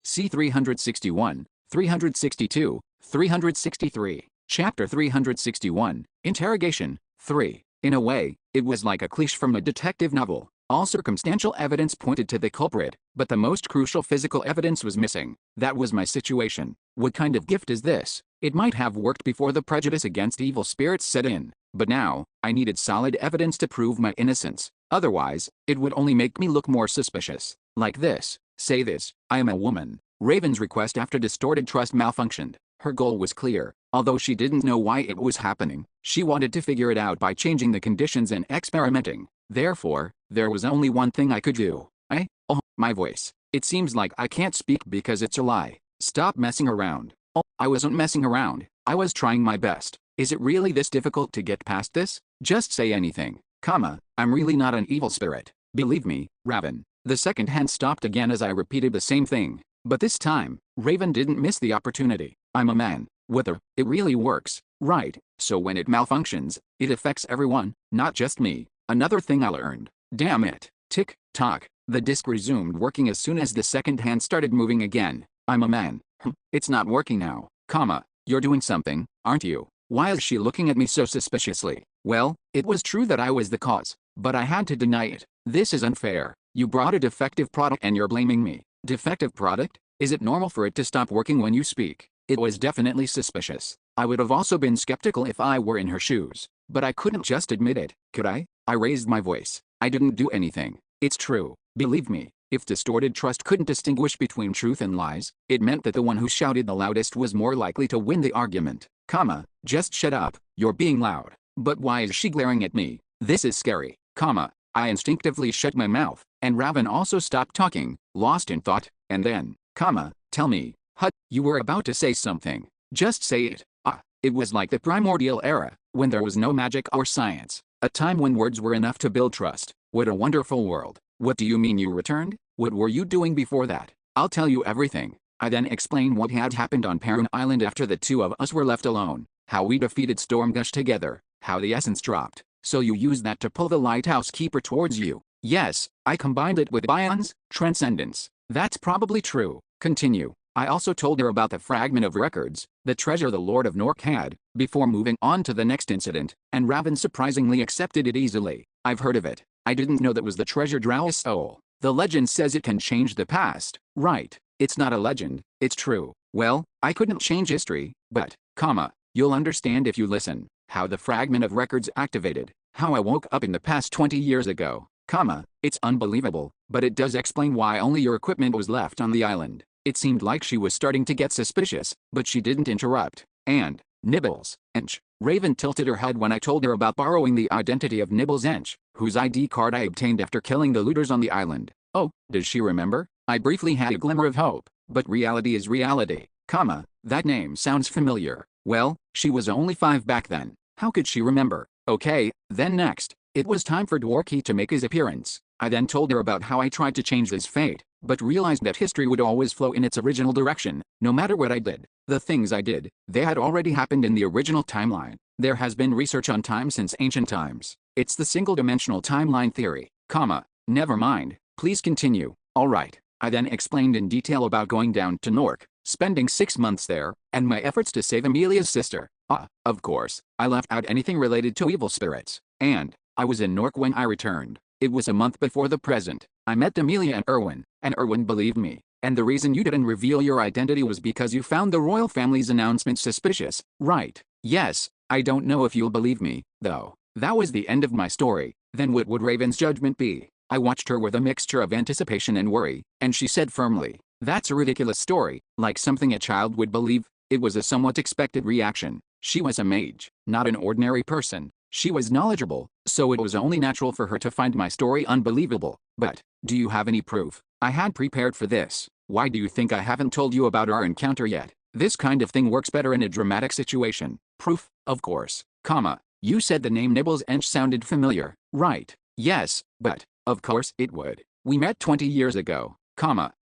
C 361, 362, 363. Chapter 361, Interrogation, 3. In a way, it was like a cliché from a detective novel. All circumstantial evidence pointed to the culprit, but the most crucial physical evidence was missing. That was my situation. What kind of gift is this? It might have worked before the prejudice against evil spirits set in, but now, I needed solid evidence to prove my innocence. Otherwise, it would only make me look more suspicious. Like this. Say this: I am a woman. Raven's request after distorted trust malfunctioned. Her goal was clear. Although she didn't know why it was happening, she wanted to figure it out by changing the conditions and experimenting. Therefore, there was only one thing I could do. My voice. It seems like I can't speak because it's a lie. Stop messing around. I wasn't messing around. I was trying my best. Is it really this difficult to get past this? Just say anything. I'm really not an evil spirit. Believe me, Raven. The second hand stopped again as I repeated the same thing. But this time, Raven didn't miss the opportunity. I'm a man. It really works, right? So when it malfunctions, it affects everyone, not just me. Another thing I learned. Damn it. Tick, tock. The disc resumed working as soon as the second hand started moving again. I'm a man. It's not working now. You're doing something, aren't you? Why is she looking at me so suspiciously? Well, it was true that I was the cause, but I had to deny it. This is unfair. You brought a defective product and you're blaming me. Defective product? Is it normal for it to stop working when you speak? It was definitely suspicious. I would have also been skeptical if I were in her shoes, but I couldn't just admit it, could I? I raised my voice. I didn't do anything. It's true. Believe me. If distorted trust couldn't distinguish between truth and lies, it meant that the one who shouted the loudest was more likely to win the argument. Just shut up. You're being loud. But why is she glaring at me? This is scary. I instinctively shut my mouth, and Raven also stopped talking, lost in thought, and then, tell me. You were about to say something. Just say it. It was like the primordial era, when there was no magic or science. A time when words were enough to build trust. What a wonderful world. What do you mean you returned? What were you doing before that? I'll tell you everything. I then explained what had happened on Paragon Island after the two of us were left alone. How we defeated Stormgush together. How the essence dropped. So you used that to pull the lighthouse keeper towards you. Yes, I combined it with Bion's transcendence. That's probably true. Continue. I also told her about the fragment of records, the treasure the Lord of Nork had, before moving on to the next incident, and Raven surprisingly accepted it easily. I've heard of it. I didn't know that was the treasure Drow's soul. The legend says it can change the past. Right. It's not a legend, it's true. Well, I couldn't change history, but, you'll understand if you listen. How the fragment of records activated. How I woke up in the past 20 years ago. It's unbelievable, but it does explain why only your equipment was left on the island. It seemed like she was starting to get suspicious, but she didn't interrupt. And, Nibbles, Ench. Raven tilted her head when I told her about borrowing the identity of Nibbles Ench, whose ID card I obtained after killing the looters on the island. Oh, does she remember? I briefly had a glimmer of hope, but reality is reality. That name sounds familiar. Well, she was only 5 back then. How could she remember? Okay, then next, it was time for Dwarky to make his appearance. I then told her about how I tried to change his fate, but realized that history would always flow in its original direction, no matter what I did. The things I did, they had already happened in the original timeline. There has been research on time since ancient times. It's the single-dimensional timeline theory. Never mind, please continue. Alright. I then explained in detail about going down to Nork, spending 6 months there, and my efforts to save Amelia's sister. Of course, I left out anything related to evil spirits. And, I was in Nork when I returned. It was a month before the present. I met Amelia and Erwin believed me. And the reason you didn't reveal your identity was because you found the royal family's announcement suspicious, right? Yes, I don't know if you'll believe me, though. That was the end of my story. Then what would Raven's judgment be? I watched her with a mixture of anticipation and worry, and she said firmly, "That's a ridiculous story, like something a child would believe." It was a somewhat expected reaction. She was a mage, not an ordinary person. She was knowledgeable, so it was only natural for her to find my story unbelievable. But, do you have any proof? I had prepared for this. Why do you think I haven't told you about our encounter yet? This kind of thing works better in a dramatic situation. Proof, of course. You said the name Nibbles Ench sounded familiar, right? Yes, but, of course it would. We met 20 years ago.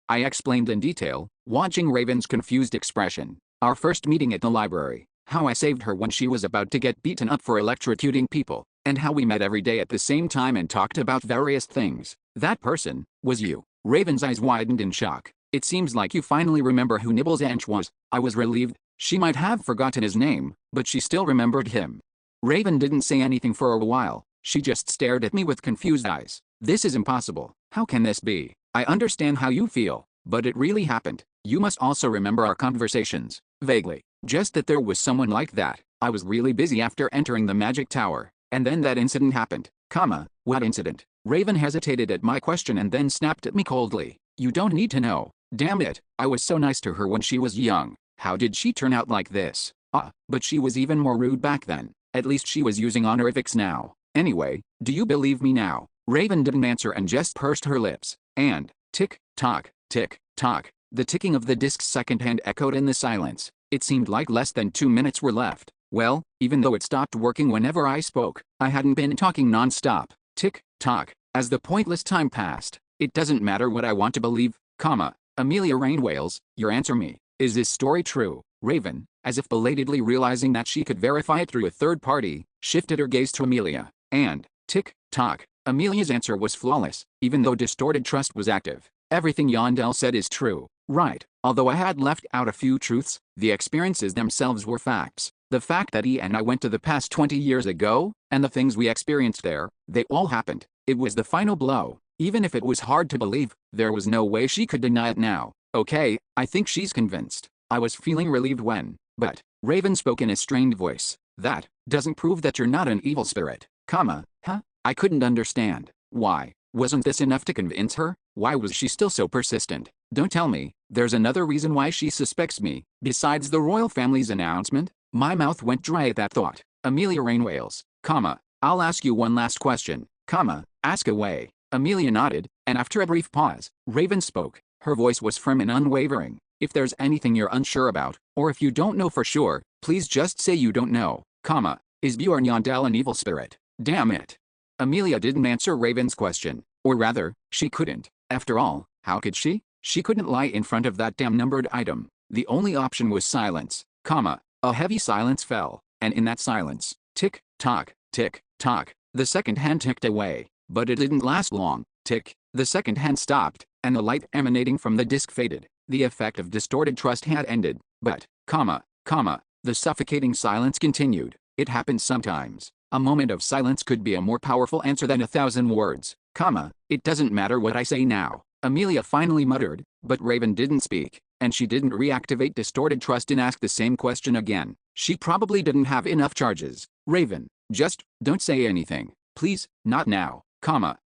I explained in detail, watching Raven's confused expression. Our first meeting at the library. How I saved her when she was about to get beaten up for electrocuting people, and how we met every day at the same time and talked about various things. That person was you. Raven's eyes widened in shock. it seems like you finally remember who Nibbles Anch was. I was relieved. She might have forgotten his name, but she still remembered him. Raven didn't say anything for a while. She just stared at me with confused eyes. This is impossible. How can this be? I understand how you feel, but it really happened. You must also remember our conversations. Vaguely. Just that there was someone like that. I was really busy after entering the magic tower, and then that incident happened. What incident? Raven hesitated at my question and then snapped at me coldly. You don't need to know. Damn it, I was so nice to her when she was young. How did she turn out like this? But she was even more rude back then. At least she was using honorifics now. Anyway, do you believe me now? Raven didn't answer and just pursed her lips. And, tick-tock, tick-tock, the ticking of the disc's second hand echoed in the silence. It seemed like less than 2 minutes were left. Well, even though it stopped working whenever I spoke, I hadn't been talking non-stop. Tick-tock, as the pointless time passed. It doesn't matter what I want to believe, Amelia Rainwales, your answer me. Is this story true? Raven, as if belatedly realizing that she could verify it through a third party, shifted her gaze to Amelia. And, tick-tock, Amelia's answer was flawless, even though distorted trust was active. Everything Yandel said is true. Right. Although I had left out a few truths, the experiences themselves were facts. The fact that he and I went to the past 20 years ago, and the things we experienced there, they all happened. It was the final blow. Even if it was hard to believe, there was no way she could deny it now. Okay, I think she's convinced. I was feeling relieved when, but, Raven spoke in a strained voice. That doesn't prove that you're not an evil spirit, huh? I couldn't understand. Why? Wasn't this enough to convince her? Why was she still so persistent? Don't tell me, there's another reason why she suspects me, besides the royal family's announcement? My mouth went dry at that thought. Amelia Rainwales, I'll ask you one last question, ask away. Amelia nodded, and after a brief pause, Raven spoke. Her voice was firm and unwavering. If there's anything you're unsure about, or if you don't know for sure, please just say you don't know, is Bjorn Yandel an evil spirit? Damn it. Amelia didn't answer Raven's question, or rather, she couldn't. After all, how could she? She couldn't lie in front of that damn numbered item. The only option was silence, a heavy silence fell, and in that silence, tick-tock, tick-tock, the second hand ticked away. But it didn't last long. Tick, the second hand stopped, and the light emanating from the disc faded. The effect of distorted trust had ended, but, the suffocating silence continued. It happens sometimes. A moment of silence could be a more powerful answer than 1,000 words, it doesn't matter what I say now. Amelia finally muttered, but Raven didn't speak, and she didn't reactivate distorted trust and ask the same question again. She probably didn't have enough charges. Raven, just, don't say anything. Please, not now,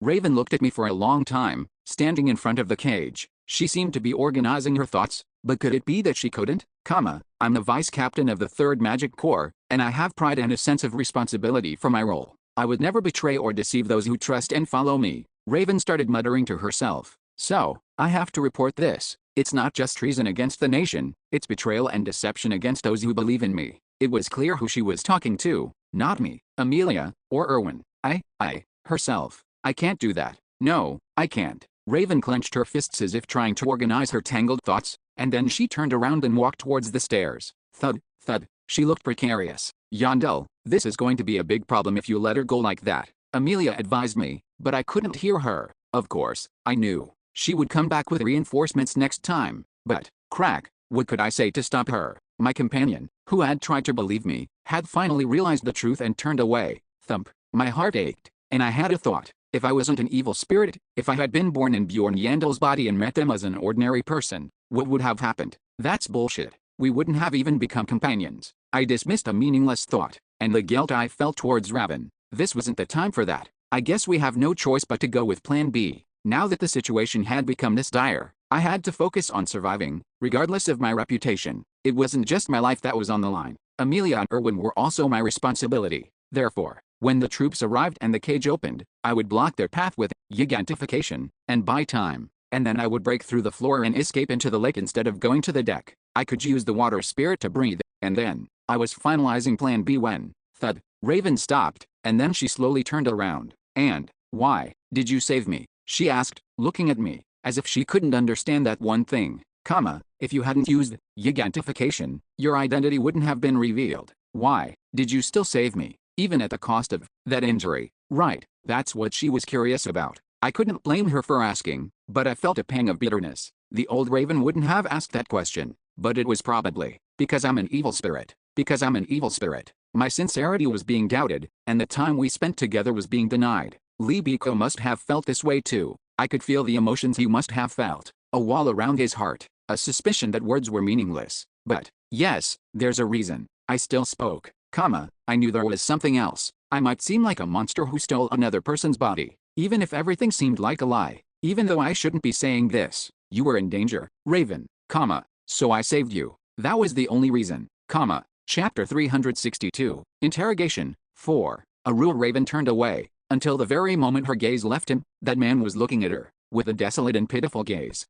Raven looked at me for a long time, standing in front of the cage. She seemed to be organizing her thoughts, but could it be that she couldn't? I'm the vice captain of the 3rd Magic Corps, and I have pride and a sense of responsibility for my role. I would never betray or deceive those who trust and follow me. Raven started muttering to herself. So, I have to report this. It's not just treason against the nation, it's betrayal and deception against those who believe in me. It was clear who she was talking to, not me, Amelia, or Erwin. Herself. I can't do that. No, I can't. Raven clenched her fists as if trying to organize her tangled thoughts, and then she turned around and walked towards the stairs. Thud, thud. She looked precarious. Yandel, this is going to be a big problem if you let her go like that, Amelia advised me, but I couldn't hear her. Of course, I knew. She would come back with reinforcements next time, but, crack, what could I say to stop her? My companion, who had tried to believe me, had finally realized the truth and turned away. Thump. My heart ached, and I had a thought. If I wasn't an evil spirit, if I had been born in Bjorn Yandel's body and met them as an ordinary person, what would have happened? That's bullshit. We wouldn't have even become companions. I dismissed a meaningless thought, and the guilt I felt towards Raven. This wasn't the time for that. I guess we have no choice but to go with Plan B. Now that the situation had become this dire, I had to focus on surviving, regardless of my reputation. It wasn't just my life that was on the line. Amelia and Erwin were also my responsibility. Therefore, when the troops arrived and the cage opened, I would block their path with gigantification and buy time, and then I would break through the floor and escape into the lake instead of going to the deck. I could use the water spirit to breathe, and then, I was finalizing Plan B when, thud, Raven stopped, and then she slowly turned around. And, why did you save me? She asked, looking at me, as if she couldn't understand that one thing, if you hadn't used gigantification, your identity wouldn't have been revealed. Why did you still save me, even at the cost of that injury? Right, that's what she was curious about. I couldn't blame her for asking, but I felt a pang of bitterness. The old raven wouldn't have asked that question, but it was probably because I'm an evil spirit. Because I'm an evil spirit. My sincerity was being doubted, and the time we spent together was being denied. Lee Biko must have felt this way too. I could feel the emotions he must have felt. A wall around his heart. A suspicion that words were meaningless. But, yes, there's a reason. I still spoke. I knew there was something else. I might seem like a monster who stole another person's body. Even if everything seemed like a lie. Even though I shouldn't be saying this. You were in danger, Raven, so I saved you. That was the only reason, Chapter 362, Interrogation, 4. Arua Raven turned away. Until the very moment her gaze left him, that man was looking at her, with a desolate and pitiful gaze,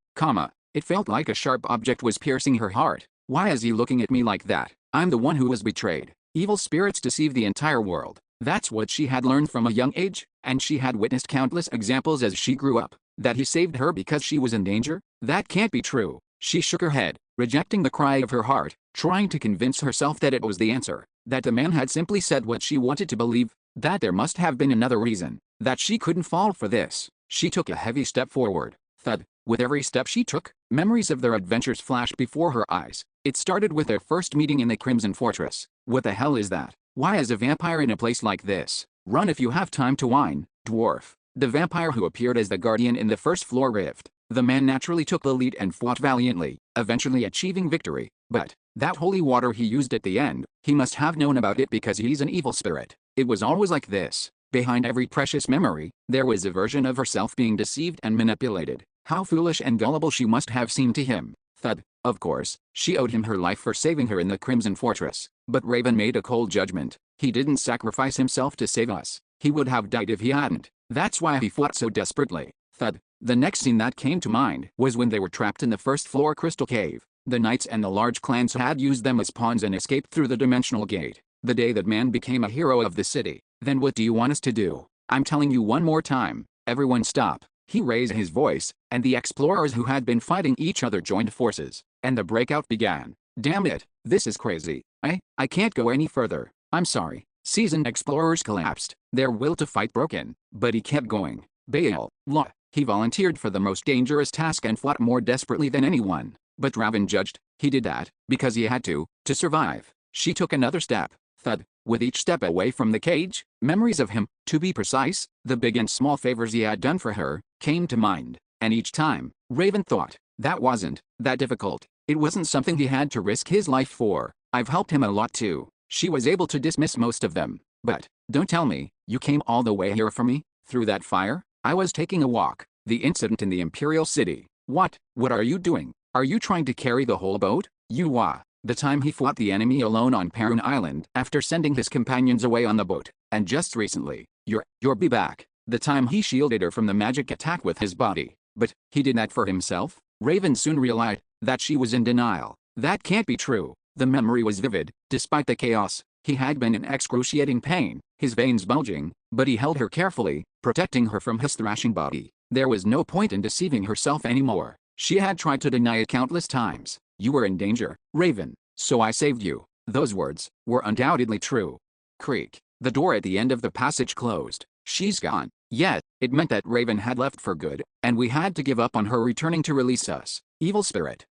It felt like a sharp object was piercing her heart. Why is he looking at me like that? I'm the one who was betrayed. Evil spirits deceive the entire world. That's what she had learned from a young age, and she had witnessed countless examples as she grew up. That he saved her because she was in danger? That can't be true. She shook her head, rejecting the cry of her heart, trying to convince herself that it was the answer. That the man had simply said what she wanted to believe. That there must have been another reason. That she couldn't fall for this. She took a heavy step forward. Thud. With every step she took, memories of their adventures flashed before her eyes. It started with their first meeting in the Crimson Fortress. What the hell is that? Why is a vampire in a place like this? Run if you have time to whine, dwarf. The vampire who appeared as the guardian in the first floor rift. The man naturally took the lead and fought valiantly, eventually achieving victory. But that holy water he used at the end, he must have known about it because he's an evil spirit. It was always like this. Behind every precious memory, there was a version of herself being deceived and manipulated. How foolish and gullible she must have seemed to him. Thud. Of course, she owed him her life for saving her in the Crimson Fortress. But Raven made a cold judgment. He didn't sacrifice himself to save us. He would have died if he hadn't. That's why he fought so desperately. Thud. The next scene that came to mind was when they were trapped in the first floor crystal cave. The knights and the large clans had used them as pawns and escaped through the dimensional gate. The day that man became a hero of the city. Then what do you want us to do? I'm telling you one more time. Everyone stop. He raised his voice, and the explorers who had been fighting each other joined forces, and the breakout began. Damn it, this is crazy. I can't go any further. I'm sorry. Seasoned explorers collapsed, their will to fight broken, but he kept going. Baal, Law. He volunteered for the most dangerous task and fought more desperately than anyone. But Raven judged, he did that, because he had to survive. She took another step. Thud. With each step away from the cage, memories of him, to be precise, the big and small favors he had done for her, came to mind. And each time, Raven thought, that wasn't that difficult. It wasn't something he had to risk his life for. I've helped him a lot too. She was able to dismiss most of them. But, don't tell me, you came all the way here for me? Through that fire? I was taking a walk. The incident in the Imperial City. What are you doing? Are you trying to carry the whole boat? The time he fought the enemy alone on Paragon Island after sending his companions away on the boat. And just recently, you're back. The time he shielded her from the magic attack with his body. But, he did that for himself? Raven soon realized that she was in denial. That can't be true. The memory was vivid, despite the chaos. He had been in excruciating pain, his veins bulging, but he held her carefully, protecting her from his thrashing body. There was no point in deceiving herself anymore. She had tried to deny it countless times. You were in danger, Raven, so I saved you. Those words were undoubtedly true. Creak. The door at the end of the passage closed. She's gone. Yet, it meant that Raven had left for good, and we had to give up on her returning to release us. Evil spirit.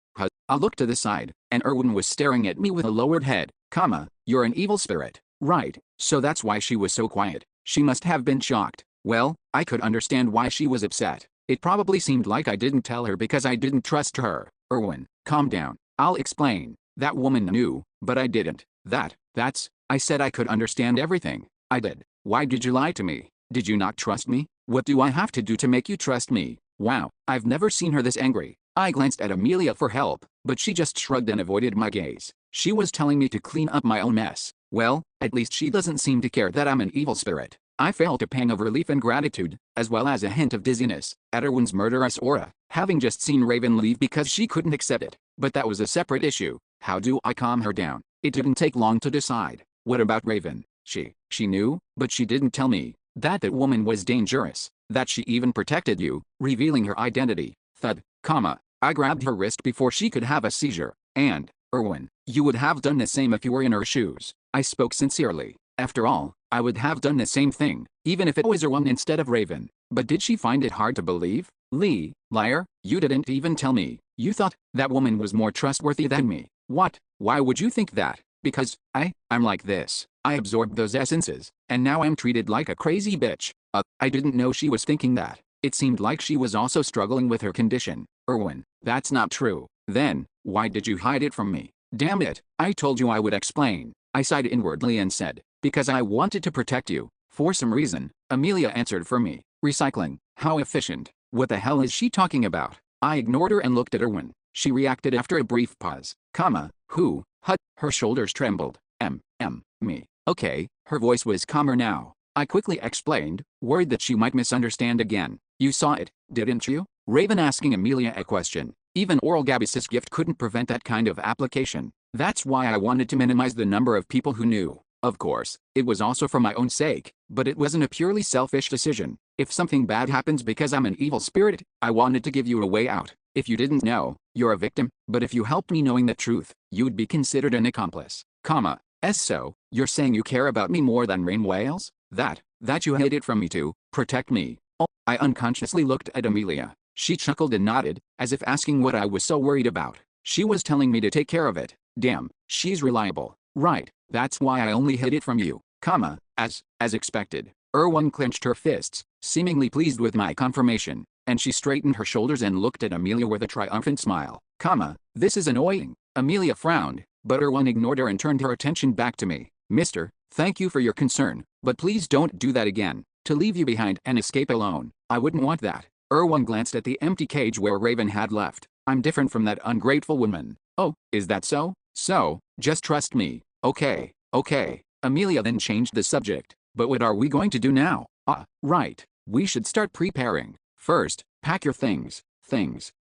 I looked to the side, and Erwin was staring at me with a lowered head. You're an evil spirit, right? So that's why she was so quiet. She must have been shocked. Well, I could understand why she was upset. It probably seemed like I didn't tell her because I didn't trust her. Erwin, calm down. I'll explain. That woman knew, but I didn't. I said I could understand everything. I did. Why did you lie to me? Did you not trust me? What do I have to do to make you trust me? Wow, I've never seen her this angry. I glanced at Amelia for help, but she just shrugged and avoided my gaze. She was telling me to clean up my own mess. Well, at least she doesn't seem to care that I'm an evil spirit. I felt a pang of relief and gratitude, as well as a hint of dizziness, at Erwin's murderous aura, having just seen Raven leave because she couldn't accept it. But that was a separate issue. How do I calm her down? It didn't take long to decide. What about Raven? She knew, but she didn't tell me. That woman was dangerous. That she even protected you, revealing her identity. Thud, I grabbed her wrist before she could have a seizure. And, Erwin, you would have done the same if you were in her shoes. I spoke sincerely. After all, I would have done the same thing, even if it was Erwin instead of Raven. But did she find it hard to believe? Lee, liar, you didn't even tell me. You thought that woman was more trustworthy than me. What? Why would you think that? Because I'm like this. I absorbed those essences, and now I'm treated like a crazy bitch. I didn't know she was thinking that. It seemed like she was also struggling with her condition. Erwin, that's not true. Then, why did you hide it from me? Damn it, I told you I would explain. I sighed inwardly and said, because I wanted to protect you. For some reason, Amelia answered for me. Recycling. How efficient. What the hell is she talking about? I ignored her and looked at Erwin. She reacted after a brief pause. Who? Hut. Her shoulders trembled. Me. Okay. Her voice was calmer now. I quickly explained, worried that she might misunderstand again. You saw it, didn't you? Raven asking Amelia a question. Even oral Gabby's gift couldn't prevent that kind of application. That's why I wanted to minimize the number of people who knew. Of course, it was also for my own sake, but it wasn't a purely selfish decision. If something bad happens because I'm an evil spirit, I wanted to give you a way out. If you didn't know, you're a victim, but if you helped me knowing the truth, you'd be considered an accomplice. So, you're saying you care about me more than rain whales? That you hid it from me to protect me. Oh, I unconsciously looked at Amelia. She chuckled and nodded, as if asking what I was so worried about. She was telling me to take care of it. Damn, she's reliable. Right, that's why I only hid it from you. As expected. Erwin clenched her fists, seemingly pleased with my confirmation, and she straightened her shoulders and looked at Amelia with a triumphant smile. This is annoying. Amelia frowned, but Erwin ignored her and turned her attention back to me. Mister, thank you for your concern, but please don't do that again. To leave you behind and escape alone, I wouldn't want that. Erwin glanced at the empty cage where Raven had left. I'm different from that ungrateful woman. Oh, is that so? So, just trust me. Okay. Amelia then changed the subject. But what are we going to do now? Right. We should start preparing. First, pack your things.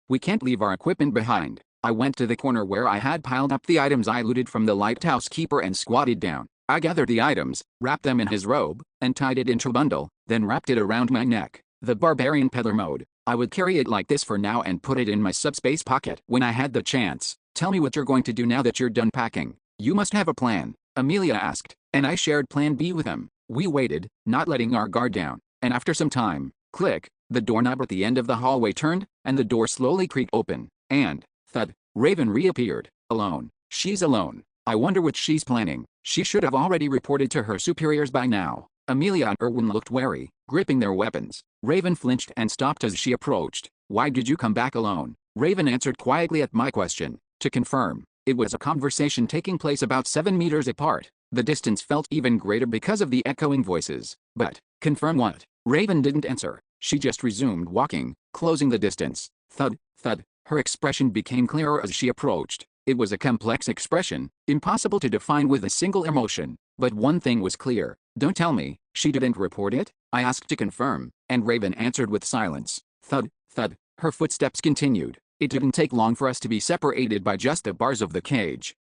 We can't leave our equipment behind. I went to the corner where I had piled up the items I looted from the lighthouse keeper and squatted down. I gathered the items, wrapped them in his robe, and tied it into a bundle, then wrapped it around my neck. The barbarian peddler mode. I would carry it like this for now and put it in my subspace pocket when I had the chance. Tell me what you're going to do now that you're done packing. You must have a plan, Amelia asked, and I shared plan B with him. We waited, not letting our guard down, and after some time, click, the doorknob at the end of the hallway turned, and the door slowly creaked open, and, thud, Raven reappeared, alone. She's alone. I wonder what she's planning. She should have already reported to her superiors by now. Amelia and Erwin looked wary, gripping their weapons. Raven flinched and stopped as she approached. Why did you come back alone? Raven answered quietly at my question. To confirm, it was a conversation taking place about 7 meters apart. The distance felt even greater because of the echoing voices. But, confirm what? Raven didn't answer. She just resumed walking, closing the distance. Thud, thud. Her expression became clearer as she approached. It was a complex expression, impossible to define with a single emotion. But one thing was clear. Don't tell me, she didn't report it? I asked to confirm, and Raven answered with silence. Thud, thud. Her footsteps continued. It didn't take long for us to be separated by just the bars of the cage.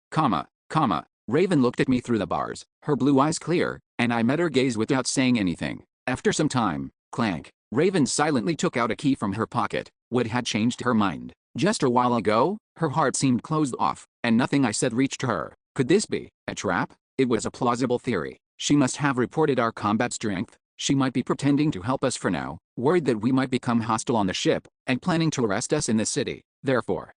Raven looked at me through the bars, her blue eyes clear, and I met her gaze without saying anything. After some time, clank, Raven silently took out a key from her pocket. What had changed her mind? Just a while ago, her heart seemed closed off, and nothing I said reached her. Could this be a trap? It was a plausible theory. She must have reported our combat strength. She might be pretending to help us for now, worried that we might become hostile on the ship, and planning to arrest us in the city. Therefore,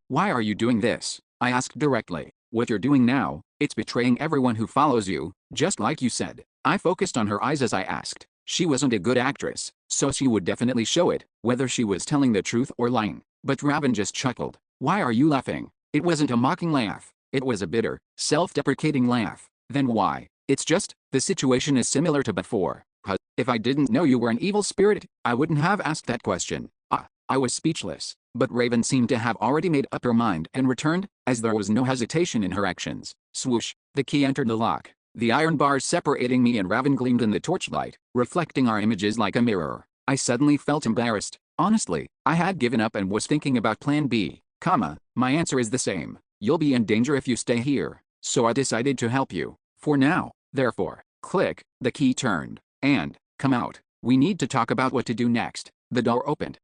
why are you doing this? I asked directly. What you're doing now, it's betraying everyone who follows you, just like you said. I focused on her eyes as I asked. She wasn't a good actress, so she would definitely show it, whether she was telling the truth or lying. But Raven just chuckled. Why are you laughing? It wasn't a mocking laugh. It was a bitter, self-deprecating laugh. Then why? It's just, the situation is similar to before. If I didn't know you were an evil spirit, I wouldn't have asked that question. I was speechless, but Raven seemed to have already made up her mind and returned, as there was no hesitation in her actions. Swoosh, the key entered the lock. The iron bars separating me and Raven gleamed in the torchlight, reflecting our images like a mirror. I suddenly felt embarrassed. Honestly, I had given up and was thinking about plan B. My answer is the same. You'll be in danger if you stay here. So I decided to help you. For now. Therefore, click, the key turned. And, come out. We need to talk about what to do next. The door opened.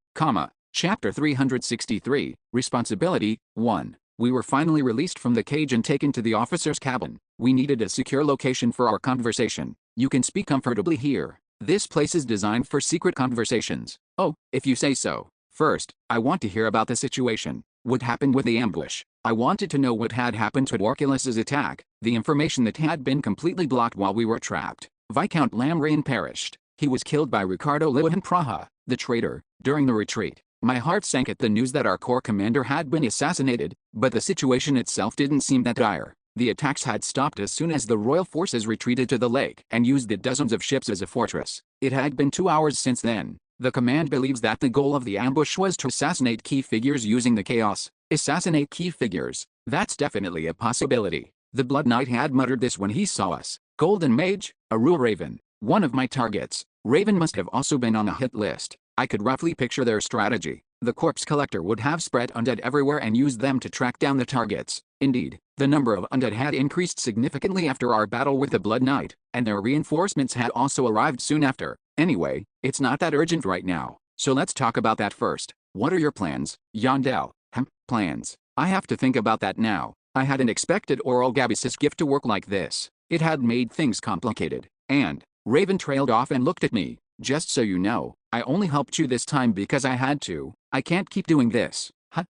Chapter 363, Responsibility, 1. We were finally released from the cage and taken to the officer's cabin. We needed a secure location for our conversation. You can speak comfortably here. This place is designed for secret conversations. Oh, if you say so. First, I want to hear about the situation. What happened with the ambush? I wanted to know what had happened to Dwarkulus's attack, the information that had been completely blocked while we were trapped. Viscount Lamrain perished. He was killed by Ricardo Liwan Praha, the traitor, during the retreat. My heart sank at the news that our corps commander had been assassinated, but the situation itself didn't seem that dire. The attacks had stopped as soon as the royal forces retreated to the lake and used the dozens of ships as a fortress. It had been 2 hours since then. The command believes that the goal of the ambush was to assassinate key figures using the chaos. Assassinate key figures? That's definitely a possibility. The Blood Knight had muttered this when he saw us. Golden Mage, Arul Raven, one of my targets. Raven must have also been on the hit list. I could roughly picture their strategy. The corpse collector would have spread undead everywhere and used them to track down the targets. Indeed, the number of undead had increased significantly after our battle with the Blood Knight, and their reinforcements had also arrived soon after. Anyway, it's not that urgent right now, so let's talk about that first. What are your plans, Yondel? Plans? I have to think about that now. I hadn't expected Oral Gabis's gift to work like this. It had made things complicated. And Raven trailed off and looked at me. Just so you know, I only helped you this time because I had to. I can't keep doing this.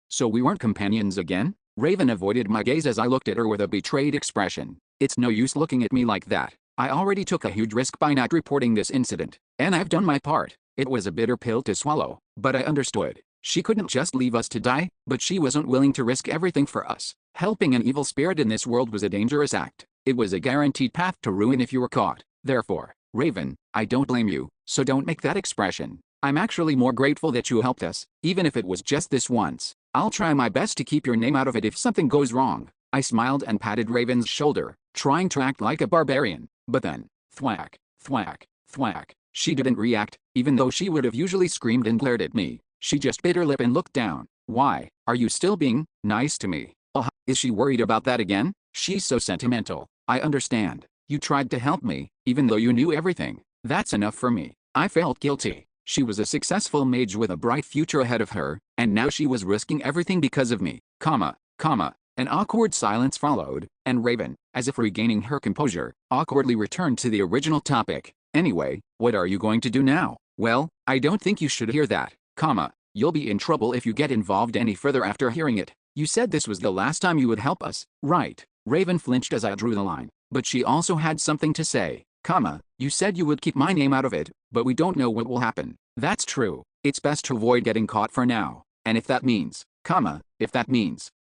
So we weren't companions again? Raven avoided my gaze as I looked at her with a betrayed expression. It's no use looking at me like that. I already took a huge risk by not reporting this incident, and I've done my part. It was a bitter pill to swallow, but I understood. She couldn't just leave us to die, but she wasn't willing to risk everything for us. Helping an evil spirit in this world was a dangerous act. It was a guaranteed path to ruin if you were caught. Therefore, Raven, I don't blame you, so don't make that expression. I'm actually more grateful that you helped us, even if it was just this once. I'll try my best to keep your name out of it if something goes wrong. I smiled and patted Raven's shoulder, trying to act like a barbarian, but then, thwack, thwack, thwack. She didn't react, even though she would have usually screamed and glared at me. She just bit her lip and looked down. Why, are you still being nice to me? Is she worried about that again? She's so sentimental. I understand. You tried to help me, even though you knew everything. That's enough for me. I felt guilty. She was a successful mage with a bright future ahead of her, and now she was risking everything because of me. An awkward silence followed, and Raven, as if regaining her composure, awkwardly returned to the original topic. Anyway, what are you going to do now? Well, I don't think you should hear that, you'll be in trouble if you get involved any further after hearing it. You said this was the last time you would help us, right? Raven flinched as I drew the line, but she also had something to say. You said you would keep my name out of it, but we don't know what will happen. That's true. It's best to avoid getting caught for now. And if that means,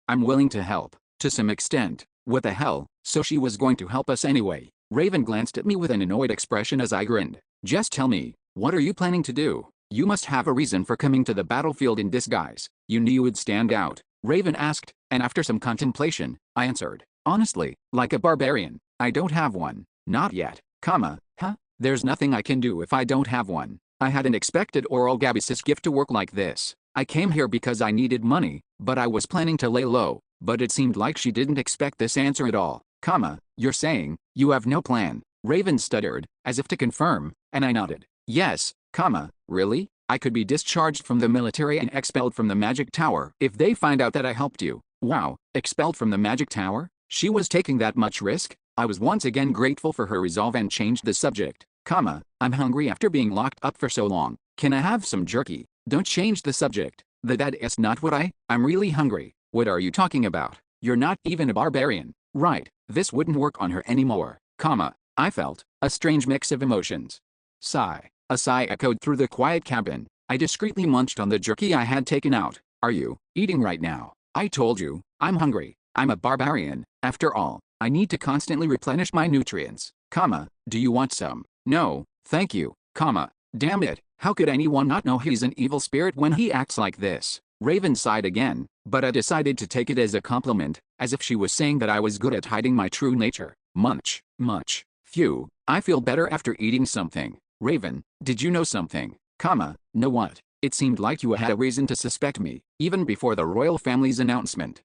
I'm willing to help, to some extent. What the hell? So she was going to help us anyway. Raven glanced at me with an annoyed expression as I grinned. Just tell me, what are you planning to do? You must have a reason for coming to the battlefield in disguise. You knew you would stand out, Raven asked, and after some contemplation, I answered. Honestly, like a barbarian, I don't have one. Not yet, There's nothing I can do if I don't have one. I hadn't expected Oral Gabis's gift to work like this. I came here because I needed money, but I was planning to lay low. But it seemed like she didn't expect this answer at all. You're saying, you have no plan? Raven stuttered, as if to confirm, and I nodded. Yes, really? I could be discharged from the military and expelled from the magic tower if they find out that I helped you. Wow, expelled from the magic tower? She was taking that much risk? I was once again grateful for her resolve and changed the subject. I'm hungry after being locked up for so long. Can I have some jerky? Don't change the subject. That is not what I'm really hungry. What are you talking about? You're not even a barbarian, right? This wouldn't work on her anymore. I felt a strange mix of emotions. Sigh. A sigh echoed through the quiet cabin. I discreetly munched on the jerky I had taken out. Are you eating right now? I told you, I'm hungry. I'm a barbarian, after all. I need to constantly replenish my nutrients. Do you want some? No, thank you. Damn it, how could anyone not know he's an evil spirit when he acts like this? Raven sighed again, but I decided to take it as a compliment, as if she was saying that I was good at hiding my true nature. Munch. Phew, I feel better after eating something. Raven, did you know something? Know what? It seemed like you had a reason to suspect me, even before the royal family's announcement.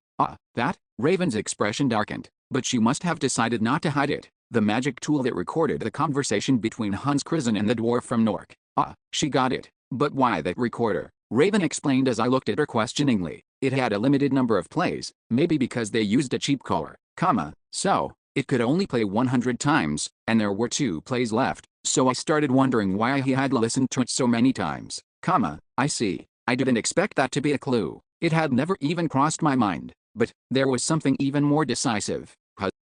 That? Raven's expression darkened, but she must have decided not to hide it. The magic tool that recorded the conversation between Hans Krisen and the dwarf from Nork. She got it. But why that recorder? Raven explained as I looked at her questioningly. It had a limited number of plays, maybe because they used a cheap caller, so it could only play 100 times, and there were 2 plays left, so I started wondering why he had listened to it so many times. I see. I didn't expect that to be a clue. It had never even crossed my mind. But there was something even more decisive.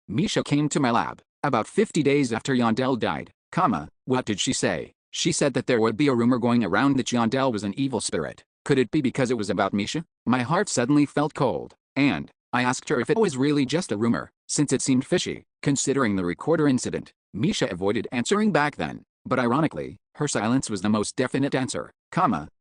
Misha came to my lab about 50 days after Yandel died. What did she say? She said that there would be a rumor going around that Yandel was an evil spirit. Could it be because it was about Misha? My heart suddenly felt cold, and I asked her if it was really just a rumor, since it seemed fishy, considering the recorder incident. Misha avoided answering back then, but ironically, her silence was the most definite answer.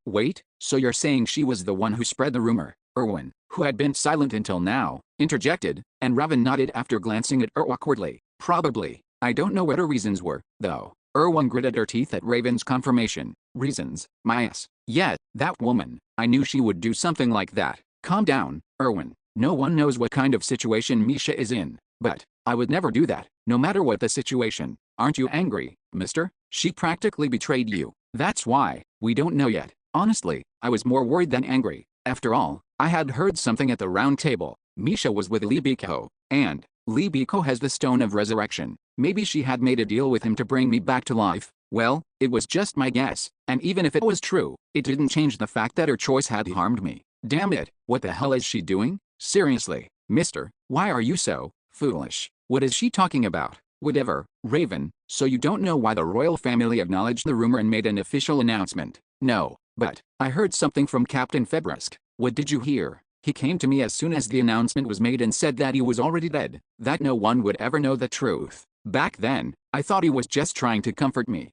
Wait, so you're saying she was the one who spread the rumor? Erwin, who had been silent until now, interjected, and Raven nodded after glancing at her awkwardly. Probably. I don't know what her reasons were, though. Erwin gritted her teeth at Raven's confirmation. Reasons? My ass. Yeah, that woman. I knew she would do something like that. Calm down, Erwin. No one knows what kind of situation Misha is in. But I would never do that, no matter what the situation. Aren't you angry, mister? She practically betrayed you. That's why. We don't know yet. Honestly, I was more worried than angry. After all, I had heard something at the round table. Misha was with Lee Biko, and Lee Biko has the Stone of Resurrection. Maybe she had made a deal with him to bring me back to life. Well, it was just my guess, and even if it was true, it didn't change the fact that her choice had harmed me. Damn it, what the hell is she doing? Seriously, mister, why are you so foolish? What is she talking about? Whatever, Raven, so you don't know why the royal family acknowledged the rumor and made an official announcement? No, but I heard something from Captain Febrisk. What did you hear? He came to me as soon as the announcement was made and said that he was already dead, that no one would ever know the truth. Back then, I thought he was just trying to comfort me,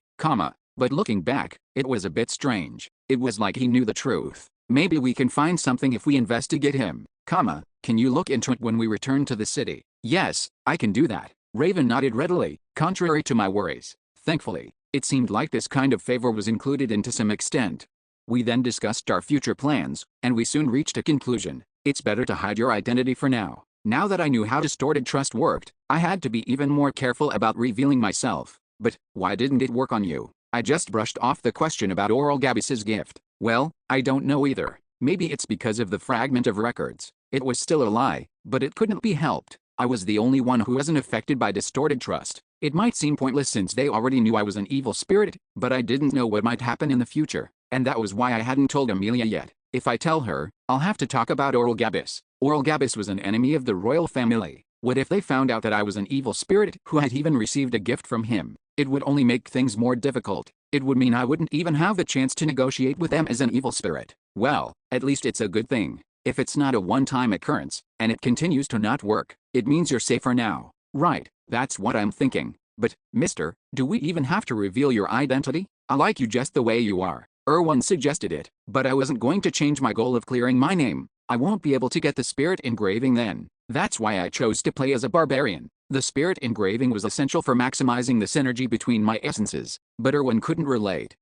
but looking back, it was a bit strange. It was like he knew the truth. Maybe we can find something if we investigate him, can you look into it when we return to the city? Yes, I can do that. Raven nodded readily, contrary to my worries. Thankfully, it seemed like this kind of favor was included to some extent. We then discussed our future plans, and we soon reached a conclusion. It's better to hide your identity for now. Now that I knew how distorted trust worked, I had to be even more careful about revealing myself. But why didn't it work on you? I just brushed off the question about Oral Gabis's gift. Well, I don't know either. Maybe it's because of the fragment of records. It was still a lie, but it couldn't be helped. I was the only one who wasn't affected by distorted trust. It might seem pointless since they already knew I was an evil spirit, but I didn't know what might happen in the future, and that was why I hadn't told Amelia yet. If I tell her, I'll have to talk about Oral Gabis. Oral Gabis was an enemy of the royal family. What if they found out that I was an evil spirit who had even received a gift from him? It would only make things more difficult. It would mean I wouldn't even have the chance to negotiate with them as an evil spirit. Well, at least it's a good thing. If it's not a one-time occurrence, and it continues to not work, it means you're safer now. Right, that's what I'm thinking. But, mister, do we even have to reveal your identity? I like you just the way you are. Erwin suggested it, but I wasn't going to change my goal of clearing my name. I won't be able to get the spirit engraving then. That's why I chose to play as a barbarian. The spirit engraving was essential for maximizing the synergy between my essences, but Erwin couldn't relate.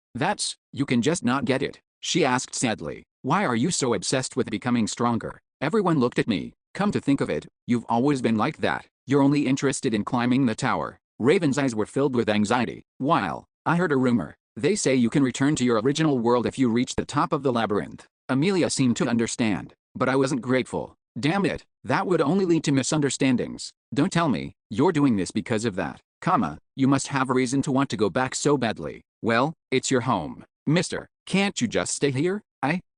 You can just not get it. She asked sadly. Why are you so obsessed with becoming stronger? Everyone looked at me. Come to think of it, you've always been like that. You're only interested in climbing the tower. Raven's eyes were filled with anxiety. While I heard a rumor. They say you can return to your original world if you reach the top of the labyrinth. Amelia seemed to understand, but I wasn't grateful. Damn it, that would only lead to misunderstandings. Don't tell me, you're doing this because of that, you must have a reason to want to go back so badly. Well, it's your home. Mister, can't you just stay here?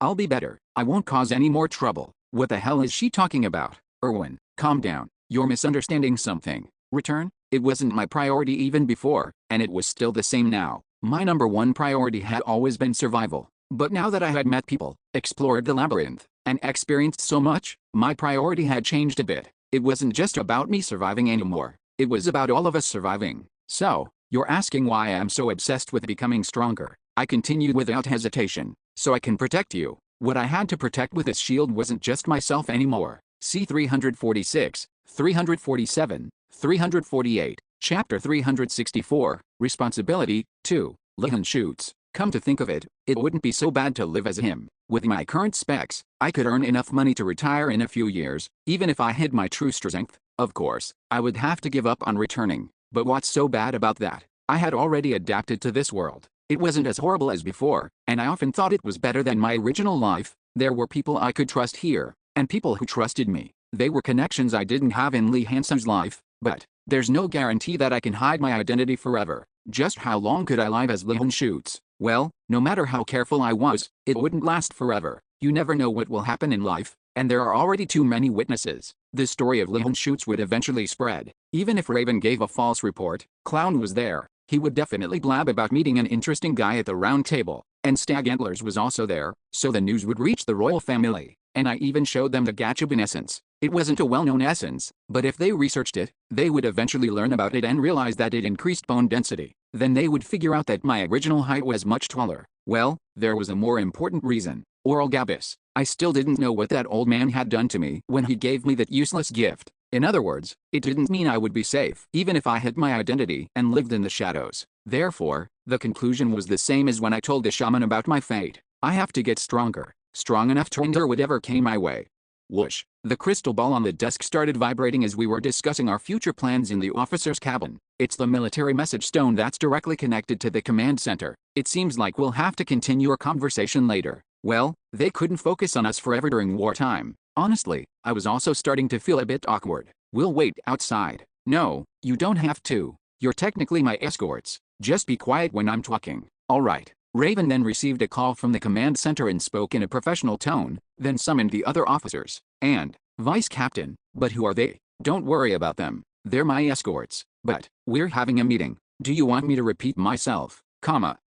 I'll be better. I won't cause any more trouble. What the hell is she talking about? Erwin, calm down. You're misunderstanding something. Return? It wasn't my priority even before, and it was still the same now. My number one priority had always been survival. But now that I had met people, explored the labyrinth, and experienced so much, my priority had changed a bit. It wasn't just about me surviving anymore. It was about all of us surviving. So, you're asking why I'm so obsessed with becoming stronger. I continued without hesitation. So I can protect you. What I had to protect with this shield wasn't just myself anymore. See 346, 347, 348, Chapter 364, Responsibility, 2, Lihan shoots. Come to think of it, it wouldn't be so bad to live as him. With my current specs, I could earn enough money to retire in a few years, even if I hid my true strength. Of course, I would have to give up on returning. But what's so bad about that? I had already adapted to this world. It wasn't as horrible as before, and I often thought it was better than my original life. There were people I could trust here, and people who trusted me. They were connections I didn't have in Lee Hansen's life, but there's no guarantee that I can hide my identity forever. Just how long could I live as Lihan shoots? Well, no matter how careful I was, it wouldn't last forever. You never know what will happen in life, and there are already too many witnesses. The story of Lehman shoots would eventually spread. Even if Raven gave a false report, Clown was there. He would definitely blab about meeting an interesting guy at the round table. And Stag Antlers was also there, so the news would reach the royal family. And I even showed them the Gachapin essence. It wasn't a well-known essence, but if they researched it, they would eventually learn about it and realize that it increased bone density. Then they would figure out that my original height was much taller. Well, there was a more important reason. Oral Gabus. I still didn't know what that old man had done to me when he gave me that useless gift. In other words, it didn't mean I would be safe, even if I hid my identity and lived in the shadows. Therefore, the conclusion was the same as when I told the shaman about my fate. I have to get stronger, strong enough to endure whatever came my way. Whoosh! The crystal ball on the desk started vibrating as we were discussing our future plans in the officer's cabin. It's the military message stone that's directly connected to the command center. It seems like we'll have to continue our conversation later. Well, they couldn't focus on us forever during wartime. Honestly, I was also starting to feel a bit awkward. We'll wait outside. No, you don't have to. You're technically my escorts. Just be quiet when I'm talking. Alright. Raven then received a call from the command center and spoke in a professional tone, then summoned the other officers. And, Vice Captain, but who are they? Don't worry about them. They're my escorts. But, we're having a meeting. Do you want me to repeat myself?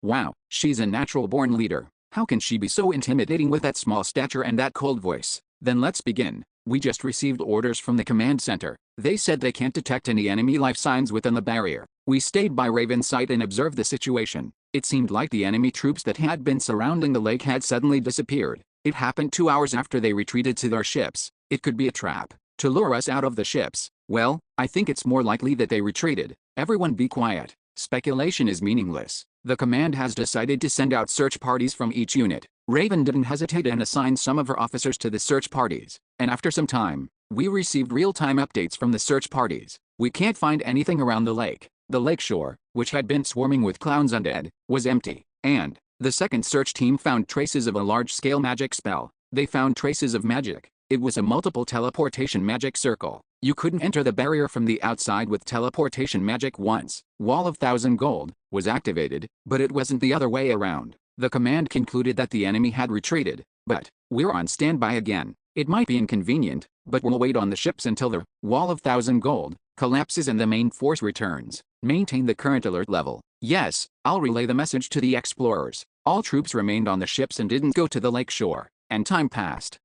Wow, she's a natural-born leader. How can she be so intimidating with that small stature and that cold voice? Then let's begin. We just received orders from the command center. They said they can't detect any enemy life signs within the barrier. We stayed by Raven's site and observed the situation. It seemed like the enemy troops that had been surrounding the lake had suddenly disappeared. It happened 2 hours after they retreated to their ships. It could be a trap to lure us out of the ships. Well, I think it's more likely that they retreated. Everyone be quiet. Speculation is meaningless. The command has decided to send out search parties from each unit. Raven didn't hesitate and assigned some of her officers to the search parties. And after some time, we received real-time updates from the search parties. We can't find anything around the lake. The lakeshore, which had been swarming with clowns undead, was empty. And the second search team found traces of a large-scale magic spell. They found traces of magic. It was a multiple teleportation magic circle. You couldn't enter the barrier from the outside with teleportation magic once. Wall of 1,000 gold was activated, but it wasn't the other way around. The command concluded that the enemy had retreated, but we're on standby again. It might be inconvenient, but we'll wait on the ships until the Wall of 1,000 gold collapses and the main force returns. Maintain the current alert level. Yes, I'll relay the message to the explorers. All troops remained on the ships and didn't go to the lake shore. And time passed.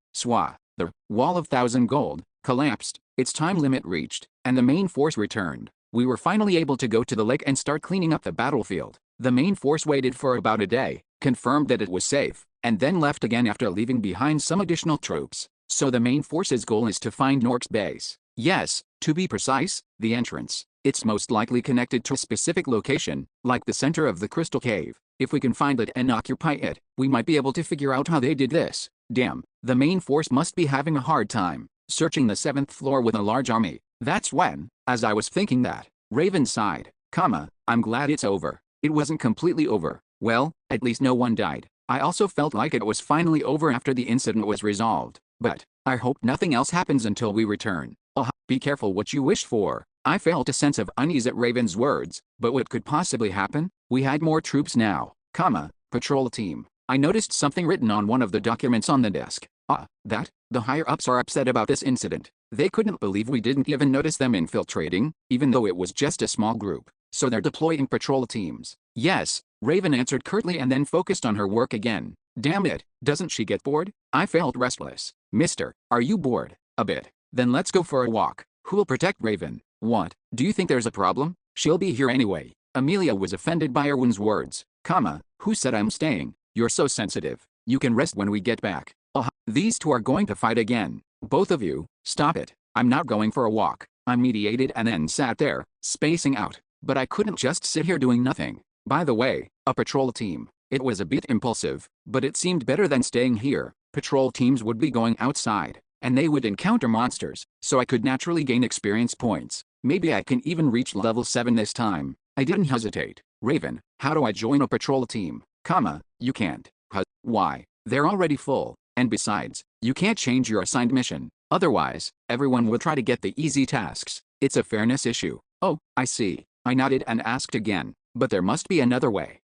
The Wall of 1,000 gold collapsed, its time limit reached, and the main force returned. We were finally able to go to the lake and start cleaning up the battlefield. The main force waited for about a day, confirmed that it was safe, and then left again after leaving behind some additional troops. So the main force's goal is to find Nork's base. Yes, to be precise, the entrance. It's most likely connected to a specific location, like the center of the crystal cave. If we can find it and occupy it, we might be able to figure out how they did this. Damn, the main force must be having a hard time searching the 7th floor with a large army. That's when, as I was thinking that, Raven sighed, I'm glad it's over. It wasn't completely over. Well, at least no one died. I also felt like it was finally over after the incident was resolved. But I hope nothing else happens until we return. Be careful what you wish for. I felt a sense of unease at Raven's words, but what could possibly happen? We had more troops now, patrol team. I noticed something written on one of the documents on the desk. The higher-ups are upset about this incident. They couldn't believe we didn't even notice them infiltrating, even though it was just a small group. So they're deploying patrol teams. Yes, Raven answered curtly and then focused on her work again. Damn it, doesn't she get bored? I felt restless. Mister, are you bored? A bit. Then let's go for a walk. Who'll protect Raven? What? Do you think there's a problem? She'll be here anyway. Amelia was offended by Erwin's words. Who said I'm staying? You're so sensitive. You can rest when we get back. These two are going to fight again. Both of you, stop it. I'm not going for a walk. I mediated and then sat there, spacing out. But I couldn't just sit here doing nothing. By the way, a patrol team. It was a bit impulsive, but it seemed better than staying here. Patrol teams would be going outside, and they would encounter monsters, so I could naturally gain experience points. Maybe I can even reach level 7 this time. I didn't hesitate. Raven, how do I join a patrol team? You can't. Why? They're already full. And besides, you can't change your assigned mission. Otherwise, everyone will try to get the easy tasks. It's a fairness issue. Oh, I see. I nodded and asked again. But there must be another way.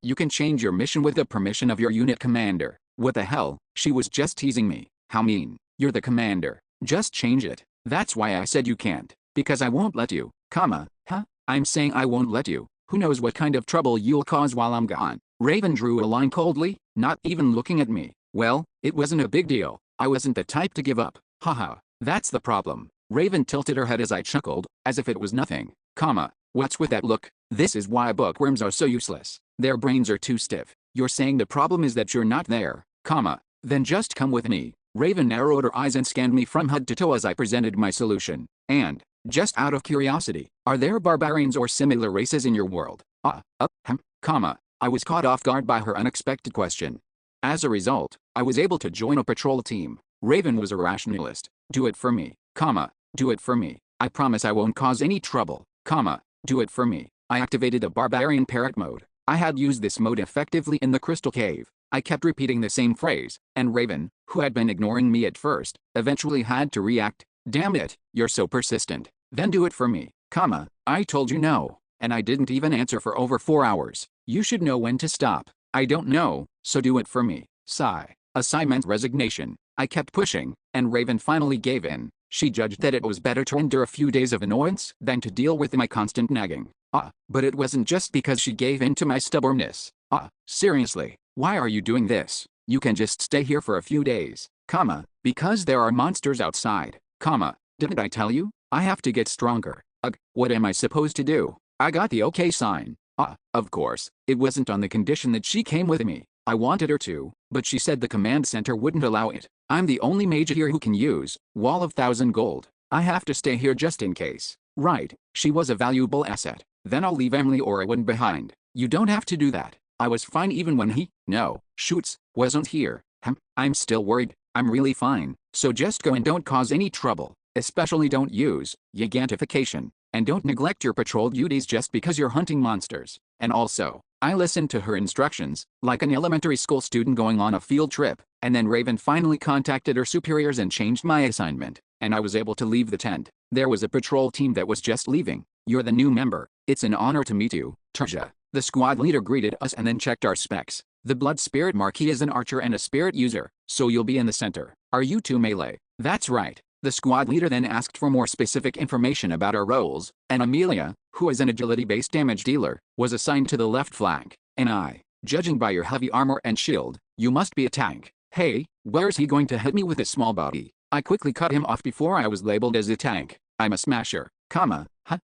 You can change your mission with the permission of your unit commander. What the hell? She was just teasing me. How mean. You're the commander. Just change it. That's why I said you can't. Because I won't let you. Huh? I'm saying I won't let you. Who knows what kind of trouble you'll cause while I'm gone. Raven drew a line coldly, not even looking at me. Well, it wasn't a big deal. I wasn't the type to give up. Haha. That's the problem. Raven tilted her head as I chuckled, as if it was nothing. What's with that look? This is why bookworms are so useless. Their brains are too stiff. You're saying the problem is that you're not there. Then just come with me. Raven narrowed her eyes and scanned me from head to toe as I presented my solution. And, just out of curiosity, are there barbarians or similar races in your world? I was caught off guard by her unexpected question. As a result, I was able to join a patrol team. Raven was a rationalist. Do it for me. Do it for me. I promise I won't cause any trouble. Do it for me. I activated the barbarian parrot mode. I had used this mode effectively in the crystal cave. I kept repeating the same phrase, and Raven, who had been ignoring me at first, eventually had to react. Damn it, you're so persistent. Then do it for me. I told you no. And I didn't even answer for over 4 hours. You should know when to stop. I don't know, so do it for me. Sigh. A sigh meant resignation. I kept pushing, and Raven finally gave in. She judged that it was better to endure a few days of annoyance than to deal with my constant nagging. But it wasn't just because she gave in to my stubbornness. Seriously, why are you doing this? You can just stay here for a few days. Because there are monsters outside. Didn't I tell you? I have to get stronger. What am I supposed to do? I got the okay sign. Of course, it wasn't on the condition that she came with me. I wanted her to, but she said the command center wouldn't allow it. I'm the only mage here who can use Wall of 1,000 gold. I have to stay here just in case. Right, she was a valuable asset. Then I'll leave Emily or Owen behind. You don't have to do that. I was fine even when wasn't here. I'm still worried. I'm really fine. So just go and don't cause any trouble. Especially don't use gigantification. And don't neglect your patrol duties just because you're hunting monsters. And also, I listened to her instructions, like an elementary school student going on a field trip, and then Raven finally contacted her superiors and changed my assignment, and I was able to leave the tent. There was a patrol team that was just leaving. You're the new member. It's an honor to meet you, Terja. The squad leader greeted us and then checked our specs. The Blood Spirit Marquis is an archer and a spirit user, so you'll be in the center. Are you two melee? That's right. The squad leader then asked for more specific information about our roles, and Amelia, who is an agility-based damage dealer, was assigned to the left flank, and I, judging by your heavy armor and shield, you must be a tank. Hey, where's he going to hit me with his small body? I quickly cut him off before I was labeled as a tank. I'm a smasher,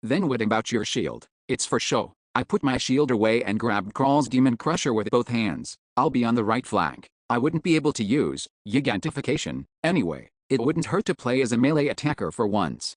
Then what about your shield? It's for show. I put my shield away and grabbed Crawl's Demon Crusher with both hands. I'll be on the right flank. I wouldn't be able to use gigantification anyway. It wouldn't hurt to play as a melee attacker for once.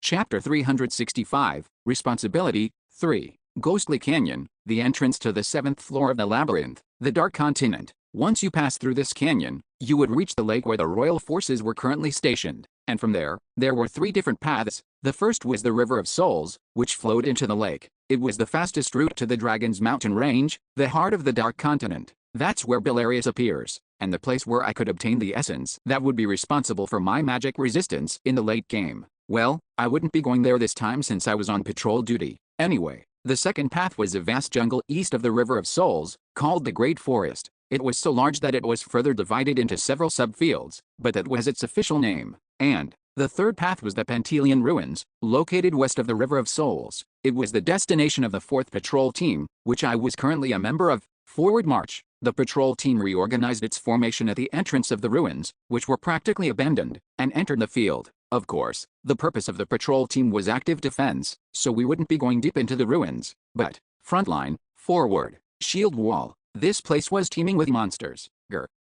Chapter 365, Responsibility, 3. Ghostly Canyon, the entrance to the 7th floor of the labyrinth, the Dark Continent. Once you pass through this canyon, you would reach the lake where the royal forces were currently stationed, and from there were 3 different paths. The first was the River of Souls, which flowed into the lake. It was the fastest route to the Dragon's Mountain Range, the heart of the Dark Continent. That's where Belarius appears, and the place where I could obtain the essence that would be responsible for my magic resistance in the late game. Well, I wouldn't be going there this time since I was on patrol duty. Anyway, the second path was a vast jungle east of the River of Souls, called the Great Forest. It was so large that it was further divided into several subfields, but that was its official name. And the third path was the Pantelian Ruins, located west of the River of Souls. It was the destination of the 4th Patrol Team, which I was currently a member of. Forward march. The patrol team reorganized its formation at the entrance of the ruins, which were practically abandoned, and entered the field. Of course, the purpose of the patrol team was active defense, so we wouldn't be going deep into the ruins. But, frontline, forward, shield wall. This place was teeming with monsters.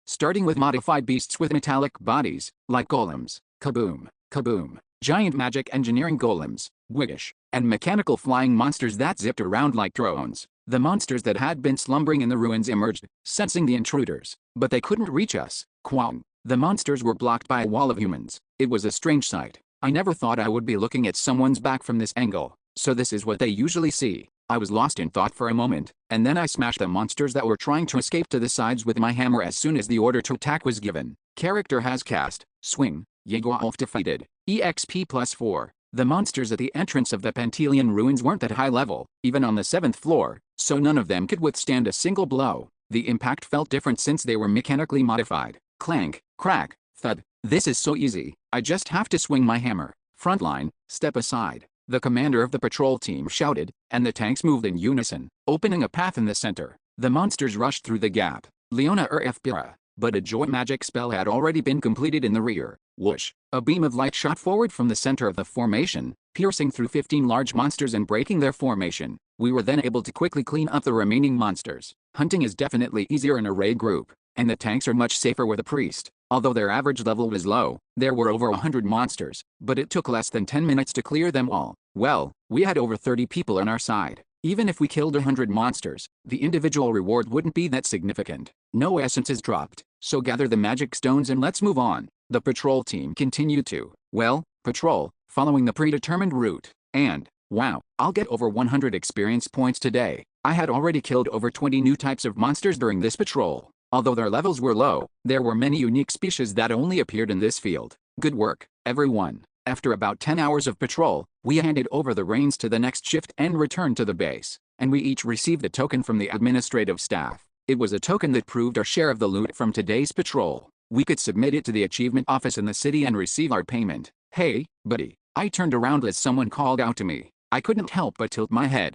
Starting with modified beasts with metallic bodies, like golems, kaboom, kaboom, giant magic engineering golems, wiggish, and mechanical flying monsters that zipped around like drones. The monsters that had been slumbering in the ruins emerged, sensing the intruders, but they couldn't reach us. Quang. The monsters were blocked by a wall of humans. It was a strange sight. I never thought I would be looking at someone's back from this angle. So this is what they usually see. I was lost in thought for a moment, and then I smashed the monsters that were trying to escape to the sides with my hammer as soon as the order to attack was given. Character has cast, swing, Yegorolf defeated, EXP +4. The monsters at the entrance of the Pantelian Ruins weren't that high level, even on the 7th floor, so none of them could withstand a single blow. The impact felt different since they were mechanically modified. Clank, crack, thud. This is so easy. I just have to swing my hammer. Frontline, step aside. The commander of the patrol team shouted, and the tanks moved in unison, opening a path in the center. The monsters rushed through the gap. Leona Pira. But a joy magic spell had already been completed in the rear. Whoosh! A beam of light shot forward from the center of the formation, piercing through 15 large monsters and breaking their formation. We were then able to quickly clean up the remaining monsters. Hunting is definitely easier in a raid group, and the tanks are much safer with a priest. Although their average level was low, there were over 100 monsters, but it took less than 10 minutes to clear them all. Well, we had over 30 people on our side. Even if we killed 100 monsters, the individual reward wouldn't be that significant. No essences dropped, so gather the magic stones and let's move on. The patrol team continued to, well, patrol, following the predetermined route. And, wow, I'll get over 100 experience points today. I had already killed over 20 new types of monsters during this patrol. Although their levels were low, there were many unique species that only appeared in this field. Good work, everyone. After about 10 hours of patrol, we handed over the reins to the next shift and returned to the base, and we each received a token from the administrative staff. It was a token that proved our share of the loot from today's patrol. We could submit it to the achievement office in the city and receive our payment. Hey, buddy. I turned around as someone called out to me. I couldn't help but tilt my head.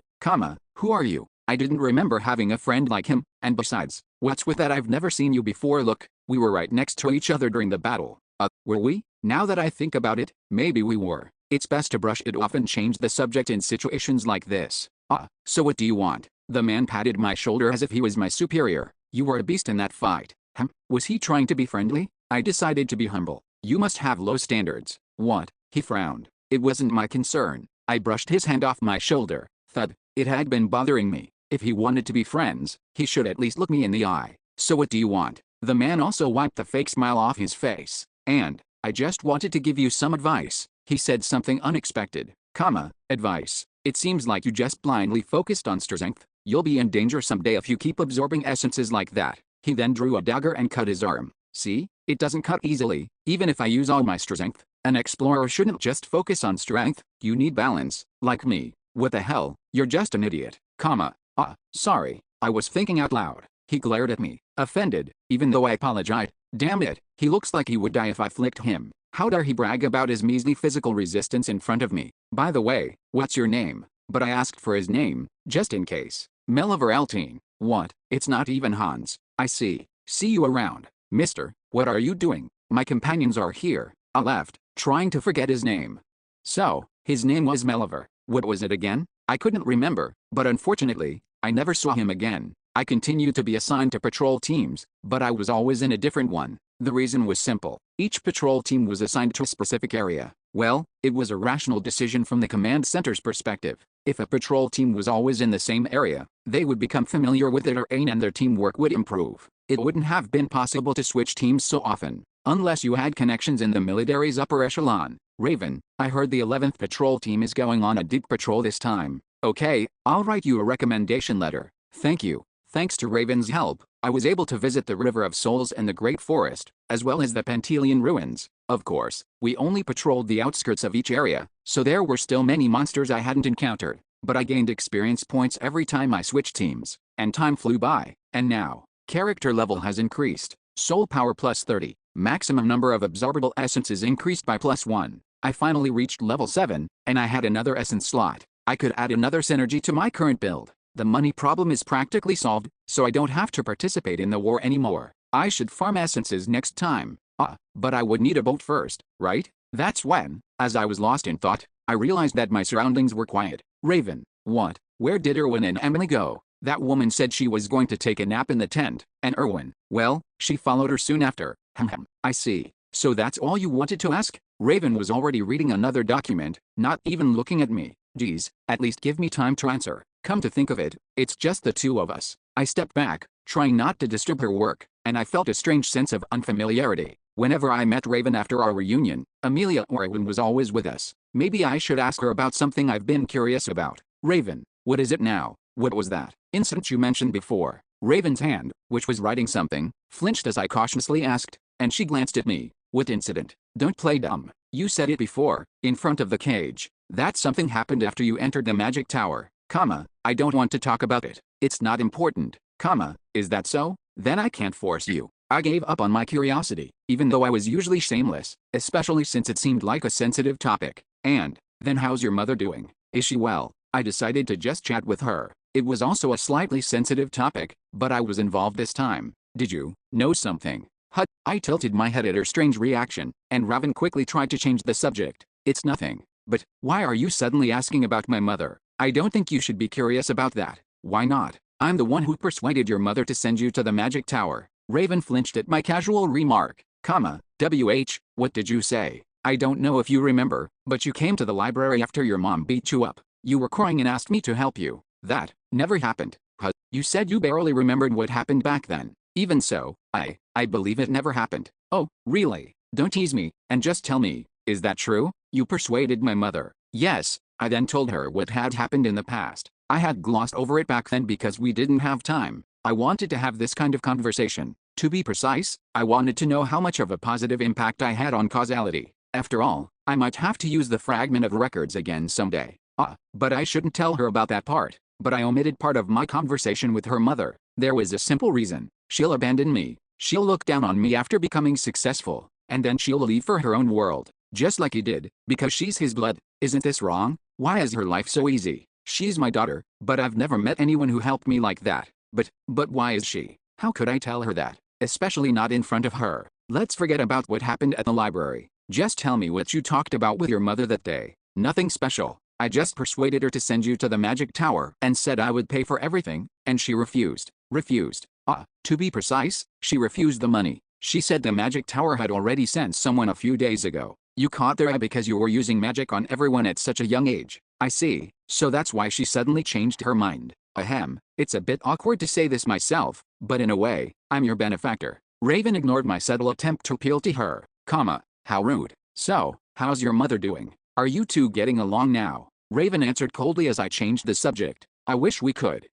Who are you? I didn't remember having a friend like him, and besides, what's with that? I've never seen you before. Look, we were right next to each other during the battle. Were we? Now that I think about it, maybe we were. It's best to brush it off and change the subject in situations like this. So what do you want? The man patted my shoulder as if he was my superior. You were a beast in that fight. Was he trying to be friendly? I decided to be humble. You must have low standards. What? He frowned. It wasn't my concern. I brushed his hand off my shoulder. Thud. It had been bothering me. If he wanted to be friends, he should at least look me in the eye. So what do you want? The man also wiped the fake smile off his face. And, I just wanted to give you some advice. He said something unexpected. Advice. It seems like you just blindly focused on strength. You'll be in danger someday if you keep absorbing essences like that. He then drew a dagger and cut his arm. See? It doesn't cut easily, even if I use all my strength. An explorer shouldn't just focus on strength. You need balance. Like me. What the hell? You're just an idiot. Sorry. I was thinking out loud. He glared at me, offended, even though I apologized. Damn it, he looks like he would die if I flicked him. How dare he brag about his measly physical resistance in front of me? By the way, what's your name? But I asked for his name, just in case. Melver. What? It's not even Hans. I see. See you around. Mister, what are you doing? My companions are here. I left, trying to forget his name. So, his name was Melver. What was it again? I couldn't remember, but unfortunately, I never saw him again. I continued to be assigned to patrol teams, but I was always in a different one. The reason was simple. Each patrol team was assigned to a specific area. Well, it was a rational decision from the command center's perspective. If a patrol team was always in the same area, they would become familiar with the terrain and their teamwork would improve. It wouldn't have been possible to switch teams so often, unless you had connections in the military's upper echelon. Raven, I heard the 11th patrol team is going on a deep patrol this time. Okay, I'll write you a recommendation letter. Thank you. Thanks to Raven's help, I was able to visit the River of Souls and the Great Forest, as well as the Pantelian ruins. Of course, we only patrolled the outskirts of each area, so there were still many monsters I hadn't encountered, but I gained experience points every time I switched teams, and time flew by, and now, character level has increased, soul power plus 30, maximum number of absorbable essences increased by +1. I finally reached level 7, and I had another essence slot. I could add another synergy to my current build. The money problem is practically solved, so I don't have to participate in the war anymore. I should farm essences next time. But I would need a boat first, right? That's when, as I was lost in thought, I realized that my surroundings were quiet. Raven, what? Where did Erwin and Emily go? That woman said she was going to take a nap in the tent, and Erwin, well, she followed her soon after. I see. So that's all you wanted to ask? Raven was already reading another document, not even looking at me. Geez, at least give me time to answer. Come to think of it, it's just the two of us. I stepped back, trying not to disturb her work, and I felt a strange sense of unfamiliarity. Whenever I met Raven after our reunion, Amelia or Erwin was always with us. Maybe I should ask her about something I've been curious about. Raven, what is it now? What was that incident you mentioned before? Raven's hand, which was writing something, flinched as I cautiously asked, and she glanced at me. What incident? Don't play dumb. You said it before, in front of the cage. That something happened after you entered the magic tower. I don't want to talk about it. It's not important. Is that so? Then I can't force you. I gave up on my curiosity, even though I was usually shameless, especially since it seemed like a sensitive topic. And then how's your mother doing? Is she well? I decided to just chat with her. It was also a slightly sensitive topic, but I was involved this time. Did you know something? I tilted my head at her strange reaction, and Raven quickly tried to change the subject. It's nothing. But why are you suddenly asking about my mother? I don't think you should be curious about that. Why not? I'm the one who persuaded your mother to send you to the magic tower. Raven flinched at my casual remark. What did you say? I don't know if you remember, but you came to the library after your mom beat you up. You were crying and asked me to help you. That never happened. You said you barely remembered what happened back then. Even so, I believe it never happened. Oh, really? Don't tease me, and just tell me, is that true? You persuaded my mother. Yes, I then told her what had happened in the past. I had glossed over it back then because we didn't have time. I wanted to have this kind of conversation. To be precise, I wanted to know how much of a positive impact I had on causality. After all, I might have to use the fragment of records again someday. But I shouldn't tell her about that part. But I omitted part of my conversation with her mother. There was a simple reason. She'll abandon me. She'll look down on me after becoming successful. And then she'll leave for her own world. Just like he did, because she's his blood. Isn't this wrong? Why is her life so easy? She's my daughter, but I've never met anyone who helped me like that. But why is she? How could I tell her that? Especially not in front of her. Let's forget about what happened at the library. Just tell me what you talked about with your mother that day. Nothing special. I just persuaded her to send you to the magic tower and said I would pay for everything, and she refused. Refused. To be precise, she refused the money. She said the magic tower had already sent someone a few days ago. You caught their eye because you were using magic on everyone at such a young age. I see. So that's why she suddenly changed her mind. Ahem. It's a bit awkward to say this myself, but in a way, I'm your benefactor. Raven ignored my subtle attempt to appeal to her. How rude. So, how's your mother doing? Are you two getting along now? Raven answered coldly as I changed the subject. I wish we could.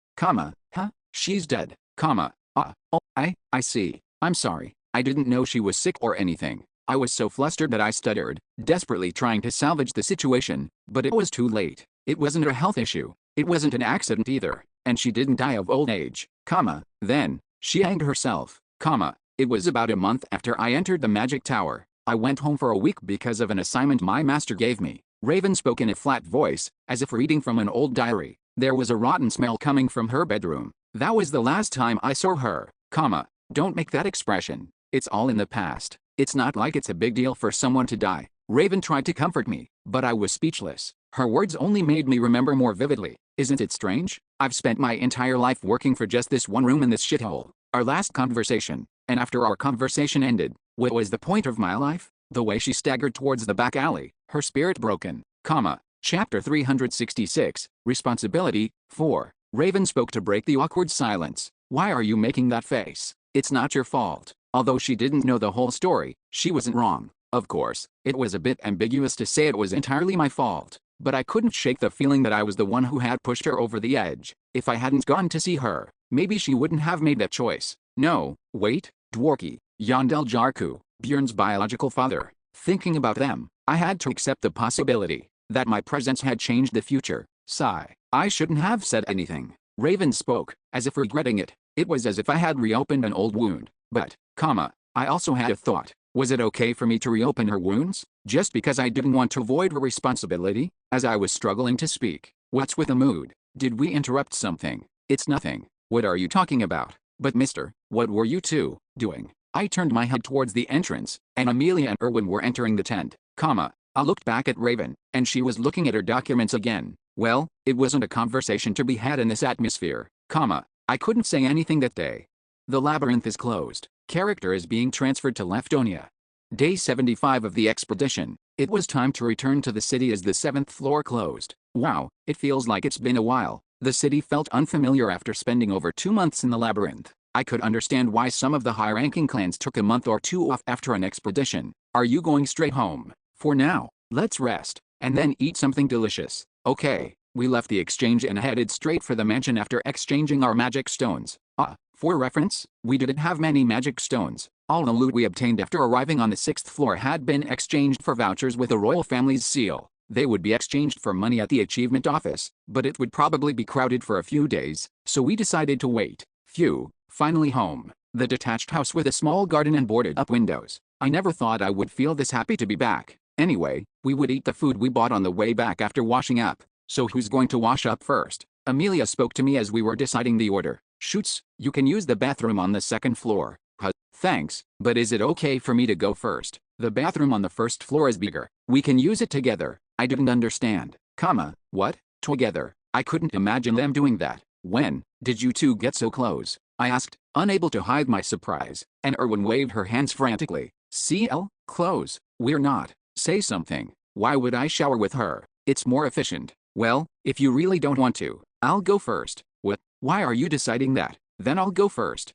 She's dead. I see. I'm sorry. I didn't know she was sick or anything. I was so flustered that I stuttered, desperately trying to salvage the situation, but it was too late. It wasn't a health issue. It wasn't an accident either, and she didn't die of old age. Then, she hanged herself. It was about a month after I entered the magic tower. I went home for a week because of an assignment my master gave me. Raven spoke in a flat voice, as if reading from an old diary. There was a rotten smell coming from her bedroom. That was the last time I saw her. Don't make that expression. It's all in the past. It's not like it's a big deal for someone to die. Raven tried to comfort me, but I was speechless. Her words only made me remember more vividly. Isn't it strange? I've spent my entire life working for just this one room in this shithole. Our last conversation, and after our conversation ended, what was the point of my life? The way she staggered towards the back alley, her spirit broken. Chapter 366, Responsibility, 4. Raven spoke to break the awkward silence. Why are you making that face? It's not your fault. Although she didn't know the whole story, she wasn't wrong. Of course, it was a bit ambiguous to say it was entirely my fault, but I couldn't shake the feeling that I was the one who had pushed her over the edge. If I hadn't gone to see her, maybe she wouldn't have made that choice. No, wait, Dworki, Yandel Jarku, Bjorn's biological father. Thinking about them, I had to accept the possibility that my presence had changed the future. Sigh. I shouldn't have said anything. Raven spoke, as if regretting it. It was as if I had reopened an old wound. But, I also had a thought. Was it okay for me to reopen her wounds? Just because I didn't want to avoid her responsibility? As I was struggling to speak. What's with the mood? Did we interrupt something? It's nothing. What are you talking about? But mister, what were you two doing? I turned my head towards the entrance, and Amelia and Erwin were entering the tent. I looked back at Raven, and she was looking at her documents again. Well, it wasn't a conversation to be had in this atmosphere. I couldn't say anything that day. The labyrinth is closed. Character is being transferred to Leftonia. Day 75 of the expedition. It was time to return to the city as the 7th floor closed. Wow, it feels like it's been a while. The city felt unfamiliar after spending over 2 months in the labyrinth. I could understand why some of the high-ranking clans took a month or two off after an expedition. Are you going straight home? For now, let's rest, and then eat something delicious. Okay, we left the exchange and headed straight for the mansion after exchanging our magic stones. For reference, we didn't have many magic stones. All the loot we obtained after arriving on the 6th floor had been exchanged for vouchers with the royal family's seal. They would be exchanged for money at the achievement office, but it would probably be crowded for a few days, so we decided to wait. Phew, finally home. The detached house with a small garden and boarded-up windows. I never thought I would feel this happy to be back. Anyway, we would eat the food we bought on the way back after washing up. So who's going to wash up first? Amelia spoke to me as we were deciding the order. Shoots, you can use the bathroom on the second floor. Thanks, but is it okay for me to go first? The bathroom on the first floor is bigger. We can use it together. I didn't understand. What? Together? I couldn't imagine them doing that. When did you two get so close? I asked, unable to hide my surprise, and Erwin waved her hands frantically. CL, close. We're not. Say something. Why would I shower with her? It's more efficient. Well, if you really don't want to, I'll go first. What? Why are you deciding that? Then I'll go first.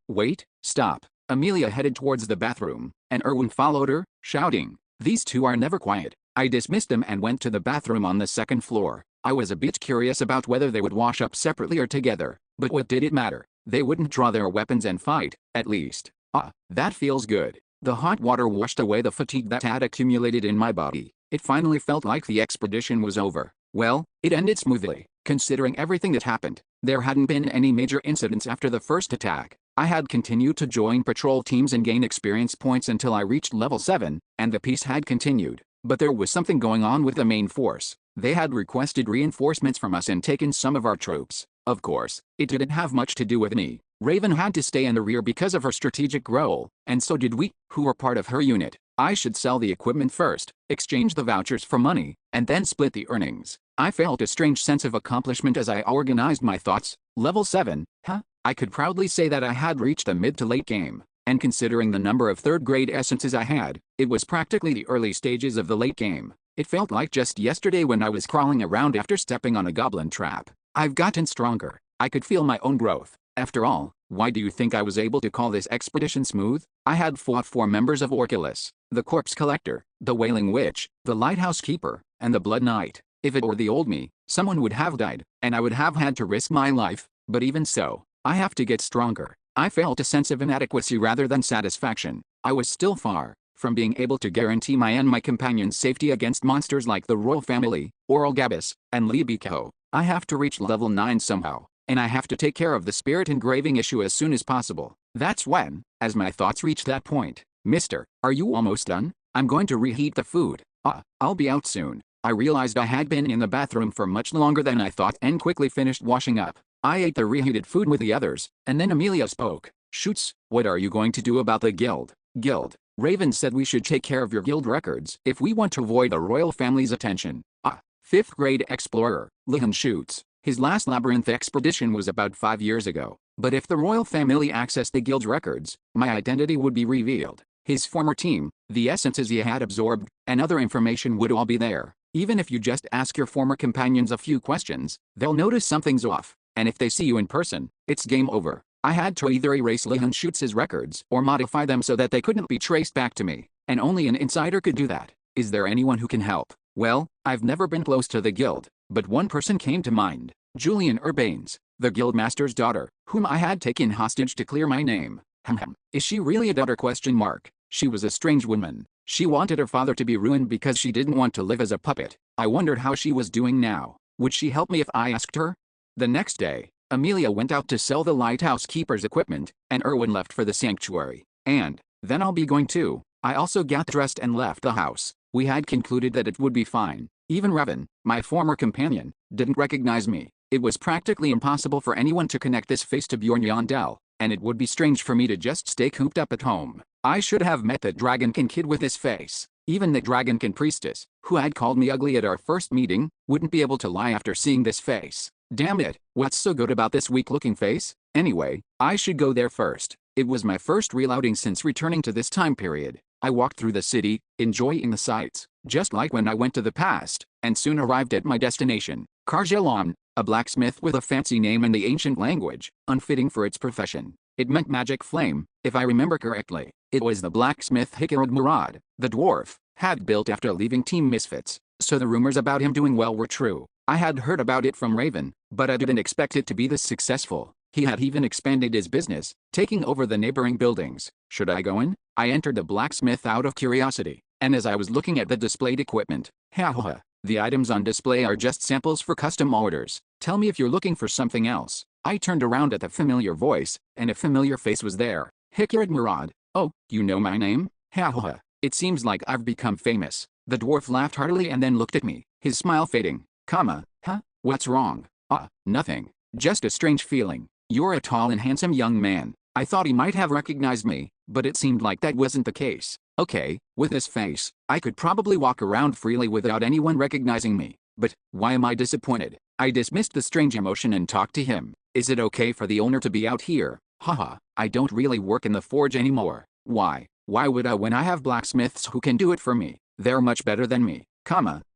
Wait, stop. Amelia headed towards the bathroom, and Erwin followed her, shouting. These two are never quiet. I dismissed them and went to the bathroom on the second floor. I was a bit curious about whether they would wash up separately or together, but what did it matter? They wouldn't draw their weapons and fight, at least. That feels good. The hot water washed away the fatigue that had accumulated in my body. It finally felt like the expedition was over. Well, it ended smoothly, considering everything that happened. There hadn't been any major incidents after the first attack. I had continued to join patrol teams and gain experience points until I reached level 7, and the peace had continued. But there was something going on with the main force. They had requested reinforcements from us and taken some of our troops. Of course, it didn't have much to do with me. Raven had to stay in the rear because of her strategic role, and so did we, who were part of her unit. I should sell the equipment first, exchange the vouchers for money, and then split the earnings. I felt a strange sense of accomplishment as I organized my thoughts. Level 7, I could proudly say that I had reached the mid to late game, and considering the number of 3rd grade essences I had, it was practically the early stages of the late game. It felt like just yesterday when I was crawling around after stepping on a goblin trap. I've gotten stronger. I could feel my own growth. After all, why do you think I was able to call this expedition smooth? I had fought 4 members of Orculus, the Corpse Collector, the Wailing Witch, the Lighthouse Keeper, and the Blood Knight. If it were the old me, someone would have died, and I would have had to risk my life, but even so, I have to get stronger. I felt a sense of inadequacy rather than satisfaction. I was still far from being able to guarantee my and my companions' safety against monsters like the Royal Family, Oralgabus, and Libico. I have to reach level 9 somehow, and I have to take care of the spirit engraving issue as soon as possible. That's when, as my thoughts reached that point, Mister, are you almost done? I'm going to reheat the food. I'll be out soon. I realized I had been in the bathroom for much longer than I thought and quickly finished washing up. I ate the reheated food with the others, and then Amelia spoke. Shoots, what are you going to do about the guild? Guild. Raven said we should take care of your guild records if we want to avoid the royal family's attention. 5th grade explorer, Lihan Shoots. His last labyrinth expedition was about 5 years ago, but if the royal family accessed the guild's records, my identity would be revealed. His former team, the essences he had absorbed, and other information would all be there. Even if you just ask your former companions a few questions, they'll notice something's off, and if they see you in person, it's game over. I had to either erase Lihan Shoots' records or modify them so that they couldn't be traced back to me, and only an insider could do that. Is there anyone who can help? Well, I've never been close to the guild, but one person came to mind. Julian Urbanes, the guildmaster's daughter, whom I had taken hostage to clear my name. Is she really a daughter? She was a strange woman. She wanted her father to be ruined because she didn't want to live as a puppet. I wondered how she was doing now. Would she help me if I asked her? The next day, Amelia went out to sell the lighthouse keeper's equipment, and Erwin left for the sanctuary. And then I'll be going too. I also got dressed and left the house. We had concluded that it would be fine. Even Raven, my former companion, didn't recognize me. It was practically impossible for anyone to connect this face to Bjorn Yondell, and it would be strange for me to just stay cooped up at home. I should have met that Dragonkin kid with his face. Even the Dragonkin priestess, who had called me ugly at our first meeting, wouldn't be able to lie after seeing this face. Damn it, what's so good about this weak-looking face? Anyway, I should go there first. It was my first real outing since returning to this time period. I walked through the city, enjoying the sights, just like when I went to the past, and soon arrived at my destination, Karjelon, a blacksmith with a fancy name in the ancient language, unfitting for its profession. It meant magic flame, if I remember correctly. It was the blacksmith Hikarud Murad, the dwarf, had built after leaving Team Misfits, so the rumors about him doing well were true. I had heard about it from Raven, but I didn't expect it to be this successful. He had even expanded his business, taking over the neighboring buildings. Should I go in? I entered the blacksmith out of curiosity, and as I was looking at the displayed equipment, the items on display are just samples for custom orders. Tell me if you're looking for something else. I turned around at the familiar voice, and a familiar face was there. Hikarid Murad. Oh, you know my name? Ha ha ha. It seems like I've become famous. The dwarf laughed heartily and then looked at me, his smile fading. Huh? What's wrong? Nothing. Just a strange feeling. You're a tall and handsome young man. I thought he might have recognized me, but it seemed like that wasn't the case. Okay, with this face, I could probably walk around freely without anyone recognizing me. But, why am I disappointed? I dismissed the strange emotion and talked to him. Is it okay for the owner to be out here? Haha, I don't really work in the forge anymore. Why? Why would I when I have blacksmiths who can do it for me? They're much better than me.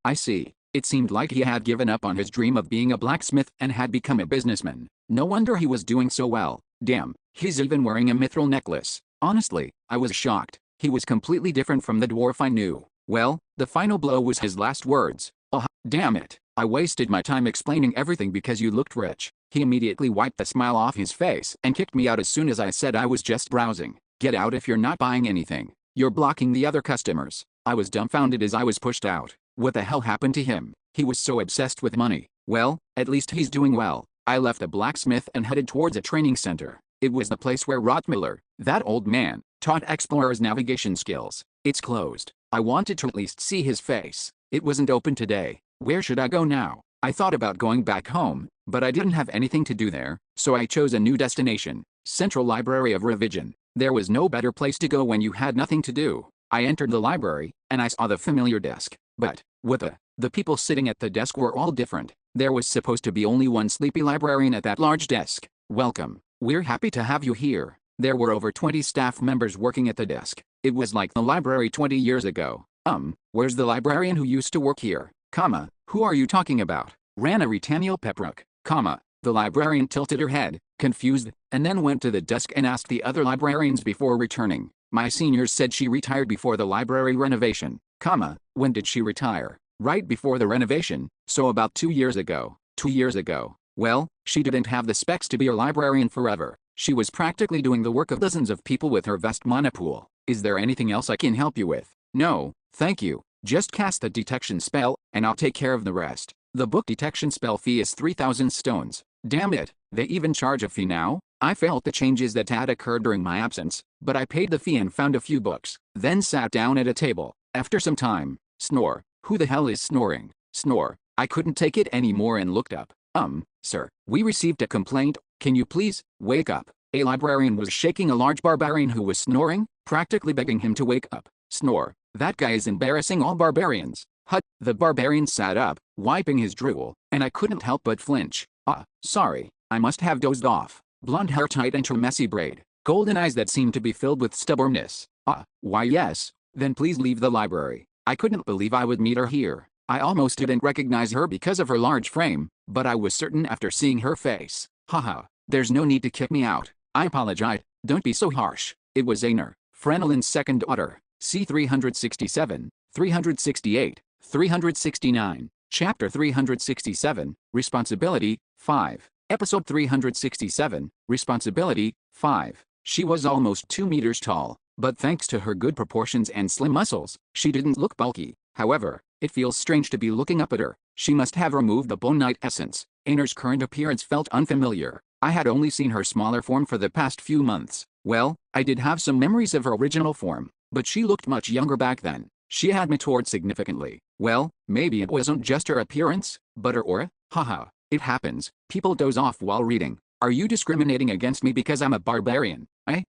I see. It seemed like he had given up on his dream of being a blacksmith and had become a businessman. No wonder he was doing so well. Damn, he's even wearing a mithril necklace. Honestly, I was shocked. He was completely different from the dwarf I knew. Well, the final blow was his last words. Oh, damn it. I wasted my time explaining everything because you looked rich. He immediately wiped the smile off his face and kicked me out as soon as I said I was just browsing. Get out if you're not buying anything. You're blocking the other customers. I was dumbfounded as I was pushed out. What the hell happened to him? He was so obsessed with money. Well, at least he's doing well. I left the blacksmith and headed towards a training center. It was the place where Rottmiller, that old man, taught explorers navigation skills. It's closed. I wanted to at least see his face. It wasn't open today. Where should I go now? I thought about going back home, but I didn't have anything to do there, so I chose a new destination, Central Library of Revision. There was no better place to go when you had nothing to do. I entered the library, and I saw the familiar desk. But, what the people sitting at the desk were all different. There was supposed to be only one sleepy librarian at that large desk. Welcome. We're happy to have you here. There were over 20 staff members working at the desk. It was like the library 20 years ago. Where's the librarian who used to work here? Who are you talking about? Rana Retaniel Pepbrook. The librarian tilted her head, confused, and then went to the desk and asked the other librarians before returning. My seniors said she retired before the library renovation. When did she retire? Right before the renovation, so about 2 years ago. 2 years ago. Well, she didn't have the specs to be a librarian forever. She was practically doing the work of dozens of people with her vast monopool. Is there anything else I can help you with? No, thank you. Just cast the detection spell, and I'll take care of the rest. The book detection spell fee is 3,000 stones. Damn it, they even charge a fee now? I felt the changes that had occurred during my absence, but I paid the fee and found a few books, then sat down at a table. After some time, snore. Who the hell is snoring? Snore. I couldn't take it anymore and looked up. Sir, we received a complaint. Can you please wake up? A librarian was shaking a large barbarian who was snoring, practically begging him to wake up. Snore. That guy is embarrassing all barbarians. Hut. The barbarian sat up, wiping his drool, and I couldn't help but flinch. Sorry. I must have dozed off. Blonde hair tied into a messy braid. Golden eyes that seemed to be filled with stubbornness. Why yes. Then please leave the library. I couldn't believe I would meet her here. I almost didn't recognize her because of her large frame, but I was certain after seeing her face. Haha. There's no need to kick me out. I apologize. Don't be so harsh. It was Einar, Frenelin's second daughter. C 367, 368, 369. Chapter 367, Responsibility, 5. Episode 367, Responsibility, 5. She was almost 2 meters tall, but thanks to her good proportions and slim muscles, she didn't look bulky. However, it feels strange to be looking up at her. She must have removed the Bone Knight essence. Einar's current appearance felt unfamiliar. I had only seen her smaller form for the past few months. Well, I did have some memories of her original form, but she looked much younger back then. She had matured significantly. Well, maybe it wasn't just her appearance, but her aura? Haha, it happens. People doze off while reading. Are you discriminating against me because I'm a barbarian?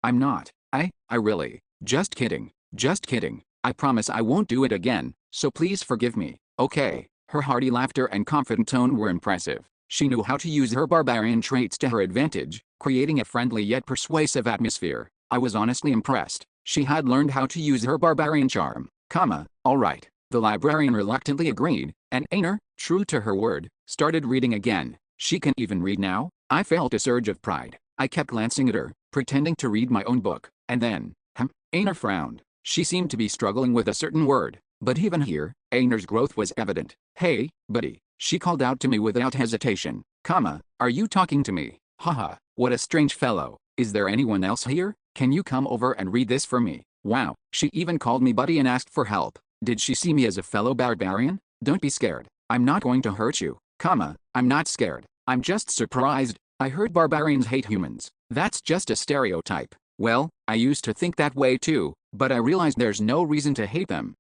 I'm not. I really. Just kidding. Just kidding. I promise I won't do it again, so please forgive me. Okay. Her hearty laughter and confident tone were impressive. She knew how to use her barbarian traits to her advantage, creating a friendly yet persuasive atmosphere. I was honestly impressed. She had learned how to use her barbarian charm. All right. The librarian reluctantly agreed, and Einar, true to her word, started reading again. She can even read now? I felt a surge of pride. I kept glancing at her, pretending to read my own book, and then, Einar frowned. She seemed to be struggling with a certain word, but even here, Einar's growth was evident. Hey, buddy, she called out to me without hesitation. Are you talking to me? Haha, what a strange fellow. Is there anyone else here? Can you come over and read this for me? Wow, she even called me buddy and asked for help. Did she see me as a fellow barbarian? Don't be scared. I'm not going to hurt you. I'm not scared. I'm just surprised. I heard barbarians hate humans. That's just a stereotype. Well, I used to think that way too, but I realized there's no reason to hate them.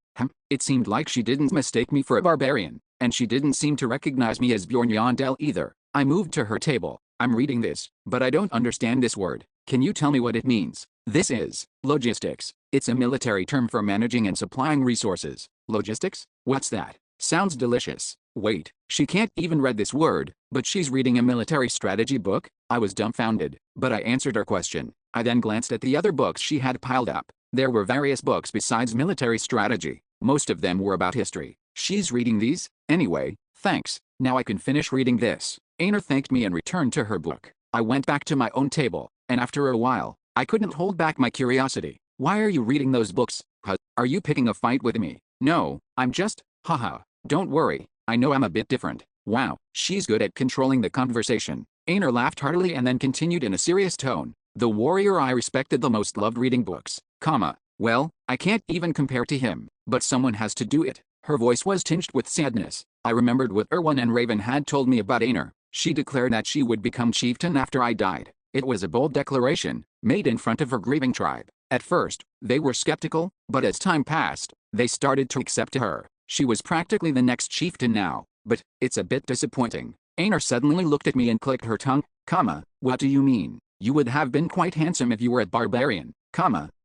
It seemed like she didn't mistake me for a barbarian, and she didn't seem to recognize me as Bjorn Yandel either. I moved to her table. I'm reading this, but I don't understand this word. Can you tell me what it means? This is logistics. It's a military term for managing and supplying resources. Logistics? What's that? Sounds delicious. Wait, she can't even read this word, but she's reading a military strategy book? I was dumbfounded, but I answered her question. I then glanced at the other books she had piled up. There were various books besides military strategy. Most of them were about history. She's reading these? Anyway, thanks. Now I can finish reading this. Aner thanked me and returned to her book. I went back to my own table, and after a while, I couldn't hold back my curiosity. Why are you reading those books? Are you picking a fight with me? No, I'm just, haha. Don't worry, I know I'm a bit different. Wow, she's good at controlling the conversation. Aner laughed heartily and then continued in a serious tone. The warrior I respected the most loved reading books, well, I can't even compare to him, but someone has to do it. Her voice was tinged with sadness. I remembered what Erwan and Raven had told me about Aner. She declared that she would become chieftain after I died. It was a bold declaration, made in front of her grieving tribe. At first, they were skeptical, but as time passed, they started to accept her. She was practically the next chieftain now, but it's a bit disappointing. Aner suddenly looked at me and clicked her tongue, what do you mean? You would have been quite handsome if you were a barbarian,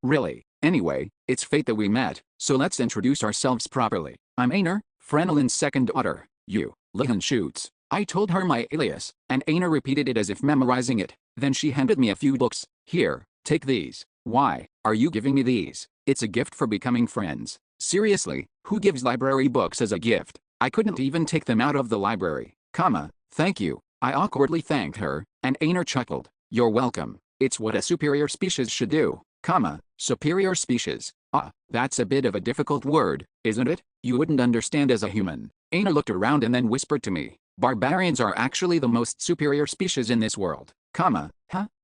really. Anyway, it's fate that we met, so let's introduce ourselves properly. I'm Aner, Frenelin's second daughter. You, Lihan Shoots. I told her my alias, and Aner repeated it as if memorizing it. Then she handed me a few books. Here, take these. Why are you giving me these? It's a gift for becoming friends. Seriously, who gives library books as a gift? I couldn't even take them out of the library. Thank you. I awkwardly thanked her, and Aner chuckled. You're welcome. It's what a superior species should do. Superior species. That's a bit of a difficult word, isn't it? You wouldn't understand as a human. Aner looked around and then whispered to me. Barbarians are actually the most superior species in this world.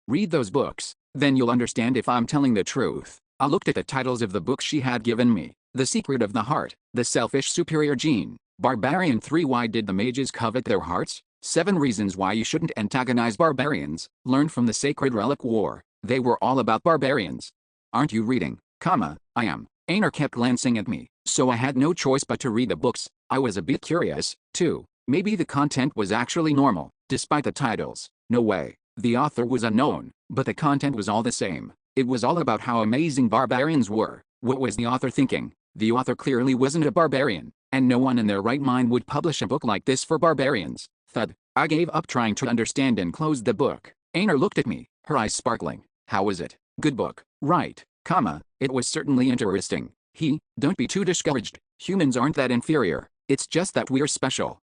Read those books. Then you'll understand if I'm telling the truth. I looked at the titles of the books she had given me. The Secret of the Heart, The Selfish Superior Gene, Barbarian 3 Why Did the Mages Covet Their Hearts? 7 Reasons Why You Shouldn't Antagonize Barbarians, Learn from the Sacred Relic War. They were all about barbarians. Aren't you reading? I am. Aner kept glancing at me, so I had no choice but to read the books. I was a bit curious, too. Maybe the content was actually normal, despite the titles. No way. The author was unknown, but the content was all the same. It was all about how amazing barbarians were. What was the author thinking? The author clearly wasn't a barbarian, and no one in their right mind would publish a book like this for barbarians. Thud. I gave up trying to understand and closed the book. Aner looked at me, her eyes sparkling. How was it? Good book, right? It was certainly interesting. Don't be too discouraged. Humans aren't that inferior. It's just that we're special.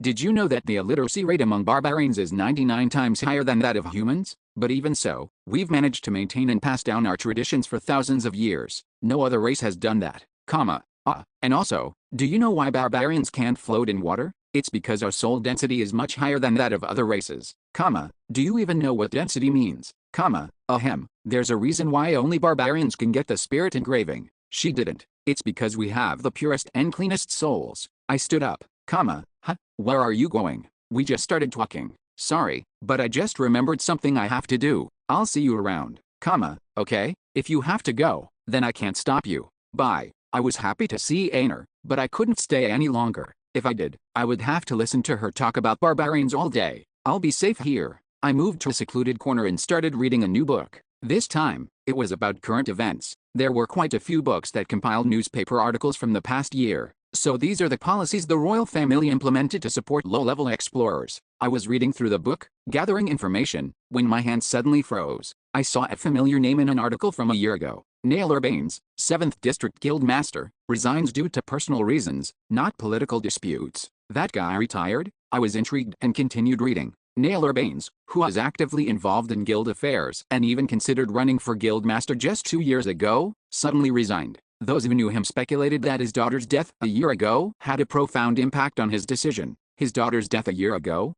Did you know that the illiteracy rate among barbarians is 99 times higher than that of humans? But even so, we've managed to maintain and pass down our traditions for thousands of years. No other race has done that. And also, do you know why barbarians can't float in water? It's because our soul density is much higher than that of other races. Do you even know what density means? There's a reason why only barbarians can get the spirit engraving. She didn't. It's because we have the purest and cleanest souls. I stood up. Where are you going? We just started talking. Sorry, but I just remembered something I have to do. I'll see you around. Okay? If you have to go, then I can't stop you. Bye. I was happy to see Aner, but I couldn't stay any longer. If I did, I would have to listen to her talk about barbarians all day. I'll be safe here. I moved to a secluded corner and started reading a new book. This time, it was about current events. There were quite a few books that compiled newspaper articles from the past year. So these are the policies the royal family implemented to support low-level explorers. I was reading through the book, gathering information, when my hand suddenly froze. I saw a familiar name in an article from a year ago. Nail Urbanes, 7th District Guild Master, resigns due to personal reasons, not political disputes. That guy retired? I was intrigued and continued reading. Nail Urbanes, who was actively involved in guild affairs and even considered running for guild master just 2 years ago, suddenly resigned. Those who knew him speculated that his daughter's death a year ago had a profound impact on his decision. His daughter's death a year ago?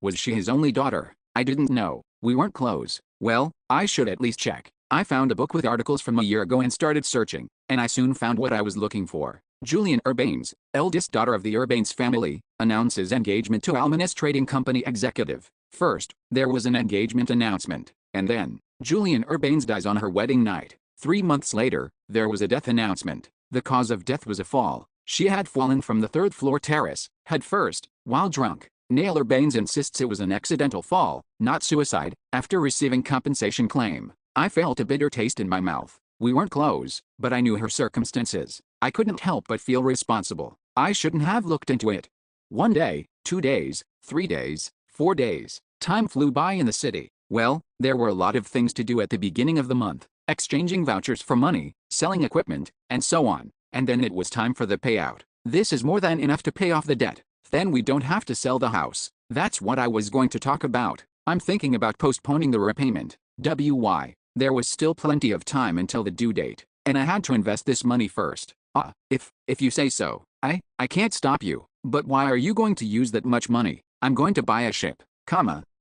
Was she his only daughter? I didn't know. We weren't close. Well, I should at least check. I found a book with articles from a year ago and started searching, and I soon found what I was looking for. Julian Urbanes, eldest daughter of the Urbanes family, announces engagement to Almanis Trading Company executive. First, there was an engagement announcement, and then, Julian Urbanes dies on her wedding night. 3 months later, there was a death announcement. The cause of death was a fall. She had fallen from the third-floor terrace, head first, while drunk. Neil Urbanes insists it was an accidental fall, not suicide. After receiving compensation claim, I felt a bitter taste in my mouth. We weren't close, but I knew her circumstances. I couldn't help but feel responsible. I shouldn't have looked into it. 1 day, 2 days, 3 days, 4 days. Time flew by in the city. Well, there were a lot of things to do at the beginning of the month. Exchanging vouchers for money, selling equipment, and so on. And then it was time for the payout. This is more than enough to pay off the debt. Then we don't have to sell the house. That's what I was going to talk about. I'm thinking about postponing the repayment. Why? There was still plenty of time until the due date, and I had to invest this money first. If you say so. I can't stop you. But why are you going to use that much money? I'm going to buy a ship.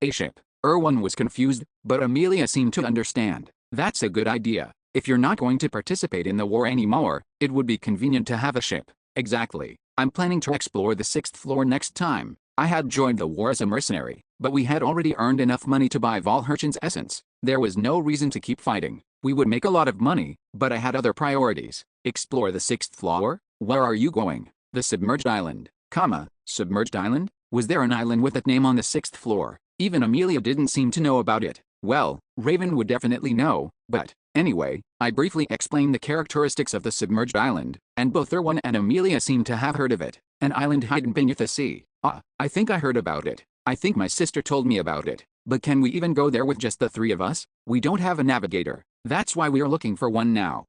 A ship. Erwan was confused, but Amelia seemed to understand. That's a good idea. If you're not going to participate in the war anymore, it would be convenient to have a ship. Exactly. I'm planning to explore the 6th floor next time. I had joined the war as a mercenary, but we had already earned enough money to buy Valhirchen's essence. There was no reason to keep fighting. We would make a lot of money, but I had other priorities. Explore the 6th floor? Where are you going? The submerged island. Submerged island? Was there an island with that name on the 6th floor? Even Amelia didn't seem to know about it. Well, Raven would definitely know, but anyway, I briefly explained the characteristics of the submerged island, and both Erwan and Amelia seemed to have heard of it. An island hidden beneath the sea. I think I heard about it. I think my sister told me about it. But can we even go there with just the 3 of us? We don't have a navigator. That's why we are looking for one now.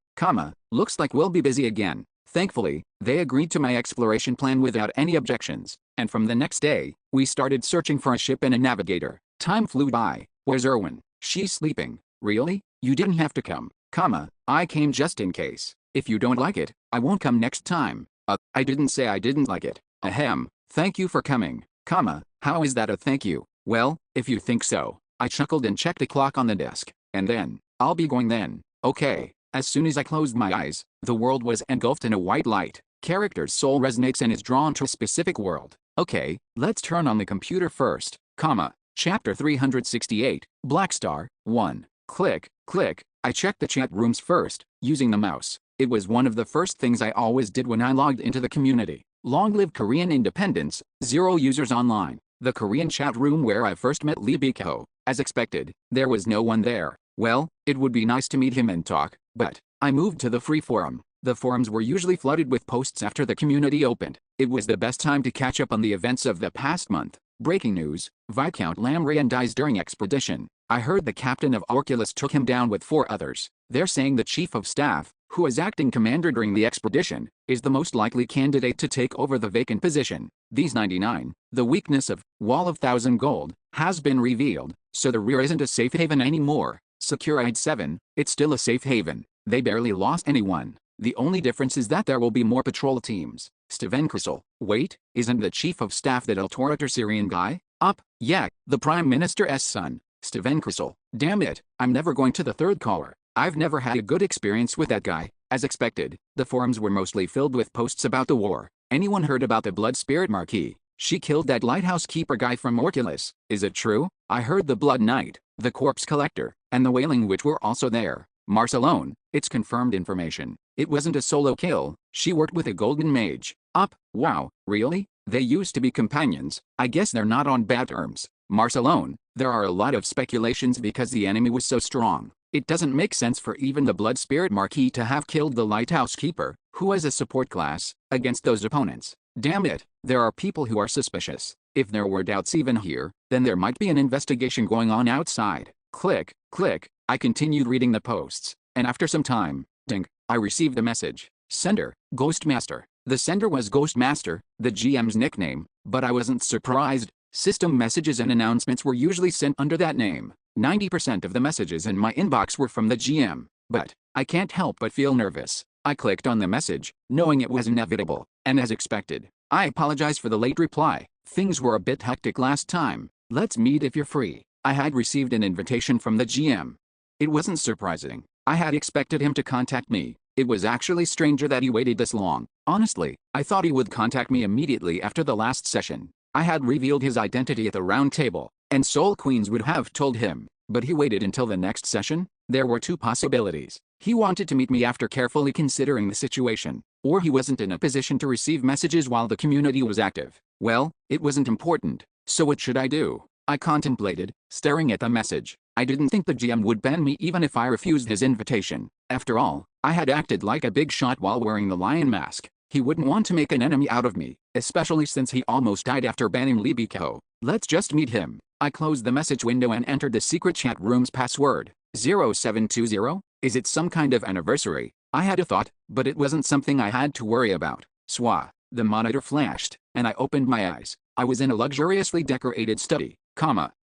Looks like we'll be busy again. Thankfully, they agreed to my exploration plan without any objections, and from the next day, we started searching for a ship and a navigator. Time flew by. Where's Erwan? She's sleeping. Really? You didn't have to come. I came just in case. If you don't like it, I won't come next time. I didn't say I didn't like it. Ahem. Thank you for coming. How is that a thank you? Well, if you think so. I chuckled and checked the clock on the desk. And then, I'll be going then. Okay. As soon as I closed my eyes, the world was engulfed in a white light. Character's soul resonates and is drawn to a specific world. Okay, let's turn on the computer first. Chapter 368, Black Star, 1. Click. I checked the chat rooms first, using the mouse. It was one of the first things I always did when I logged into the community. Long live Korean independence, 0 users online. The Korean chat room where I first met Lee Biko. As expected, there was no one there. Well, it would be nice to meet him and talk, but I moved to the free forum. The forums were usually flooded with posts after the community opened. It was the best time to catch up on the events of the past month. Breaking news, Viscount Lamrayan dies during expedition. I heard the captain of Orculus took him down with 4 others. They're saying the chief of staff, who is acting commander during the expedition, is the most likely candidate to take over the vacant position. These 99, the weakness of Wall of 1,000 Gold, has been revealed, so the rear isn't a safe haven anymore. Securide 7, it's still a safe haven. They barely lost anyone. The only difference is that there will be more patrol teams. Steven Crystal, wait, isn't the chief of staff that Altorator Syrian guy? Yeah, the prime minister's son. Steven Crystal, damn it, I'm never going to the 3rd caller. I've never had a good experience with that guy. As expected, the forums were mostly filled with posts about the war. Anyone heard about the Blood Spirit Marquis? She killed that lighthouse keeper guy from Orculus. Is it true? I heard the Blood Knight, the Corpse Collector, and the Wailing Witch were also there. Marcelone, it's confirmed information. It wasn't a solo kill. She worked with a golden mage. Wow, really? They used to be companions. I guess they're not on bad terms. Marcelone, there are a lot of speculations because the enemy was so strong. It doesn't make sense for even the Blood Spirit Marquis to have killed the Lighthouse Keeper, who has a support class, against those opponents. Damn it, there are people who are suspicious. If there were doubts even here, then there might be an investigation going on outside. Click. I continued reading the posts, and after some time, ding, I received a message. Sender, Ghostmaster. The sender was Ghostmaster, the GM's nickname, but I wasn't surprised. System messages and announcements were usually sent under that name. 90% of the messages in my inbox were from the GM, but I can't help but feel nervous. I clicked on the message, knowing it was inevitable, and as expected, I apologize for the late reply. Things were a bit hectic last time. Let's meet if you're free. I had received an invitation from the GM. It wasn't surprising. I had expected him to contact me. It was actually stranger that he waited this long. Honestly, I thought he would contact me immediately after the last session. I had revealed his identity at the round table, and Soul Queens would have told him, but he waited until the next session. There were two possibilities. He wanted to meet me after carefully considering the situation, or he wasn't in a position to receive messages while the community was active. Well, it wasn't important, so what should I do? I contemplated, staring at the message. I didn't think the GM would ban me even if I refused his invitation. After all, I had acted like a big shot while wearing the lion mask. He wouldn't want to make an enemy out of me, especially since he almost died after banning Libiko. Let's just meet him. I closed the message window and entered the secret chat room's password. 0720? Is it some kind of anniversary? I had a thought, but it wasn't something I had to worry about. Swah. The monitor flashed, and I opened my eyes. I was in a luxuriously decorated study,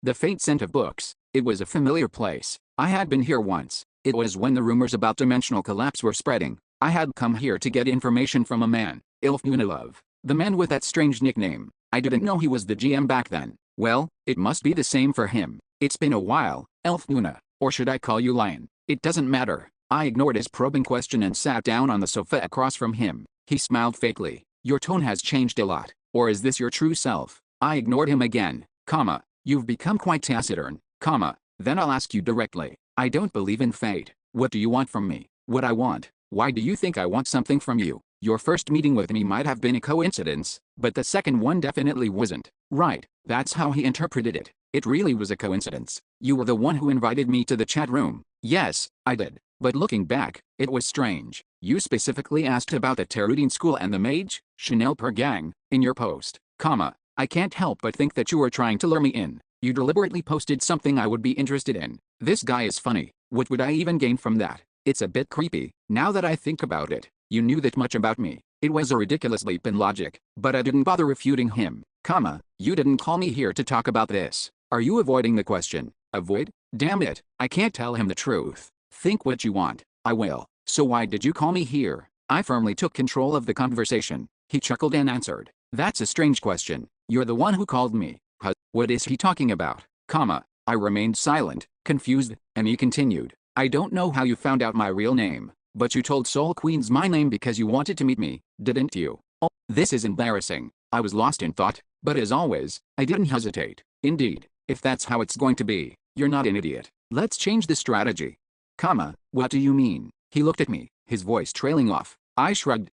the faint scent of books. It was a familiar place. I had been here once. It was when the rumors about dimensional collapse were spreading. I had come here to get information from a man, life.Well, the man with that strange nickname. I didn't know he was the GM back then. Well, it must be the same for him. It's been a while, life.Well, or should I call you Lion? It doesn't matter. I ignored his probing question and sat down on the sofa across from him. He smiled fakely. Your tone has changed a lot. Or is this your true self? I ignored him again, you've become quite taciturn, then I'll ask you directly. I don't believe in fate. What do you want from me? What I want? Why do you think I want something from you? Your first meeting with me might have been a coincidence, but the second one definitely wasn't. Right, that's how he interpreted it. It really was a coincidence. You were the one who invited me to the chat room. Yes, I did. But looking back, it was strange. You specifically asked about the Terudine school and the mage, Chanel per gang, in your post, I can't help but think that you were trying to lure me in. You deliberately posted something I would be interested in. This guy is funny. What would I even gain from that? It's a bit creepy. Now that I think about it, you knew that much about me. It was a ridiculous leap in logic, but I didn't bother refuting him, you didn't call me here to talk about this. Are you avoiding the question? Avoid? Damn it, I can't tell him the truth. Think what you want. I will. So why did you call me here? I firmly took control of the conversation. He chuckled and answered. That's a strange question. You're the one who called me. What is he talking about? I remained silent, confused, and he continued. I don't know how you found out my real name, but you told Soul Queens my name because you wanted to meet me, didn't you? Oh, this is embarrassing. I was lost in thought, but as always, I didn't hesitate. Indeed, if that's how it's going to be, you're not an idiot. Let's change the strategy. What do you mean? He looked at me, his voice trailing off. I shrugged,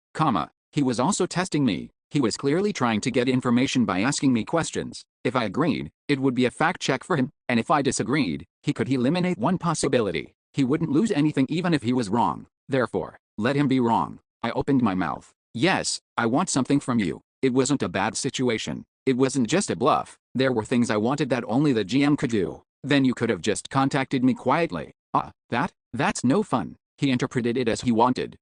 he was also testing me. He was clearly trying to get information by asking me questions. If I agreed, it would be a fact check for him, and if I disagreed, he could eliminate one possibility. He wouldn't lose anything even if he was wrong. Therefore, let him be wrong. I opened my mouth. Yes, I want something from you. It wasn't a bad situation. It wasn't just a bluff. There were things I wanted that only the GM could do. Then you could have just contacted me quietly. That's no fun. He interpreted it as he wanted,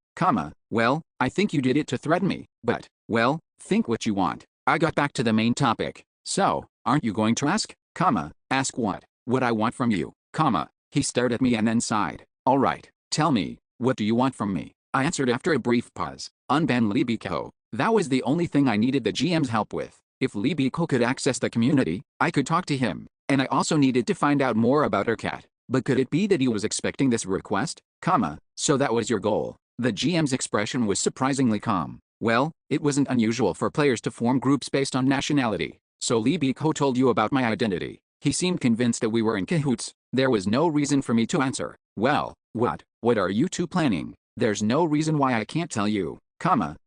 well, I think you did it to threaten me, but, well, think what you want. I got back to the main topic. So, aren't you going to ask? Ask what? What I want from you, He stared at me and then sighed. All right, tell me, what do you want from me? I answered after a brief pause. Unban Libiko. That was the only thing I needed the GM's help with. If Libiko could access the community, I could talk to him, and I also needed to find out more about her cat. But could it be that he was expecting this request? So that was your goal. The GM's expression was surprisingly calm. Well, it wasn't unusual for players to form groups based on nationality. So Libiko told you about my identity. He seemed convinced that we were in cahoots. There was no reason for me to answer. Well, what are you two planning? There's no reason why I can't tell you.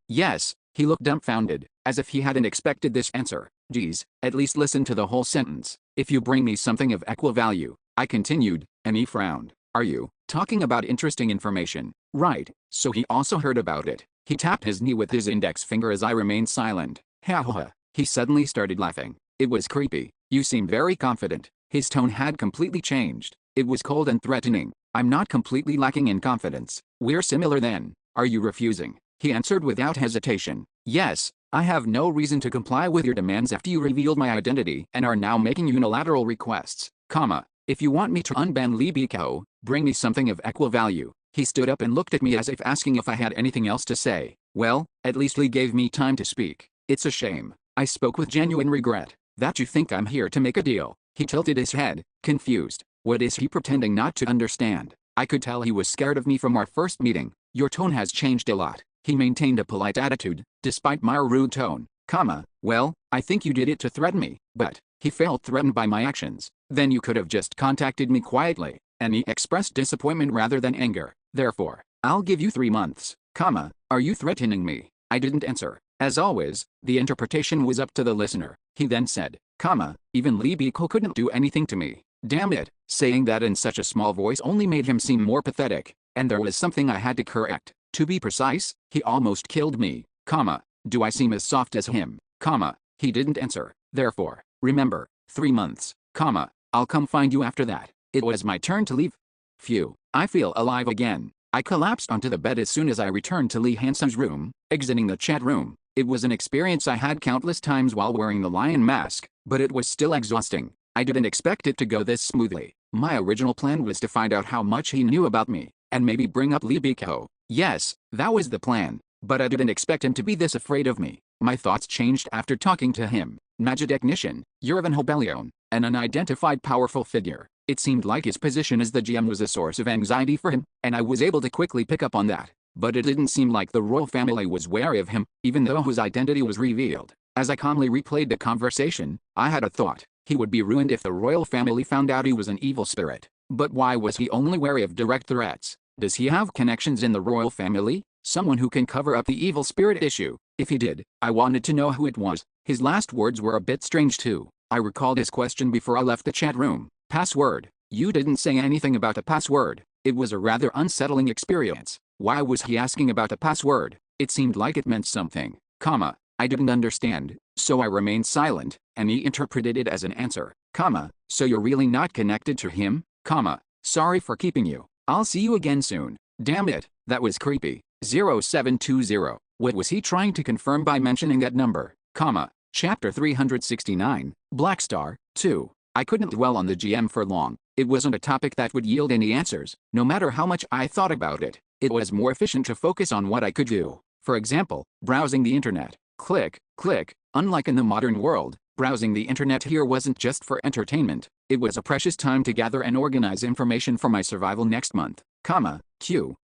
Yes. He looked dumbfounded, as if he hadn't expected this answer. Geez, at least listen to the whole sentence. If you bring me something of equal value, I continued, and he frowned. Are you talking about interesting information? Right, so he also heard about it. He tapped his knee with his index finger as I remained silent. Ha ha ha. He suddenly started laughing. It was creepy. You seem very confident. His tone had completely changed. It was cold and threatening. I'm not completely lacking in confidence. We're similar then. Are you refusing? He answered without hesitation. Yes, I have no reason to comply with your demands after you revealed my identity and are now making unilateral requests, if you want me to unban Libiko, bring me something of equal value. He stood up and looked at me as if asking if I had anything else to say. Well, at least Lee gave me time to speak. It's a shame. I spoke with genuine regret. That you think I'm here to make a deal. He tilted his head, confused. What is he pretending not to understand? I could tell he was scared of me from our first meeting. Your tone has changed a lot. He maintained a polite attitude, despite my rude tone. Well, I think you did it to threaten me, but he felt threatened by my actions. Then you could have just contacted me quietly. And he expressed disappointment rather than anger. Therefore, I'll give you 3 months, comma, are you threatening me? I didn't answer. As always, the interpretation was up to the listener. He then said, comma, even Lee Biko couldn't do anything to me. Damn it. Saying that in such a small voice only made him seem more pathetic. And there was something I had to correct. To be precise, he almost killed me, comma, do I seem as soft as him, comma, he didn't answer. Therefore, remember, 3 months, comma, I'll come find you after that. It was my turn to leave. Phew, I feel alive again. I collapsed onto the bed as soon as I returned to Lee Hansen's room, exiting the chat room. It was an experience I had countless times while wearing the lion mask, but it was still exhausting. I didn't expect it to go this smoothly. My original plan was to find out how much he knew about me, and maybe bring up Lee Biko. Yes, that was the plan, but I didn't expect him to be this afraid of me. My thoughts changed after talking to him. Magidechnician, Yurvan Hobelion, an unidentified powerful figure. It seemed like his position as the GM was a source of anxiety for him, and I was able to quickly pick up on that. But it didn't seem like the royal family was wary of him, even though his identity was revealed. As I calmly replayed the conversation, I had a thought. He would be ruined if the royal family found out he was an evil spirit. But why was he only wary of direct threats? Does he have connections in the royal family? Someone who can cover up the evil spirit issue? If he did, I wanted to know who it was. His last words were a bit strange too. I recalled his question before I left the chat room. Password. You didn't say anything about a password. It was a rather unsettling experience. Why was he asking about a password? It seemed like it meant something, comma, I didn't understand, so I remained silent, and he interpreted it as an answer, comma, so you're really not connected to him, comma, sorry for keeping you. I'll see you again soon. Damn it, that was creepy. 0720. What was he trying to confirm by mentioning that number, comma, chapter 369, Black Star, 2. I couldn't dwell on the GM for long. It wasn't a topic that would yield any answers, no matter how much I thought about it. It was more efficient to focus on what I could do. For example, browsing the internet. Click, click. Unlike in the modern world, browsing the internet here wasn't just for entertainment. It was a precious time to gather and organize information for my survival next month. Comma, Q.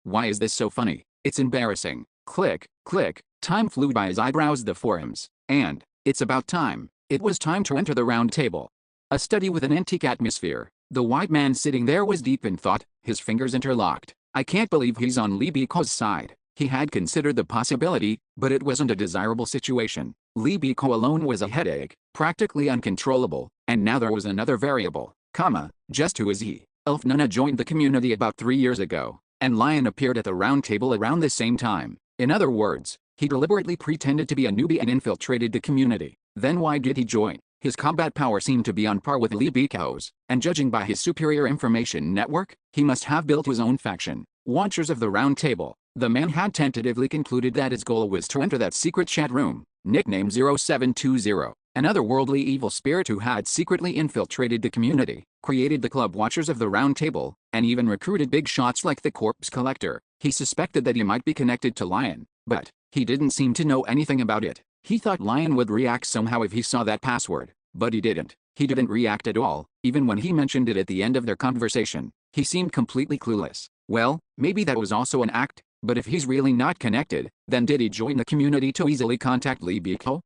Why is this so funny? It's embarrassing. Click, click. Time flew by as I browsed the forums. And, it's about time. It was time to enter the round table. A study with an antique atmosphere. The white man sitting there was deep in thought, his fingers interlocked. I can't believe he's on Lee Biko's side. He had considered the possibility, but it wasn't a desirable situation. Lee Biko alone was a headache, practically uncontrollable, and now there was another variable, comma, just who is he? Elf Nuna joined the community about 3 years ago, and Lion appeared at the round table around the same time. In other words, he deliberately pretended to be a newbie and infiltrated the community. Then why did he join? His combat power seemed to be on par with Lee Biko's, and judging by his superior information network, he must have built his own faction. Watchers of the round table. The man had tentatively concluded that his goal was to enter that secret chat room, nicknamed 0720, an otherworldly evil spirit who had secretly infiltrated the community, created the club Watchers of the Round Table, and even recruited big shots like the Corpse Collector. He suspected that he might be connected to Lion, but he didn't seem to know anything about it. He thought Lion would react somehow if he saw that password, but he didn't. He didn't react at all, even when he mentioned it at the end of their conversation. He seemed completely clueless. Well, maybe that was also an act, but if he's really not connected, then did he join the community to easily contact Lee Biko?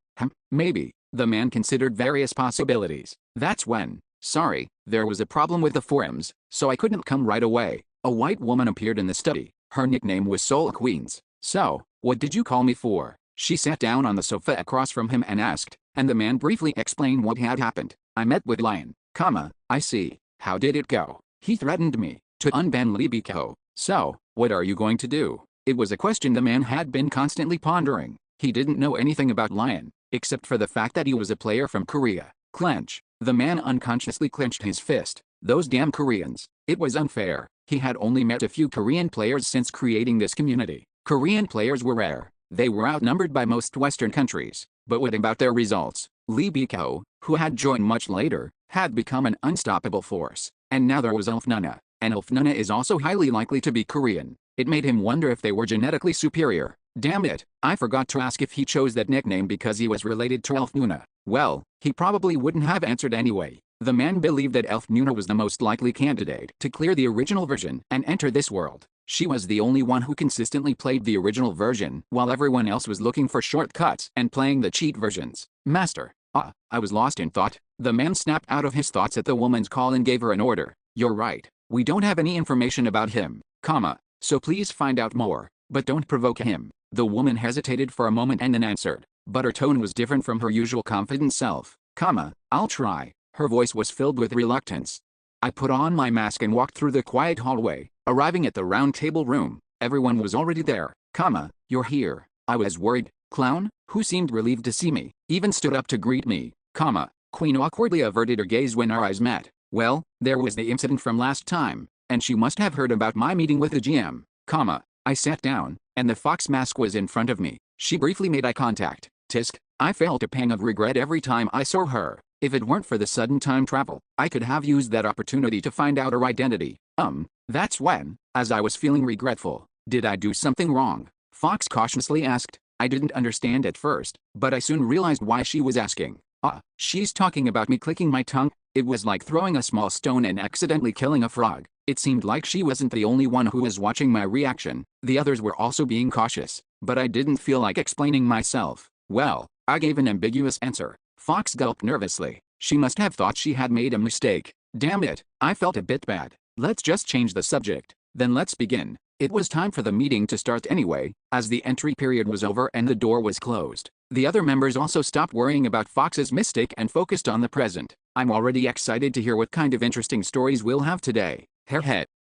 Maybe. The man considered various possibilities. That's when, sorry, there was a problem with the forums, so I couldn't come right away. A white woman appeared in the study. Her nickname was Soul Queens. So, what did you call me for? She sat down on the sofa across from him and asked, and the man briefly explained what had happened. I met with Lion, comma, I see. How did it go? He threatened me to unban Lee Biko. So, what are you going to do? It was a question the man had been constantly pondering. He didn't know anything about Lion, except for the fact that he was a player from Korea. Clench. The man unconsciously clenched his fist. Those damn Koreans. It was unfair. He had only met a few Korean players since creating this community. Korean players were rare. They were outnumbered by most Western countries. But what about their results? Lee Biko, who had joined much later, had become an unstoppable force. And now there was Elf Nuna. And Elf Nuna is also highly likely to be Korean. It made him wonder if they were genetically superior. Damn it, I forgot to ask if he chose that nickname because he was related to Elf Nuna. Well, he probably wouldn't have answered anyway. The man believed that Elf Nuna was the most likely candidate to clear the original version and enter this world. She was the only one who consistently played the original version, while everyone else was looking for shortcuts and playing the cheat versions. Master. I was lost in thought. The man snapped out of his thoughts at the woman's call and gave her an order. You're right. We don't have any information about him, so please find out more, but don't provoke him. The woman hesitated for a moment and then answered, but her tone was different from her usual confident self. I'll try. Her voice was filled with reluctance. I put on my mask and walked through the quiet hallway, arriving at the round table room. Everyone was already there. You're here. I was worried. Clown, who seemed relieved to see me, even stood up to greet me. Queen awkwardly averted her gaze when our eyes met. Well, there was the incident from last time, and she must have heard about my meeting with the GM. I sat down, and the fox mask was in front of me. She briefly made eye contact. Tisk. I felt a pang of regret every time I saw her. If it weren't for the sudden time travel, I could have used that opportunity to find out her identity. That's when, as I was feeling regretful, did I do something wrong? Fox cautiously asked. I didn't understand at first, but I soon realized why she was asking. She's talking about me clicking my tongue. It was like throwing a small stone and accidentally killing a frog. It seemed like she wasn't the only one who was watching my reaction. The others were also being cautious, but I didn't feel like explaining myself. Well, I gave an ambiguous answer. Fox gulped nervously. She must have thought she had made a mistake. Damn it, I felt a bit bad. Let's just change the subject. Then let's begin. It was time for the meeting to start anyway, as the entry period was over and the door was closed. The other members also stopped worrying about Fox's mistake and focused on the present. I'm already excited to hear what kind of interesting stories we'll have today.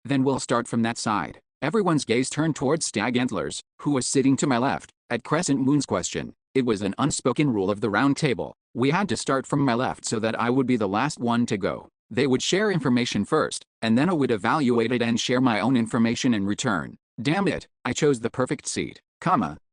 Then we'll start from that side. Everyone's gaze turned towards Stag Antlers, who was sitting to my left, at Crescent Moon's question. It was an unspoken rule of the round table. We had to start from my left so that I would be the last one to go. They would share information first, and then I would evaluate it and share my own information in return. Damn it, I chose the perfect seat.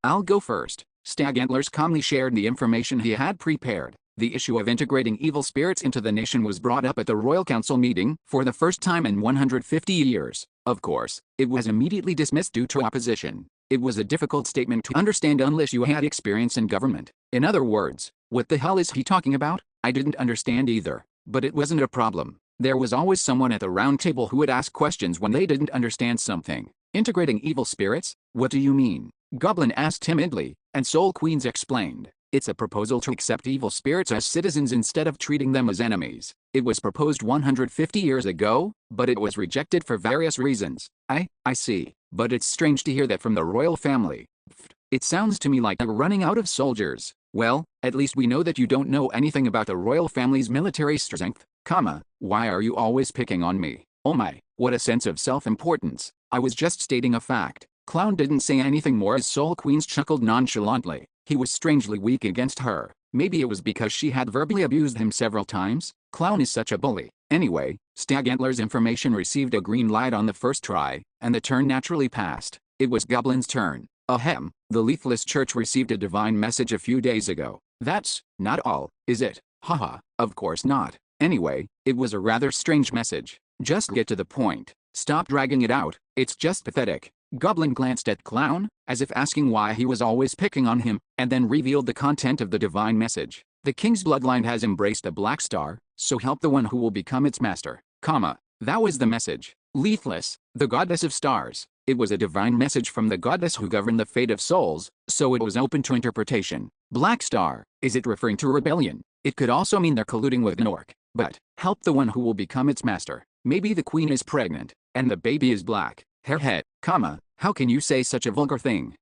I'll go first. Stag Antlers calmly shared the information he had prepared. The issue of integrating evil spirits into the nation was brought up at the Royal Council meeting for the first time in 150 years. Of course, it was immediately dismissed due to opposition. It was a difficult statement to understand unless you had experience in government. In other words, what the hell is he talking about? I didn't understand either. But it wasn't a problem. There was always someone at the round table who would ask questions when they didn't understand something. Integrating evil spirits? What do you mean? Goblin asked timidly, and Soul Queens explained. It's a proposal to accept evil spirits as citizens instead of treating them as enemies. It was proposed 150 years ago, but it was rejected for various reasons. I see. But it's strange to hear that from the royal family. It sounds to me like they're running out of soldiers. Well, at least we know that you don't know anything about the royal family's military strength. Why are you always picking on me? Oh my, what a sense of self-importance. I was just stating a fact. Clown didn't say anything more as Soul Queens chuckled nonchalantly. He was strangely weak against her. Maybe it was because she had verbally abused him several times. Clown is such a bully. Anyway, Stag Antler's information received a green light on the first try, and the turn naturally passed. It was Goblin's turn. Ahem, the Leafless Church received a divine message a few days ago. That's not all, is it? Haha, of course not. Anyway, it was a rather strange message. Just get to the point. Stop dragging it out, it's just pathetic. Goblin glanced at Clown, as if asking why he was always picking on him, and then revealed the content of the divine message. The king's bloodline has embraced the Black Star, so help the one who will become its master. That was the message. Leafless, the goddess of stars. It was a divine message from the goddess who governed the fate of souls, so it was open to interpretation. Black Star, is it referring to rebellion? It could also mean they're colluding with Gnorc. But, help the one who will become its master. Maybe the queen is pregnant, and the baby is black. Hairhead, how can you say such a vulgar thing?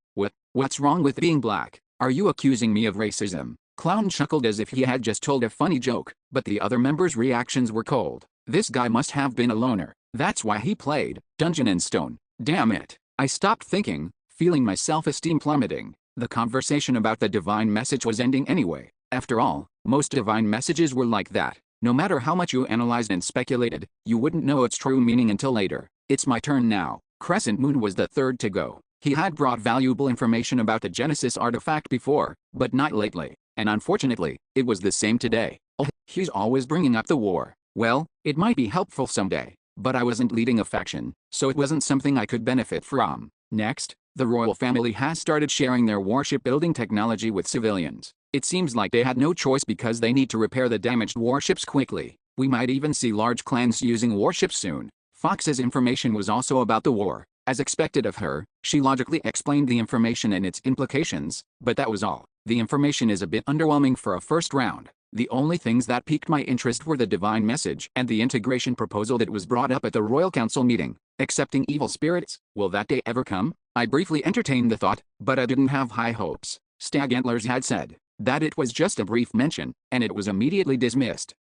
What's wrong with being black? Are you accusing me of racism? Clown chuckled as if he had just told a funny joke, but the other members' reactions were cold. This guy must have been a loner. That's why he played Dungeon and Stone. Damn it. I stopped thinking, feeling my self-esteem plummeting. The conversation about the divine message was ending anyway. After all, most divine messages were like that. No matter how much you analyzed and speculated, you wouldn't know its true meaning until later. It's my turn now. Crescent Moon was the third to go. He had brought valuable information about the Genesis artifact before, but not lately. And unfortunately, it was the same today. Oh, he's always bringing up the war. Well, it might be helpful someday. But I wasn't leading a faction, so it wasn't something I could benefit from. Next, the royal family has started sharing their warship building technology with civilians. It seems like they had no choice because they need to repair the damaged warships quickly. We might even see large clans using warships soon. Fox's information was also about the war. As expected of her, she logically explained the information and its implications, but that was all. The information is a bit underwhelming for a first round. The only things that piqued my interest were the divine message and the integration proposal that was brought up at the Royal Council meeting. Accepting evil spirits, will that day ever come? I briefly entertained the thought, but I didn't have high hopes. Stag Antlers had said that it was just a brief mention, and it was immediately dismissed.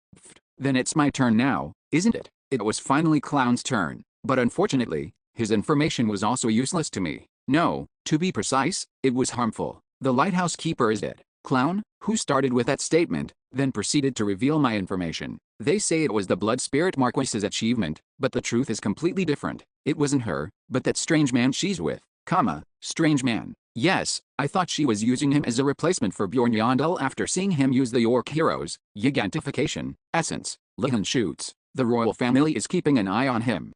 Then it's my turn now, isn't it? It was finally Clown's turn, but unfortunately, his information was also useless to me. No, to be precise, it was harmful. The lighthouse keeper is dead. Clown, who started with that statement, then proceeded to reveal my information. They say it was the blood spirit Marquis's achievement, but the truth is completely different. It wasn't her, but that strange man she's with, strange man. Yes, I thought she was using him as a replacement for Bjorn Yandel after seeing him use the York hero's gigantification essence. Lihan shoots. The royal family is keeping an eye on him.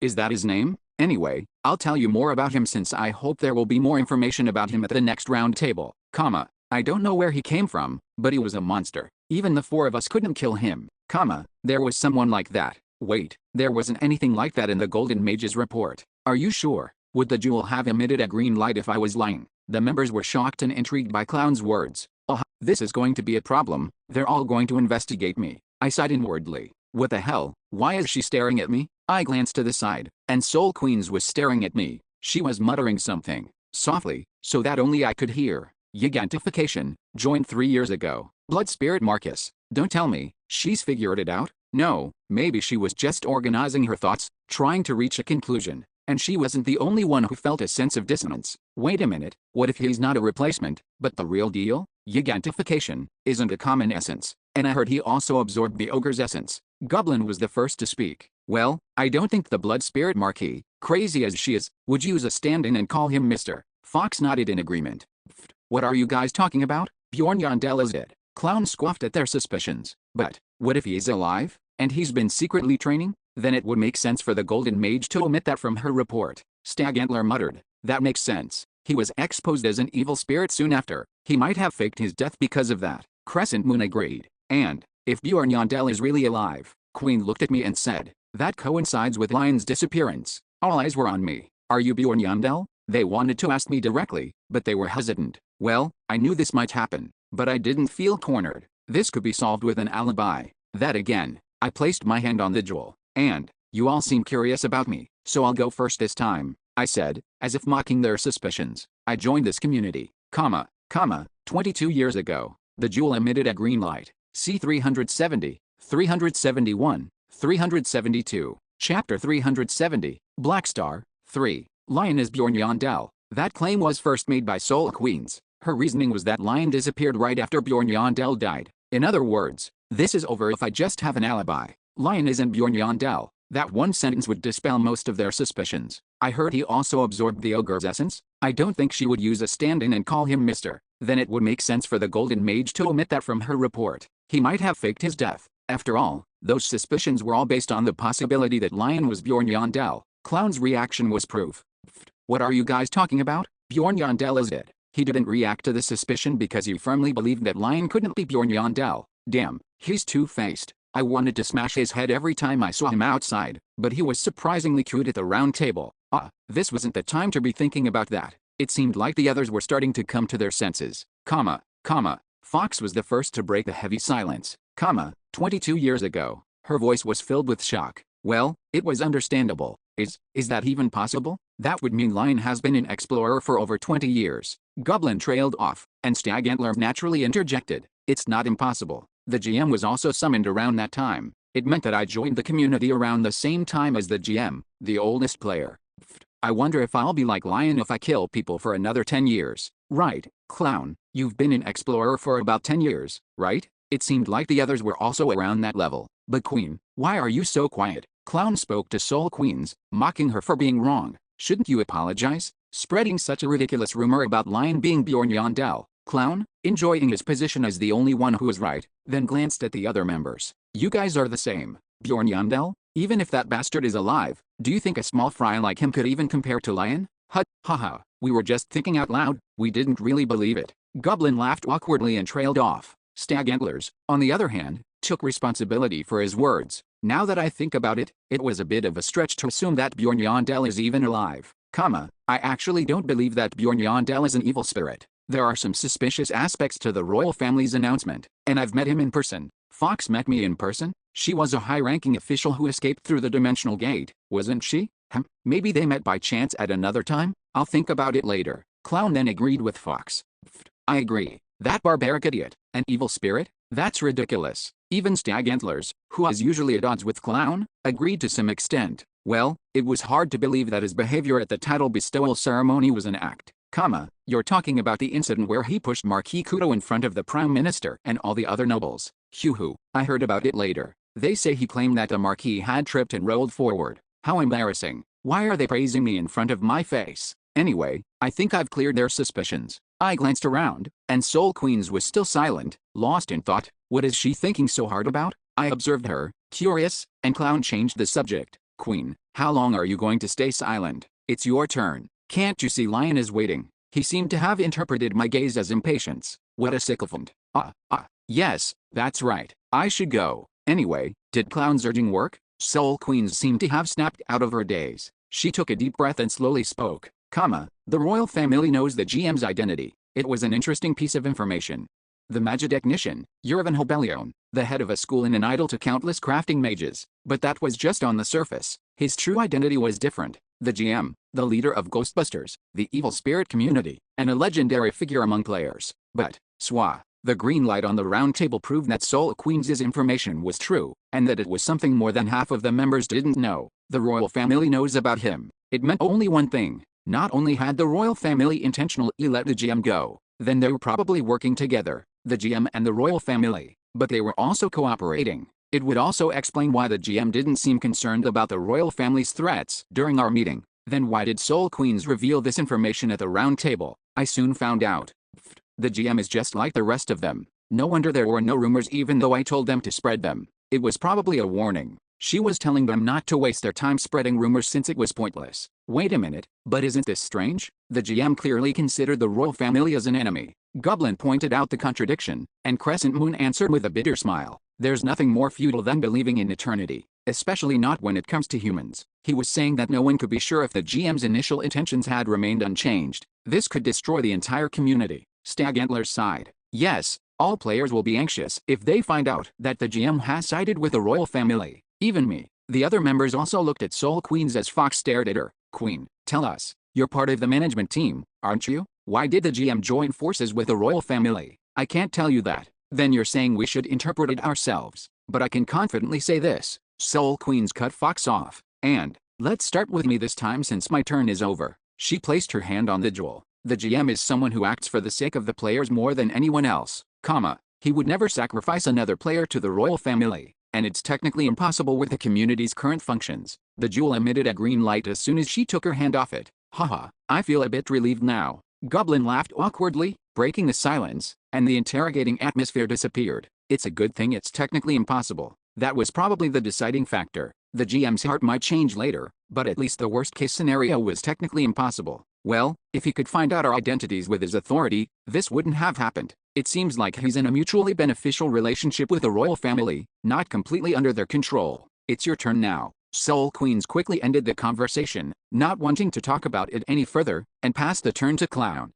Is that his name? Anyway, I'll tell you more about him since I hope there will be more information about him at the next round table. I don't know where he came from, but he was a monster. Even the four of us couldn't kill him. There was someone like that. Wait, there wasn't anything like that in the Golden Mage's report. Are you sure? Would the jewel have emitted a green light if I was lying? The members were shocked and intrigued by Clown's words. This is going to be a problem. They're all going to investigate me. I sighed inwardly. What the hell? Why is she staring at me? I glanced to the side, and Soul Queens was staring at me. She was muttering something, softly, so that only I could hear. Gigantification, joined 3 years ago. Blood Spirit Marcus. Don't tell me, she's figured it out? No, maybe she was just organizing her thoughts, trying to reach a conclusion. And she wasn't the only one who felt a sense of dissonance. Wait a minute, what if he's not a replacement, but the real deal? Gigantification isn't a common essence, and I heard he also absorbed the ogre's essence. Goblin was the first to speak. Well, I don't think the blood spirit Marquis, crazy as she is, would use a stand-in and call him Mr. Fox nodded in agreement. What are you guys talking about? Bjorn Yandel is dead. Clown scoffed at their suspicions. But, what if he is alive, and he's been secretly training? Then it would make sense for the Golden Mage to omit that from her report. Stag Antler muttered. That makes sense. He was exposed as an evil spirit soon after. He might have faked his death because of that. Crescent Moon agreed. And, if Bjorn Yandel is really alive, Queen looked at me and said, that coincides with Lion's disappearance. All eyes were on me. Are you Bjorn Yandel? They wanted to ask me directly, but they were hesitant. Well, I knew this might happen, but I didn't feel cornered. This could be solved with an alibi. That again, I placed my hand on the jewel. And, you all seem curious about me, so I'll go first this time, I said, as if mocking their suspicions. I joined this community, 22 years ago. The jewel emitted a green light. See 370, 371, 372. Chapter 370, Black Star, 3. Lion is Bjorn Yandel. That claim was first made by Soul Queens. Her reasoning was that Lion disappeared right after Bjorn Yandel died. In other words, this is over if I just have an alibi. Lion isn't Bjorn Yandel. That one sentence would dispel most of their suspicions. I heard he also absorbed the ogre's essence. I don't think she would use a stand-in and call him Mr. Then it would make sense for the Golden Mage to omit that from her report. He might have faked his death. After all, those suspicions were all based on the possibility that Lion was Bjorn Yandel. Clown's reaction was proof. What are you guys talking about? Bjorn Yandel is dead. He didn't react to the suspicion because he firmly believed that Lion couldn't be Bjorn Yandel. Damn, he's two-faced. I wanted to smash his head every time I saw him outside, but he was surprisingly cute at the round table. This wasn't the time to be thinking about that. It seemed like the others were starting to come to their senses. Fox was the first to break the heavy silence. 22 years ago. Her voice was filled with shock. Well, it was understandable. Is that even possible? That would mean Lion has been an explorer for over 20 years. Goblin trailed off, and Stag Antler naturally interjected. It's not impossible. The GM was also summoned around that time. It meant that I joined the community around the same time as the GM, the oldest player. I wonder if I'll be like Lion if I kill people for another 10 years. Right, Clown, you've been an explorer for about 10 years, right? It seemed like the others were also around that level. But Queen, why are you so quiet? Clown spoke to Soul Queens, mocking her for being wrong. Shouldn't you apologize? Spreading such a ridiculous rumor about Lion being Bjorn Yandel. Clown, enjoying his position as the only one who was right, then glanced at the other members. You guys are the same. Bjorn Yandel? Even if that bastard is alive, do you think a small fry like him could even compare to Lion? Haha, we were just thinking out loud, we didn't really believe it. Goblin laughed awkwardly and trailed off. Stag Antlers, on the other hand, took responsibility for his words. Now that I think about it, it was a bit of a stretch to assume that Bjorn Yandel is even alive. I actually don't believe that Bjorn Yandel is an evil spirit. There are some suspicious aspects to the royal family's announcement, and I've met him in person. Fox met me in person? She was a high-ranking official who escaped through the dimensional gate, wasn't she? Maybe they met by chance at another time? I'll think about it later. Clown then agreed with Fox. I agree. That barbaric idiot, an evil spirit? That's ridiculous. Even Stag Antlers, who is usually at odds with Clown, agreed to some extent. Well, it was hard to believe that his behavior at the title bestowal ceremony was an act. You're talking about the incident where he pushed Marquis Kudo in front of the Prime Minister and all the other nobles. Hoo-hoo, I heard about it later. They say he claimed that the Marquis had tripped and rolled forward. How embarrassing. Why are they praising me in front of my face? Anyway, I think I've cleared their suspicions. I glanced around, and Soul Queens was still silent, lost in thought. What is she thinking so hard about? I observed her, curious, and Clown changed the subject. Queen, how long are you going to stay silent? It's your turn. Can't you see Lion is waiting? He seemed to have interpreted my gaze as impatience. What a sycophant. Yes, that's right. I should go. Anyway, did Clown's urging work? Soul Queens seemed to have snapped out of her daze. She took a deep breath and slowly spoke. The royal family knows the GM's identity. It was an interesting piece of information. The magitechnician, Yurvan Hobelion, the head of a school and an idol to countless crafting mages. But that was just on the surface. His true identity was different. The GM, the leader of Ghostbusters, the evil spirit community, and a legendary figure among players. But, the green light on the round table proved that Soul Queens' information was true, and that it was something more than half of the members didn't know. The royal family knows about him. It meant only one thing. Not only had the royal family intentionally let the GM go, then they were probably working together, the GM and the royal family, but they were also cooperating. It would also explain why the GM didn't seem concerned about the royal family's threats during our meeting. Then why did Soul Queens reveal this information at the round table? I soon found out. The GM is just like the rest of them. No wonder there were no rumors even though I told them to spread them. It was probably a warning. She was telling them not to waste their time spreading rumors since it was pointless. Wait a minute, but isn't this strange? The GM clearly considered the royal family as an enemy. Goblin pointed out the contradiction, and Crescent Moon answered with a bitter smile. There's nothing more futile than believing in eternity, especially not when it comes to humans. He was saying that no one could be sure if the GM's initial intentions had remained unchanged. This could destroy the entire community. Stag Antler's sighed. Yes, all players will be anxious if they find out that the GM has sided with the royal family. Even me. The other members also looked at Soul Queens as Fox stared at her. Queen, tell us. You're part of the management team, aren't you? Why did the GM join forces with the royal family? I can't tell you that. Then you're saying we should interpret it ourselves. But I can confidently say this. Soul Queens cut Fox off. And, let's start with me this time since my turn is over. She placed her hand on the jewel. The GM is someone who acts for the sake of the players more than anyone else, he would never sacrifice another player to the royal family, and it's technically impossible with the community's current functions. The jewel emitted a green light as soon as she took her hand off it. Haha, I feel a bit relieved now. Goblin laughed awkwardly, breaking the silence, and the interrogating atmosphere disappeared. It's a good thing it's technically impossible. That was probably the deciding factor. The GM's heart might change later, but at least the worst-case scenario was technically impossible. Well, if he could find out our identities with his authority, this wouldn't have happened. It seems like he's in a mutually beneficial relationship with the royal family, not completely under their control. It's your turn now. Soul Queens quickly ended the conversation, not wanting to talk about it any further, and passed the turn to Clown.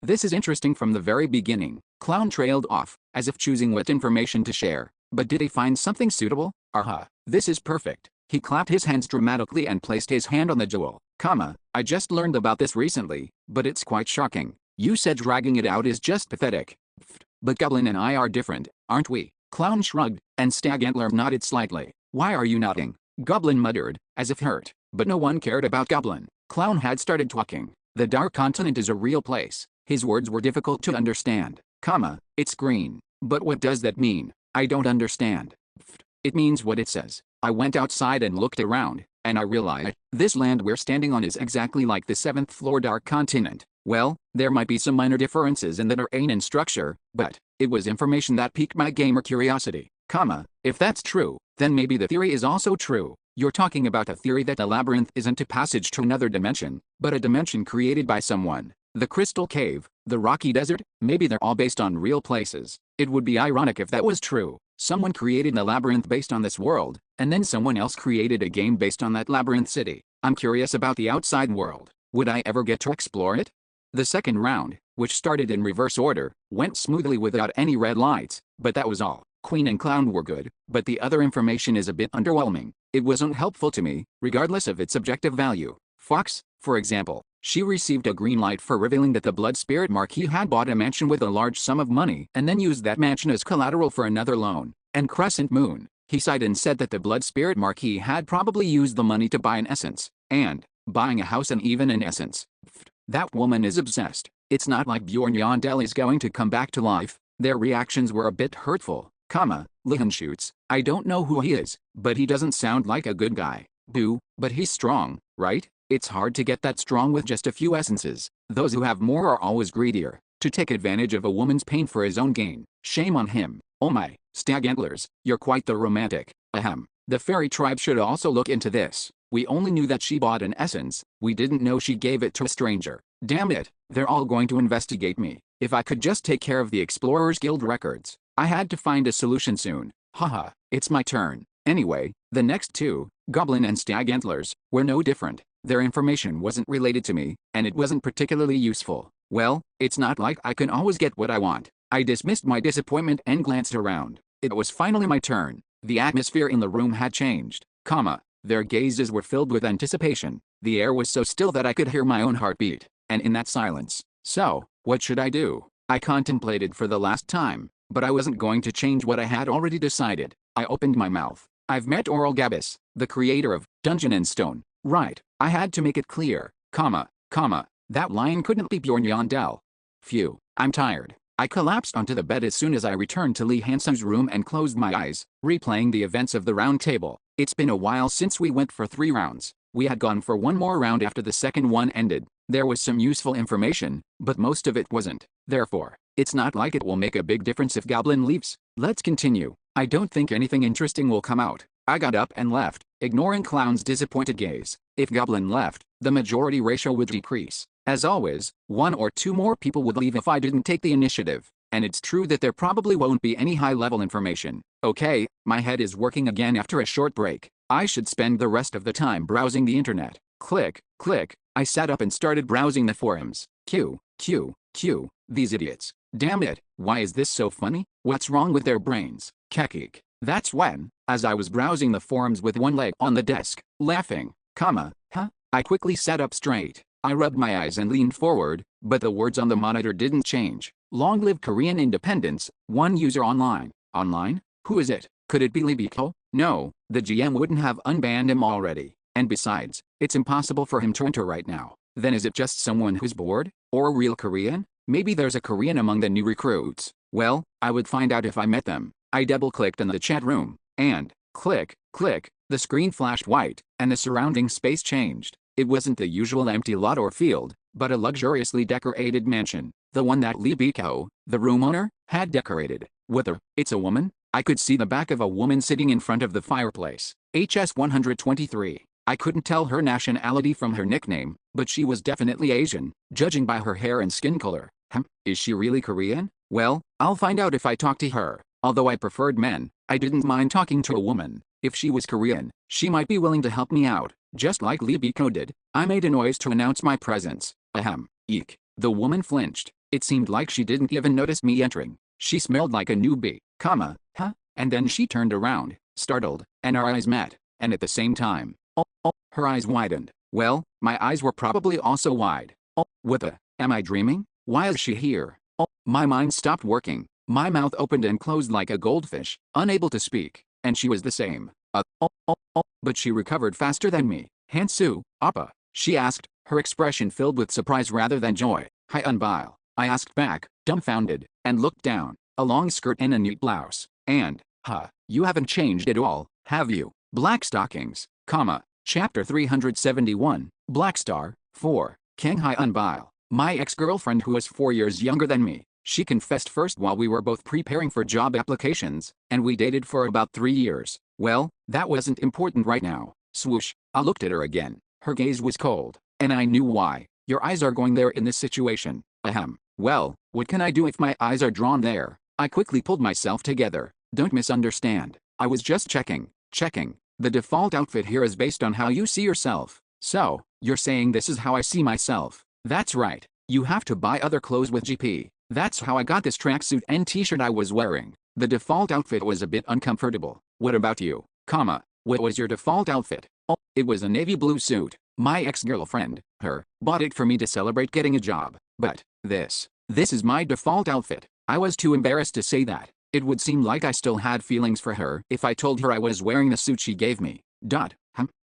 This is interesting from the very beginning. Clown trailed off, as if choosing what information to share. But did he find something suitable? This is perfect. He clapped his hands dramatically and placed his hand on the jewel. I just learned about this recently, but it's quite shocking. You said dragging it out is just pathetic. But Goblin and I are different, aren't we? Clown shrugged, and Stag Antler nodded slightly. Why are you nodding? Goblin muttered, as if hurt. But no one cared about Goblin. Clown had started talking. The Dark Continent is a real place. His words were difficult to understand. It's green. But what does that mean? I don't understand. It means what it says. I went outside and looked around, and I realized this land we're standing on is exactly like the 7th floor Dark Continent. Well, there might be some minor differences in the terrain and structure, but it was information that piqued my gamer curiosity. If that's true, then maybe the theory is also true. You're talking about a theory that the labyrinth isn't a passage to another dimension, but a dimension created by someone. The Crystal Cave, the Rocky Desert, maybe they're all based on real places. It would be ironic if that was true. Someone created the labyrinth based on this world, and then someone else created a game based on that labyrinth city. I'm curious about the outside world. Would I ever get to explore it? The second round, which started in reverse order, went smoothly without any red lights, but that was all. Queen and clown were good, but the other information is a bit underwhelming. It wasn't helpful to me, regardless of its objective value. Fox, for example, she received a green light for revealing that the Blood Spirit Marquis had bought a mansion with a large sum of money and then used that mansion as collateral for another loan. And Crescent Moon, he sighed and said that the Blood Spirit Marquis had probably used the money to buy an essence, and buying a house and even an essence. That woman is obsessed. It's not like Bjorn Yandel is going to come back to life. Their reactions were a bit hurtful, Lihan shoots. I don't know who he is, but he doesn't sound like a good guy. Boo, but he's strong, right? It's hard to get that strong with just a few essences. Those who have more are always greedier, to take advantage of a woman's pain for his own gain. Shame on him. Oh my, stag antlers, you're quite the romantic. Ahem. The fairy tribe should also look into this. We only knew that she bought an essence, we didn't know she gave it to a stranger. Damn it, they're all going to investigate me. If I could just take care of the Explorers Guild records. I had to find a solution soon. Haha, it's my turn. Anyway, the next two, Goblin and Stag Antlers, were no different. Their information wasn't related to me, and it wasn't particularly useful. Well, it's not like I can always get what I want. I dismissed my disappointment and glanced around. It was finally my turn. The atmosphere in the room had changed, their gazes were filled with anticipation. The air was so still that I could hear my own heartbeat, and in that silence. So, what should I do? I contemplated for the last time, but I wasn't going to change what I had already decided. I opened my mouth. I've met Oral Gabis, the creator of Dungeon and Stone. Right, I had to make it clear, that line couldn't be Bjorn Yandel. Phew, I'm tired. I collapsed onto the bed as soon as I returned to Lee Hansom's room and closed my eyes, replaying the events of the round table. It's been a while since we went for 3 rounds. We had gone for one more round after the second one ended. There was some useful information, but most of it wasn't. Therefore, it's not like it will make a big difference if Goblin leaves. Let's continue. I don't think anything interesting will come out. I got up and left, ignoring Clown's disappointed gaze. If Goblin left, the majority ratio would decrease. As always, 1 or 2 more people would leave if I didn't take the initiative. And it's true that there probably won't be any high-level information. Okay, my head is working again after a short break. I should spend the rest of the time browsing the internet. Click, click. I sat up and started browsing the forums. Q, these idiots. Damn it, why is this so funny? What's wrong with their brains? Kekik. That's when, as I was browsing the forums with one leg on the desk, laughing, I quickly sat up straight. I rubbed my eyes and leaned forward, but the words on the monitor didn't change. Long live Korean independence, one user online. Online? Who is it? Could it be Lee Biko? No, the GM wouldn't have unbanned him already. And besides, it's impossible for him to enter right now. Then is it just someone who's bored? Or a real Korean? Maybe there's a Korean among the new recruits. Well, I would find out if I met them. I double-clicked in the chat room, and, click, the screen flashed white, and the surrounding space changed. It wasn't the usual empty lot or field, but a luxuriously decorated mansion. The one that Lee Biko, the room owner, had decorated. It's a woman? I could see the back of a woman sitting in front of the fireplace. HS 123. I couldn't tell her nationality from her nickname, but she was definitely Asian, judging by her hair and skin color. Is she really Korean? Well, I'll find out if I talk to her. Although I preferred men, I didn't mind talking to a woman. If she was Korean, she might be willing to help me out, just like Lee Biko did. I made a noise to announce my presence. Eek. The woman flinched. It seemed like she didn't even notice me entering. She smelled like a newbie, and then she turned around, startled, and our eyes met, and at the same time, her eyes widened. Well, my eyes were probably also wide. Am I dreaming? Why is she here? My mind stopped working. My mouth opened and closed like a goldfish, unable to speak, and she was the same. But she recovered faster than me. Hansu, Appa, she asked, her expression filled with surprise rather than joy. Hi Unbile. I asked back, dumbfounded, and looked down. A long skirt and a neat blouse. And, you haven't changed at all, have you? Black stockings, Chapter 371, Black Star, 4, King Hi Unbile. My ex-girlfriend who was 4 years younger than me. She confessed first while we were both preparing for job applications, and we dated for about 3 years. Well, that wasn't important right now. Swoosh, I looked at her again. Her gaze was cold, and I knew why. Your eyes are going there in this situation. Well, what can I do if my eyes are drawn there? I quickly pulled myself together. Don't misunderstand. I was just checking. The default outfit here is based on how you see yourself. So, you're saying this is how I see myself? That's right. You have to buy other clothes with GP. That's how I got this tracksuit and t-shirt I was wearing. The default outfit was a bit uncomfortable. What about you? What was your default outfit? Oh, it was a navy blue suit. My ex-girlfriend, bought it for me to celebrate getting a job. But, this is my default outfit. I was too embarrassed to say that. It would seem like I still had feelings for her if I told her I was wearing the suit she gave me.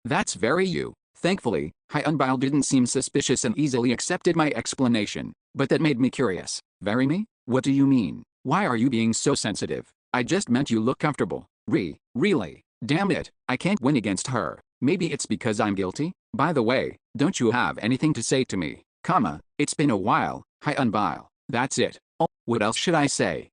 That's very you. Thankfully, Hyunbao didn't seem suspicious and easily accepted my explanation. But that made me curious. Very me? What do you mean? Why are you being so sensitive? I just meant you look comfortable. Really? Damn it, I can't win against her. Maybe it's because I'm guilty? By the way, don't you have anything to say to me? It's been a while, Hyunbao. That's it. Oh, what else should I say?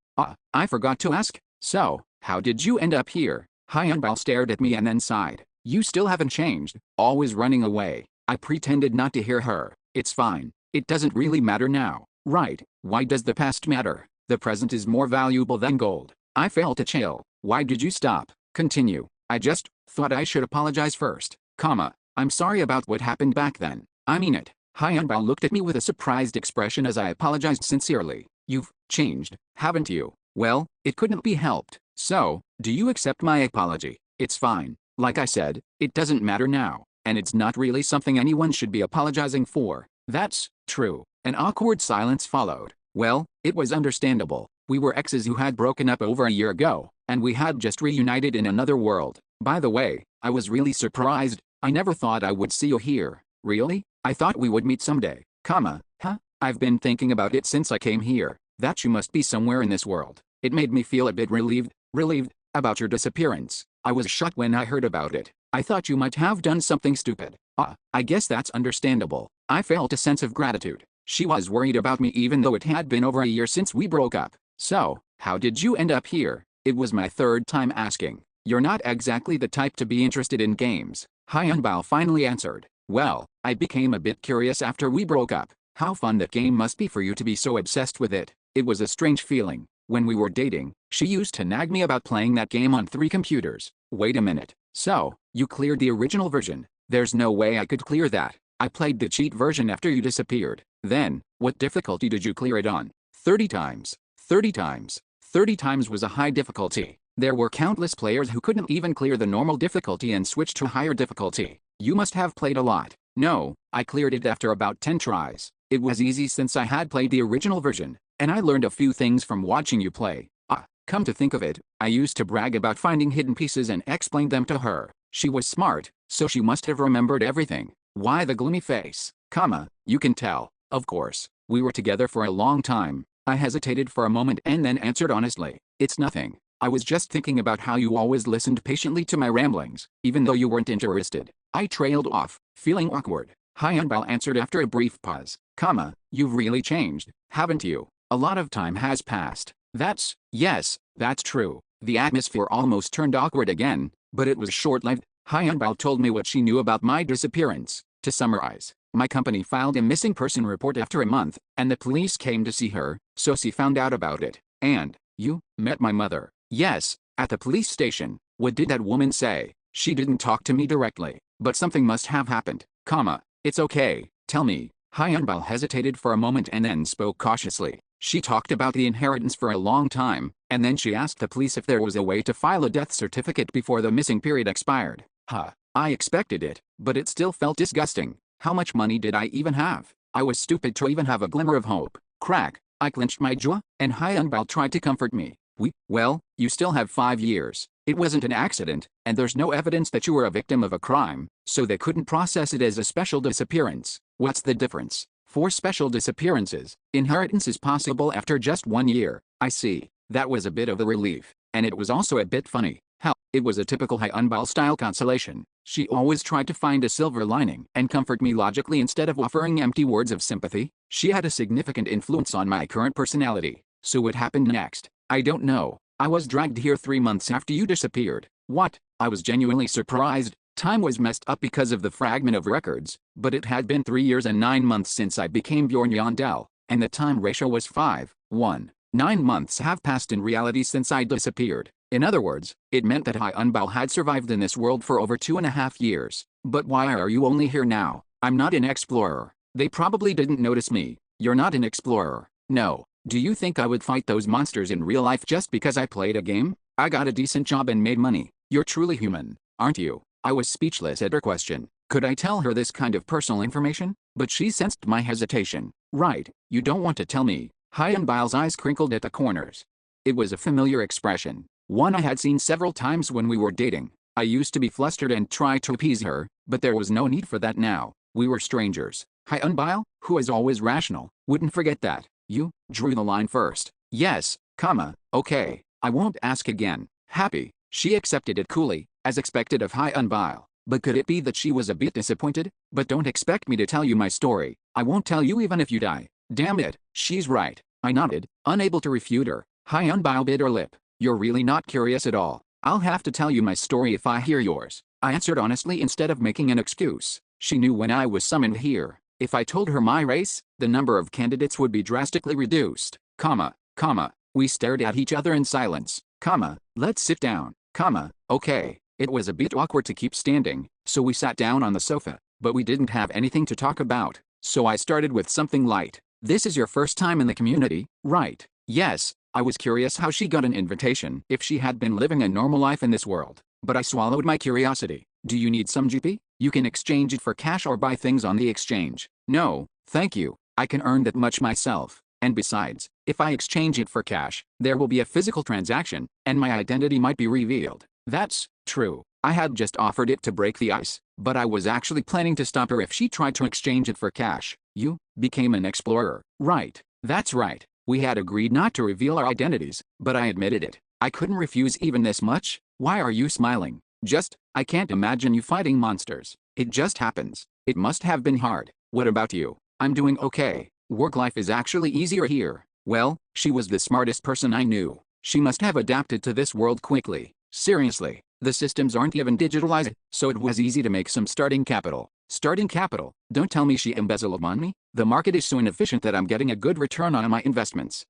I forgot to ask. So, how did you end up here? Hyunbao stared at me and then sighed. You still haven't changed, always running away. I pretended not to hear her. It's fine. It doesn't really matter now, right? Why does the past matter? The present is more valuable than gold. I failed to chill. Why did you stop? Continue. I just thought I should apologize first. I'm sorry about what happened back then. I mean it. Hyunbao looked at me with a surprised expression as I apologized sincerely. You've changed, haven't you? Well, it couldn't be helped. So, do you accept my apology? It's fine. Like I said, it doesn't matter now, and it's not really something anyone should be apologizing for. That's true. An awkward silence followed. Well, it was understandable. We were exes who had broken up over a year ago, and we had just reunited in another world. By the way, I was really surprised. I never thought I would see you here. Really? I thought we would meet someday. I've been thinking about it since I came here. That you must be somewhere in this world. It made me feel a bit relieved about your disappearance. I was shocked when I heard about it. I thought you might have done something stupid. I guess that's understandable. I felt a sense of gratitude. She was worried about me even though it had been over a year since we broke up. So, how did you end up here? It was my third time asking. You're not exactly the type to be interested in games. Hyunbao finally answered. Well, I became a bit curious after we broke up. How fun that game must be for you to be so obsessed with it. It was a strange feeling. When we were dating, she used to nag me about playing that game on 3 computers. Wait a minute. So, you cleared the original version? There's no way I could clear that. I played the cheat version after you disappeared. Then, what difficulty did you clear it on? 30 times. 30 times. 30 times was a high difficulty. There were countless players who couldn't even clear the normal difficulty and switched to higher difficulty. You must have played a lot. No, I cleared it after about 10 tries. It was easy since I had played the original version, and I learned a few things from watching you play. Come to think of it, I used to brag about finding hidden pieces and explain them to her. She was smart, so she must have remembered everything. Why the gloomy face? You can tell. Of course, we were together for a long time. I hesitated for a moment and then answered honestly. It's nothing. I was just thinking about how you always listened patiently to my ramblings, even though you weren't interested. I trailed off, feeling awkward. Hyunbao answered after a brief pause. You've really changed, haven't you? A lot of time has passed. Yes, that's true. The atmosphere almost turned awkward again, but it was short-lived. Hyunbao told me what she knew about my disappearance. To summarize, my company filed a missing person report after a month, and the police came to see her, so she found out about it. And, you met my mother. Yes, at the police station. What did that woman say? She didn't talk to me directly, but something must have happened. It's okay, tell me. Hyunbao hesitated for a moment and then spoke cautiously. She talked about the inheritance for a long time, and then she asked the police if there was a way to file a death certificate before the missing period expired. I expected it, but it still felt disgusting. How much money did I even have? I was stupid to even have a glimmer of hope. Crack. I clenched my jaw, and Hyunbao tried to comfort me. Well, you still have 5 years. It wasn't an accident, and there's no evidence that you were a victim of a crime, so they couldn't process it as a special disappearance. What's the difference? For special disappearances, inheritance is possible after just 1 year. I see. That was a bit of a relief, and it was also a bit funny. Hell, it was a typical Hyunbao-style consolation. She always tried to find a silver lining and comfort me logically instead of offering empty words of sympathy. She had a significant influence on my current personality. So what happened next? I don't know. I was dragged here 3 months after you disappeared. What? I was genuinely surprised. Time was messed up because of the fragment of records, but it had been 3 years and 9 months since I became Bjorn Yandel, and the time ratio was 5:1. 9 months have passed in reality since I disappeared. In other words, it meant that Hyunbal had survived in this world for over 2.5 years. But why are you only here now? I'm not an explorer. They probably didn't notice me. You're not an explorer. No. Do you think I would fight those monsters in real life just because I played a game? I got a decent job and made money. You're truly human, aren't you? I was speechless at her question. Could I tell her this kind of personal information? But she sensed my hesitation. Right, you don't want to tell me. Hyunbal's eyes crinkled at the corners. It was a familiar expression, one I had seen several times when we were dating. I used to be flustered and try to appease her, but there was no need for that now. We were strangers. Hyunbal, who is always rational, wouldn't forget that. You drew the line first. Yes, okay, I won't ask again. Happy, she accepted it coolly, as expected of Hyunbal. But could it be that she was a bit disappointed? But don't expect me to tell you my story. I won't tell you even if you die. Damn it, she's right. I nodded, unable to refute her. Hyunbal bit her lip. You're really not curious at all. I'll have to tell you my story if I hear yours. I answered honestly instead of making an excuse. She knew when I was summoned here. If I told her my race, the number of candidates would be drastically reduced. We stared at each other in silence. Let's sit down. Okay. It was a bit awkward to keep standing, so we sat down on the sofa, but we didn't have anything to talk about, so I started with something light. This is your first time in the community, right? Yes. I was curious how she got an invitation if she had been living a normal life in this world, but I swallowed my curiosity. Do you need some GP? You can exchange it for cash or buy things on the exchange. No, thank you. I can earn that much myself. And besides, if I exchange it for cash, there will be a physical transaction, and my identity might be revealed. That's true. I had just offered it to break the ice, but I was actually planning to stop her if she tried to exchange it for cash. You became an explorer, right? That's right. We had agreed not to reveal our identities, but I admitted it. I couldn't refuse even this much. Why are you smiling? I can't imagine you fighting monsters. It just happens. It must have been hard. What about you? I'm doing okay. Work life is actually easier here. Well, she was the smartest person I knew. She must have adapted to this world quickly. Seriously, the systems aren't even digitalized, so it was easy to make some starting capital. Starting capital? Don't tell me she embezzled money? The market is so inefficient that I'm getting a good return on my investments.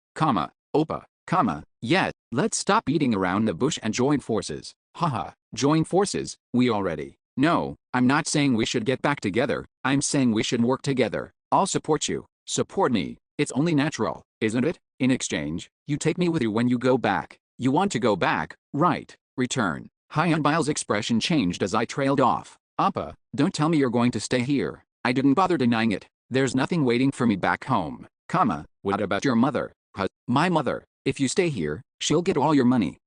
Yeah, let's stop beating around the bush and join forces. Haha, join forces, we already. No, I'm not saying we should get back together, I'm saying we should work together. I'll support you. Support me. It's only natural, isn't it? In exchange, you take me with you when you go back. You want to go back, right? Return. Hyunbal's expression changed as I trailed off. Appa, don't tell me you're going to stay here. I didn't bother denying it. There's nothing waiting for me back home. What about your mother? My mother. If you stay here, she'll get all your money.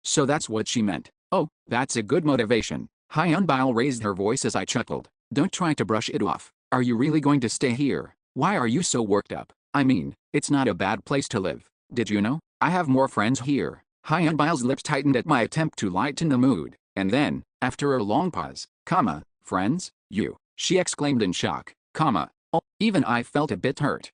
So that's what she meant. Oh, that's a good motivation. Hyunbal raised her voice as I chuckled. Don't try to brush it off. Are you really going to stay here? Why are you so worked up? I mean, it's not a bad place to live. Did you know? I have more friends here. Hyunbal's lips tightened at my attempt to lighten the mood, and then, after a long pause, friends? You? She exclaimed in shock. Oh, even I felt a bit hurt.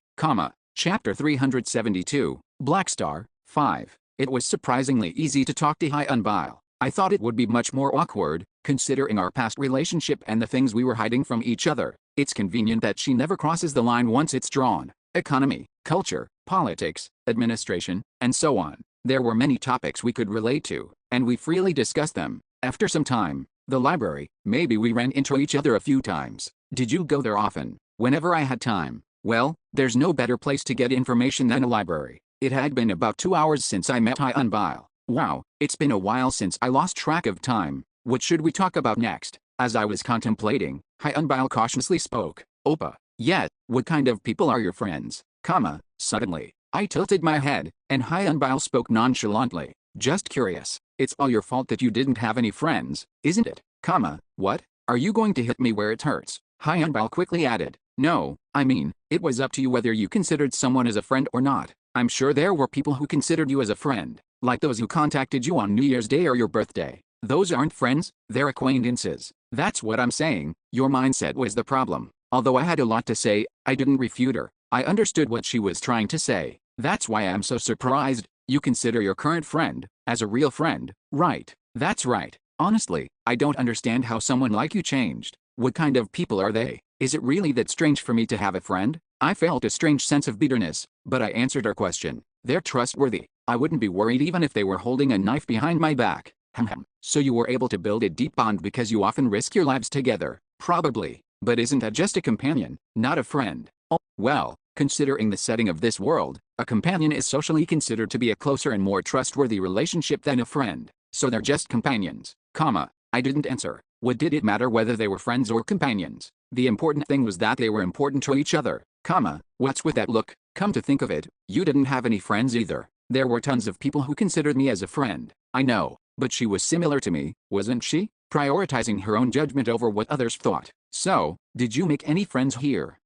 Chapter 372, Black Star, 5. It was surprisingly easy to talk to Hyunbal. I thought it would be much more awkward, considering our past relationship and the things we were hiding from each other. It's convenient that she never crosses the line once it's drawn. Economy, culture, politics, administration, and so on. There were many topics we could relate to, and we freely discussed them. After some time, the library, maybe we ran into each other a few times. Did you go there often? Whenever I had time. Well, there's no better place to get information than a library. It had been about 2 hours since I met Hyunbal. Wow, it's been a while since I lost track of time. What should we talk about next? As I was contemplating, Hyunbal cautiously spoke. Oppa. Yeah, what kind of people are your friends? Suddenly, I tilted my head, and Hyunbal spoke nonchalantly. Just curious. It's all your fault that you didn't have any friends, isn't it? What? Are you going to hit me where it hurts? Hyunbal quickly added. No, I mean, it was up to you whether you considered someone as a friend or not. I'm sure there were people who considered you as a friend, like those who contacted you on New Year's Day or your birthday. Those aren't friends, they're acquaintances. That's what I'm saying. Your mindset was the problem. Although I had a lot to say, I didn't refute her. I understood what she was trying to say. That's why I'm so surprised. You consider your current friend as a real friend, right? That's right. Honestly, I don't understand how someone like you changed. What kind of people are they? Is it really that strange for me to have a friend? I felt a strange sense of bitterness, but I answered her question. They're trustworthy. I wouldn't be worried even if they were holding a knife behind my back. So you were able to build a deep bond because you often risk your lives together. Probably. But isn't that just a companion, not a friend? Oh, well, considering the setting of this world, a companion is socially considered to be a closer and more trustworthy relationship than a friend. So they're just companions. I didn't answer. What did it matter whether they were friends or companions? The important thing was that they were important to each other. What's with that look? Come to think of it, you didn't have any friends either. There were tons of people who considered me as a friend. I know, but she was similar to me, wasn't she? Prioritizing her own judgment over what others thought. So, did you make any friends here?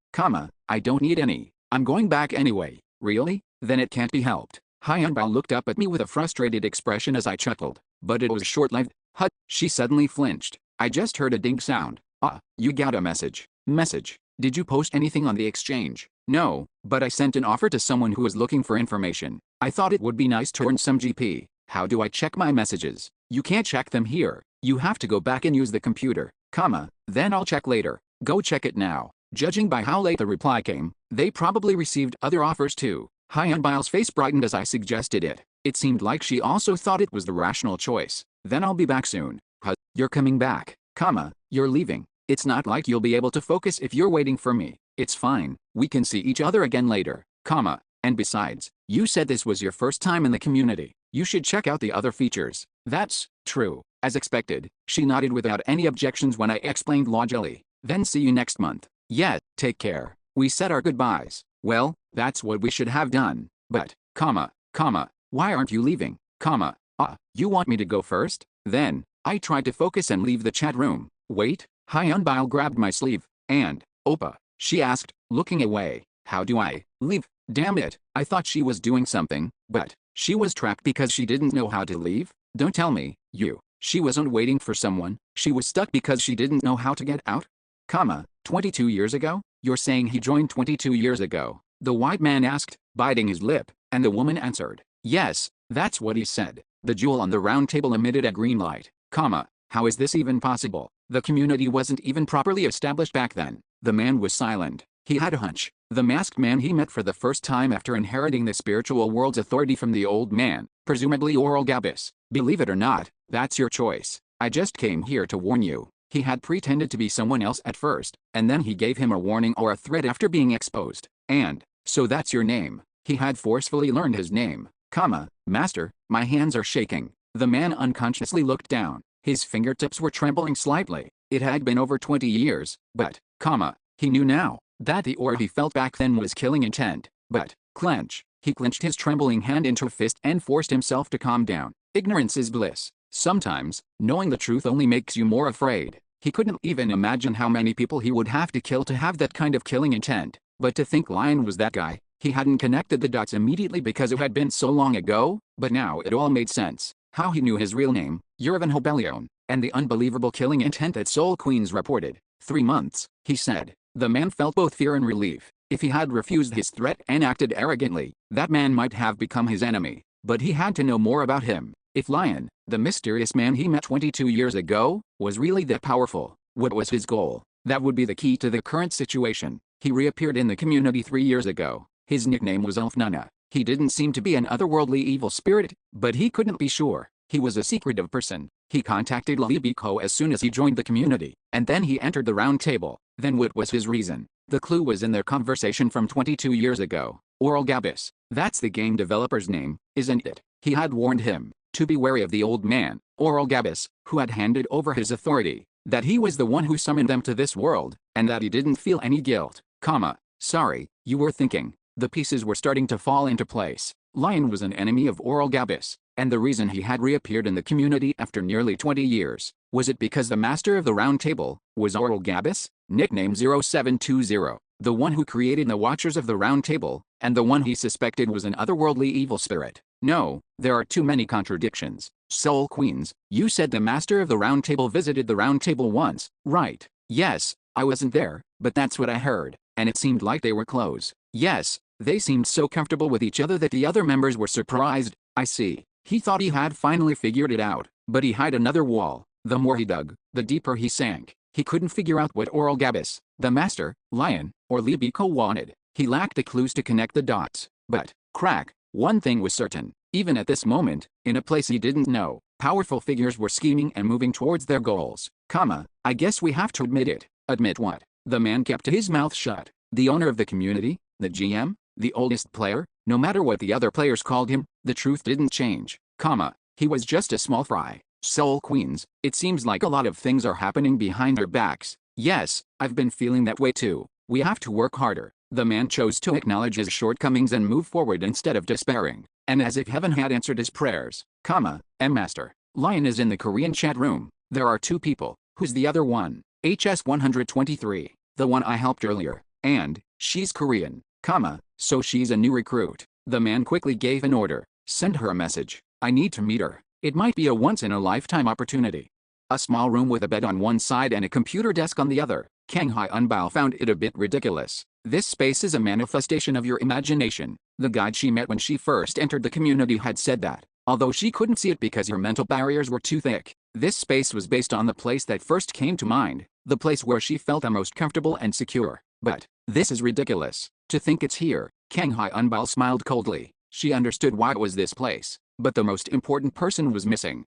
I don't need any. I'm going back anyway. Really? Then it can't be helped. Hyunbao looked up at me with a frustrated expression as I chuckled. But it was short-lived. She suddenly flinched. I just heard a ding sound. You got a message. Message? Did you post anything on the exchange? No, but I sent an offer to someone who was looking for information. I thought it would be nice to earn some GP. How do I check my messages? You can't check them here. You have to go back and use the computer. Then I'll check later. Go check it now. Judging by how late the reply came, they probably received other offers too. Hyunbao's face brightened as I suggested it. It seemed like she also thought it was the rational choice. Then I'll be back soon. You're coming back. You're leaving. It's not like you'll be able to focus if you're waiting for me. It's fine. We can see each other again later. And besides, you said this was your first time in the community. You should check out the other features. That's true. As expected, she nodded without any objections when I explained logically. Then see you next month. Yeah, take care. We said our goodbyes. Well, that's what we should have done. But, why aren't you leaving? You want me to go first? Then, I tried to focus and leave the chat room. Wait, Hyunbao grabbed my sleeve. And, Oppa, she asked, looking away. How do I leave? Damn it, I thought she was doing something, but she was trapped because she didn't know how to leave? Don't tell me, she wasn't waiting for someone, she was stuck because she didn't know how to get out? 22 years ago? You're saying he joined 22 years ago? The white man asked, biting his lip, and the woman answered. Yes, that's what he said. The jewel on the round table emitted a green light. How is this even possible? The community wasn't even properly established back then. The man was silent. He had a hunch. The masked man he met for the first time after inheriting the spiritual world's authority from the old man, presumably world.Back. Believe it or not, that's your choice. I just came here to warn you. He had pretended to be someone else at first, and then he gave him a warning or a threat after being exposed. And, so that's your name. He had forcefully learned his name. Master, my hands are shaking. The man unconsciously looked down. His fingertips were trembling slightly. It had been over 20 years, but, he knew now that the aura he felt back then was killing intent. But, he clenched his trembling hand into a fist and forced himself to calm down. Ignorance is bliss. Sometimes, knowing the truth only makes you more afraid. He couldn't even imagine how many people he would have to kill to have that kind of killing intent. But to think Lion was that guy, he hadn't connected the dots immediately because it had been so long ago, but now it all made sense. How he knew his real name, Yuravan Hobelion, and the unbelievable killing intent that Soul Queens reported. 3 months, he said. The man felt both fear and relief. If he had refused his threat and acted arrogantly, that man might have become his enemy. But he had to know more about him. If Lion, the mysterious man he met 22 years ago, was really that powerful, what was his goal? That would be the key to the current situation. He reappeared in the community 3 years ago. His nickname was Elfnana. He didn't seem to be an otherworldly evil spirit, but he couldn't be sure. He was a secretive person. He contacted Libiko as soon as he joined the community, and then he entered the round table. Then what was his reason? The clue was in their conversation from 22 years ago. world.Back. That's the game developer's name, isn't it? He had warned him to be wary of the old man, world.Back, who had handed over his authority, that he was the one who summoned them to this world, and that he didn't feel any guilt. Sorry, you were thinking. The pieces were starting to fall into place. Lion was an enemy of world.Back, and the reason he had reappeared in the community after nearly 20 years, was it because the master of the round table was world.Back, nicknamed 0720, the one who created the Watchers of the Round Table, and the one he suspected was an otherworldly evil spirit? No, there are too many contradictions. Soul Queens, you said the master of the round table visited the round table once, right? Yes, I wasn't there, but that's what I heard, and it seemed like they were close. Yes, they seemed so comfortable with each other that the other members were surprised. I see. He thought he had finally figured it out, but he hid another wall. The more he dug, the deeper he sank. He couldn't figure out what world.Back, the master, Lion, or Libiko wanted. He lacked the clues to connect the dots. But, one thing was certain. Even at this moment, in a place he didn't know, powerful figures were scheming and moving towards their goals. I guess we have to admit it. Admit what? The man kept his mouth shut. The owner of the community, the GM, the oldest player, no matter what the other players called him, the truth didn't change. He was just a small fry. Soul Queens, it seems like a lot of things are happening behind our backs. Yes, I've been feeling that way too. We have to work harder. The man chose to acknowledge his shortcomings and move forward instead of despairing. And as if heaven had answered his prayers, M-Master, Lion is in the Korean chat room. There are two people. Who's the other one? HS 123, the one I helped earlier. And, she's Korean, so she's a new recruit. The man quickly gave an order. Send her a message. I need to meet her. It might be a once-in-a-lifetime opportunity. A small room with a bed on one side and a computer desk on the other. Kang Hyun-Bao found it a bit ridiculous. This space is a manifestation of your imagination. The guide she met when she first entered the community had said that, although she couldn't see it because her mental barriers were too thick. This space was based on the place that first came to mind, the place where she felt the most comfortable and secure. But, this is ridiculous. To think it's here. Kang Hyun-Bao smiled coldly. She understood why it was this place. But the most important person was missing.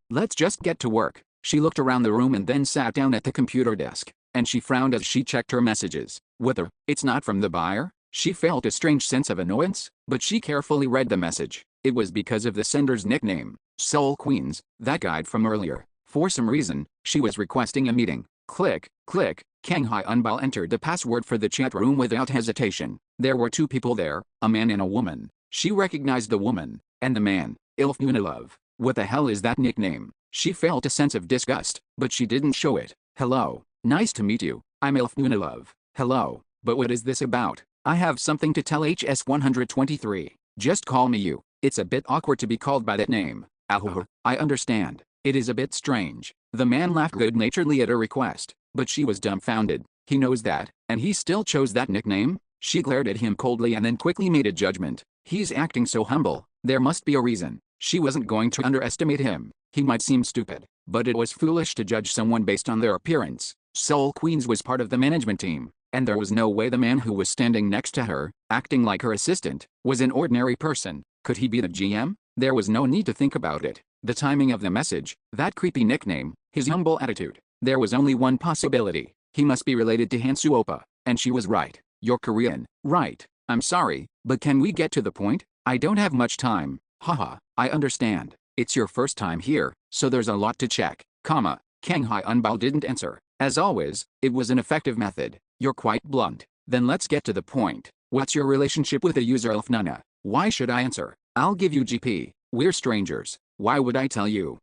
Let's just get to work. She looked around the room and then sat down at the computer desk. And she frowned as she checked her messages. Whether it's not from the buyer? She felt a strange sense of annoyance, but she carefully read the message. It was because of the sender's nickname, Soul Queens, that guide from earlier. For some reason, she was requesting a meeting. Click, click. Kang Hyun-Bao entered the password for the chat room without hesitation. There were two people there, a man and a woman. She recognized the woman, and the man, life.Well. What the hell is that nickname? She felt a sense of disgust, but she didn't show it. Hello, nice to meet you. I'm life.Well. Hello, but what is this about? I have something to tell HS 123. Just call me you. It's a bit awkward to be called by that name. I understand. It is a bit strange. The man laughed good-naturedly at her request, but she was dumbfounded. He knows that, and he still chose that nickname? She glared at him coldly and then quickly made a judgment. He's acting so humble. There must be a reason. She wasn't going to underestimate him. He might seem stupid, but it was foolish to judge someone based on their appearance. Soul Queens was part of the management team, and there was no way the man who was standing next to her, acting like her assistant, was an ordinary person. Could he be the GM? There was no need to think about it. The timing of the message, that creepy nickname, his humble attitude. There was only one possibility. He must be related to Hansu Oppa. And she was right. You're Korean, right? I'm sorry, but can we get to the point? I don't have much time. Haha, I understand. It's your first time here, so there's a lot to check. Kang Hyun-Bao didn't answer. As always, it was an effective method. You're quite blunt. Then let's get to the point. What's your relationship with the user life.Nuna? Why should I answer? I'll give you GP. We're strangers. Why would I tell you?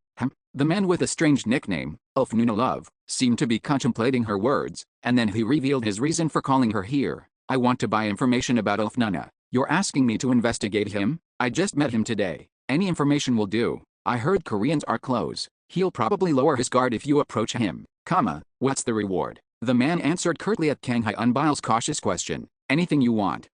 The man with a strange nickname, life.Nuna, seemed to be contemplating her words, and then he revealed his reason for calling her here. I want to buy information about life.Nuna. You're asking me to investigate him? I just met him today. Any information will do. I heard Koreans are close. He'll probably lower his guard if you approach him. What's the reward? The man answered curtly at Kang Hyun-Bao's cautious question. Anything you want.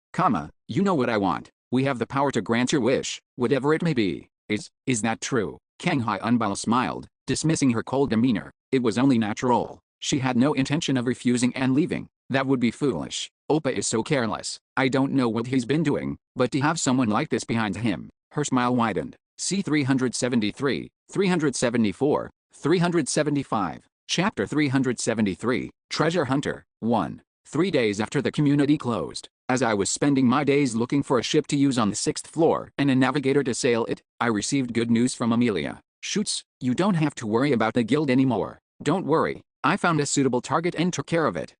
You know what I want. We have the power to grant your wish, whatever it may be. Is that true? Kang Hyun-Bao smiled, dismissing her cold demeanor. It was only natural. She had no intention of refusing and leaving. That would be foolish. Oppa is so careless. I don't know what he's been doing, but to have someone like this behind him. Her smile widened. C 373, 374, 375. Chapter 373, Treasure Hunter, 1. 3 days after the community closed, as I was spending my days looking for a ship to use on the 6th floor and a navigator to sail it, I received good news from Amelia. Shoots, you don't have to worry about the guild anymore. Don't worry, I found a suitable target and took care of it.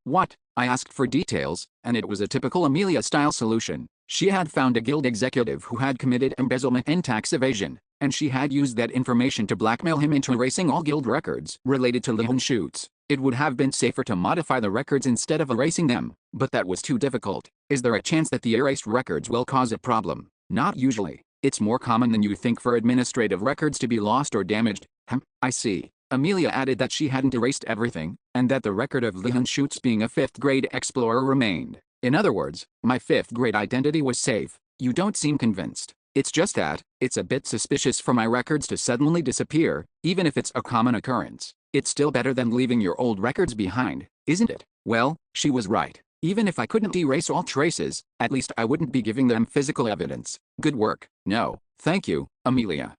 What? I asked for details, and it was a typical Amelia-style solution. She had found a guild executive who had committed embezzlement and tax evasion, and she had used that information to blackmail him into erasing all guild records related to Leon Shoots. It would have been safer to modify the records instead of erasing them, but that was too difficult. Is there a chance that the erased records will cause a problem? Not usually. It's more common than you think for administrative records to be lost or damaged. I see. Amelia added that she hadn't erased everything, and that the record of Leon Shoots being a 5th grade explorer remained. In other words, my 5th grade identity was safe. You don't seem convinced. It's just that, it's a bit suspicious for my records to suddenly disappear, even if it's a common occurrence. It's still better than leaving your old records behind, isn't it? Well, she was right. Even if I couldn't erase all traces, at least I wouldn't be giving them physical evidence. Good work. No, thank you, Amelia.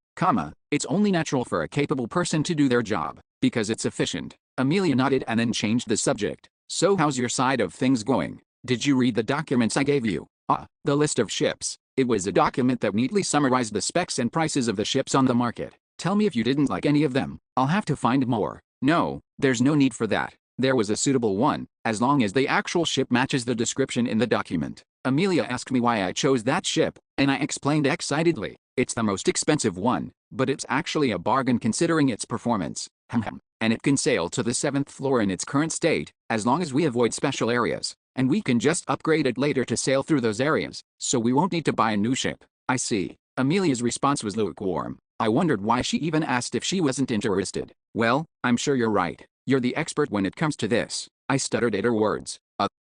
It's only natural for a capable person to do their job, because it's efficient. Amelia nodded and then changed the subject. So how's your side of things going? Did you read the documents I gave you? The list of ships. It was a document that neatly summarized the specs and prices of the ships on the market. Tell me if you didn't like any of them. I'll have to find more. No, there's no need for that. There was a suitable one, as long as the actual ship matches the description in the document. Amelia asked me why I chose that ship, and I explained excitedly. It's the most expensive one, but it's actually a bargain considering its performance. And it can sail to the 7th floor in its current state, as long as we avoid special areas. And we can just upgrade it later to sail through those areas, so we won't need to buy a new ship. I see. Amelia's response was lukewarm. I wondered why she even asked if she wasn't interested. Well, I'm sure you're right. You're the expert when it comes to this. I stuttered at her words.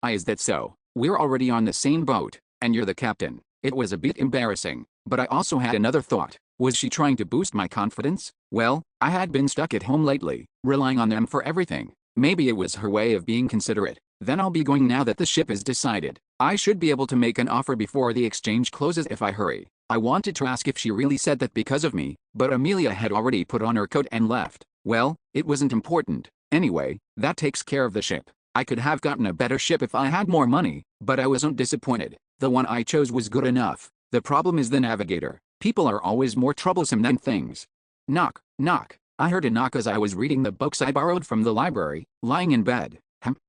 Is that so? We're already on the same boat, and you're the captain. It was a bit embarrassing, but I also had another thought. Was she trying to boost my confidence? Well, I had been stuck at home lately, relying on them for everything. Maybe it was her way of being considerate. Then I'll be going now that the ship is decided. I should be able to make an offer before the exchange closes if I hurry. I wanted to ask if she really said that because of me, but Amelia had already put on her coat and left. Well, it wasn't important. Anyway, that takes care of the ship. I could have gotten a better ship if I had more money, but I wasn't disappointed. The one I chose was good enough. The problem is the navigator. People are always more troublesome than things. Knock, knock. I heard a knock as I was reading the books I borrowed from the library, lying in bed.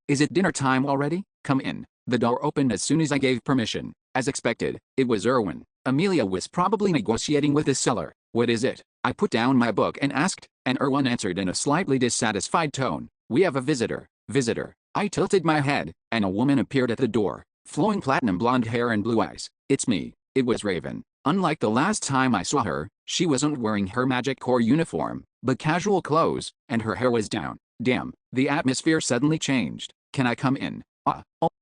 Is it dinner time already? Come in. The door opened as soon as I gave permission. As expected, it was Erwin. Amelia was probably negotiating with the seller. What is it? I put down my book and asked, and Erwin answered in a slightly dissatisfied tone. We have a visitor. Visitor. I tilted my head, and a woman appeared at the door, flowing platinum blonde hair and blue eyes. It's me. It was Raven. Unlike the last time I saw her, she wasn't wearing her Magic Corps uniform, but casual clothes, and her hair was down. Damn, the atmosphere suddenly changed. Can I come in?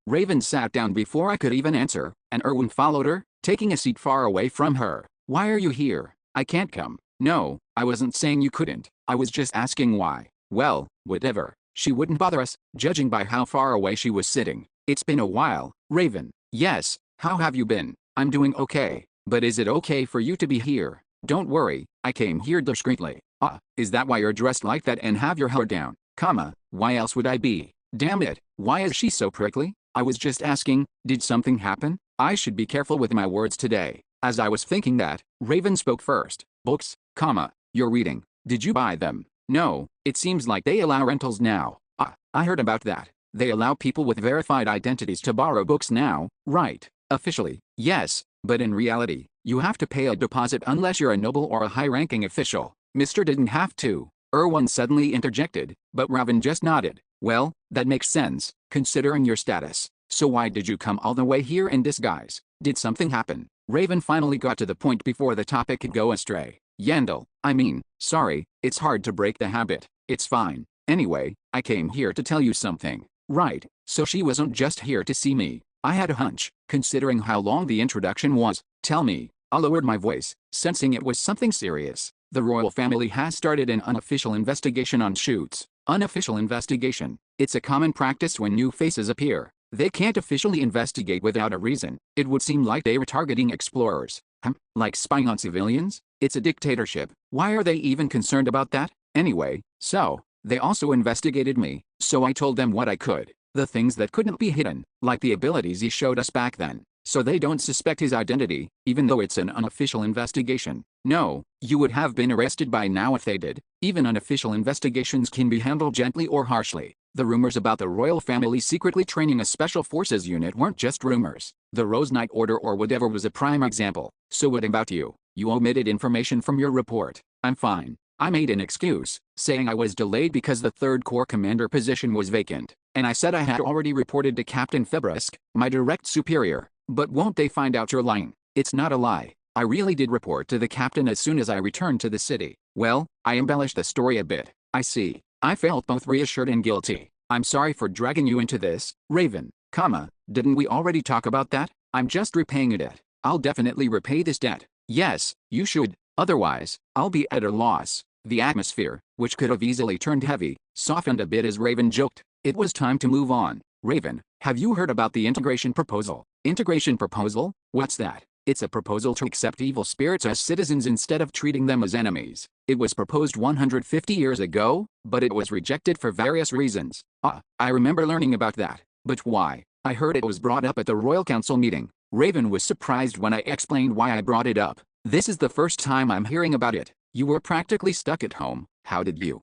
Raven sat down before I could even answer, and Erwin followed her, taking a seat far away from her. Why are you here? I can't come. No, I wasn't saying you couldn't. I was just asking why. Well, whatever. She wouldn't bother us, judging by how far away she was sitting. It's been a while, Raven. Yes, how have you been? I'm doing okay. But is it okay for you to be here? Don't worry, I came here discreetly. Is that why you're dressed like that and have your hair down? Why else would I be? Damn it, why is she so prickly? I was just asking, did something happen? I should be careful with my words today. As I was thinking that, Raven spoke first. Books, you're reading. Did you buy them? No, it seems like they allow rentals now. I heard about that. They allow people with verified identities to borrow books now, right? Officially, yes, but in reality, you have to pay a deposit unless you're a noble or a high-ranking official. Mr. didn't have to. Erwin suddenly interjected, but Raven just nodded. Well, that makes sense, considering your status. So why did you come all the way here in disguise? Did something happen? Raven finally got to the point before the topic could go astray. Yandel, sorry, it's hard to break the habit. It's fine. Anyway, I came here to tell you something. Right, so she wasn't just here to see me. I had a hunch, considering how long the introduction was. Tell me. I lowered my voice, sensing it was something serious. The royal family has started an unofficial investigation on shoots. Unofficial investigation. It's a common practice when new faces appear. They can't officially investigate without a reason. It would seem like they were targeting explorers. Like spying on civilians? It's a dictatorship. Why are they even concerned about that? Anyway, so, they also investigated me, so I told them what I could. The things that couldn't be hidden, like the abilities he showed us back then. So they don't suspect his identity, even though it's an unofficial investigation. No, you would have been arrested by now if they did. Even unofficial investigations can be handled gently or harshly. The rumors about the royal family secretly training a special forces unit weren't just rumors. The Rose Knight Order or whatever was a prime example. So what about you? You omitted information from your report. I'm fine. I made an excuse, saying I was delayed because the 3rd Corps commander position was vacant. And I said I had already reported to Captain Februsk, my direct superior. But won't they find out you're lying? It's not a lie. I really did report to the captain as soon as I returned to the city. Well, I embellished the story a bit. I see. I felt both reassured and guilty. I'm sorry for dragging you into this, Raven, didn't we already talk about that? I'm just repaying a debt. I'll definitely repay this debt. Yes, you should. Otherwise, I'll be at a loss. The atmosphere, which could have easily turned heavy, softened a bit as Raven joked. It was time to move on. Raven, have you heard about the integration proposal? Integration proposal? What's that? It's a proposal to accept evil spirits as citizens instead of treating them as enemies. It was proposed 150 years ago, but it was rejected for various reasons. I remember learning about that. But why? I heard it was brought up at the Royal Council meeting. Raven was surprised when I explained why I brought it up. This is the first time I'm hearing about it. You were practically stuck at home. How did you?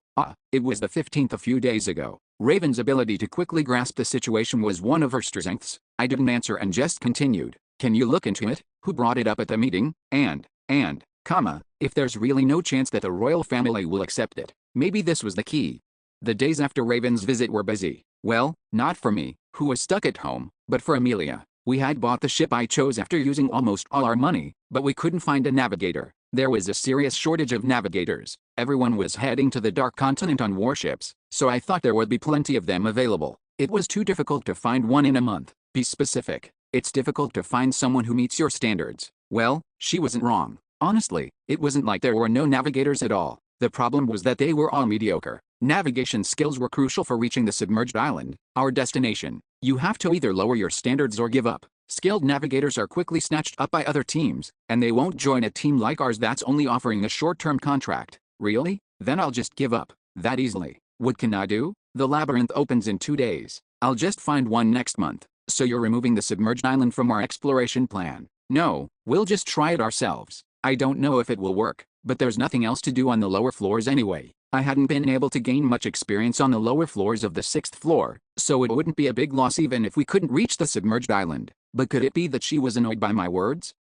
It was the 15th a few days ago. Raven's ability to quickly grasp the situation was one of her strengths. I didn't answer and just continued. Can you look into it? Who brought it up at the meeting? If there's really no chance that the royal family will accept it, maybe this was the key. The days after Raven's visit were busy. Well, not for me, who was stuck at home, but for Amelia. We had bought the ship I chose after using almost all our money, but we couldn't find a navigator. There was a serious shortage of navigators. Everyone was heading to the Dark Continent on warships, so I thought there would be plenty of them available. It was too difficult to find one in a month. Be specific. It's difficult to find someone who meets your standards. Well, she wasn't wrong. Honestly, it wasn't like there were no navigators at all. The problem was that they were all mediocre. Navigation skills were crucial for reaching the submerged island, our destination. You have to either lower your standards or give up. Skilled navigators are quickly snatched up by other teams, and they won't join a team like ours that's only offering a short-term contract. Really? Then I'll just give up. That easily. What can I do? The labyrinth opens in 2 days. I'll just find one next month. So you're removing the submerged island from our exploration plan? No, we'll just try it ourselves. I don't know if it will work, but there's nothing else to do on the lower floors anyway. I hadn't been able to gain much experience on the lower floors of the 6th floor, so it wouldn't be a big loss even if we couldn't reach the submerged island. But could it be that she was annoyed by my words?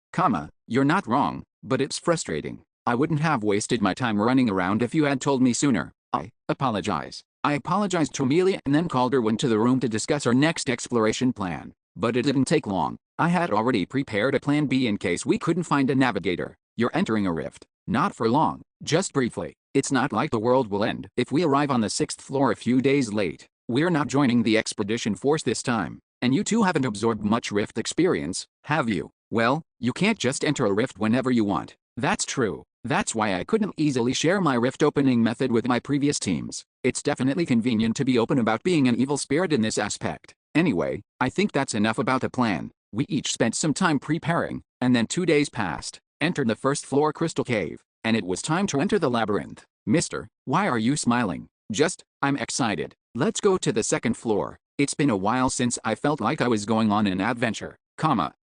You're not wrong, but it's frustrating. I wouldn't have wasted my time running around if you had told me sooner. I apologize. I apologized to Amelia and then called her into the room to discuss our next exploration plan. But it didn't take long. I had already prepared a plan B in case we couldn't find a navigator. You're entering a rift. Not for long, just briefly. It's not like the world will end if we arrive on the 6th floor a few days late. We're not joining the expedition force this time. And you two haven't absorbed much rift experience, have you? Well, you can't just enter a rift whenever you want. That's true. That's why I couldn't easily share my rift opening method with my previous teams. It's definitely convenient to be open about being an evil spirit in this aspect. Anyway, I think that's enough about the plan. We each spent some time preparing, and then 2 days passed. Entered the 1st floor crystal cave, and it was time to enter the labyrinth. Mister, why are you smiling? I'm excited. Let's go to the 2nd floor. It's been a while since I felt like I was going on an adventure.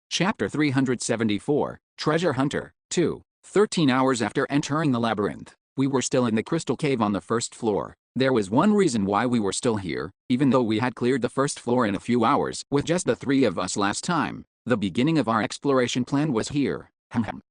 Chapter 374, Treasure Hunter, 2. 13 hours after entering the labyrinth, we were still in the crystal cave on the 1st floor. There was one reason why we were still here, even though we had cleared the 1st floor in a few hours with just the 3 of us last time. The beginning of our exploration plan was here.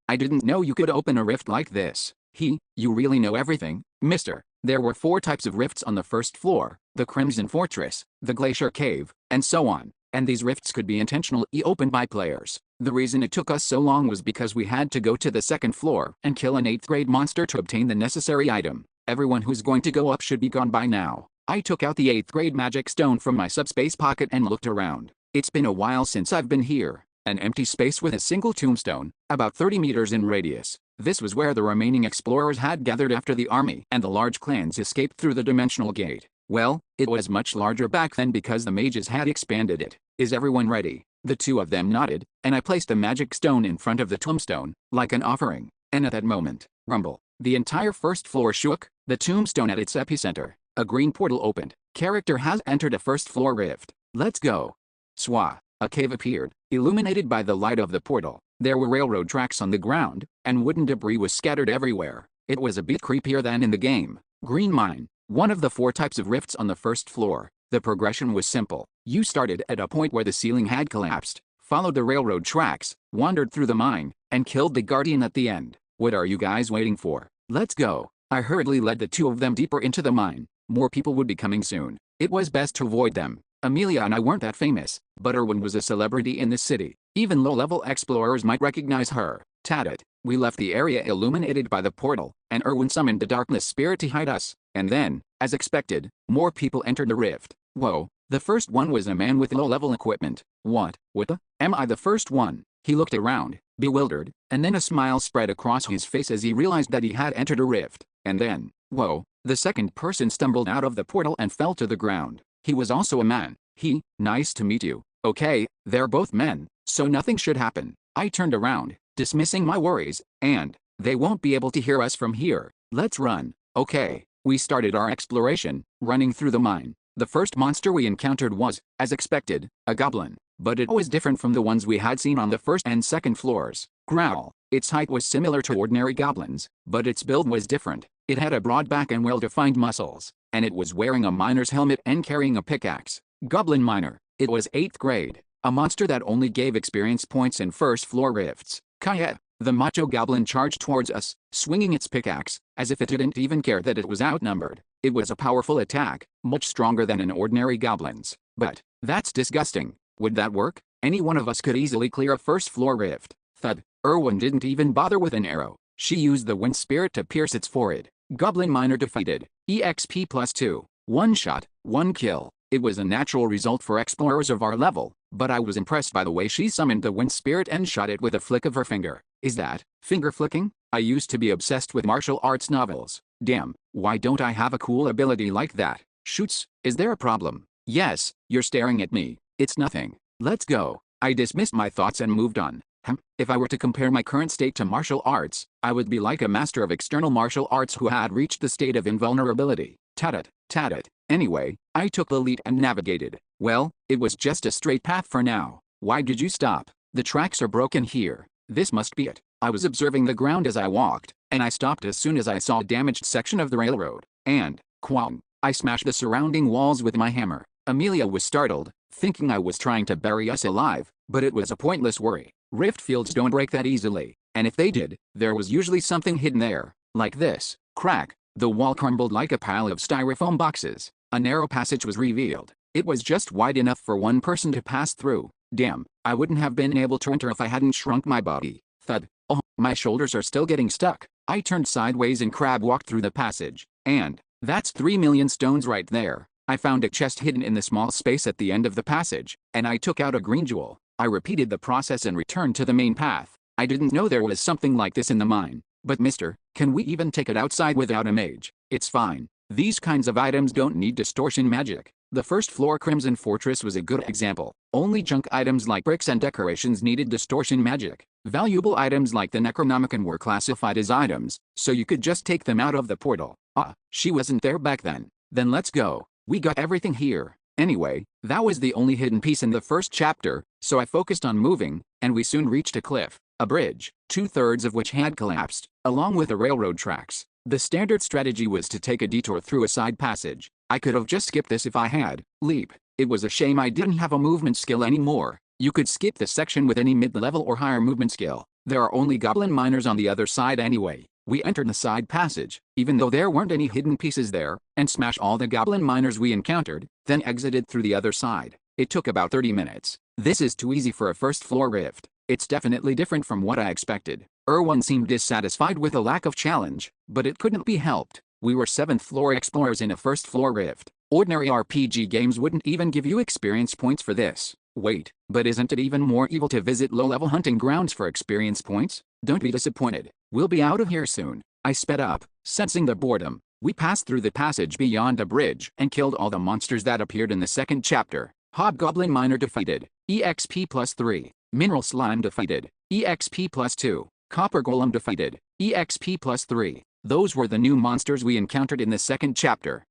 I didn't know you could open a rift like this. You really know everything, mister. There were 4 types of rifts on the 1st floor, the Crimson Fortress, the Glacier Cave, and so on. And these rifts could be intentionally opened by players. The reason it took us so long was because we had to go to the 2nd floor and kill an 8th grade monster to obtain the necessary item. Everyone who's going to go up should be gone by now. I took out the 8th grade magic stone from my subspace pocket and looked around. It's been a while since I've been here. An empty space with a single tombstone, about 30 meters in radius. This was where the remaining explorers had gathered after the army and the large clans escaped through the dimensional gate. Well, it was much larger back then because the mages had expanded it. Is everyone ready? The 2 of them nodded, and I placed a magic stone in front of the tombstone, like an offering. And at that moment, rumble. The entire 1st floor shook, the tombstone at its epicenter. A green portal opened. Character has entered a 1st floor rift. Let's go. Swah. A cave appeared, illuminated by the light of the portal. There were railroad tracks on the ground, and wooden debris was scattered everywhere. It was a bit creepier than in the game. Green mine. One of the 4 types of rifts on the 1st floor. The progression was simple. You started at a point where the ceiling had collapsed, followed the railroad tracks, wandered through the mine, and killed the guardian at the end. What are you guys waiting for? Let's go. I hurriedly led the 2 of them deeper into the mine. More people would be coming soon. It was best to avoid them. Amelia and I weren't that famous, but Erwin was a celebrity in this city. Even low-level explorers might recognize her. Tat. We left the area illuminated by the portal, and Erwin summoned the darkness spirit to hide us. And then, as expected, more people entered the rift. Whoa, the first one was a man with low-level equipment. What the? Am I the first one? He looked around, bewildered, and then a smile spread across his face as he realized that he had entered a rift. And then, whoa, the second person stumbled out of the portal and fell to the ground. He was also a man. Nice to meet you. Okay, they're both men, so nothing should happen. I turned around, dismissing my worries, and they won't be able to hear us from here. Let's run. Okay, we started our exploration, running through the mine. The first monster we encountered was, as expected, a goblin, but it was different from the ones we had seen on the first and second floors. Growl. Its height was similar to ordinary goblins, but its build was different. It had a broad back and well-defined muscles, and it was wearing a miner's helmet and carrying a pickaxe. Goblin Miner. It was 8th grade, a monster that only gave experience points in first floor rifts. Kaya. The macho goblin charged towards us, swinging its pickaxe, as if it didn't even care that it was outnumbered. It was a powerful attack, much stronger than an ordinary goblin's. But that's disgusting. Would that work? Any one of us could easily clear a first floor rift. Thud. Erwin didn't even bother with an arrow. She used the wind spirit to pierce its forehead. Goblin Miner defeated. EXP +2. 1 shot, 1 kill. It was a natural result for explorers of our level, but I was impressed by the way she summoned the wind spirit and shot it with a flick of her finger. Is that finger flicking? I used to be obsessed with martial arts novels. Damn, why don't I have a cool ability like that? Shoots, is there a problem? Yes, you're staring at me. It's nothing. Let's go. I dismissed my thoughts and moved on. If I were to compare my current state to martial arts, I would be like a master of external martial arts who had reached the state of invulnerability. Tat-it. Anyway, I took the lead and navigated. Well, it was just a straight path for now. Why did you stop? The tracks are broken here. This must be it. I was observing the ground as I walked, and I stopped as soon as I saw a damaged section of the railroad. And, quang, I smashed the surrounding walls with my hammer. Amelia was startled, thinking I was trying to bury us alive, but it was a pointless worry. Rift fields don't break that easily, and if they did, there was usually something hidden there. Like this. Crack. The wall crumbled like a pile of styrofoam boxes. A narrow passage was revealed. It was just wide enough for one person to pass through. Damn, I wouldn't have been able to enter if I hadn't shrunk my body. Thud. Oh, my shoulders are still getting stuck. I turned sideways and crab walked through the passage. And that's 3 million stones right there. I found a chest hidden in the small space at the end of the passage, and I took out a green jewel. I repeated the process and returned to the main path. I didn't know there was something like this in the mine. But mister, can we even take it outside without a mage? It's fine. These kinds of items don't need distortion magic. The first floor Crimson Fortress was a good example. Only junk items like bricks and decorations needed distortion magic. Valuable items like the Necronomicon were classified as items, so you could just take them out of the portal. Ah, she wasn't there back then. Then let's go. We got everything here. Anyway, that was the only hidden piece in the first chapter, so I focused on moving, and we soon reached a cliff, a bridge, 2/3 of which had collapsed, along with the railroad tracks. The standard strategy was to take a detour through a side passage. I could have just skipped this if I had. Leap. It was a shame I didn't have a movement skill anymore. You could skip this section with any mid-level or higher movement skill. There are only goblin miners on the other side anyway. We entered the side passage, even though there weren't any hidden pieces there, and smashed all the goblin miners we encountered, then exited through the other side. It took about 30 minutes. This is too easy for a first floor rift. It's definitely different from what I expected. Erwin seemed dissatisfied with the lack of challenge, but it couldn't be helped. We were 7th floor explorers in a first floor rift. Ordinary RPG games wouldn't even give you experience points for this. Wait, but isn't it even more evil to visit low-level hunting grounds for experience points? Don't be disappointed. We'll be out of here soon. I sped up, sensing the boredom. We passed through the passage beyond a bridge and killed all the monsters that appeared in the second chapter. Hobgoblin Miner defeated. EXP +3. Mineral Slime defeated. EXP +2. Copper Golem defeated. EXP +3. Those were the new monsters we encountered in the second chapter.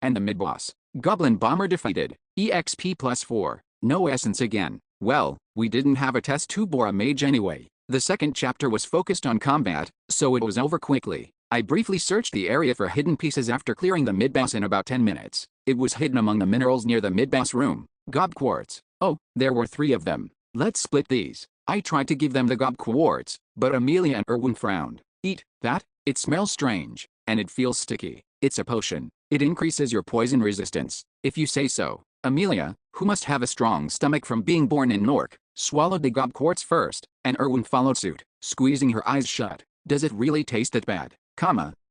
And the mid-boss. Goblin Bomber defeated. EXP +4. No essence again. Well, we didn't have a test tube or a mage anyway. The second chapter was focused on combat, so it was over quickly. I briefly searched the area for hidden pieces after clearing the mid-boss in about 10 minutes. It was hidden among the minerals near the mid-boss room. Gob quartz. Oh, there were 3 of them. Let's split these. I tried to give them the gob quartz, but Amelia and Erwin frowned. Eat that? It smells strange, and it feels sticky. It's a potion. It increases your poison resistance, if you say so. Amelia, who must have a strong stomach from being born in Nork, swallowed the gob quartz first, and Erwin followed suit, squeezing her eyes shut. Does it really taste that bad?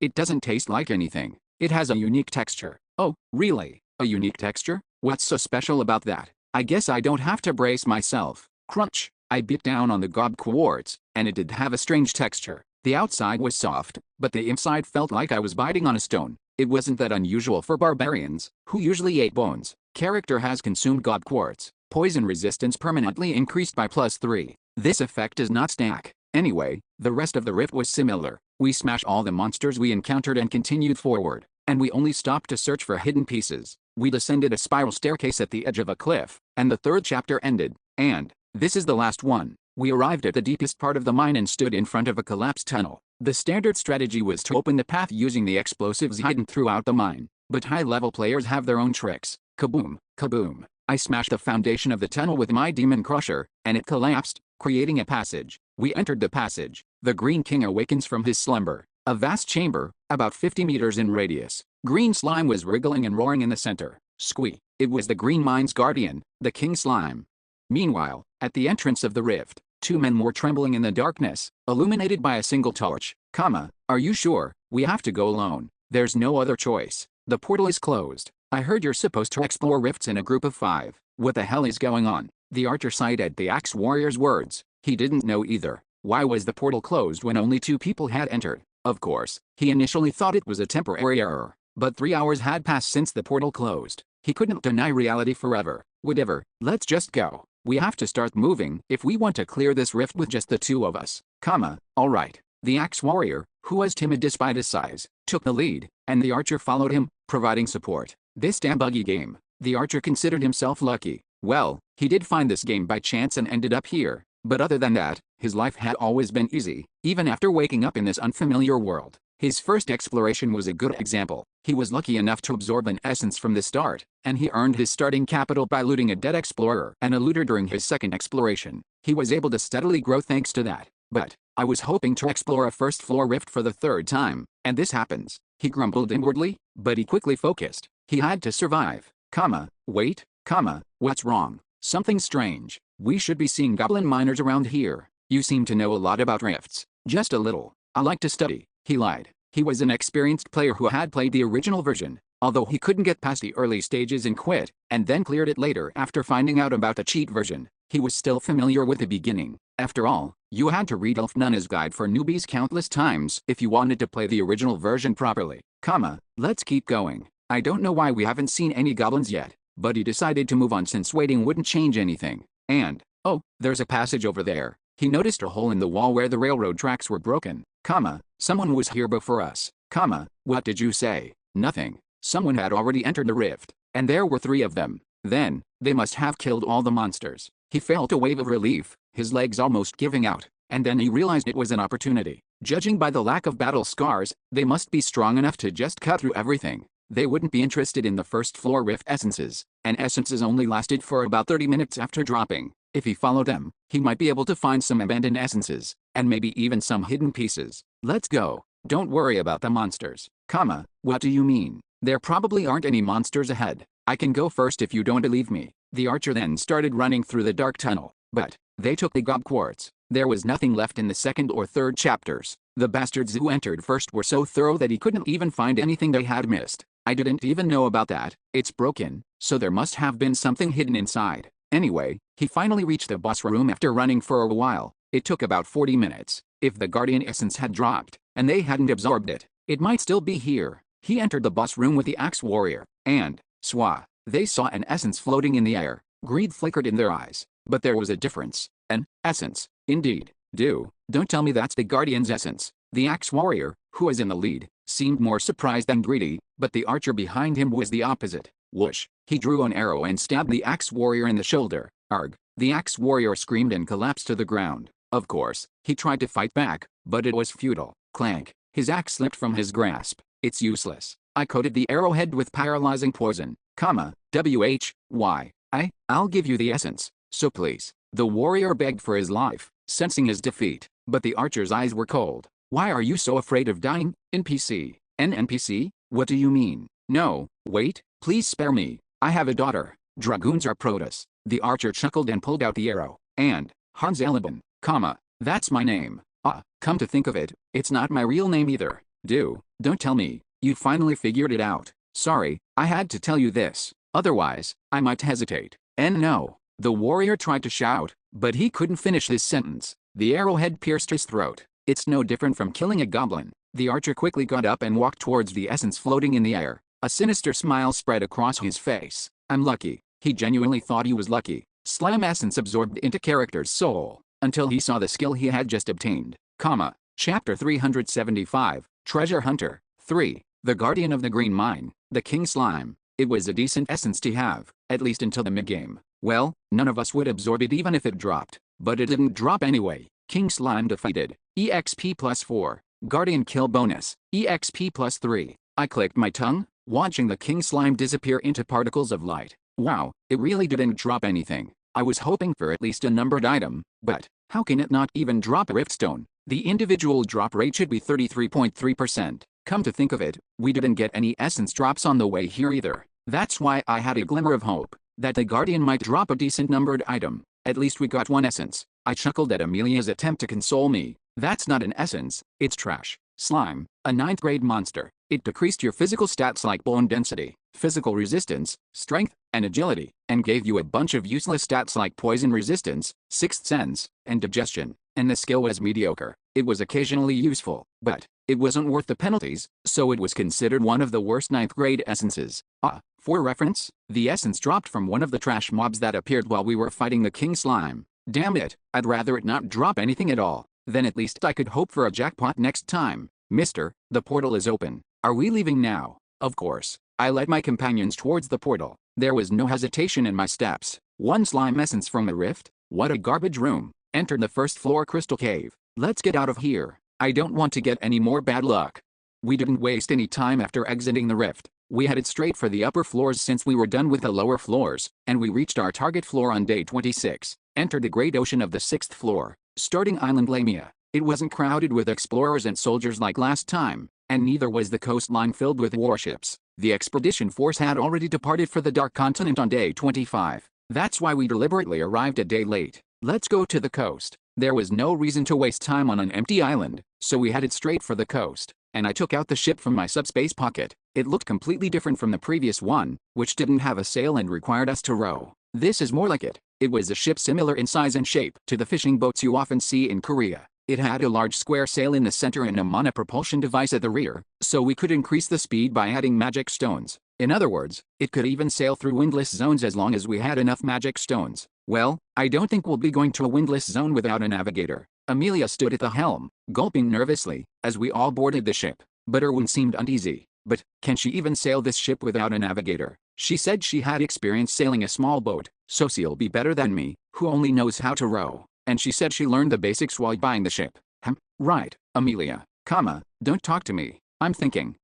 It doesn't taste like anything. It has a unique texture. Oh, really? A unique texture? What's so special about that? I guess I don't have to brace myself. Crunch. I bit down on the gob quartz, and it did have a strange texture. The outside was soft, but the inside felt like I was biting on a stone. It wasn't that unusual for barbarians, who usually ate bones. Character has consumed god quartz. Poison resistance permanently increased by +3. This effect does not stack. Anyway, the rest of the rift was similar. We smashed all the monsters we encountered and continued forward. And we only stopped to search for hidden pieces. We descended a spiral staircase at the edge of a cliff, and the third chapter ended. And this is the last one. We arrived at the deepest part of the mine and stood in front of a collapsed tunnel. The standard strategy was to open the path using the explosives hidden throughout the mine. But high-level players have their own tricks. Kaboom, kaboom. I smashed the foundation of the tunnel with my demon crusher, and it collapsed, creating a passage. We entered the passage. The Green King awakens from his slumber. A vast chamber, about 50 meters in radius. Green slime was wriggling and roaring in the center. Squee. It was the Green Mine's guardian, the King Slime. Meanwhile, at the entrance of the rift, 2 men were trembling in the darkness, illuminated by a single torch. Are you sure? We have to go alone. There's no other choice. The portal is closed. I heard you're supposed to explore rifts in a group of 5. What the hell is going on? The archer sighed at the axe warrior's words. He didn't know either. Why was the portal closed when only 2 people had entered? Of course, he initially thought it was a temporary error. But 3 hours had passed since the portal closed. He couldn't deny reality forever. Whatever, let's just go. We have to start moving if we want to clear this rift with just the 2 of us. Alright. The axe warrior, who was timid despite his size, took the lead, and the archer followed him, providing support. This damn buggy game. The archer considered himself lucky. Well, he did find this game by chance and ended up here. But other than that, his life had always been easy, even after waking up in this unfamiliar world. His first exploration was a good example. He was lucky enough to absorb an essence from the start, and he earned his starting capital by looting a dead explorer and a looter during his second exploration. He was able to steadily grow thanks to that. But I was hoping to explore a first floor rift for the 3rd time, and this happens. He grumbled inwardly, but he quickly focused. He had to survive. Wait, what's wrong? Something strange. We should be seeing goblin miners around here. You seem to know a lot about rifts. Just a little. I like to study. He lied. He was an experienced player who had played the original version, although he couldn't get past the early stages and quit, and then cleared it later after finding out about the cheat version. He was still familiar with the beginning. After all, you had to read Elf Nunna's Guide for Newbies countless times if you wanted to play the original version properly. Let's keep going. I don't know why we haven't seen any goblins yet, but he decided to move on since waiting wouldn't change anything. And, oh, there's a passage over there. He noticed a hole in the wall where the railroad tracks were broken. Someone was here before us. What did you say? Nothing. Someone had already entered the rift, and there were 3 of them. Then, they must have killed all the monsters. He felt a wave of relief, his legs almost giving out, and then he realized it was an opportunity. Judging by the lack of battle scars, they must be strong enough to just cut through everything. They wouldn't be interested in the first floor rift essences, and essences only lasted for about 30 minutes after dropping. If he followed them, he might be able to find some abandoned essences, and maybe even some hidden pieces. Let's go. Don't worry about the monsters. What do you mean? There probably aren't any monsters ahead. I can go first if you don't believe me. The archer then started running through the dark tunnel. But they took the gob quartz. There was nothing left in the 2nd or 3rd chapters. The bastards who entered first were so thorough that he couldn't even find anything they had missed. I didn't even know about that. It's broken, so there must have been something hidden inside. Anyway, he finally reached the boss room after running for a while. It took about 40 minutes. If the guardian essence had dropped, and they hadn't absorbed it, it might still be here. He entered the boss room with the axe warrior, and, they saw an essence floating in the air. Greed flickered in their eyes. But there was a difference. An essence, indeed. Don't tell me that's the guardian's essence. The axe warrior, who was in the lead, seemed more surprised than greedy, but the archer behind him was the opposite. Whoosh! He drew an arrow and stabbed the axe warrior in the shoulder. Arg! The axe warrior screamed and collapsed to the ground. Of course, he tried to fight back, but it was futile. Clank! His axe slipped from his grasp. It's useless. I coated the arrowhead with paralyzing poison. I'll give you the essence, so please. The warrior begged for his life, sensing his defeat, but the archer's eyes were cold. Why are you so afraid of dying, NPC? An NPC? What do you mean? No, wait, please spare me. I have a daughter. Dragoons are Protus. The archer chuckled and pulled out the arrow. And, Hans Eleben, that's my name. Come to think of it, it's not my real name either. Don't tell me, you finally figured it out. Sorry, I had to tell you this. Otherwise, I might hesitate. And no. The warrior tried to shout, but he couldn't finish his sentence. The arrowhead pierced his throat. It's no different from killing a goblin. The archer quickly got up and walked towards the essence floating in the air. A sinister smile spread across his face. I'm lucky. He genuinely thought he was lucky. Slam essence absorbed into character's soul, until he saw the skill he had just obtained. Chapter 375, Treasure Hunter. 3. The Guardian of the Green Mine, the King Slime. It was a decent essence to have, at least until the mid-game. Well, none of us would absorb it even if it dropped. But it didn't drop anyway. King Slime defeated. EXP plus 4. Guardian kill bonus. EXP plus 3. I clicked my tongue, watching the King Slime disappear into particles of light. Wow, it really didn't drop anything. I was hoping for at least a numbered item, but how can it not even drop a riftstone? The individual drop rate should be 33.3%. Come to think of it, we didn't get any essence drops on the way here either. That's why I had a glimmer of hope that the Guardian might drop a decent numbered item. At least we got one essence. I chuckled at Amelia's attempt to console me. That's not an essence, it's trash. Slime, a 9th grade monster. It decreased your physical stats like bone density, physical resistance, strength, and agility, and gave you a bunch of useless stats like poison resistance, sixth sense, and digestion. And the skill was mediocre. It was occasionally useful, but it wasn't worth the penalties, so it was considered one of the worst 9th grade essences. For reference, the essence dropped from one of the trash mobs that appeared while we were fighting the King Slime. Damn it, I'd rather it not drop anything at all. Then at least I could hope for a jackpot next time. Mister, the portal is open. Are we leaving now? Of course. I led my companions towards the portal. There was no hesitation in my steps. One slime essence from the rift? What a garbage room. Entered the first floor crystal cave. Let's get out of here. I don't want to get any more bad luck. We didn't waste any time after exiting the rift. We headed straight for the upper floors since we were done with the lower floors, and we reached our target floor on day 26. Entered the great ocean of the 6th floor. Starting island Lamia. It wasn't crowded with explorers and soldiers like last time, and neither was the coastline filled with warships. The expedition force had already departed for the Dark Continent on day 25. That's why we deliberately arrived a day late. Let's go to the coast. There was no reason to waste time on an empty island, so we headed straight for the coast, and I took out the ship from my subspace pocket. It looked completely different from the previous one, which didn't have a sail and required us to row. This is more like it. It was a ship similar in size and shape to the fishing boats you often see in Korea. It had a large square sail in the center and a monopropulsion device at the rear, so we could increase the speed by adding magic stones. In other words, it could even sail through windless zones as long as we had enough magic stones. Well, I don't think we'll be going to a windless zone without a navigator. Amelia stood at the helm, gulping nervously, as we all boarded the ship. But Erwin seemed uneasy. But, can she even sail this ship without a navigator? She said she had experience sailing a small boat, so she'll be better than me, who only knows how to row. And she said she learned the basics while buying the ship. Right, Amelia, don't talk to me. I'm thinking,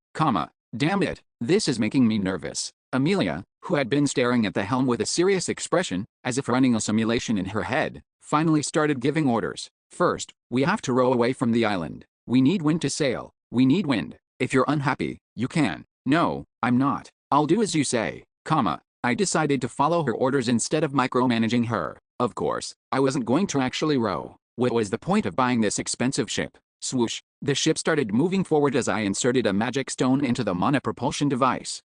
damn it, this is making me nervous. Amelia, who had been staring at the helm with a serious expression, as if running a simulation in her head, finally started giving orders. First, we have to row away from the island. We need wind to sail. We need wind. If you're unhappy, you can. No, I'm not. I'll do as you say, I decided to follow her orders instead of micromanaging her. Of course, I wasn't going to actually row. What was the point of buying this expensive ship? Swoosh, the ship started moving forward as I inserted a magic stone into the monopropulsion device.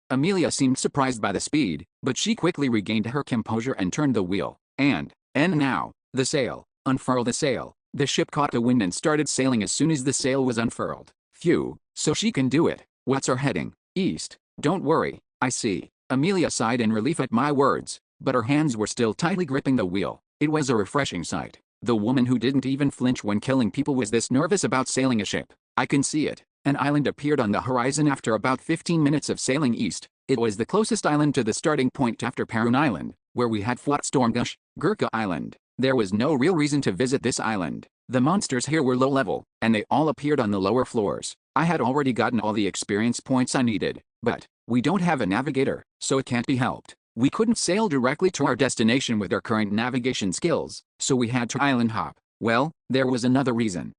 Amelia seemed surprised by the speed, but she quickly regained her composure and turned the wheel. And now, the sail. Unfurl the sail. The ship caught the wind and started sailing as soon as the sail was unfurled. Phew, so she can do it. What's our heading? East. Don't worry, I see. Amelia sighed in relief at my words, but her hands were still tightly gripping the wheel. It was a refreshing sight. The woman who didn't even flinch when killing people was this nervous about sailing a ship. I can see it. An island appeared on the horizon after about 15 minutes of sailing east. It was the closest island to the starting point after Paragon Island, where we had fought Stormgush, Gurkha Island. There was no real reason to visit this island. The monsters here were low level, and they all appeared on the lower floors. I had already gotten all the experience points I needed, but we don't have a navigator, so it can't be helped. We couldn't sail directly to our destination with our current navigation skills, so we had to island hop. Well, there was another reason.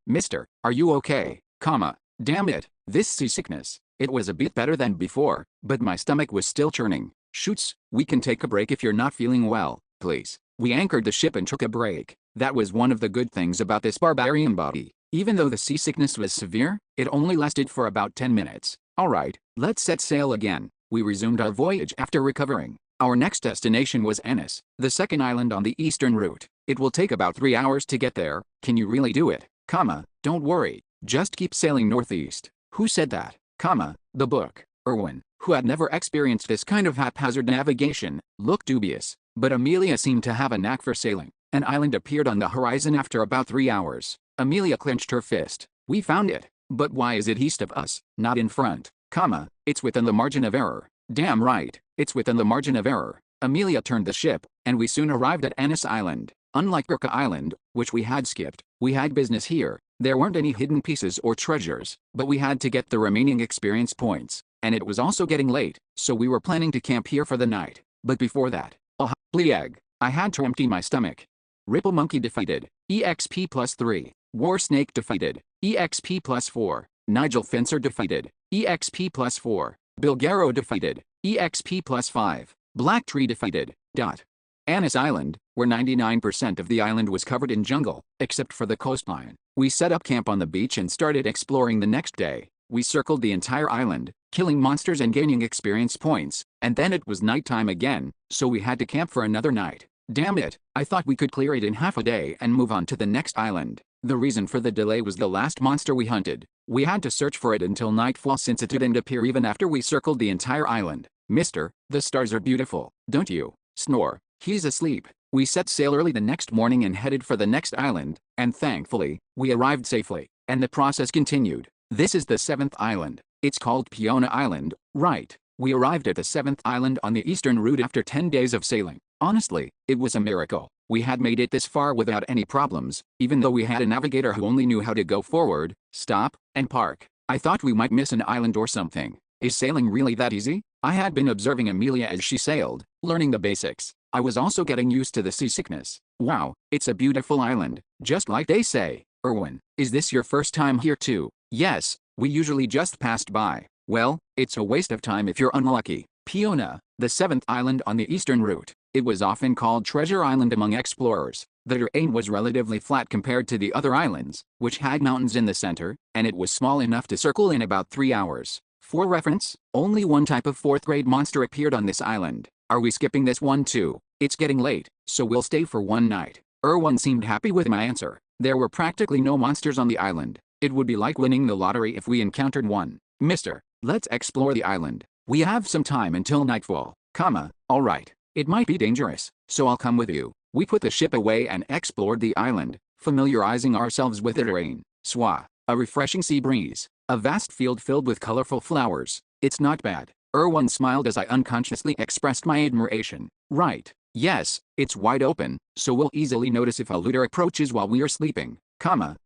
Mister, are you okay? Damn it, this seasickness. It was a bit better than before, but my stomach was still churning. Shoots, we can take a break if you're not feeling well, please. We anchored the ship and took a break. That was one of the good things about this barbarian body. Even though the seasickness was severe, it only lasted for about 10 minutes. Alright, let's set sail again. We resumed our voyage after recovering. Our next destination was Ennis, the second island on the eastern route. It will take about 3 hours to get there. Can you really do it? Don't worry. Just keep sailing northeast. Who said that? The book. Erwin, who had never experienced this kind of haphazard navigation, looked dubious, but Amelia seemed to have a knack for sailing. An island appeared on the horizon after about 3 hours. Amelia clenched her fist. We found it. But why is it east of us, not in front, it's within the margin of error. Damn right, it's within the margin of error. Amelia turned the ship, and we soon arrived at Annis Island. Unlike Gurkha Island, which we had skipped, we had business here. There weren't any hidden pieces or treasures, but we had to get the remaining experience points, and it was also getting late, so we were planning to camp here for the night. But before that, Blieg, I had to empty my stomach. Ripple Monkey defeated, EXP +3. War Snake defeated, EXP +4. Nigel Fencer defeated, EXP +4. Bilgaro defeated, EXP +5. Black Tree defeated. Annis Island, where 99% of the island was covered in jungle, except for the coastline. We set up camp on the beach and started exploring the next day. We circled the entire island, killing monsters and gaining experience points, and then it was nighttime again, so we had to camp for another night. Damn it, I thought we could clear it in half a day and move on to the next island. The reason for the delay was the last monster we hunted. We had to search for it until nightfall since it didn't appear even after we circled the entire island. Mister, the stars are beautiful, don't you? Snore. He's asleep. We set sail early the next morning and headed for the next island, and thankfully, we arrived safely, and the process continued. This is the 7th island. It's called Peona Island, right? We arrived at the 7th island on the eastern route after 10 days of sailing. Honestly, it was a miracle. We had made it this far without any problems, even though we had a navigator who only knew how to go forward, stop, and park. I thought we might miss an island or something. Is sailing really that easy? I had been observing Amelia as she sailed, learning the basics. I was also getting used to the seasickness. Wow, it's a beautiful island, just like they say. Erwin, is this your first time here too? Yes, we usually just passed by. Well, it's a waste of time if you're unlucky. Peona, the 7th island on the eastern route. It was often called Treasure Island among explorers. The terrain was relatively flat compared to the other islands, which had mountains in the center, and it was small enough to circle in about 3 hours. For reference, only one type of 4th grade monster appeared on this island. Are we skipping this one too? It's getting late, so we'll stay for one night. Erwin seemed happy with my answer. There were practically no monsters on the island. It would be like winning the lottery if we encountered one. Mister, let's explore the island. We have some time until nightfall, alright. It might be dangerous, so I'll come with you. We put the ship away and explored the island, familiarizing ourselves with the terrain. A refreshing sea breeze. A vast field filled with colorful flowers. It's not bad. Erwin smiled as I unconsciously expressed my admiration. Right. Yes, it's wide open, so we'll easily notice if a looter approaches while we are sleeping.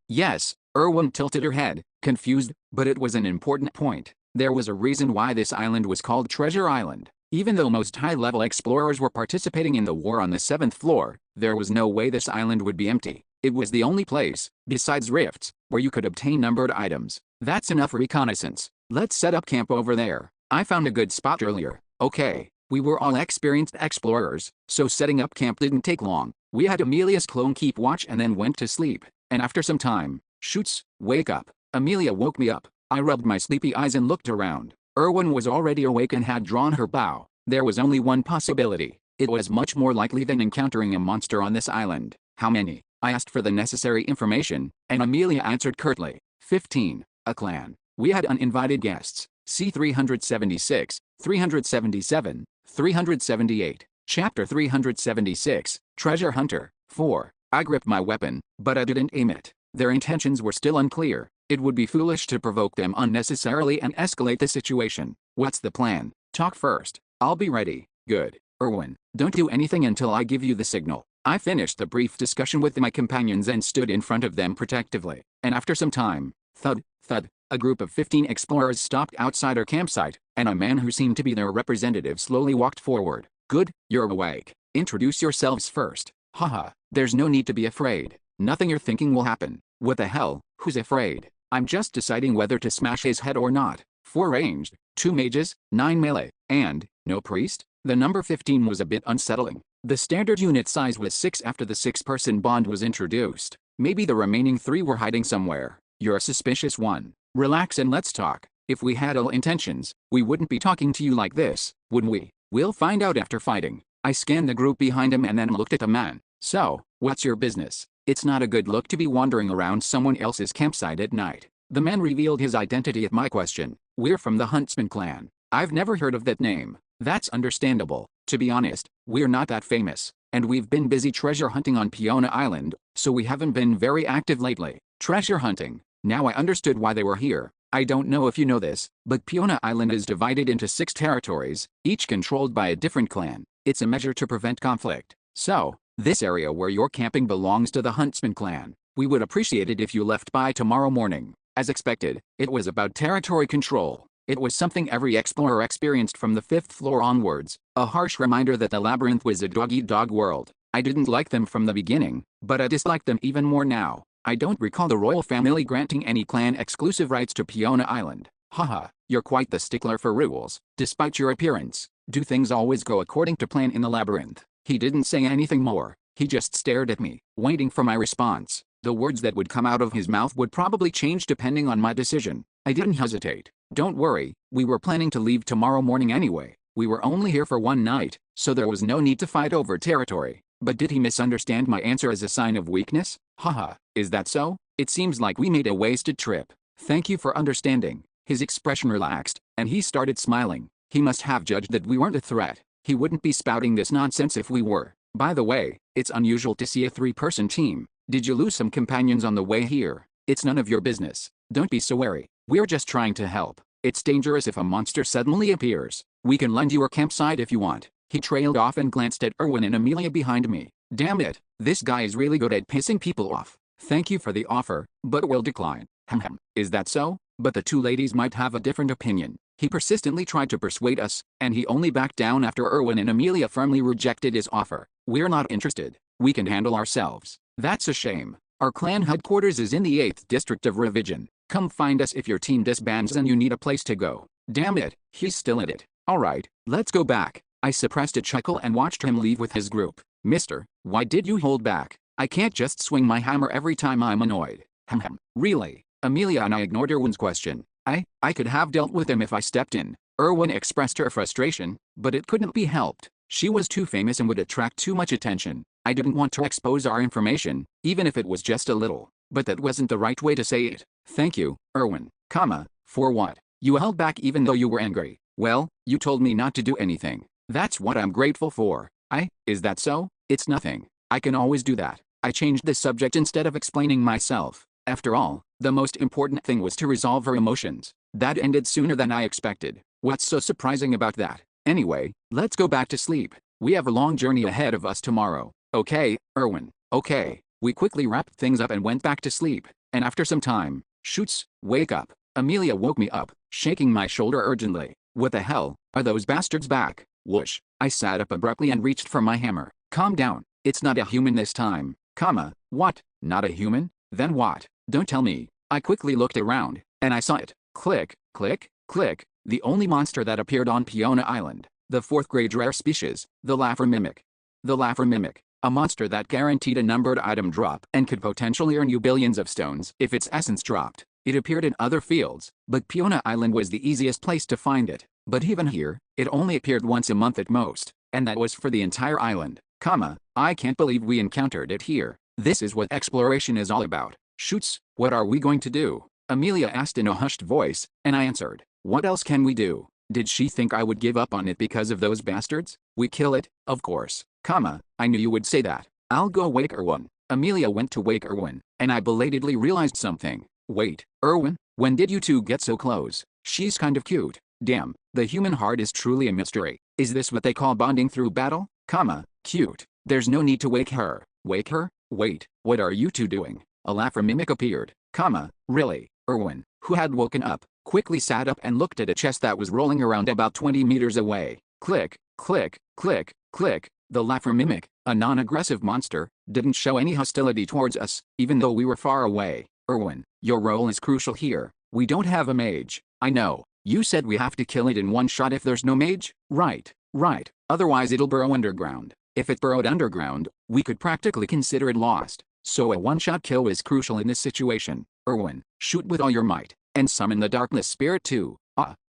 Yes. Erwin tilted her head, confused, but it was an important point. There was a reason why this island was called Treasure Island. Even though most high-level explorers were participating in the war on the 7th floor, there was no way this island would be empty. It was the only place, besides rifts, where you could obtain numbered items. That's enough reconnaissance. Let's set up camp over there. I found a good spot earlier. Okay, we were all experienced explorers, so setting up camp didn't take long. We had Amelia's clone keep watch and then went to sleep. And after some time, shoots, wake up. Amelia woke me up. I rubbed my sleepy eyes and looked around. Erwin was already awake and had drawn her bow. There was only one possibility. It was much more likely than encountering a monster on this island. How many? I asked for the necessary information, and Amelia answered curtly. 15. A clan. We had uninvited guests. See 376, 377, 378. Chapter 376, Treasure Hunter. 4. I gripped my weapon, but I didn't aim it. Their intentions were still unclear. It would be foolish to provoke them unnecessarily and escalate the situation. What's the plan? Talk first. I'll be ready. Good. Erwin, don't do anything until I give you the signal. I finished the brief discussion with my companions and stood in front of them protectively. And after some time, thud, thud, a group of 15 explorers stopped outside our campsite, and a man who seemed to be their representative slowly walked forward. Good, you're awake. Introduce yourselves first. Haha, there's no need to be afraid. Nothing you're thinking will happen. What the hell, who's afraid? I'm just deciding whether to smash his head or not. 4 ranged, 2 mages, 9 melee, and no priest? The number 15 was a bit unsettling. The standard unit size was 6 after the 6-person bond was introduced. Maybe the remaining 3 were hiding somewhere. You're a suspicious one. Relax and let's talk. If we had ill intentions, we wouldn't be talking to you like this, would we? We'll find out after fighting. I scanned the group behind him and then looked at the man. So, what's your business? It's not a good look to be wandering around someone else's campsite at night. The man revealed his identity at my question. We're from the Huntsman clan. I've never heard of that name. That's understandable. To be honest, we're not that famous, and we've been busy treasure hunting on Peona Island, so we haven't been very active lately. Treasure hunting. Now I understood why they were here. I don't know if you know this, but Peona Island is divided into 6 territories, each controlled by a different clan. It's a measure to prevent conflict. So, this area where you're camping belongs to the Huntsman clan. We would appreciate it if you left by tomorrow morning. As expected, it was about territory control. It was something every explorer experienced from the 5th floor onwards, a harsh reminder that the labyrinth was a dog-eat-dog world. I didn't like them from the beginning, but I dislike them even more now. I don't recall the royal family granting any clan-exclusive rights to Peona Island. Haha, you're quite the stickler for rules, despite your appearance. Do things always go according to plan in the labyrinth? He didn't say anything more. He just stared at me, waiting for my response. The words that would come out of his mouth would probably change depending on my decision. I didn't hesitate. Don't worry, we were planning to leave tomorrow morning anyway. We were only here for one night, so there was no need to fight over territory. But did he misunderstand my answer as a sign of weakness? Haha, is that so? It seems like we made a wasted trip. Thank you for understanding. His expression relaxed, and he started smiling. He must have judged that we weren't a threat. He wouldn't be spouting this nonsense if we were. By the way, it's unusual to see a 3-person team. Did you lose some companions on the way here? It's none of your business. Don't be so wary. We're just trying to help. It's dangerous if a monster suddenly appears. We can lend you a campsite if you want. He trailed off and glanced at Erwin and Amelia behind me. Damn it, this guy is really good at pissing people off. Thank you for the offer, but we'll decline. Is that so? But the 2 ladies might have a different opinion. He persistently tried to persuade us, and he only backed down after Erwin and Amelia firmly rejected his offer. We're not interested. We can handle ourselves. That's a shame. Our clan headquarters is in the 8th district of Revision. Come find us if your team disbands and you need a place to go. Damn it, he's still at it. Alright, let's go back. I suppressed a chuckle and watched him leave with his group. Mister, why did you hold back? I can't just swing my hammer every time I'm annoyed. Really? Amelia and I ignored Erwin's question. I could have dealt with him if I stepped in. Erwin expressed her frustration, but it couldn't be helped. She was too famous and would attract too much attention. I didn't want to expose our information, even if it was just a little. But that wasn't the right way to say it. Thank you, Erwin. For what? You held back even though you were angry. Well, you told me not to do anything. That's what I'm grateful for. Is that so? It's nothing. I can always do that. I changed the subject instead of explaining myself. After all, the most important thing was to resolve her emotions. That ended sooner than I expected. What's so surprising about that? Anyway, let's go back to sleep. We have a long journey ahead of us tomorrow. Okay, Erwin. Okay. We quickly wrapped things up and went back to sleep. And after some time, shoots, wake up. Amelia woke me up, shaking my shoulder urgently. What the hell? Are those bastards back? Whoosh. I sat up abruptly and reached for my hammer. Calm down. It's not a human this time. What? Not a human? Then what? Don't tell me. I quickly looked around, and I saw it. Click, click, click. The only monster that appeared on Peona Island. The 4th grade rare species, the Laugher Mimic. The Laugher Mimic. A monster that guaranteed a numbered item drop and could potentially earn you billions of stones if its essence dropped. It appeared in other fields, but Peona Island was the easiest place to find it. But even here, it only appeared once a month at most, and that was for the entire island. I can't believe we encountered it here. This is what exploration is all about. Shoots, what are we going to do? Amelia asked in a hushed voice, and I answered. What else can we do? Did she think I would give up on it because of those bastards? We kill it, of course. I knew you would say that. I'll go wake Erwin. Amelia went to wake Erwin, and I belatedly realized something. Wait, Erwin, when did you 2 get so close? She's kind of cute. Damn, the human heart is truly a mystery. Is this what they call bonding through battle? Cute. There's no need to wake her. Wake her? Wait, what are you 2 doing? A Laugher Mimic appeared. Really? Erwin, who had woken up, quickly sat up and looked at a chest that was rolling around about 20 meters away. Click, click, click, click. The Laugher Mimic, a non-aggressive monster, didn't show any hostility towards us, even though we were far away. Erwin, your role is crucial here. We don't have a mage. I know. You said we have to kill it in one shot if there's no mage? Right. Otherwise it'll burrow underground. If it burrowed underground, we could practically consider it lost. So a one-shot kill is crucial in this situation. Erwin, shoot with all your might, and summon the darkness spirit too.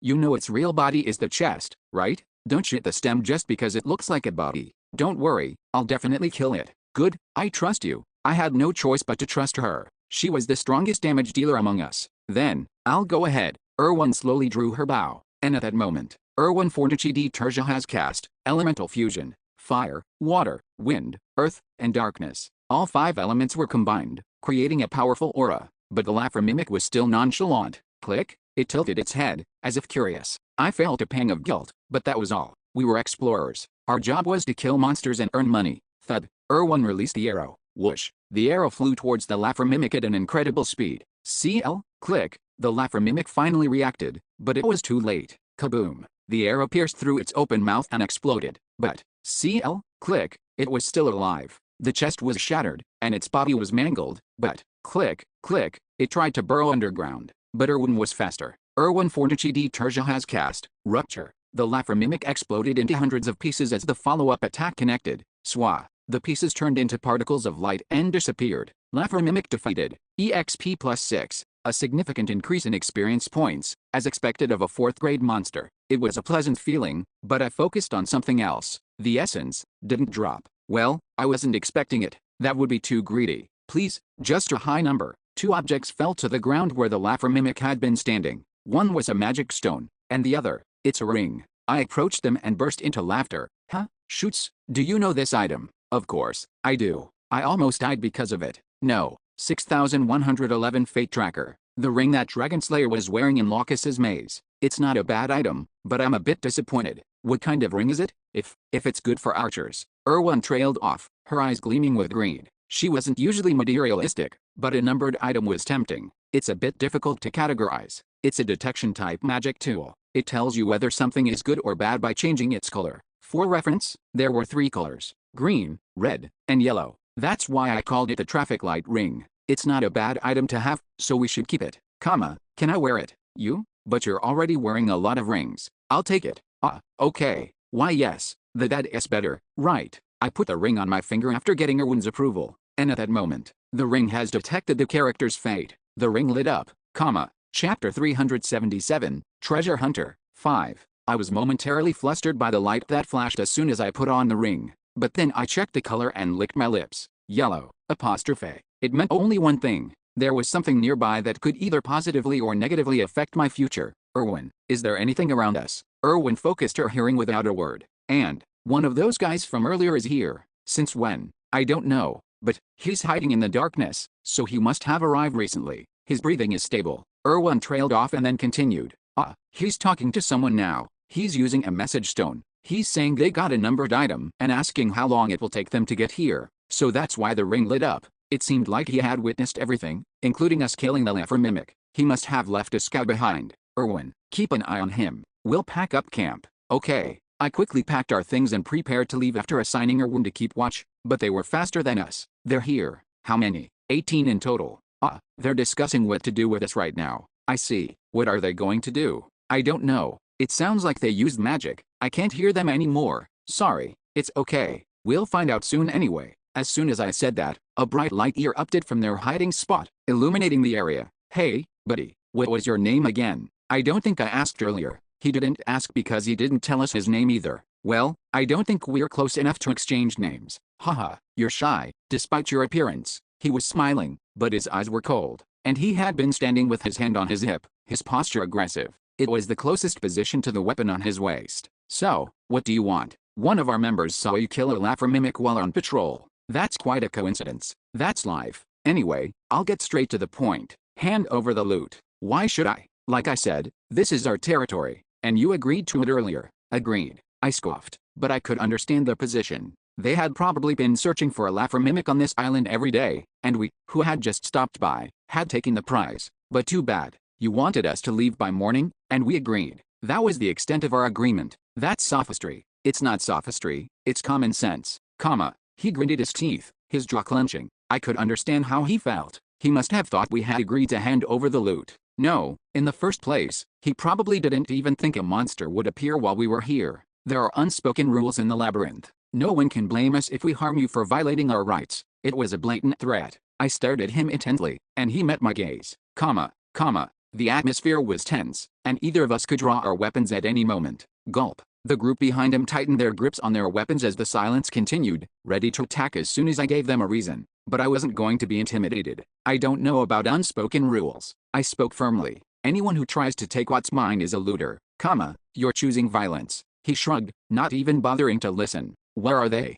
You know its real body is the chest, right? Don't shoot the stem just because it looks like a body. Don't worry, I'll definitely kill it. Good, I trust you. I had no choice but to trust her. She was the strongest damage dealer among us. Then, I'll go ahead. Erwin slowly drew her bow, and at that moment, Erwin Fortitude Tertia has cast elemental fusion, fire, water, wind, earth, and darkness. All 5 elements were combined, creating a powerful aura, but the Laffer mimic was still nonchalant. Click, it tilted its head, as if curious. I felt a pang of guilt, but that was all. We were explorers. Our job was to kill monsters and earn money. Thud. Erwin released the arrow. Whoosh. The arrow flew towards the Laffer mimic at an incredible speed. CL. Click. The Laffer mimic finally reacted, but it was too late. Kaboom. The arrow pierced through its open mouth and exploded. But, CL. Click. It was still alive. The chest was shattered, and its body was mangled, but, click, click, it tried to burrow underground. But Erwin was faster. Erwin Fortitude Tertia has cast Rupture. The Laffer mimic exploded into hundreds of pieces as the follow-up attack connected. Swa. The pieces turned into particles of light and disappeared. Laffer mimic defeated. EXP +6. A significant increase in experience points, as expected of a 4th grade monster. It was a pleasant feeling, but I focused on something else. The essence didn't drop. Well, I wasn't expecting it. That would be too greedy. Please, just a high number. 2 objects fell to the ground where the Laffer mimic had been standing. One was a magic stone, and the other, it's a ring. I approached them and burst into laughter. Huh? Shoots? Do you know this item? Of course, I do. I almost died because of it. No. 6111 Fate Tracker. The ring that Dragonslayer was wearing in Locus's maze. It's not a bad item, but I'm a bit disappointed. What kind of ring is it? If it's good for archers. Erwin trailed off, her eyes gleaming with greed. She wasn't usually materialistic, but a numbered item was tempting. It's a bit difficult to categorize. It's a detection-type magic tool. It tells you whether something is good or bad by changing its color. For reference, there were 3 colors: green, red, and yellow. That's why I called it the traffic light ring. It's not a bad item to have, so we should keep it. Can I wear it? You? But you're already wearing a lot of rings. I'll take it. Okay. Why yes, that is better, right? I put the ring on my finger after getting Erwin's approval, and at that moment, the ring has detected the character's fate. The ring lit up, Chapter 377, Treasure Hunter, 5. I was momentarily flustered by the light that flashed as soon as I put on the ring, but then I checked the color and licked my lips. Yellow, apostrophe. It meant only one thing. There was something nearby that could either positively or negatively affect my future. Erwin, is there anything around us? Erwin focused her hearing without a word. And, one of those guys from earlier is here. Since when? I don't know, but he's hiding in the darkness, so he must have arrived recently. His breathing is stable. Erwin trailed off and then continued. He's talking to someone now. He's using a message stone. He's saying they got a numbered item and asking how long it will take them to get here. So that's why the ring lit up. It seemed like he had witnessed everything, including us killing the Laffer mimic. He must have left a scout behind. Erwin, keep an eye on him. We'll pack up camp. Okay. I quickly packed our things and prepared to leave after assigning Erwin to keep watch, but they were faster than us. They're here. How many? 18 in total. They're discussing what to do with us right now. I see. What are they going to do? I don't know. It sounds like they used magic. I can't hear them anymore. Sorry. It's okay. We'll find out soon anyway. As soon as I said that, a bright light erupted from their hiding spot, illuminating the area. Hey, buddy, what was your name again? I don't think I asked earlier. He didn't ask because he didn't tell us his name either. Well, I don't think we're close enough to exchange names. Haha, you're shy, despite your appearance. He was smiling, but his eyes were cold, and he had been standing with his hand on his hip, his posture aggressive. It was the closest position to the weapon on his waist. So, what do you want? One of our members saw you kill a Laffer mimic while on patrol. That's quite a coincidence. That's life. Anyway, I'll get straight to the point. Hand over the loot. Why should I? Like I said, this is our territory, and you agreed to it earlier. Agreed. I scoffed, but I could understand their position. They had probably been searching for a Laffer mimic on this island every day, and we, who had just stopped by, had taken the prize. But too bad. You wanted us to leave by morning, and we agreed. That was the extent of our agreement. That's sophistry. It's not sophistry, it's common sense. He gritted his teeth, his jaw clenching. I could understand how he felt. He must have thought we had agreed to hand over the loot. No, in the first place, he probably didn't even think a monster would appear while we were here. There are unspoken rules in the labyrinth. No one can blame us if we harm you for violating our rights. It was a blatant threat. I stared at him intently, and he met my gaze. The atmosphere was tense, and either of us could draw our weapons at any moment. Gulp. The group behind him tightened their grips on their weapons as the silence continued, ready to attack as soon as I gave them a reason. But I wasn't going to be intimidated. I don't know about unspoken rules. I spoke firmly. Anyone who tries to take what's mine is a looter. You're choosing violence. He shrugged, not even bothering to listen. Where are they?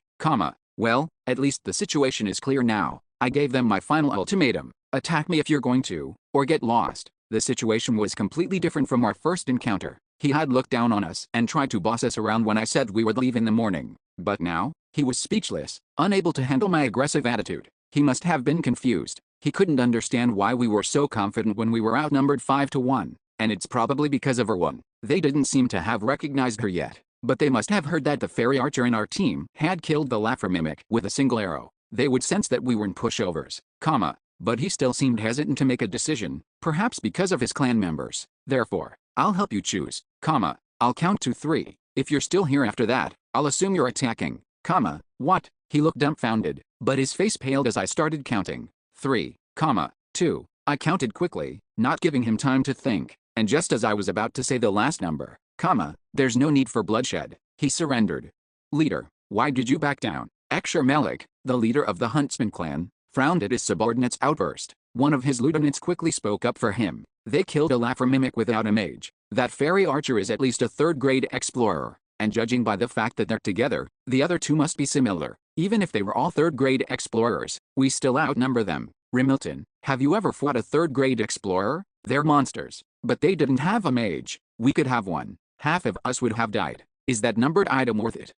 Well, at least the situation is clear now. I gave them my final ultimatum. Attack me if you're going to, or get lost. The situation was completely different from our first encounter. He had looked down on us and tried to boss us around when I said we would leave in the morning. But now, he was speechless, unable to handle my aggressive attitude. He must have been confused. He couldn't understand why we were so confident when we were outnumbered 5-1. And it's probably because of her one. They didn't seem to have recognized her yet. But they must have heard that the fairy archer in our team had killed the laugher mimic with a single arrow. They would sense that we weren't pushovers, but he still seemed hesitant to make a decision, perhaps because of his clan members. Therefore, I'll help you choose, I'll count to 3. If you're still here after that, I'll assume you're attacking, what? He looked dumbfounded, but his face paled as I started counting. 3, 2. I counted quickly, not giving him time to think, and just as I was about to say the last number, there's no need for bloodshed, he surrendered. Leader, why did you back down? Exher-Melech, the leader of the Huntsman clan, frowned at his subordinate's outburst. One of his lieutenants quickly spoke up for him. They killed a laugher mimic without a mage. That fairy archer is at least a third-grade explorer, and judging by the fact that they're together, the other two must be similar. Even if they were all third-grade explorers, we still outnumber them. Rimilton, have you ever fought a third-grade explorer? They're monsters. But they didn't have a mage. We could have one. Half of us would have died. Is that numbered item worth it?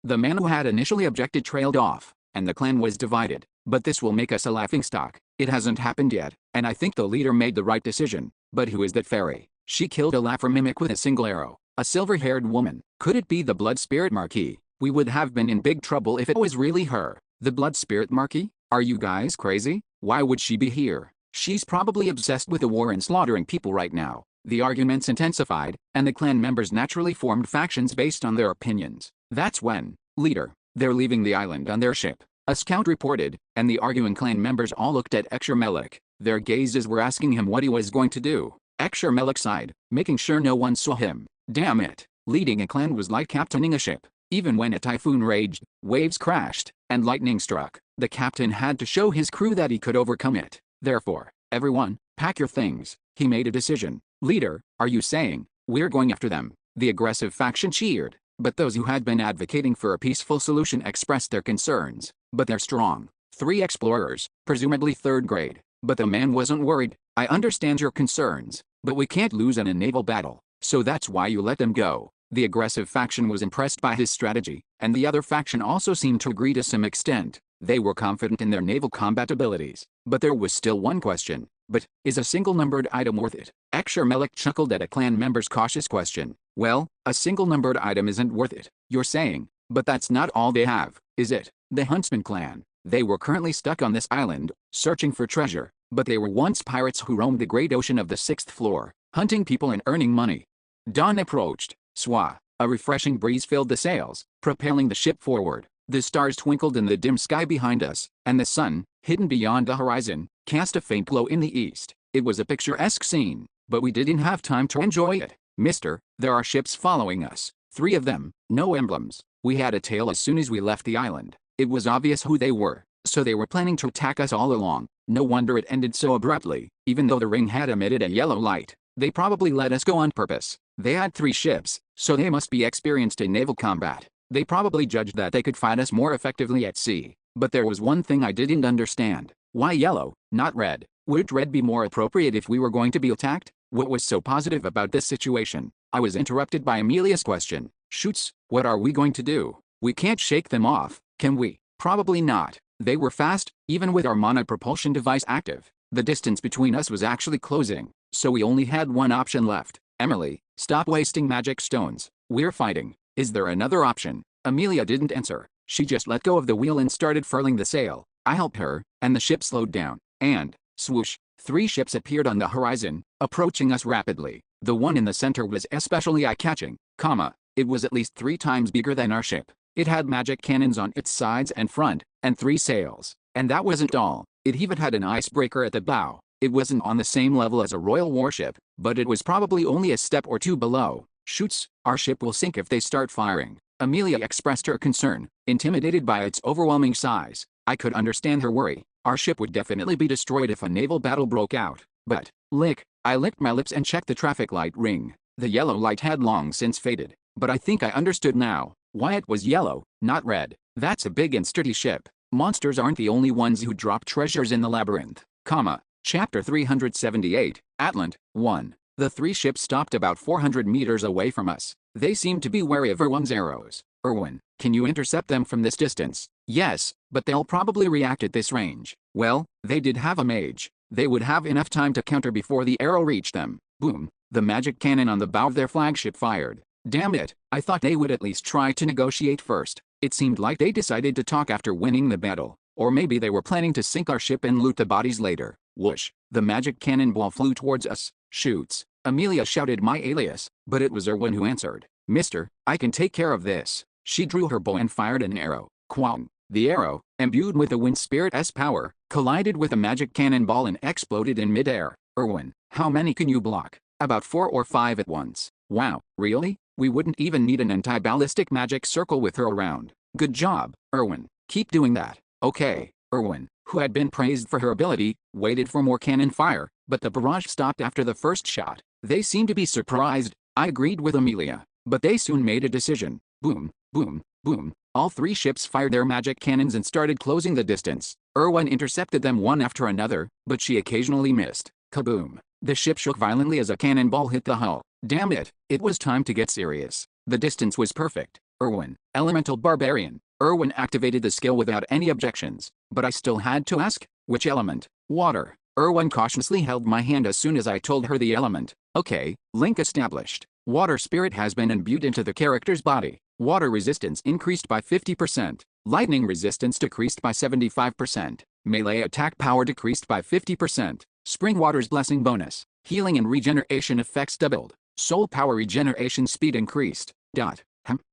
The man who had initially objected trailed off, and the clan was divided. But this will make us a laughingstock. It hasn't happened yet, and I think the leader made the right decision. But who is that fairy? She killed a laugher mimic with a single arrow. A silver-haired woman. Could it be the Blood Spirit Marquis? We would have been in big trouble if it was really her. The Blood Spirit Marquis? Are you guys crazy? Why would she be here? She's probably obsessed with the war and slaughtering people right now. The arguments intensified, and the clan members naturally formed factions based on their opinions. That's when, leader, they're leaving the island on their ship. A scout reported, and the arguing clan members all looked at Exher-Melech. Their gazes were asking him what he was going to do. Exher-Melech sighed, making sure no one saw him. Damn it, leading a clan was like captaining a ship. Even when a typhoon raged, waves crashed, and lightning struck, the captain had to show his crew that he could overcome it. Therefore, everyone, pack your things. He made a decision. Leader, are you saying, we're going after them? The aggressive faction cheered, but those who had been advocating for a peaceful solution expressed their concerns. But they're strong. 3 explorers, presumably third grade. But the man wasn't worried. I understand your concerns, but we can't lose in a naval battle, so that's why you let them go. The aggressive faction was impressed by his strategy, and the other faction also seemed to agree to some extent. They were confident in their naval combat abilities. But there was still one question. But, is a single numbered item worth it? Exher-Melech chuckled at a clan member's cautious question. Well, a single numbered item isn't worth it, you're saying. But that's not all they have, is it? The Huntsman clan. They were currently stuck on this island, searching for treasure. But they were once pirates who roamed the great ocean of the 6th floor, hunting people and earning money. Dawn approached. Swah. A refreshing breeze filled the sails, propelling the ship forward. The stars twinkled in the dim sky behind us, and the sun, hidden beyond the horizon, cast a faint glow in the east. It was a picturesque scene, but we didn't have time to enjoy it. Mister, there are ships following us. 3 of them, no emblems. We had a tail as soon as we left the island. It was obvious who they were, so they were planning to attack us all along. No wonder it ended so abruptly, even though the ring had emitted a yellow light. They probably let us go on purpose. They had 3 ships, so they must be experienced in naval combat. They probably judged that they could fight us more effectively at sea. But there was one thing I didn't understand. Why yellow, not red? Would red be more appropriate if we were going to be attacked? What was so positive about this situation? I was interrupted by Amelia's question. Shoots, what are we going to do? We can't shake them off, can we? Probably not. They were fast, even with our monopropulsion device active. The distance between us was actually closing, so we only had one option left. Emily, stop wasting magic stones. We're fighting. Is there another option? Amelia didn't answer. She just let go of the wheel and started furling the sail. I helped her, and the ship slowed down. And, swoosh, 3 ships appeared on the horizon, approaching us rapidly. The one in the center was especially eye-catching, it was at least 3 times bigger than our ship. It had magic cannons on its sides and front, and 3 sails. And that wasn't all. It even had an icebreaker at the bow. It wasn't on the same level as a royal warship, but it was probably only a step or 2 below. Shoots, our ship will sink if they start firing. Amelia expressed her concern, intimidated by its overwhelming size. I could understand her worry. Our ship would definitely be destroyed if a naval battle broke out. But, I licked my lips and checked the traffic light ring. The yellow light had long since faded, but I think I understood now why it was yellow, not red. That's a big and sturdy ship. Monsters aren't the only ones who drop treasures in the labyrinth. Chapter 378, Atlant, 1. The three ships stopped about 400 meters away from us. They seemed to be wary of Erwin's arrows. Erwin, can you intercept them from this distance? Yes, but they'll probably react at this range. Well, they did have a mage. They would have enough time to counter before the arrow reached them. Boom. The magic cannon on the bow of their flagship fired. Damn it, I thought they would at least try to negotiate first. It seemed like they decided to talk after winning the battle. Or maybe they were planning to sink our ship and loot the bodies later. Whoosh. The magic cannonball flew towards us. Shoots. Amelia shouted my alias, but it was Erwin who answered. Mister, I can take care of this. She drew her bow and fired an arrow. Quang. The arrow, imbued with the wind spirit's power, collided with a magic cannonball and exploded in midair. Erwin, how many can you block? About 4 or 5 at once. Wow, really? We wouldn't even need an anti-ballistic magic circle with her around. Good job, Erwin. Keep doing that. Okay. Erwin, who had been praised for her ability, waited for more cannon fire, but the barrage stopped after the first shot. They seemed to be surprised. I agreed with Amelia, but they soon made a decision. Boom, boom, boom. All three ships fired their magic cannons and started closing the distance. Erwin intercepted them one after another, but she occasionally missed. Kaboom. The ship shook violently as a cannonball hit the hull. Damn it, it was time to get serious. The distance was perfect. Erwin, elemental barbarian. Erwin activated the skill without any objections, but I still had to ask, which element? Water. Erwin cautiously held my hand as soon as I told her the element. Okay, link established. Water spirit has been imbued into the character's body. Water resistance increased by 50%. Lightning resistance decreased by 75%. Melee attack power decreased by 50%. Spring water's blessing bonus. Healing and regeneration effects doubled. Soul power regeneration speed increased.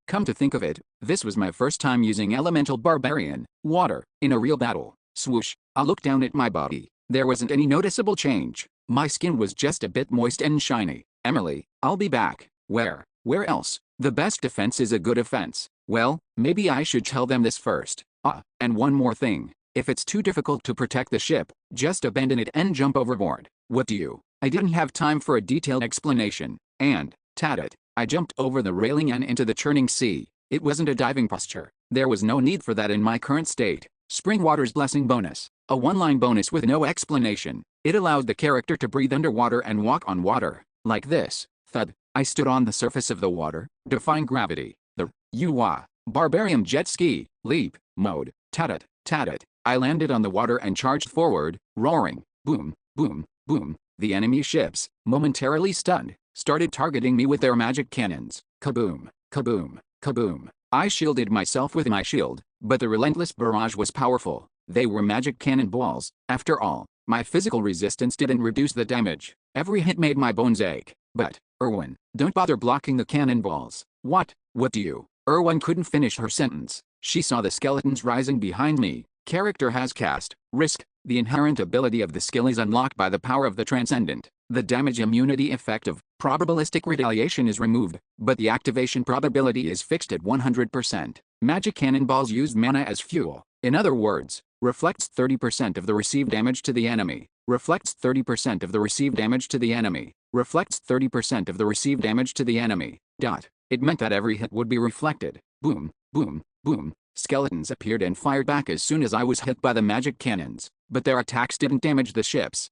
Come to think of it, this was my first time using elemental barbarian, water, in a real battle. Swoosh. I looked down at my body. There wasn't any noticeable change. My skin was just a bit moist and shiny. Emily, I'll be back. Where? Where else? The best defense is a good offense. Well, maybe I should tell them this first. And one more thing. If it's too difficult to protect the ship, just abandon it and jump overboard. What do you? I didn't have time for a detailed explanation. And, tat-it, I jumped over the railing and into the churning sea. It wasn't a diving posture. There was no need for that in my current state. Spring water's blessing bonus. A one-line bonus with no explanation. It allowed the character to breathe underwater and walk on water. Like this. Thud. I stood on the surface of the water, defying gravity. The barbarian jet ski, leap, mode. Tat-it, tat-it. I landed on the water and charged forward, roaring. Boom, boom, boom. The enemy ships, momentarily stunned, started targeting me with their magic cannons. Kaboom, kaboom, kaboom. I shielded myself with my shield, but the relentless barrage was powerful. They were magic cannonballs. After all, my physical resistance didn't reduce the damage. Every hit made my bones ache. But, Erwin, don't bother blocking the cannonballs. What do you? Erwin couldn't finish her sentence. She saw the skeletons rising behind me. Character has cast. Risk. The inherent ability of the skill is unlocked by the power of the transcendent. The damage immunity effect of probabilistic retaliation is removed, but the activation probability is fixed at 100%. Magic cannonballs use mana as fuel. In other words, reflects 30% of the received damage to the enemy. Reflects 30% of the received damage to the enemy. Reflects 30% of the received damage to the enemy. It meant that every hit would be reflected. Boom, boom, boom. Skeletons appeared and fired back as soon as I was hit by the magic cannons, but their attacks didn't damage the ships.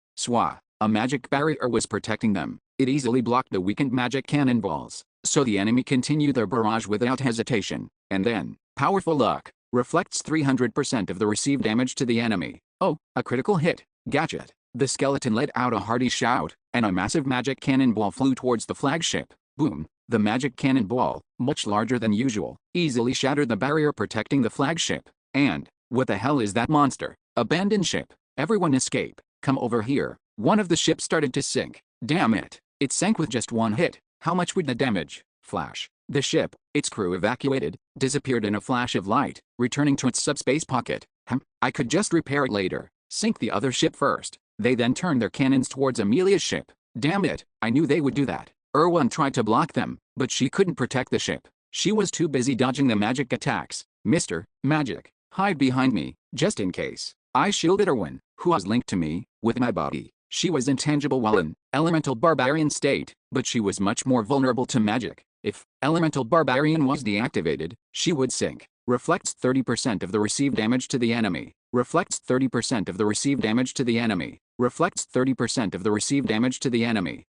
A magic barrier was protecting them. It easily blocked the weakened magic cannonballs, so the enemy continued their barrage without hesitation. And then, powerful luck, reflects 300% of the received damage to the enemy. Oh, a critical hit. Gadget. The skeleton let out a hearty shout, and a massive magic cannonball flew towards the flagship. Boom. The magic cannonball, much larger than usual, easily shattered the barrier protecting the flagship. And, what the hell is that monster? Abandoned ship. Everyone escape. Come over here. One of the ships started to sink. Damn it. It sank with just one hit. How much would the damage? Flash. The ship, its crew evacuated, disappeared in a flash of light, returning to its subspace pocket. I could just repair it later. Sink the other ship first. They then turned their cannons towards Amelia's ship. Damn it, I knew they would do that. Erwin tried to block them, but she couldn't protect the ship. She was too busy dodging the magic attacks. Mr. Magic, hide behind me, just in case. I shielded Erwin, who was linked to me, with my body. She was intangible while in elemental barbarian state, but she was much more vulnerable to magic. If elemental barbarian was deactivated, she would sink. Reflects 30% of the received damage to the enemy. Reflects 30% of the received damage to the enemy. Reflects 30% of the received damage to the enemy.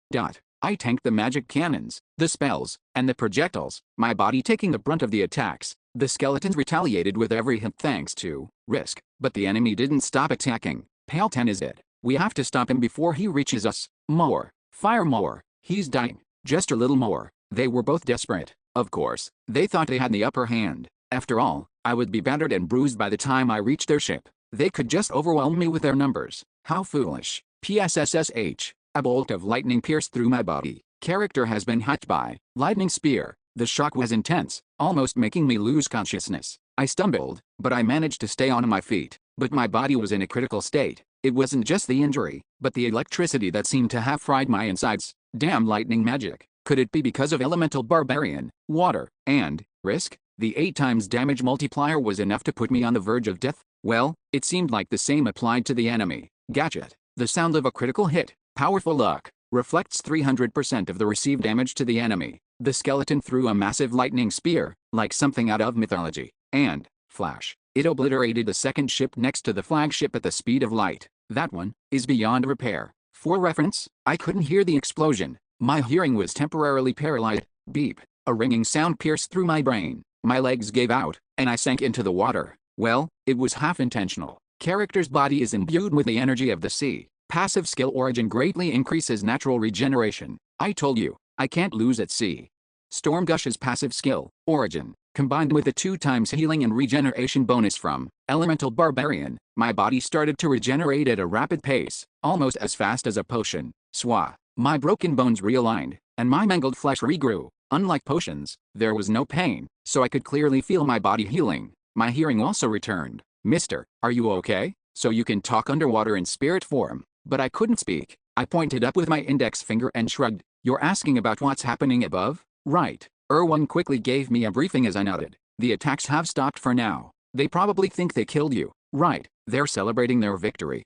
I tanked the magic cannons, the spells, and the projectiles, my body taking the brunt of the attacks. The skeletons retaliated with every hit thanks to risk, but the enemy didn't stop attacking. Pale 10 is dead. We have to stop him before he reaches us. More. Fire more. He's dying. Just a little more. They were both desperate. Of course, they thought they had the upper hand. After all, I would be battered and bruised by the time I reached their ship. They could just overwhelm me with their numbers. How foolish. PSSSH. A bolt of lightning pierced through my body. Character has been hit by lightning spear. The shock was intense, almost making me lose consciousness. I stumbled, but I managed to stay on my feet. But my body was in a critical state. It wasn't just the injury, but the electricity that seemed to have fried my insides. Damn lightning magic. Could it be because of elemental barbarian, water, and risk? The 8 times damage multiplier was enough to put me on the verge of death? Well, it seemed like the same applied to the enemy. Gadget. The sound of a critical hit. Powerful luck. Reflects 300% of the received damage to the enemy. The skeleton threw a massive lightning spear, like something out of mythology. And, flash. It obliterated the second ship next to the flagship at the speed of light. That one is beyond repair. For reference, I couldn't hear the explosion. My hearing was temporarily paralyzed. Beep. A ringing sound pierced through my brain. My legs gave out, and I sank into the water. Well, it was half intentional. Character's body is imbued with the energy of the sea. Passive skill origin greatly increases natural regeneration. I told you, I can't lose at sea. Storm Gush's passive skill origin, combined with the 2 times healing and regeneration bonus from elemental barbarian, my body started to regenerate at a rapid pace, almost as fast as a potion. Swah. My broken bones realigned, and my mangled flesh regrew. Unlike potions, there was no pain, so I could clearly feel my body healing. My hearing also returned. Mister, are you okay? So you can talk underwater in spirit form. But I couldn't speak. I pointed up with my index finger and shrugged. You're asking about what's happening above? Right. Erwan quickly gave me a briefing as I nodded. The attacks have stopped for now. They probably think they killed you. Right. They're celebrating their victory.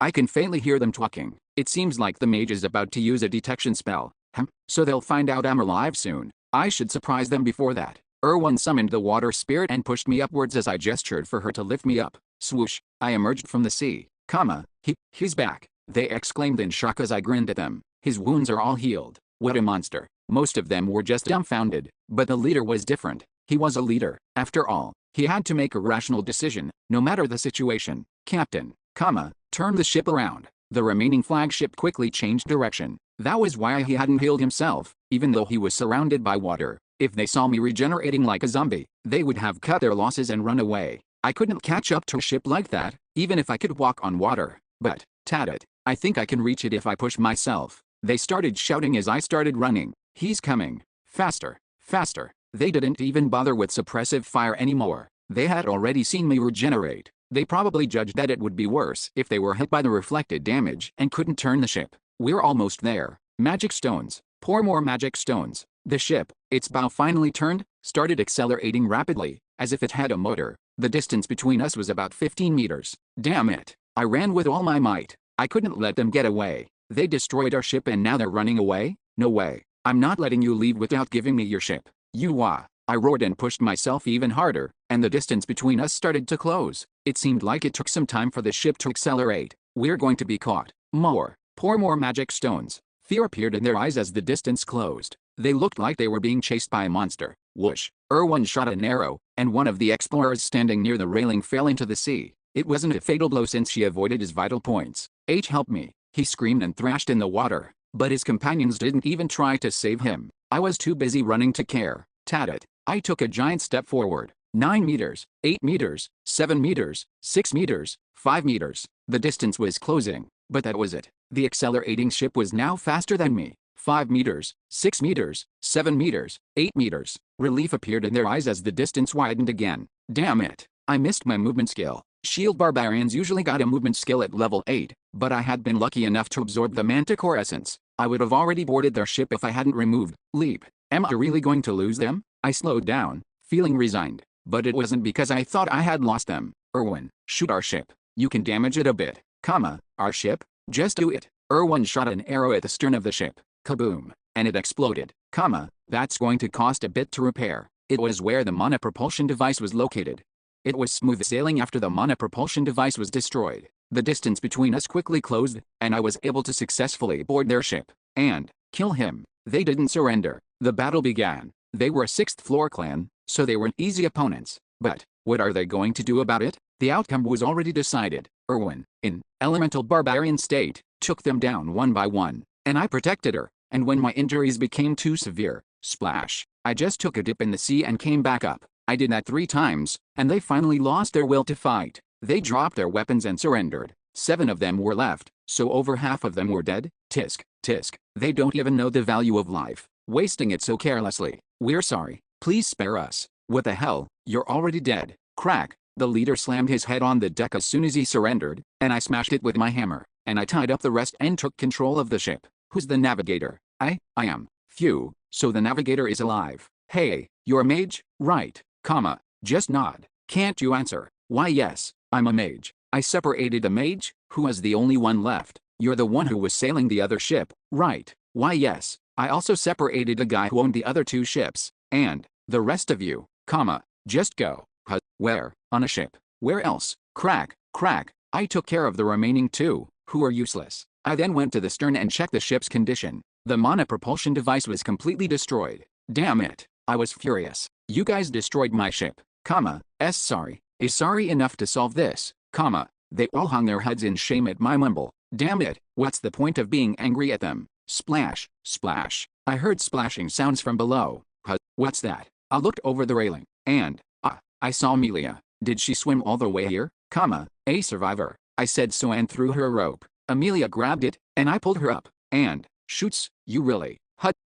I can faintly hear them talking. It seems like the mage is about to use a detection spell. So they'll find out I'm alive soon. I should surprise them before that. Erwan summoned the water spirit and pushed me upwards as I gestured for her to lift me up. Swoosh. I emerged from the sea. He's back. They exclaimed in shock as I grinned at them. His wounds are all healed. What a monster. Most of them were just dumbfounded, but the leader was different. He was a leader. After all, he had to make a rational decision, no matter the situation. Captain, turn the ship around. The remaining flagship quickly changed direction. That was why he hadn't healed himself, even though he was surrounded by water. If they saw me regenerating like a zombie, they would have cut their losses and run away. I couldn't catch up to a ship like that, even if I could walk on water. But, it. I think I can reach it if I push myself. They started shouting as I started running. He's coming. Faster. Faster. They didn't even bother with suppressive fire anymore. They had already seen me regenerate. They probably judged that it would be worse if they were hit by the reflected damage and couldn't turn the ship. We're almost there. Magic stones. Pour more magic stones. The ship, its bow finally turned, started accelerating rapidly, as if it had a motor. The distance between us was about 15 meters. Damn it. I ran with all my might. I couldn't let them get away. They destroyed our ship and now they're running away? No way. I'm not letting you leave without giving me your ship. I roared and pushed myself even harder, and the distance between us started to close. It seemed like it took some time for the ship to accelerate. We're going to be caught. Pour more magic stones. Fear appeared in their eyes as the distance closed. They looked like they were being chased by a monster. Whoosh. Erwan shot an arrow, and one of the explorers standing near the railing fell into the sea. It wasn't a fatal blow since she avoided his vital points. Help me. He screamed and thrashed in the water, but his companions didn't even try to save him. I was too busy running to care. I took a giant step forward. 9 meters, 8 meters, 7 meters, 6 meters, 5 meters. The distance was closing, but that was it. The accelerating ship was now faster than me. 5 meters, 6 meters, 7 meters, 8 meters. Relief appeared in their eyes as the distance widened again. Damn it. I missed my movement skill. Shield barbarians usually got a movement skill at level 8, but I had been lucky enough to absorb the manticore essence. I would have already boarded their ship if I hadn't removed leap. Am I really going to lose them? I slowed down, feeling resigned, but it wasn't because I thought I had lost them. Erwan, shoot our ship. You can damage it a bit. Our ship? Just do it. Erwin shot an arrow at the stern of the ship. Kaboom! And it exploded. That's going to cost a bit to repair. It was where the monopropulsion device was located. It was smooth sailing after the monopropulsion device was destroyed. The distance between us quickly closed, and I was able to successfully board their ship and kill him. They didn't surrender. The battle began. They were a 6th floor clan, so they weren't easy opponents. But what are they going to do about it? The outcome was already decided. Erwin, in elemental barbarian state, took them down one by one, and I protected her. And when my injuries became too severe, splash, I just took a dip in the sea and came back up. I did that 3 times, and they finally lost their will to fight. They dropped their weapons and surrendered. 7 of them were left, so over half of them were dead. Tisk, tisk, they don't even know the value of life, wasting it so carelessly. We're sorry, please spare us. What the hell, you're already dead. Crack, the leader slammed his head on the deck as soon as he surrendered, and I smashed it with my hammer, and I tied up the rest and took control of the ship. Who's the navigator? I am. Phew, so the navigator is alive. Hey, you're a mage, right? Just nod. Can't you answer? Why yes, I'm a mage. I separated the mage, who was the only one left. You're the one who was sailing the other ship, right? Why yes, I also separated the guy who owned the other 2 ships. And the rest of you, just go. Where? On a ship. Where else? Crack, crack. I took care of the remaining 2, who are useless. I then went to the stern and checked the ship's condition. The monopropulsion device was completely destroyed. Damn it. I was furious. You guys destroyed my ship. Sorry. Is sorry enough to solve this? They all hung their heads in shame at my mumble. Damn it. What's the point of being angry at them? Splash, splash. I heard splashing sounds from below. What's that? I looked over the railing, and I saw Amelia. Did she swim all the way here? A survivor. I said so and threw her a rope. Amelia grabbed it, and I pulled her up. And, shoots, you really?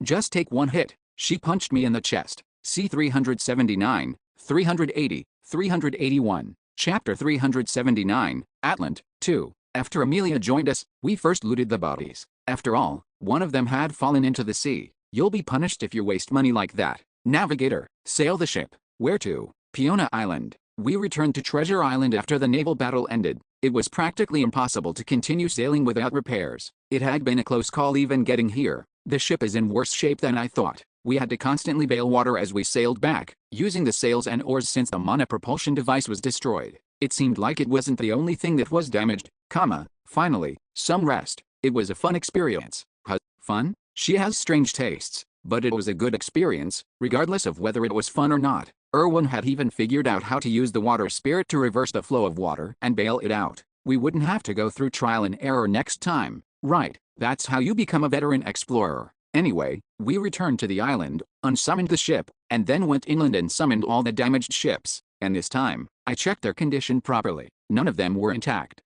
Just take one hit. She punched me in the chest. C 379, 380, 381. Chapter 379, Atlant.To. After Amelia joined us, we first looted the bodies. After all, one of them had fallen into the sea. You'll be punished if you waste money like that. Navigator, sail the ship. Where to? Peona Island. We returned to Treasure Island after the naval battle ended. It was practically impossible to continue sailing without repairs. It had been a close call even getting here. The ship is in worse shape than I thought. We had to constantly bail water as we sailed back, using the sails and oars since the monopropulsion device was destroyed. It seemed like it wasn't the only thing that was damaged, finally, some rest. It was a fun experience. Fun? She has strange tastes, but it was a good experience, regardless of whether it was fun or not. Erwin had even figured out how to use the water spirit to reverse the flow of water and bail it out. We wouldn't have to go through trial and error next time. Right, that's how you become a veteran explorer. Anyway, we returned to the island, unsummoned the ship, and then went inland and summoned all the damaged ships. And this time, I checked their condition properly. None of them were intact.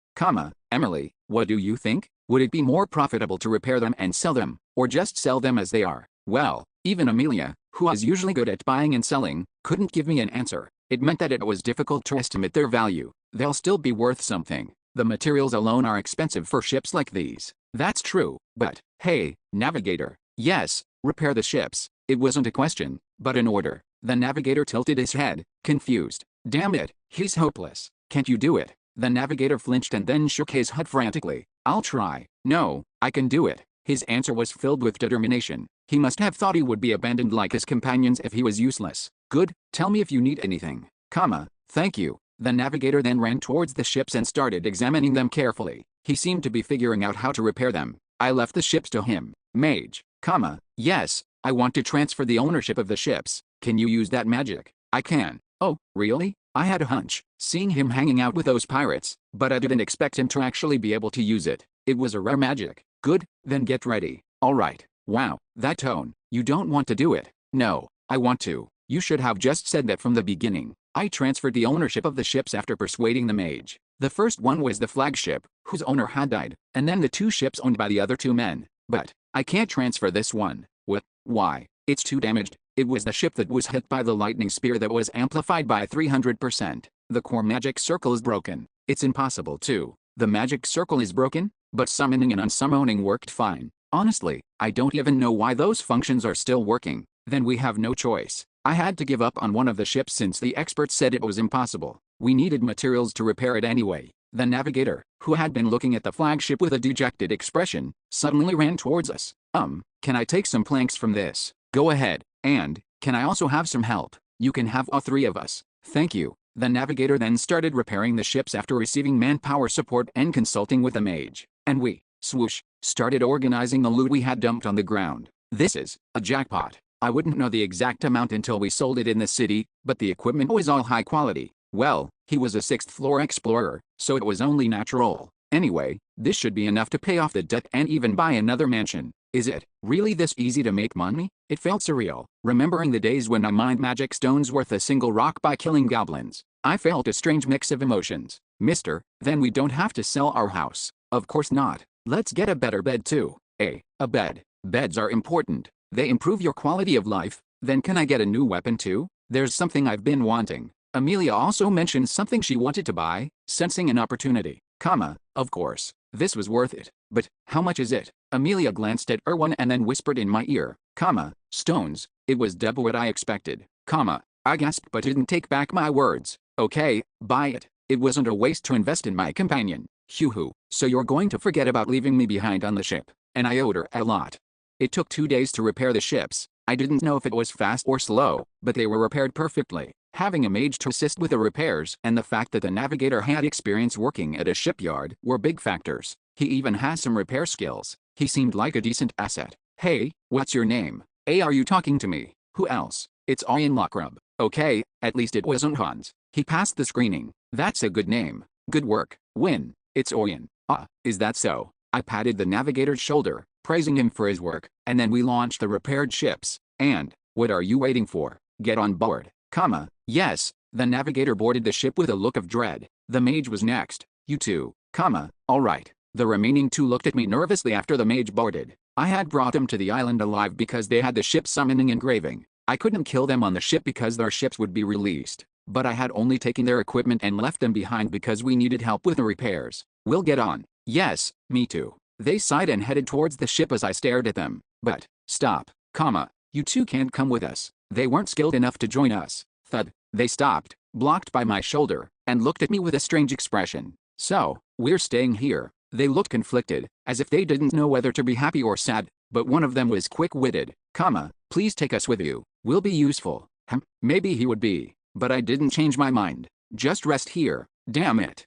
Emily, what do you think? Would it be more profitable to repair them and sell them, or just sell them as they are? Well, even Amelia, who is usually good at buying and selling, couldn't give me an answer. It meant that it was difficult to estimate their value. They'll still be worth something. The materials alone are expensive for ships like these. That's true, but, hey, navigator. Yes, repair the ships. It wasn't a question, but an order. The navigator tilted his head, confused. Damn it, he's hopeless. Can't you do it? The navigator flinched and then shook his head frantically. I'll try. No, I can do it. His answer was filled with determination. He must have thought he would be abandoned like his companions if he was useless. Good, tell me if you need anything. Thank you. The navigator then ran towards the ships and started examining them carefully. He seemed to be figuring out how to repair them. I left the ships to him. Mage, yes, I want to transfer the ownership of the ships. Can you use that magic? I can. Oh, really? I had a hunch, seeing him hanging out with those pirates, but I didn't expect him to actually be able to use it. It was a rare magic. Good, then get ready. Alright. Wow, that tone. You don't want to do it. No, I want to. You should have just said that from the beginning. I transferred the ownership of the ships after persuading the mage. The first one was the flagship, whose owner had died, and then the 2 ships owned by the other 2 men. But I can't transfer this one. What? Why? It's too damaged. It was the ship that was hit by the lightning spear that was amplified by 300%. The core magic circle is broken. It's impossible to. The magic circle is broken, but summoning and unsummoning worked fine. Honestly, I don't even know why those functions are still working. Then we have no choice. I had to give up on one of the ships since the experts said it was impossible. We needed materials to repair it anyway. The navigator, who had been looking at the flagship with a dejected expression, suddenly ran towards us. Can I take some planks from this? Go ahead. And, can I also have some help? You can have all three of us. Thank you. The navigator then started repairing the ships after receiving manpower support and consulting with a mage. And we, swoosh, started organizing the loot we had dumped on the ground. This is a jackpot. I wouldn't know the exact amount until we sold it in the city, but the equipment was all high quality. Well, he was a 6th floor explorer, so it was only natural. Anyway, this should be enough to pay off the debt and even buy another mansion. Is it really this easy to make money? It felt surreal, remembering the days when I mined magic stones worth a single rock by killing goblins. I felt a strange mix of emotions. Mister, then we don't have to sell our house. Of course not. Let's get a better bed too. A bed. Beds are important. They improve your quality of life. Then can I get a new weapon too? There's something I've been wanting. Amelia also mentioned something she wanted to buy, sensing an opportunity. Of course. This was worth it. But, how much is it? Amelia glanced at Erwan and then whispered in my ear. Stones. It was double what I expected. I gasped but didn't take back my words. Okay, buy it. It wasn't a waste to invest in my companion. Hoo-hoo. So you're going to forget about leaving me behind on the ship. And I owed her a lot. It took 2 days to repair the ships. I didn't know if it was fast or slow, but they were repaired perfectly. Having a mage to assist with the repairs and the fact that the navigator had experience working at a shipyard were big factors. He even has some repair skills. He seemed like a decent asset. Hey, what's your name? Are you talking to me? Who else? It's Ian Lockrub. Okay, at least it wasn't Hans. He passed the screening. That's a good name. Good work, Win. It's Orion. Is that so? I patted the navigator's shoulder, praising him for his work, and then we launched the repaired ships. And, what are you waiting for? Get on board. Yes. The navigator boarded the ship with a look of dread. The mage was next. You too. All right. The remaining 2 looked at me nervously after the mage boarded. I had brought them to the island alive because they had the ship summoning engraving. I couldn't kill them on the ship because their ships would be released. But I had only taken their equipment and left them behind because we needed help with the repairs. We'll get on. Yes, me too. They sighed and headed towards the ship as I stared at them. But, stop, you two can't come with us. They weren't skilled enough to join us. Thud. They stopped, blocked by my shoulder, and looked at me with a strange expression. So, we're staying here. They looked conflicted, as if they didn't know whether to be happy or sad, but one of them was quick-witted. Please take us with you. We'll be useful. Maybe he would be. But I didn't change my mind. Just rest here. Damn it.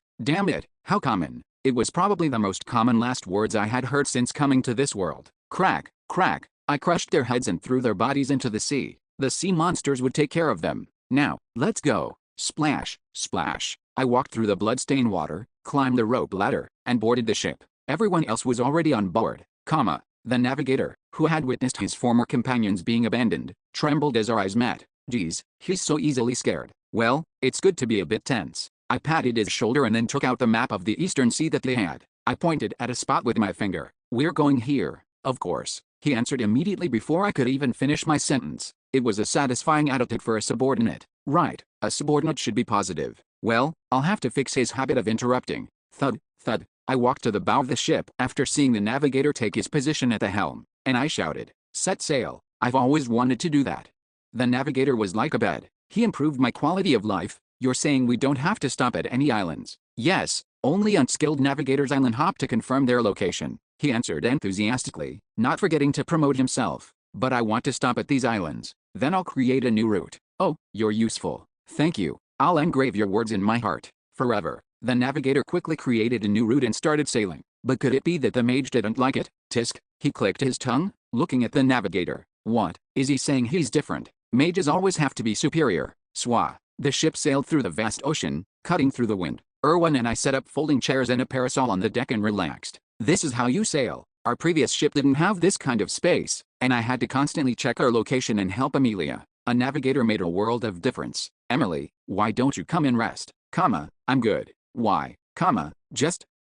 How common. It was probably the most common last words I had heard since coming to this world. Crack, crack. I crushed their heads and threw their bodies into the sea. The sea monsters would take care of them. Now, let's go. Splash, splash. I walked through the blood-stained water, climbed the rope ladder, and boarded the ship. Everyone else was already on board. The navigator, who had witnessed his former companions being abandoned, trembled as our eyes met. Geez, he's so easily scared. Well, it's good to be a bit tense. I patted his shoulder and then took out the map of the eastern sea that they had. I pointed at a spot with my finger. We're going here. Of course. He answered immediately before I could even finish my sentence. It was a satisfying attitude for a subordinate. Right, a subordinate should be positive. Well, I'll have to fix his habit of interrupting. Thud, thud. I walked to the bow of the ship after seeing the navigator take his position at the helm, and I shouted, "Set sail." I've always wanted to do that. The navigator was like a bed. He improved my quality of life. You're saying we don't have to stop at any islands? Yes, only unskilled navigators island hop to confirm their location, he answered enthusiastically, not forgetting to promote himself. But I want to stop at these islands. Then I'll create a new route. Oh, you're useful. Thank you. I'll engrave your words in my heart. Forever. The navigator quickly created a new route and started sailing. But could it be that the mage didn't like it? Tisk. He clicked his tongue, looking at the navigator. What? Is he saying he's different? Mages always have to be superior. Swah. The ship sailed through the vast ocean, cutting through the wind. Erwan and I set up folding chairs and a parasol on the deck and relaxed. This is how you sail. Our previous ship didn't have this kind of space, and I had to constantly check our location and help Amelia. A navigator made a world of difference. Emily, why don't you come and rest? I'm good. Why?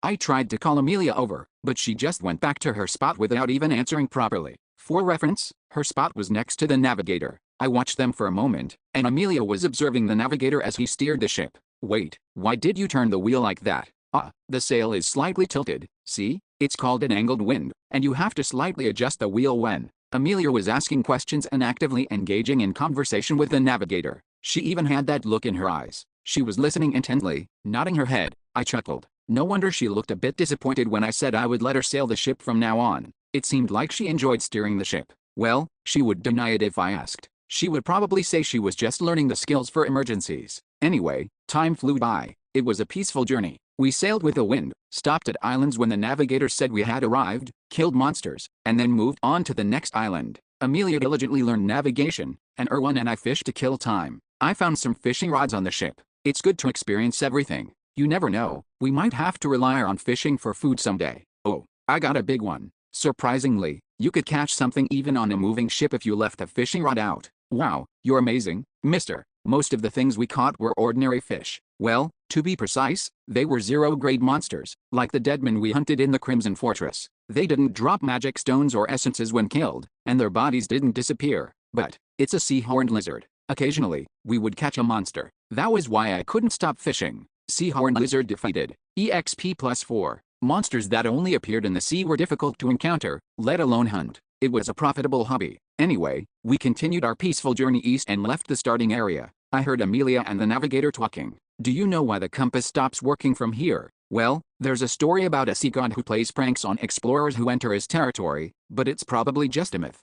I tried to call Amelia over, but she just went back to her spot without even answering properly. For reference, her spot was next to the navigator. I watched them for a moment, and Amelia was observing the navigator as he steered the ship. Wait, why did you turn the wheel like that? The sail is slightly tilted, see? It's called an angled wind, and you have to slightly adjust the wheel when. Amelia was asking questions and actively engaging in conversation with the navigator. She even had that look in her eyes. She was listening intently, nodding her head. I chuckled. No wonder she looked a bit disappointed when I said I would let her sail the ship from now on. It seemed like she enjoyed steering the ship. Well, she would deny it if I asked. She would probably say she was just learning the skills for emergencies. Anyway, time flew by. It was a peaceful journey. We sailed with the wind, stopped at islands when the navigator said we had arrived, killed monsters, and then moved on to the next island. Amelia diligently learned navigation, and Erwan and I fished to kill time. I found some fishing rods on the ship. It's good to experience everything. You never know, we might have to rely on fishing for food someday. Oh, I got a big one. Surprisingly, you could catch something even on a moving ship if you left the fishing rod out. Wow, you're amazing, mister. Most of the things we caught were ordinary fish. Well, to be precise, they were zero-grade monsters, like the deadmen we hunted in the Crimson Fortress. They didn't drop magic stones or essences when killed, and their bodies didn't disappear. But it's a sea-horned lizard. Occasionally, we would catch a monster. That was why I couldn't stop fishing. Sea-horned lizard defeated. EXP +4. Monsters that only appeared in the sea were difficult to encounter, let alone hunt. It was a profitable hobby. Anyway, we continued our peaceful journey east and left the starting area. I heard Amelia and the navigator talking. Do you know why the compass stops working from here? Well, there's a story about a sea god who plays pranks on explorers who enter his territory, but it's probably just a myth.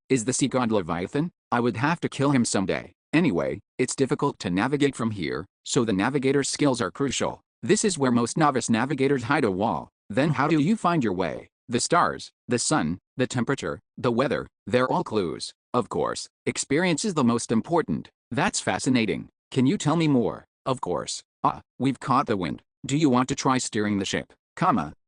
Is the sea god Leviathan? I would have to kill him someday. Anyway, it's difficult to navigate from here, so the navigator's skills are crucial. This is where most novice navigators hide a wall. Then how do you find your way? The stars, the sun, the temperature, the weather, they're all clues. Of course, experience is the most important. That's fascinating. Can you tell me more? Of course. We've caught the wind. Do you want to try steering the ship?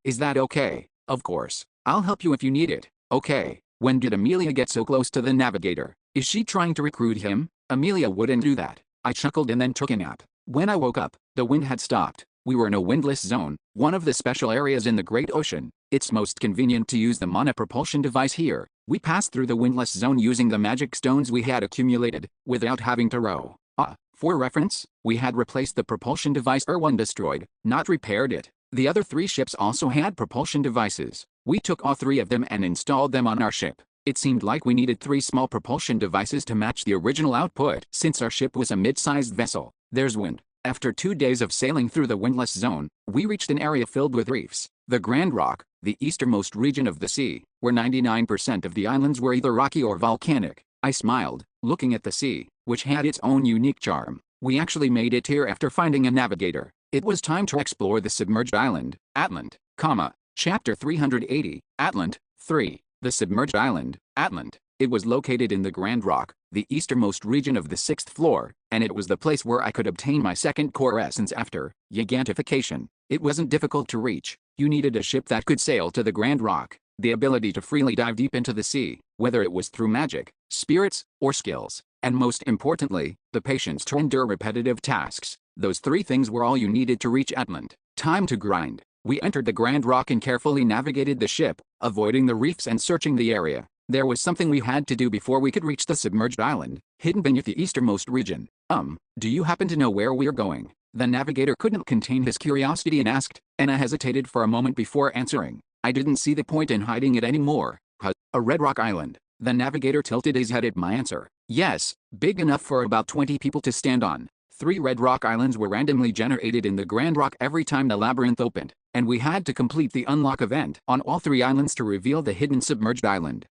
Is that okay? Of course. I'll help you if you need it. Okay. When did Amelia get so close to the navigator? Is she trying to recruit him? Amelia wouldn't do that. I chuckled and then took a nap. When I woke up, the wind had stopped. We were in a windless zone, one of the special areas in the Great Ocean. It's most convenient to use the monopropulsion device here. We passed through the windless zone using the magic stones we had accumulated, without having to row. For reference, we had replaced the propulsion device Erwan destroyed, not repaired it. The other 3 ships also had propulsion devices. We took all 3 of them and installed them on our ship. It seemed like we needed 3 small propulsion devices to match the original output. Since our ship was a mid-sized vessel, there's wind. After 2 days of sailing through the windless zone, we reached an area filled with reefs. The Grand Rock, the easternmost region of the sea, where 99% of the islands were either rocky or volcanic. I smiled, looking at the sea, which had its own unique charm. We actually made it here after finding a navigator. It was time to explore the submerged island, Atlant, Chapter 380, Atlant, 3. The submerged island, Atlant. It was located in the Grand Rock, the easternmost region of the 6th floor, and it was the place where I could obtain my second core essence after gigantification. It wasn't difficult to reach. You needed a ship that could sail to the Grand Rock, the ability to freely dive deep into the sea, whether it was through magic, spirits, or skills, and most importantly, the patience to endure repetitive tasks. Those 3 things were all you needed to reach Atlant. Time to grind. We entered the Grand Rock and carefully navigated the ship, avoiding the reefs and searching the area. There was something we had to do before we could reach the submerged island, hidden beneath the easternmost region. Do you happen to know where we're going? The navigator couldn't contain his curiosity and asked, and I hesitated for a moment before answering. I didn't see the point in hiding it anymore. A red rock island. The navigator tilted his head at my answer. Yes, big enough for about 20 people to stand on. 3 red rock islands were randomly generated in the Grand Rock every time the labyrinth opened, and we had to complete the unlock event on all 3 islands to reveal the hidden submerged island.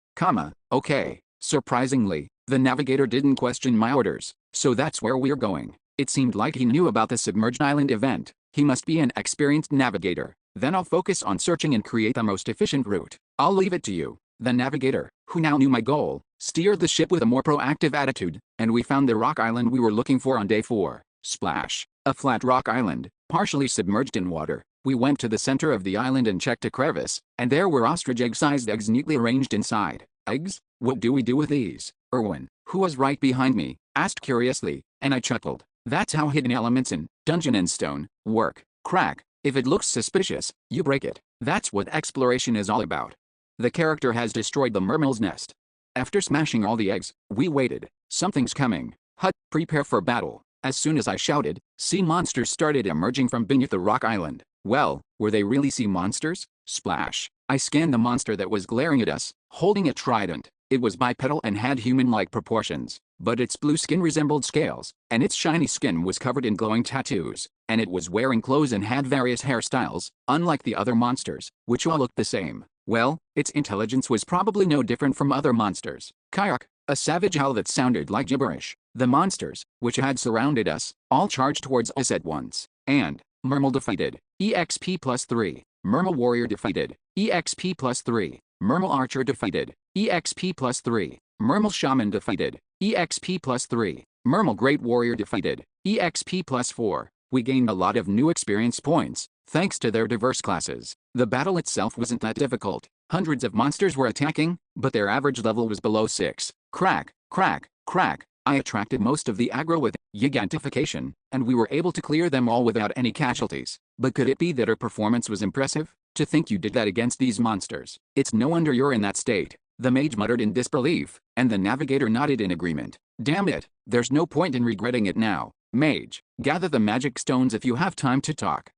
Okay. Surprisingly, the navigator didn't question my orders, so that's where we're going. It seemed like he knew about the submerged island event. He must be an experienced navigator. Then I'll focus on searching and create the most efficient route. I'll leave it to you. The navigator, who now knew my goal, steered the ship with a more proactive attitude, and we found the rock island we were looking for on day 4. Splash. A flat rock island, partially submerged in water. We went to the center of the island and checked a crevice, and there were ostrich egg-sized eggs neatly arranged inside. Eggs? What do we do with these? Erwan, who was right behind me, asked curiously, and I chuckled. That's how hidden elements in Dungeon and Stone work. Crack. If it looks suspicious, you break it. That's what exploration is all about. The character has destroyed the mermail's nest. After smashing all the eggs, we waited. Something's coming. Prepare for battle. As soon as I shouted, sea monsters started emerging from beneath the rock island. Well, were they really sea monsters? Splash. I scanned the monster that was glaring at us, holding a trident. It was bipedal and had human-like proportions, but its blue skin resembled scales, and its shiny skin was covered in glowing tattoos, and it was wearing clothes and had various hairstyles, unlike the other monsters, which all looked the same. Well, its intelligence was probably no different from other monsters. Kayak, a savage howl that sounded like gibberish. The monsters, which had surrounded us, all charged towards us at once, and Mermal defeated. EXP +3. Mermal warrior defeated. EXP +3. Mermal archer defeated. EXP +3. Mermal shaman defeated. EXP +3. Mermal great warrior defeated. EXP +4. We gained a lot of new experience points, thanks to their diverse classes. The battle itself wasn't that difficult. Hundreds of monsters were attacking, but their average level was below 6. Crack, crack, crack. I attracted most of the aggro with gigantification, and we were able to clear them all without any casualties. But could it be that our performance was impressive? To think you did that against these monsters. It's no wonder you're in that state. The mage muttered in disbelief, and the navigator nodded in agreement. Damn it, there's no point in regretting it now. Mage, gather the magic stones if you have time to talk.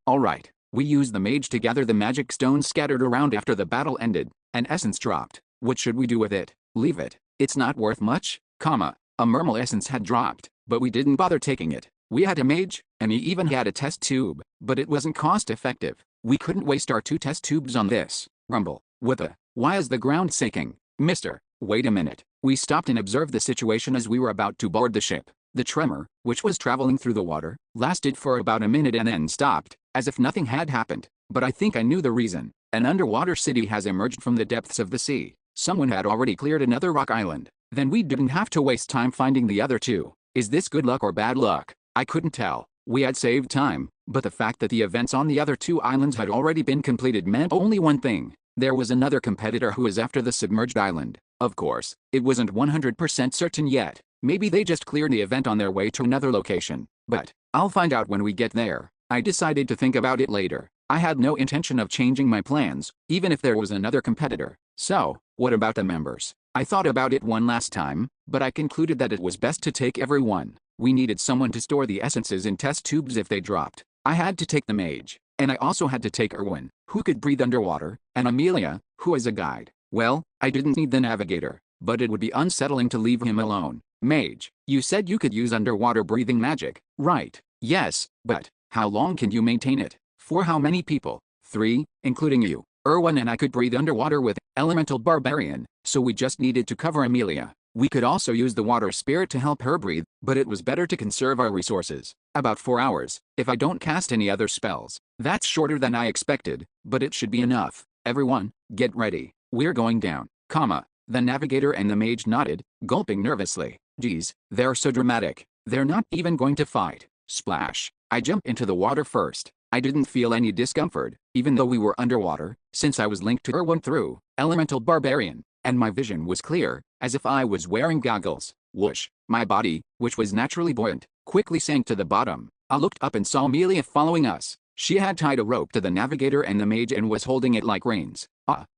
Alright. We used the mage to gather the magic stones scattered around after the battle ended, and essence dropped. What should we do with it? Leave it. It's not worth much, a Mermal essence had dropped, but we didn't bother taking it. We had a mage, and he even had a test tube, but it wasn't cost effective. We couldn't waste our 2 test tubes on this. Rumble. What the? Why is the ground shaking? Mister, wait a minute. We stopped and observed the situation as we were about to board the ship. The tremor, which was traveling through the water, lasted for about a minute and then stopped, as if nothing had happened. But I think I knew the reason. An underwater city has emerged from the depths of the sea. Someone had already cleared another rock island. Then we didn't have to waste time finding the other 2. Is this good luck or bad luck? I couldn't tell. We had saved time, but the fact that the events on the other 2 islands had already been completed meant only one thing. There was another competitor who was after the submerged island. Of course, it wasn't 100% certain yet. Maybe they just cleared the event on their way to another location. But I'll find out when we get there. I decided to think about it later. I had no intention of changing my plans, even if there was another competitor. So, what about the members? I thought about it one last time, but I concluded that it was best to take everyone. We needed someone to store the essences in test tubes if they dropped. I had to take the mage, and I also had to take Erwin, who could breathe underwater, and Amelia, who is a guide. Well, I didn't need the navigator, but it would be unsettling to leave him alone. Mage, you said you could use underwater breathing magic, right? Yes, but how long can you maintain it? For how many people? 3, including you. Erwin and I could breathe underwater with elemental barbarian, so we just needed to cover Amelia. We could also use the water spirit to help her breathe, but it was better to conserve our resources. About 4 hours, if I don't cast any other spells. That's shorter than I expected, but it should be enough. Everyone, get ready. We're going down, The navigator and the mage nodded, gulping nervously. Geez, they're so dramatic. They're not even going to fight. Splash. I jumped into the water first. I didn't feel any discomfort, even though we were underwater, since I was linked to Erwin through elemental barbarian, and my vision was clear, as if I was wearing goggles. Whoosh. My body, which was naturally buoyant, quickly sank to the bottom. I looked up and saw Amelia following us. She had tied a rope to the navigator and the mage and was holding it like reins.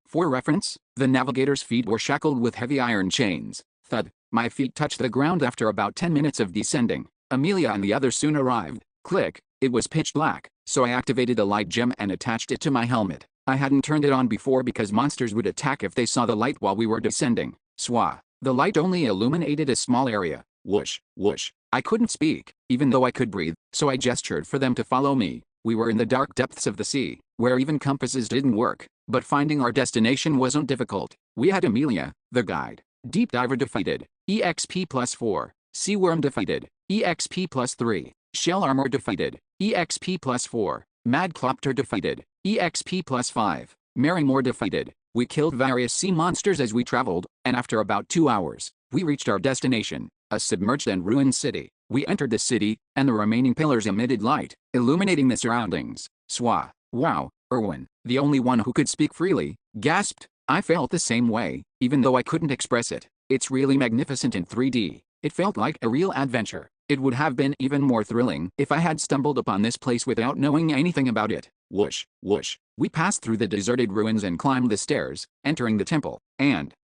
For reference, the navigator's feet were shackled with heavy iron chains. Thud. My feet touched the ground after about 10 minutes of descending. Amelia and the others soon arrived. Click. It was pitch black, so I activated a light gem and attached it to my helmet. I hadn't turned it on before because monsters would attack if they saw the light while we were descending. Swah. The light only illuminated a small area. Whoosh, whoosh. I couldn't speak, even though I could breathe, so I gestured for them to follow me. We were in the dark depths of the sea, where even compasses didn't work, but finding our destination wasn't difficult. We had Amelia, the guide. Deep diver defeated. EXP +4. Sea worm defeated. EXP +3. Shell armor defeated. EXP +4. Madclopter defeated. EXP +5. Marymore defeated. We killed various sea monsters as we traveled, and after about 2 hours, we reached our destination, a submerged and ruined city. We entered the city, and the remaining pillars emitted light, illuminating the surroundings. Swah. Wow, Erwin, the only one who could speak freely, gasped. I felt the same way, even though I couldn't express it. It's really magnificent in 3D. It felt like a real adventure. It would have been even more thrilling if I had stumbled upon this place without knowing anything about it. Whoosh, whoosh. We passed through the deserted ruins and climbed the stairs, entering the temple, and,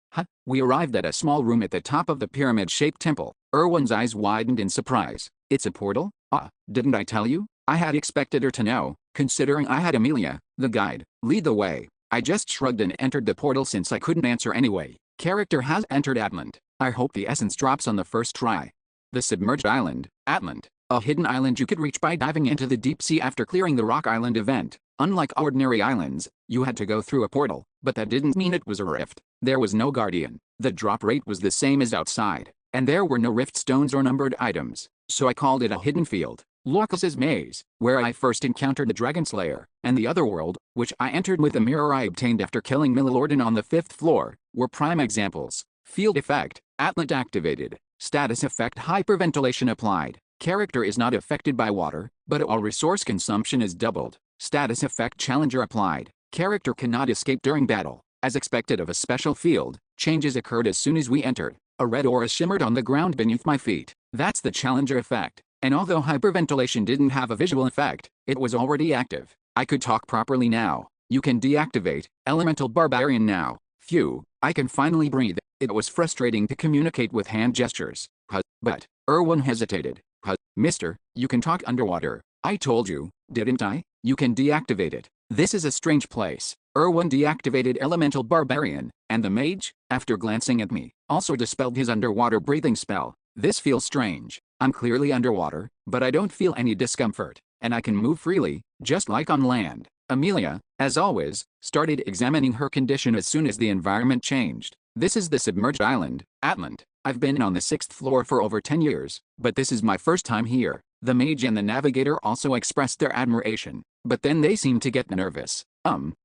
we arrived at a small room at the top of the pyramid-shaped temple. Erwin's eyes widened in surprise. It's a portal? Didn't I tell you? I had expected her to know, considering I had Amelia, the guide, lead the way. I just shrugged and entered the portal since I couldn't answer anyway. Character has entered Atlant. I hope the essence drops on the first try. The submerged island, Atlant. A hidden island you could reach by diving into the deep sea after clearing the rock island event. Unlike ordinary islands, you had to go through a portal, but that didn't mean it was a rift. There was no guardian. The drop rate was the same as outside, and there were no rift stones or numbered items, so I called it a hidden field. Lorcas's Maze, where I first encountered the Dragon Slayer, and the other world, which I entered with the mirror I obtained after killing Millilorden on the 5th floor, were prime examples. Field effect, Atlant activated. Status effect, hyperventilation applied. Character is not affected by water, but all resource consumption is doubled. Status effect, Challenger applied. Character cannot escape during battle. As expected of a special field, changes occurred as soon as we entered. A red aura shimmered on the ground beneath my feet. That's the Challenger effect. And although hyperventilation didn't have a visual effect, it was already active. I could talk properly now. You can deactivate Elemental Barbarian now. Phew, I can finally breathe. It was frustrating to communicate with hand gestures. But Erwin hesitated. Mister, you can talk underwater. I told you, didn't I? You can deactivate it. This is a strange place. Erwin deactivated Elemental Barbarian, and the mage, after glancing at me, also dispelled his underwater breathing spell. This feels strange. I'm clearly underwater, but I don't feel any discomfort, and I can move freely, just like on land. Amelia, as always, started examining her condition as soon as the environment changed. This is the submerged island, Atlant. I've been on the 6th floor for over 10 years, but this is my first time here. The mage and the navigator also expressed their admiration, but then they seemed to get nervous.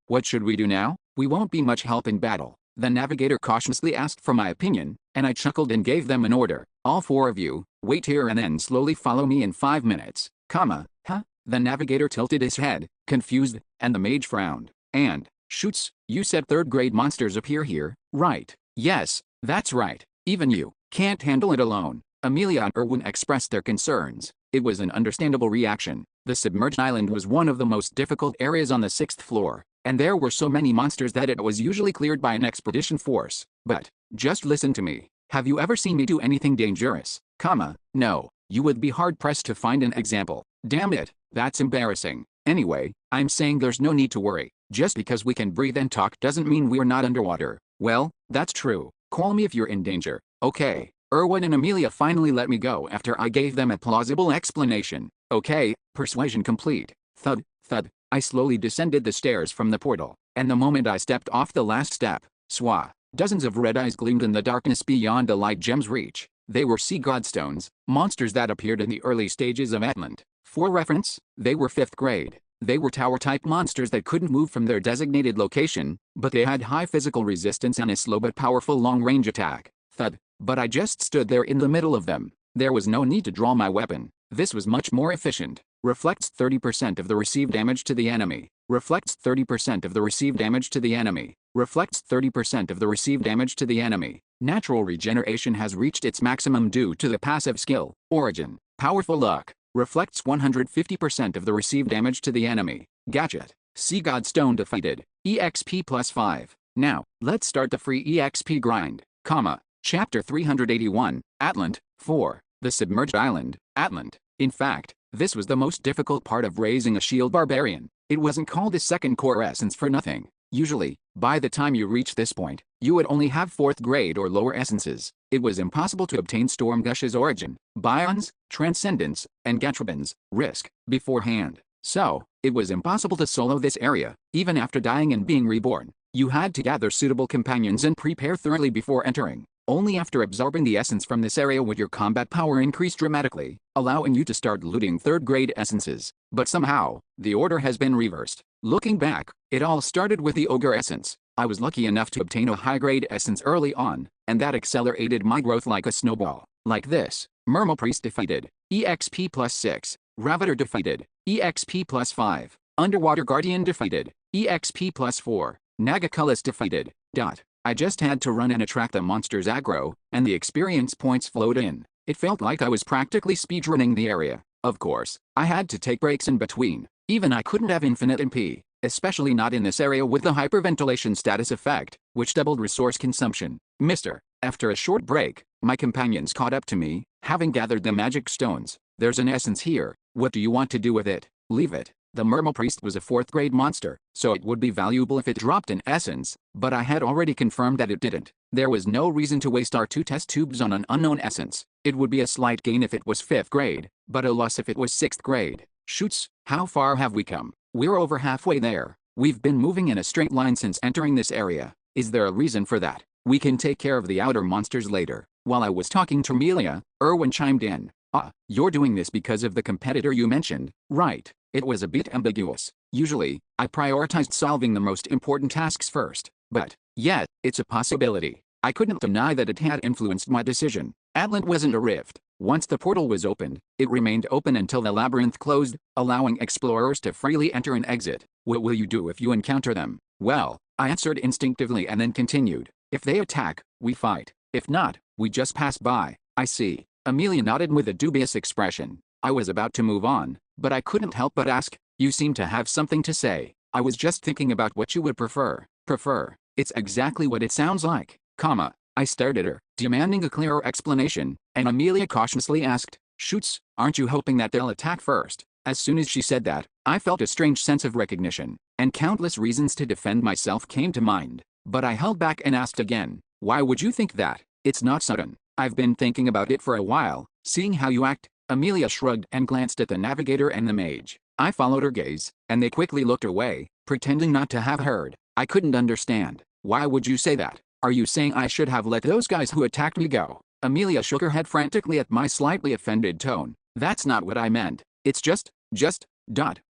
What should we do now? We won't be much help in battle. The navigator cautiously asked for my opinion, and I chuckled and gave them an order. All 4 of you, wait here and then slowly follow me in 5 minutes. Huh? The navigator tilted his head, confused, and the mage frowned. And, shoots, you said 3rd grade monsters appear here, right? Yes, that's right. Even you can't handle it alone. Amelia and Erwin expressed their concerns. It was an understandable reaction. The submerged island was one of the most difficult areas on the 6th floor, and there were so many monsters that it was usually cleared by an expedition force. But, just listen to me. Have you ever seen me do anything dangerous? No. You would be hard-pressed to find an example. Damn it, that's embarrassing. Anyway, I'm saying there's no need to worry. Just because we can breathe and talk doesn't mean we're not underwater. Well, that's true. Call me if you're in danger. Okay. Erwin and Amelia finally let me go after I gave them a plausible explanation. Okay, persuasion complete. Thud, thud. I slowly descended the stairs from the portal, and the moment I stepped off the last step, swah, dozens of red eyes gleamed in the darkness beyond the light gem's reach. They were sea godstones, monsters that appeared in the early stages of Atlant. For reference, they were 5th grade. They were tower-type monsters that couldn't move from their designated location, but they had high physical resistance and a slow but powerful long-range attack. Thud. But I just stood there in the middle of them. There was no need to draw my weapon. This was much more efficient. Reflects 30% of the received damage to the enemy. Reflects 30% of the received damage to the enemy. Reflects 30% of the received damage to the enemy. Natural regeneration has reached its maximum due to the passive skill, Origin. Powerful luck. Reflects 150% of the received damage to the enemy. Gadget. Sea Godstone defeated. EXP +5. Now, let's start the free EXP grind. Chapter 381, Atlant, 4. The Submerged Island, Atlant. In fact, this was the most difficult part of raising a shield barbarian. It wasn't called a 2nd core essence for nothing. Usually, by the time you reach this point, you would only have 4th grade or lower essences. It was impossible to obtain Stormgush's Origin, Bion's, Transcendence, and Gatrabin's, Risk, beforehand. So, it was impossible to solo this area, even after dying and being reborn. You had to gather suitable companions and prepare thoroughly before entering. Only after absorbing the essence from this area would your combat power increase dramatically, allowing you to start looting 3rd grade essences. But somehow, the order has been reversed. Looking back, it all started with the Ogre essence. I was lucky enough to obtain a high-grade essence early on, and that accelerated my growth like a snowball. Like this. Mermal Priest defeated. EXP +6. Ravator defeated. EXP +5. Underwater Guardian defeated. EXP +4. Nagaculus defeated. I just had to run and attract the monster's aggro, and the experience points flowed in. It felt like I was practically speedrunning the area. Of course, I had to take breaks in between. Even I couldn't have infinite MP, especially not in this area with the hyperventilation status effect, which doubled resource consumption. After a short break, my companions caught up to me, having gathered the magic stones. There's an essence here. What do you want to do with it? Leave it. The Mermal Priest was a 4th grade monster, so it would be valuable if it dropped an essence, but I had already confirmed that it didn't. There was no reason to waste our 2 test tubes on an unknown essence. It would be a slight gain if it was 5th grade, but a loss if it was 6th grade. Shoots, how far have we come? We're over halfway there. We've been moving in a straight line since entering this area. Is there a reason for that? We can take care of the outer monsters later. While I was talking to Amelia, Erwin chimed in. You're doing this because of the competitor you mentioned, right? It was a bit ambiguous. Usually, I prioritized solving the most important tasks first. But, yeah, it's a possibility. I couldn't deny that it had influenced my decision. Atlant wasn't a rift. Once the portal was opened, it remained open until the labyrinth closed, allowing explorers to freely enter and exit. What will you do if you encounter them? Well, I answered instinctively and then continued. If they attack, we fight. If not, we just pass by. I see. Amelia nodded with a dubious expression. I was about to move on, but I couldn't help but ask, you seem to have something to say. I was just thinking about what you would prefer. Prefer. It's exactly what it sounds like. I stared at her, demanding a clearer explanation, and Amelia cautiously asked, Shoots, aren't you hoping that they'll attack first? As soon as she said that, I felt a strange sense of recognition, and countless reasons to defend myself came to mind. But I held back and asked again, why would you think that? It's not sudden. I've been thinking about it for a while, seeing how you act. Amelia shrugged and glanced at the navigator and the mage. I followed her gaze, and they quickly looked away, pretending not to have heard. I couldn't understand. Why would you say that? Are you saying I should have let those guys who attacked me go? Amelia shook her head frantically at my slightly offended tone. That's not what I meant. It's just.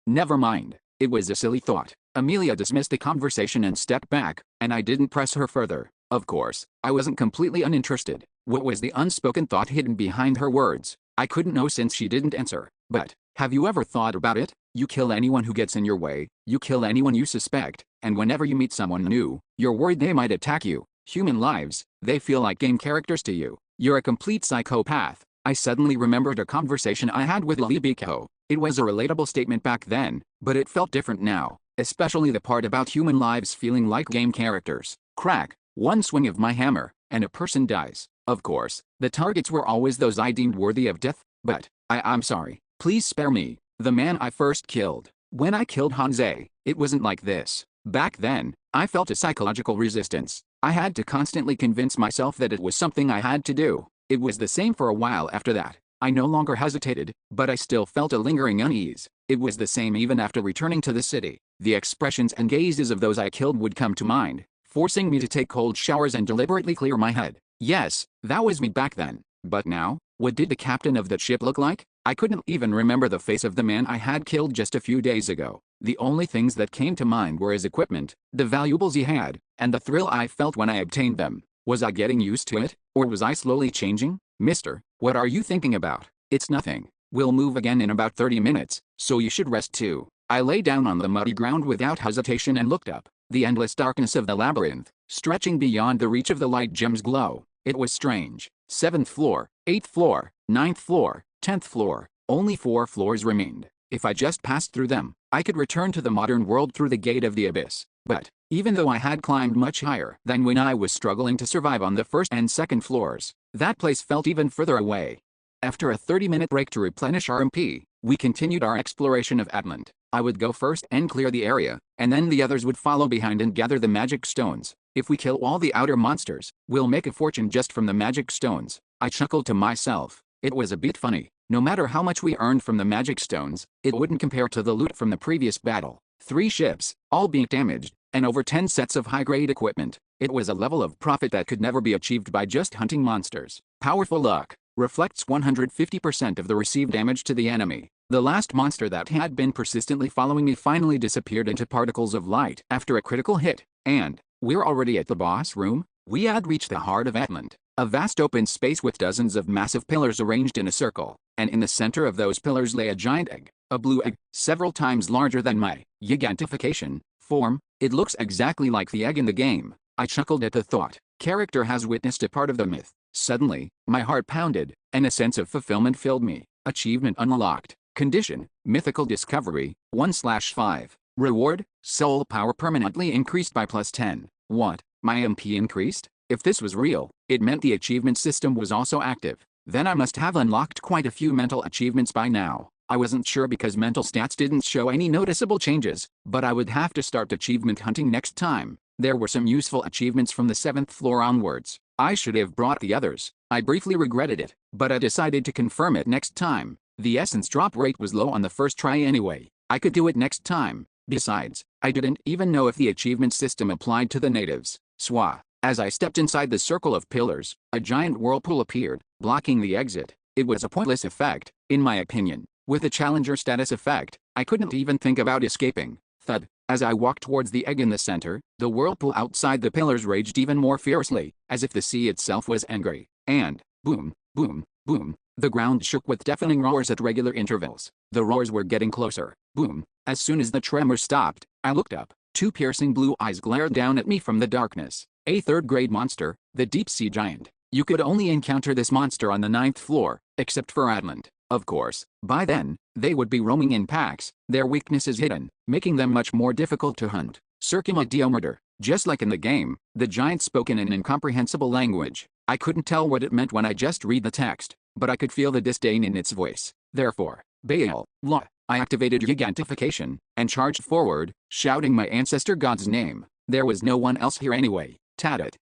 Never mind. It was a silly thought. Amelia dismissed the conversation and stepped back, and I didn't press her further. Of course, I wasn't completely uninterested. What was the unspoken thought hidden behind her words? I couldn't know since she didn't answer. But, have you ever thought about it? You kill anyone who gets in your way, you kill anyone you suspect, and whenever you meet someone new, you're worried they might attack you. Human lives, they feel like game characters to you. You're a complete psychopath. I suddenly remembered a conversation I had with Lily Biko. It was a relatable statement back then, but it felt different now, especially the part about human lives feeling like game characters. Crack, one swing of my hammer, and a person dies. Of course, the targets were always those I deemed worthy of death, but, I'm sorry, please spare me. The man I first killed. When I killed Hanze, it wasn't like this. Back then, I felt a psychological resistance. I had to constantly convince myself that it was something I had to do. It was the same for a while after that. I no longer hesitated, but I still felt a lingering unease. It was the same even after returning to the city. The expressions and gazes of those I killed would come to mind, forcing me to take cold showers and deliberately clear my head. Yes, that was me back then. But now, what did the captain of that ship look like? I couldn't even remember the face of the man I had killed just a few days ago. The only things that came to mind were his equipment, the valuables he had, and the thrill I felt when I obtained them. Was I getting used to it, or was I slowly changing? Mister, what are you thinking about? It's nothing. We'll move again in about 30 minutes, so you should rest too. I lay down on the muddy ground without hesitation and looked up. The endless darkness of the labyrinth, stretching beyond the reach of the light gem's glow. It was strange. 7th floor, 8th floor, 9th floor, 10th floor. Only 4 floors remained. If I just passed through them, I could return to the modern world through the gate of the abyss. But, even though I had climbed much higher than when I was struggling to survive on the 1st and 2nd floors, that place felt even further away. After a 30-minute break to replenish our MP, we continued our exploration of Atlant. I would go first and clear the area, and then the others would follow behind and gather the magic stones. If we kill all the outer monsters, we'll make a fortune just from the magic stones. I chuckled to myself. It was a bit funny. No matter how much we earned from the magic stones, it wouldn't compare to the loot from the previous battle. 3 ships, all being damaged, and over 10 sets of high-grade equipment. It was a level of profit that could never be achieved by just hunting monsters. Powerful luck reflects 150% of the received damage to the enemy. The last monster that had been persistently following me finally disappeared into particles of light after a critical hit, and we're already at the boss room. We had reached the heart of Atlant, a vast open space with dozens of massive pillars arranged in a circle, and in the center of those pillars lay a giant egg, a blue egg, several times larger than my gigantification form. It looks exactly like the egg in the game. I chuckled at the thought. Character has witnessed a part of the myth. Suddenly, my heart pounded, and a sense of fulfillment filled me. Achievement unlocked. Condition, mythical discovery, 1/5. Reward, soul power permanently increased by +10. What? My MP increased? If this was real, it meant the achievement system was also active. Then I must have unlocked quite a few mental achievements by now. I wasn't sure because mental stats didn't show any noticeable changes, but I would have to start achievement hunting next time. There were some useful achievements from the 7th floor onwards. I should have brought the others. I briefly regretted it, but I decided to confirm it next time. The essence drop rate was low on the first try anyway. I could do it next time. Besides, I didn't even know if the achievement system applied to the natives. Swah. As I stepped inside the circle of pillars, a giant whirlpool appeared, blocking the exit. It was a pointless effect, in my opinion. With a challenger status effect, I couldn't even think about escaping. Thud. As I walked towards the egg in the center, the whirlpool outside the pillars raged even more fiercely, as if the sea itself was angry. And, boom, boom, boom, the ground shook with deafening roars at regular intervals. The roars were getting closer. Boom. As soon as the tremor stopped, I looked up. 2 piercing blue eyes glared down at me from the darkness. A 3rd-grade monster, the deep-sea giant. You could only encounter this monster on the 9th floor, except for Atlant. Of course, by then, they would be roaming in packs, their weakness is hidden, making them much more difficult to hunt. Circuma Diomurder. Just like in the game, the giant spoke in an incomprehensible language. I couldn't tell what it meant when I just read the text, but I could feel the disdain in its voice. Therefore, Baal, La. I activated gigantification, and charged forward, shouting my ancestor god's name. There was no one else here anyway. Tatit.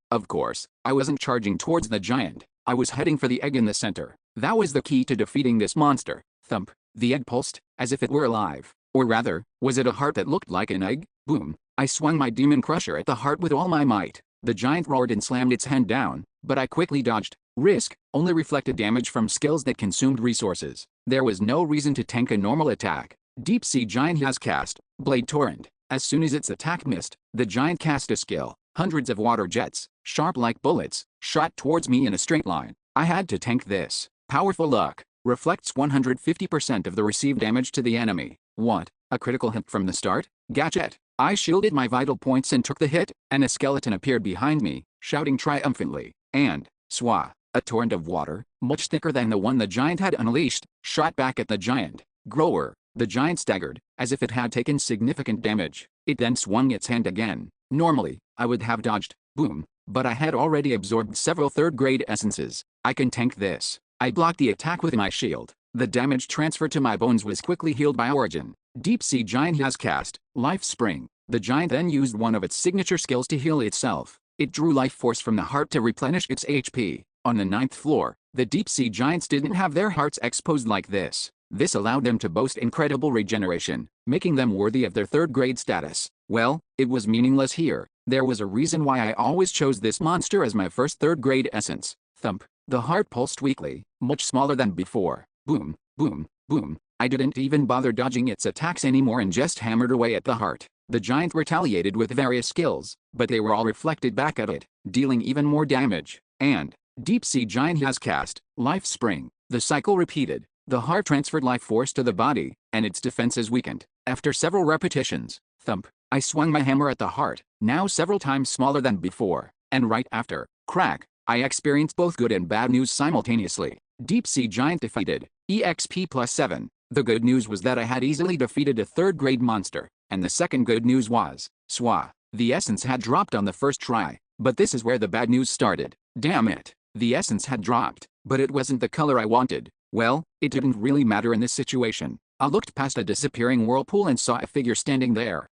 Of course, I wasn't charging towards the giant. I was heading for the egg in the center. That was the key to defeating this monster. Thump. The egg pulsed, as if it were alive. Or rather, was it a heart that looked like an egg? Boom. I swung my demon crusher at the heart with all my might. The giant roared and slammed its hand down, but I quickly dodged. Risk only reflected damage from skills that consumed resources. There was no reason to tank a normal attack. Deep Sea Giant has cast Blade Torrent. As soon as its attack missed, the giant cast a skill. Hundreds of water jets, sharp like bullets, shot towards me in a straight line. I had to tank this. Powerful luck. Reflects 150% of the received damage to the enemy. What? A critical hit from the start? Gadget. I shielded my vital points and took the hit, and a skeleton appeared behind me, shouting triumphantly. And, swah, a torrent of water, much thicker than the one the giant had unleashed, shot back at the giant. Grower. The giant staggered, as if it had taken significant damage. It then swung its hand again. Normally, I would have dodged. Boom. But I had already absorbed several 3rd-grade essences. I can tank this. I blocked the attack with my shield. The damage transfer to my bones was quickly healed by Origin. Deep Sea Giant has cast Life Spring. The giant then used one of its signature skills to heal itself. It drew life force from the heart to replenish its HP. On the 9th floor, the Deep Sea Giants didn't have their hearts exposed like this. This allowed them to boast incredible regeneration, making them worthy of their 3rd-grade status. Well, it was meaningless here. There was a reason why I always chose this monster as my first 3rd-grade essence. Thump. The heart pulsed weakly, much smaller than before. Boom, boom, boom. I didn't even bother dodging its attacks anymore and just hammered away at the heart. The giant retaliated with various skills, but they were all reflected back at it, dealing even more damage. And, Deep Sea Giant has cast Life Spring. The cycle repeated. The heart transferred life force to the body, and its defenses weakened. After several repetitions, thump, I swung my hammer at the heart, now several times smaller than before, and right after, crack, I experienced both good and bad news simultaneously. Deep Sea Giant defeated, EXP +7. The good news was that I had easily defeated a 3rd-grade monster, and the second good news was, swah, the essence had dropped on the first try. But this is where the bad news started. Damn it. The essence had dropped, but it wasn't the color I wanted. Well, it didn't really matter in this situation. I looked past a disappearing whirlpool and saw a figure standing there,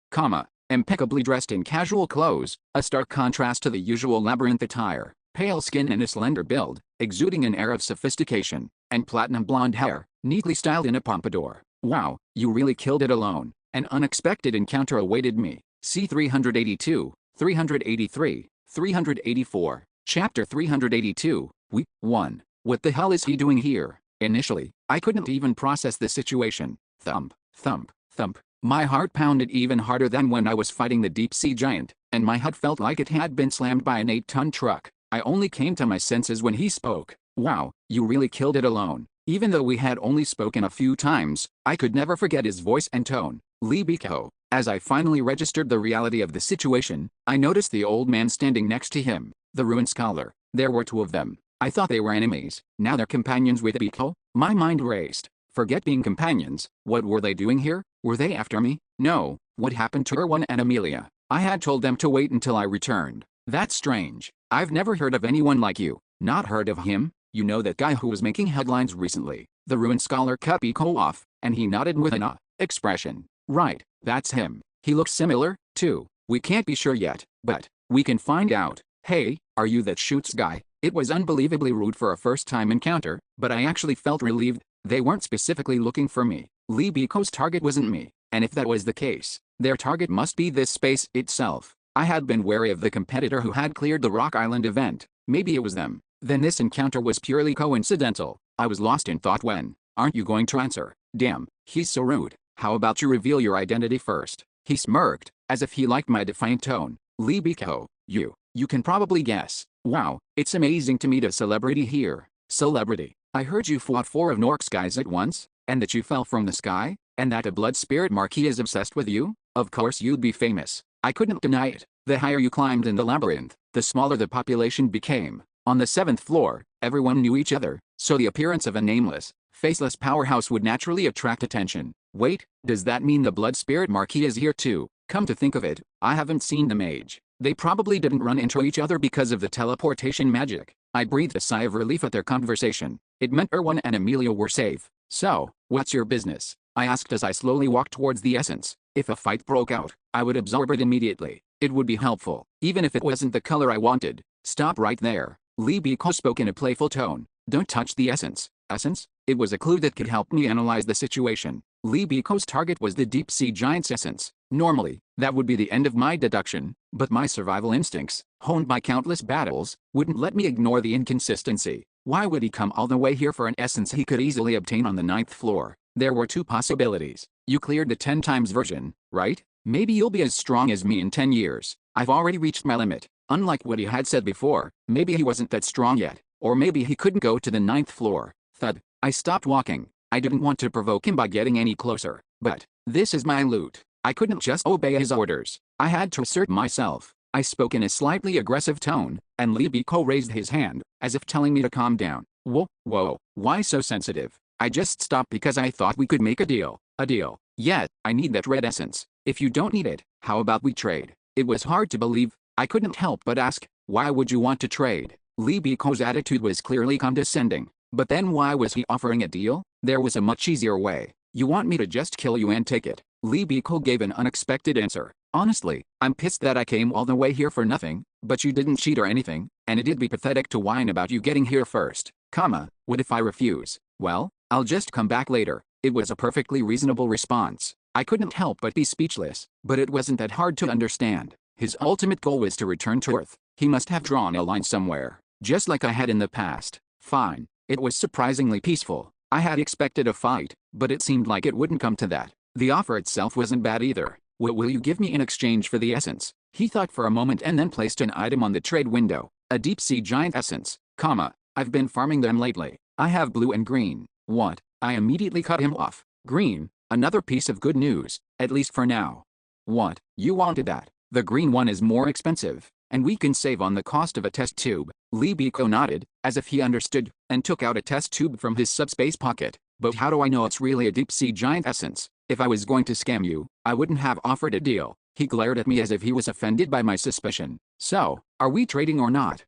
impeccably dressed in casual clothes, a stark contrast to the usual labyrinth attire. Pale skin and a slender build, exuding an air of sophistication, and platinum blonde hair, neatly styled in a pompadour. Wow, you really killed it alone. An unexpected encounter awaited me. C 382, 383, 384. Chapter 382, Week 1. What the hell is he doing here? Initially, I couldn't even process the situation. Thump, thump, thump. My heart pounded even harder than when I was fighting the deep sea giant, and my head felt like it had been slammed by an 8-ton truck. I only came to my senses when he spoke. Wow, you really killed it alone. Even though we had only spoken a few times, I could never forget his voice and tone. Lee Biko. As I finally registered the reality of the situation, I noticed the old man standing next to him, the ruined scholar. There were 2 of them. I thought they were enemies. Now they're companions with Biko? My mind raced. Forget being companions. What were they doing here? Were they after me? No. What happened to Erwan and Amelia? I had told them to wait until I returned. That's strange. I've never heard of anyone like you. Not heard of him? You know that guy who was making headlines recently? The ruined scholar cut Biko off, and he nodded with an expression. Right, that's him. He looks similar, too. We can't be sure yet, But we can find out. Hey, are you that shoots guy? It was unbelievably rude for a first-time encounter, but I actually felt relieved. They weren't specifically looking for me. Lee Biko's target wasn't me, and if that was the case, their target must be this space itself. I had been wary of the competitor who had cleared the Rock Island event. Maybe it was them. Then this encounter was purely coincidental. I was lost in thought when, aren't you going to answer? Damn, he's so rude. How about you reveal your identity first? He smirked, as if he liked my defiant tone. Lee Biko, you can probably guess. Wow, it's amazing to meet a celebrity here. Celebrity. I heard you fought 4 of Nork's guys at once, and that you fell from the sky, and that a blood spirit marquis is obsessed with you? Of course you'd be famous. I couldn't deny it. The higher you climbed in the labyrinth, the smaller the population became. On the 7th floor, everyone knew each other, so the appearance of a nameless, faceless powerhouse would naturally attract attention. Wait, does that mean the blood spirit marquis is here too? Come to think of it, I haven't seen the mage. They probably didn't run into each other because of the teleportation magic. I breathed a sigh of relief at their conversation. It meant Erwan and Emilio were safe. So, what's your business? I asked as I slowly walked towards the essence. If a fight broke out, I would absorb it immediately. It would be helpful, even if it wasn't the color I wanted. Stop right there. Lee Biko spoke in a playful tone. Don't touch the essence. Essence? It was a clue that could help me analyze the situation. Lee Biko's target was the deep-sea giant's essence. Normally, that would be the end of my deduction, but my survival instincts, honed by countless battles, wouldn't let me ignore the inconsistency. Why would he come all the way here for an essence he could easily obtain on the 9th floor? There were 2 possibilities. You cleared the 10 times version, right? Maybe you'll be as strong as me in 10 years. I've already reached my limit. Unlike what he had said before, maybe he wasn't that strong yet, or maybe he couldn't go to the 9th floor. Thud. I stopped walking. I didn't want to provoke him by getting any closer, but this is my loot. I couldn't just obey his orders. I had to assert myself. I spoke in a slightly aggressive tone, and Lee Biko raised his hand, as if telling me to calm down. Whoa, why so sensitive? I just stopped because I thought we could make a deal. A deal? Yeah, I need that red essence. If you don't need it, how about we trade? It was hard to believe. I couldn't help but ask, why would you want to trade? Lee Biko's attitude was clearly condescending. But then why was he offering a deal? There was a much easier way. You want me to just kill you and take it? Lee Biko gave an unexpected answer. Honestly, I'm pissed that I came all the way here for nothing, but you didn't cheat or anything, and it'd be pathetic to whine about you getting here first. What if I refuse? Well, I'll just come back later. It was a perfectly reasonable response. I couldn't help but be speechless, but it wasn't that hard to understand. His ultimate goal was to return to Earth. He must have drawn a line somewhere, just like I had in the past. Fine. It was surprisingly peaceful. I had expected a fight, but it seemed like it wouldn't come to that. The offer itself wasn't bad either. What will you give me in exchange for the essence? He thought for a moment and then placed an item on the trade window. A deep-sea giant essence, I've been farming them lately. I have blue and green. What? I immediately cut him off. Green? Another piece of good news, at least for now. What? You wanted that? The green one is more expensive, and we can save on the cost of a test tube. Lee Biko nodded, as if he understood, and took out a test tube from his subspace pocket. But how do I know it's really a deep-sea giant essence? If I was going to scam you, I wouldn't have offered a deal. He glared at me as if he was offended by my suspicion. So, are we trading or not?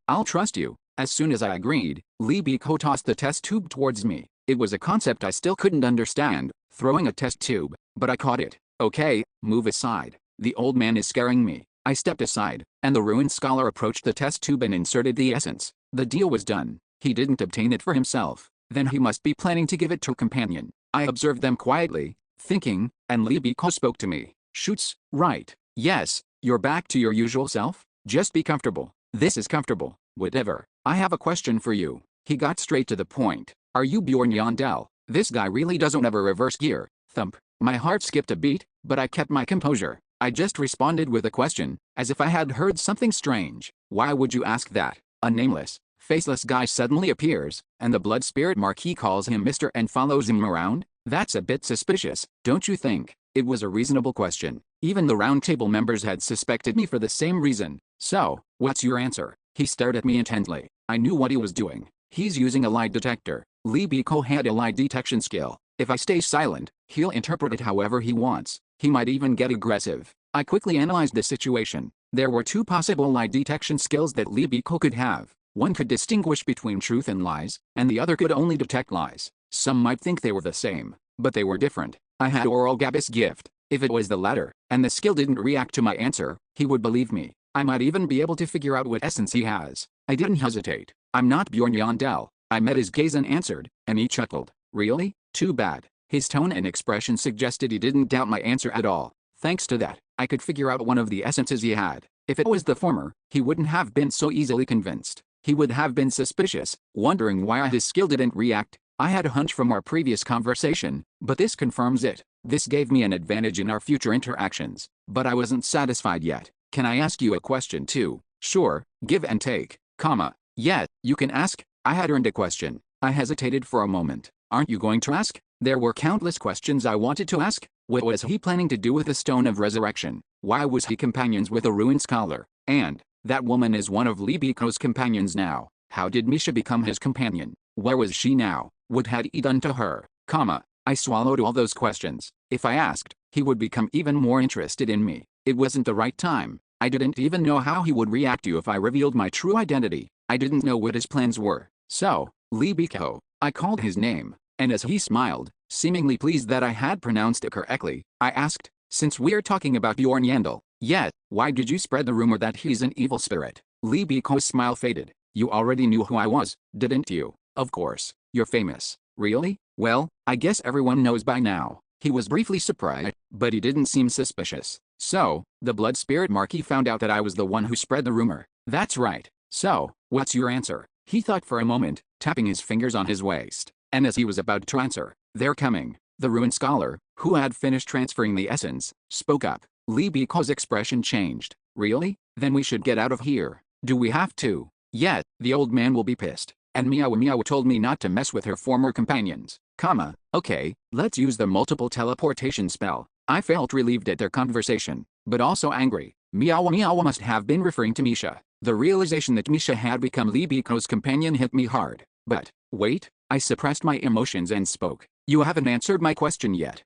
I'll trust you. As soon as I agreed, Lee Biko tossed the test tube towards me. It was a concept I still couldn't understand, throwing a test tube, but I caught it. Okay, move aside. The old man is scaring me. I stepped aside, and the ruined scholar approached the test tube and inserted the essence. The deal was done. He didn't obtain it for himself. Then he must be planning to give it to a companion. I observed them quietly, thinking, and Lee Biko spoke to me. Shoots, right. Yes, you're back to your usual self? Just be comfortable. This is comfortable. Whatever. I have a question for you. He got straight to the point. Are you Bjorn Yandel? This guy really doesn't have a reverse gear. Thump. My heart skipped a beat, but I kept my composure. I just responded with a question, as if I had heard something strange. Why would you ask that? A nameless, faceless guy suddenly appears, and the blood spirit marquis calls him Mr. and follows him around? That's a bit suspicious, don't you think? It was a reasonable question. Even the round table members had suspected me for the same reason. So, what's your answer? He stared at me intently. I knew what he was doing. He's using a lie detector. Lee Biko had a lie detection skill. If I stay silent, he'll interpret it however he wants. He might even get aggressive. I quickly analyzed the situation. There were 2 possible lie detection skills that Lee Biko could have. One could distinguish between truth and lies, and the other could only detect lies. Some might think they were the same, but they were different. I had Oral Gabus gift. If it was the latter, and the skill didn't react to my answer, he would believe me. I might even be able to figure out what essence he has. I didn't hesitate. I'm not Bjorn Yandel. I met his gaze and answered, and he chuckled. Really? Too bad. His tone and expression suggested he didn't doubt my answer at all. Thanks to that, I could figure out one of the essences he had. If it was the former, he wouldn't have been so easily convinced. He would have been suspicious, wondering why his skill didn't react. I had a hunch from our previous conversation, but this confirms it. This gave me an advantage in our future interactions. But I wasn't satisfied yet. Can I ask you a question too? Sure, give and take, comma. Yet, you can ask. I had earned a question. I hesitated for a moment. Aren't you going to ask? There were countless questions I wanted to ask. What was he planning to do with the Stone of Resurrection? Why was he companions with a ruined scholar? And, that woman is one of Lee Biko's companions now. How did Misha become his companion? Where was she now? What had he done to her? Comma. I swallowed all those questions. If I asked, he would become even more interested in me. It wasn't the right time. I didn't even know how he would react to if I revealed my true identity. I didn't know what his plans were. So, Lee Biko, I called his name, and as he smiled, seemingly pleased that I had pronounced it correctly, I asked, since we're talking about Bjorn Yandel, yet, why did you spread the rumor that he's an evil spirit? Lee Biko's smile faded. You already knew who I was, didn't you? Of course, you're famous. Really? Well, I guess everyone knows by now. He was briefly surprised, but he didn't seem suspicious. So, the blood spirit Marquis found out that I was the one who spread the rumor. That's right. So, what's your answer? He thought for a moment, tapping his fingers on his waist, and as he was about to answer, they're coming. The ruined scholar, who had finished transferring the essence, spoke up. Lee Biko's expression changed. Really? Then we should get out of here. Do we have to? Yet, the old man will be pissed. And Meow told me not to mess with her former companions. Comma, okay, let's use the multiple teleportation spell. I felt relieved at their conversation, but also angry. Meow must have been referring to Misha. The realization that Misha had become Lee Biko's companion hit me hard. But, wait, I suppressed my emotions and spoke. You haven't answered my question yet.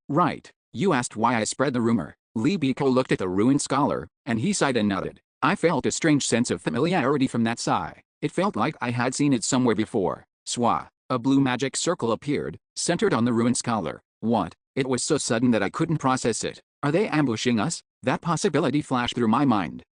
Right. You asked why I spread the rumor. Lee Biko looked at the ruined scholar, and he sighed and nodded. I felt a strange sense of familiarity from that sigh. It felt like I had seen it somewhere before. Swa. A blue magic circle appeared, centered on the ruined scholar. What? It was so sudden that I couldn't process it. Are they ambushing us? That possibility flashed through my mind.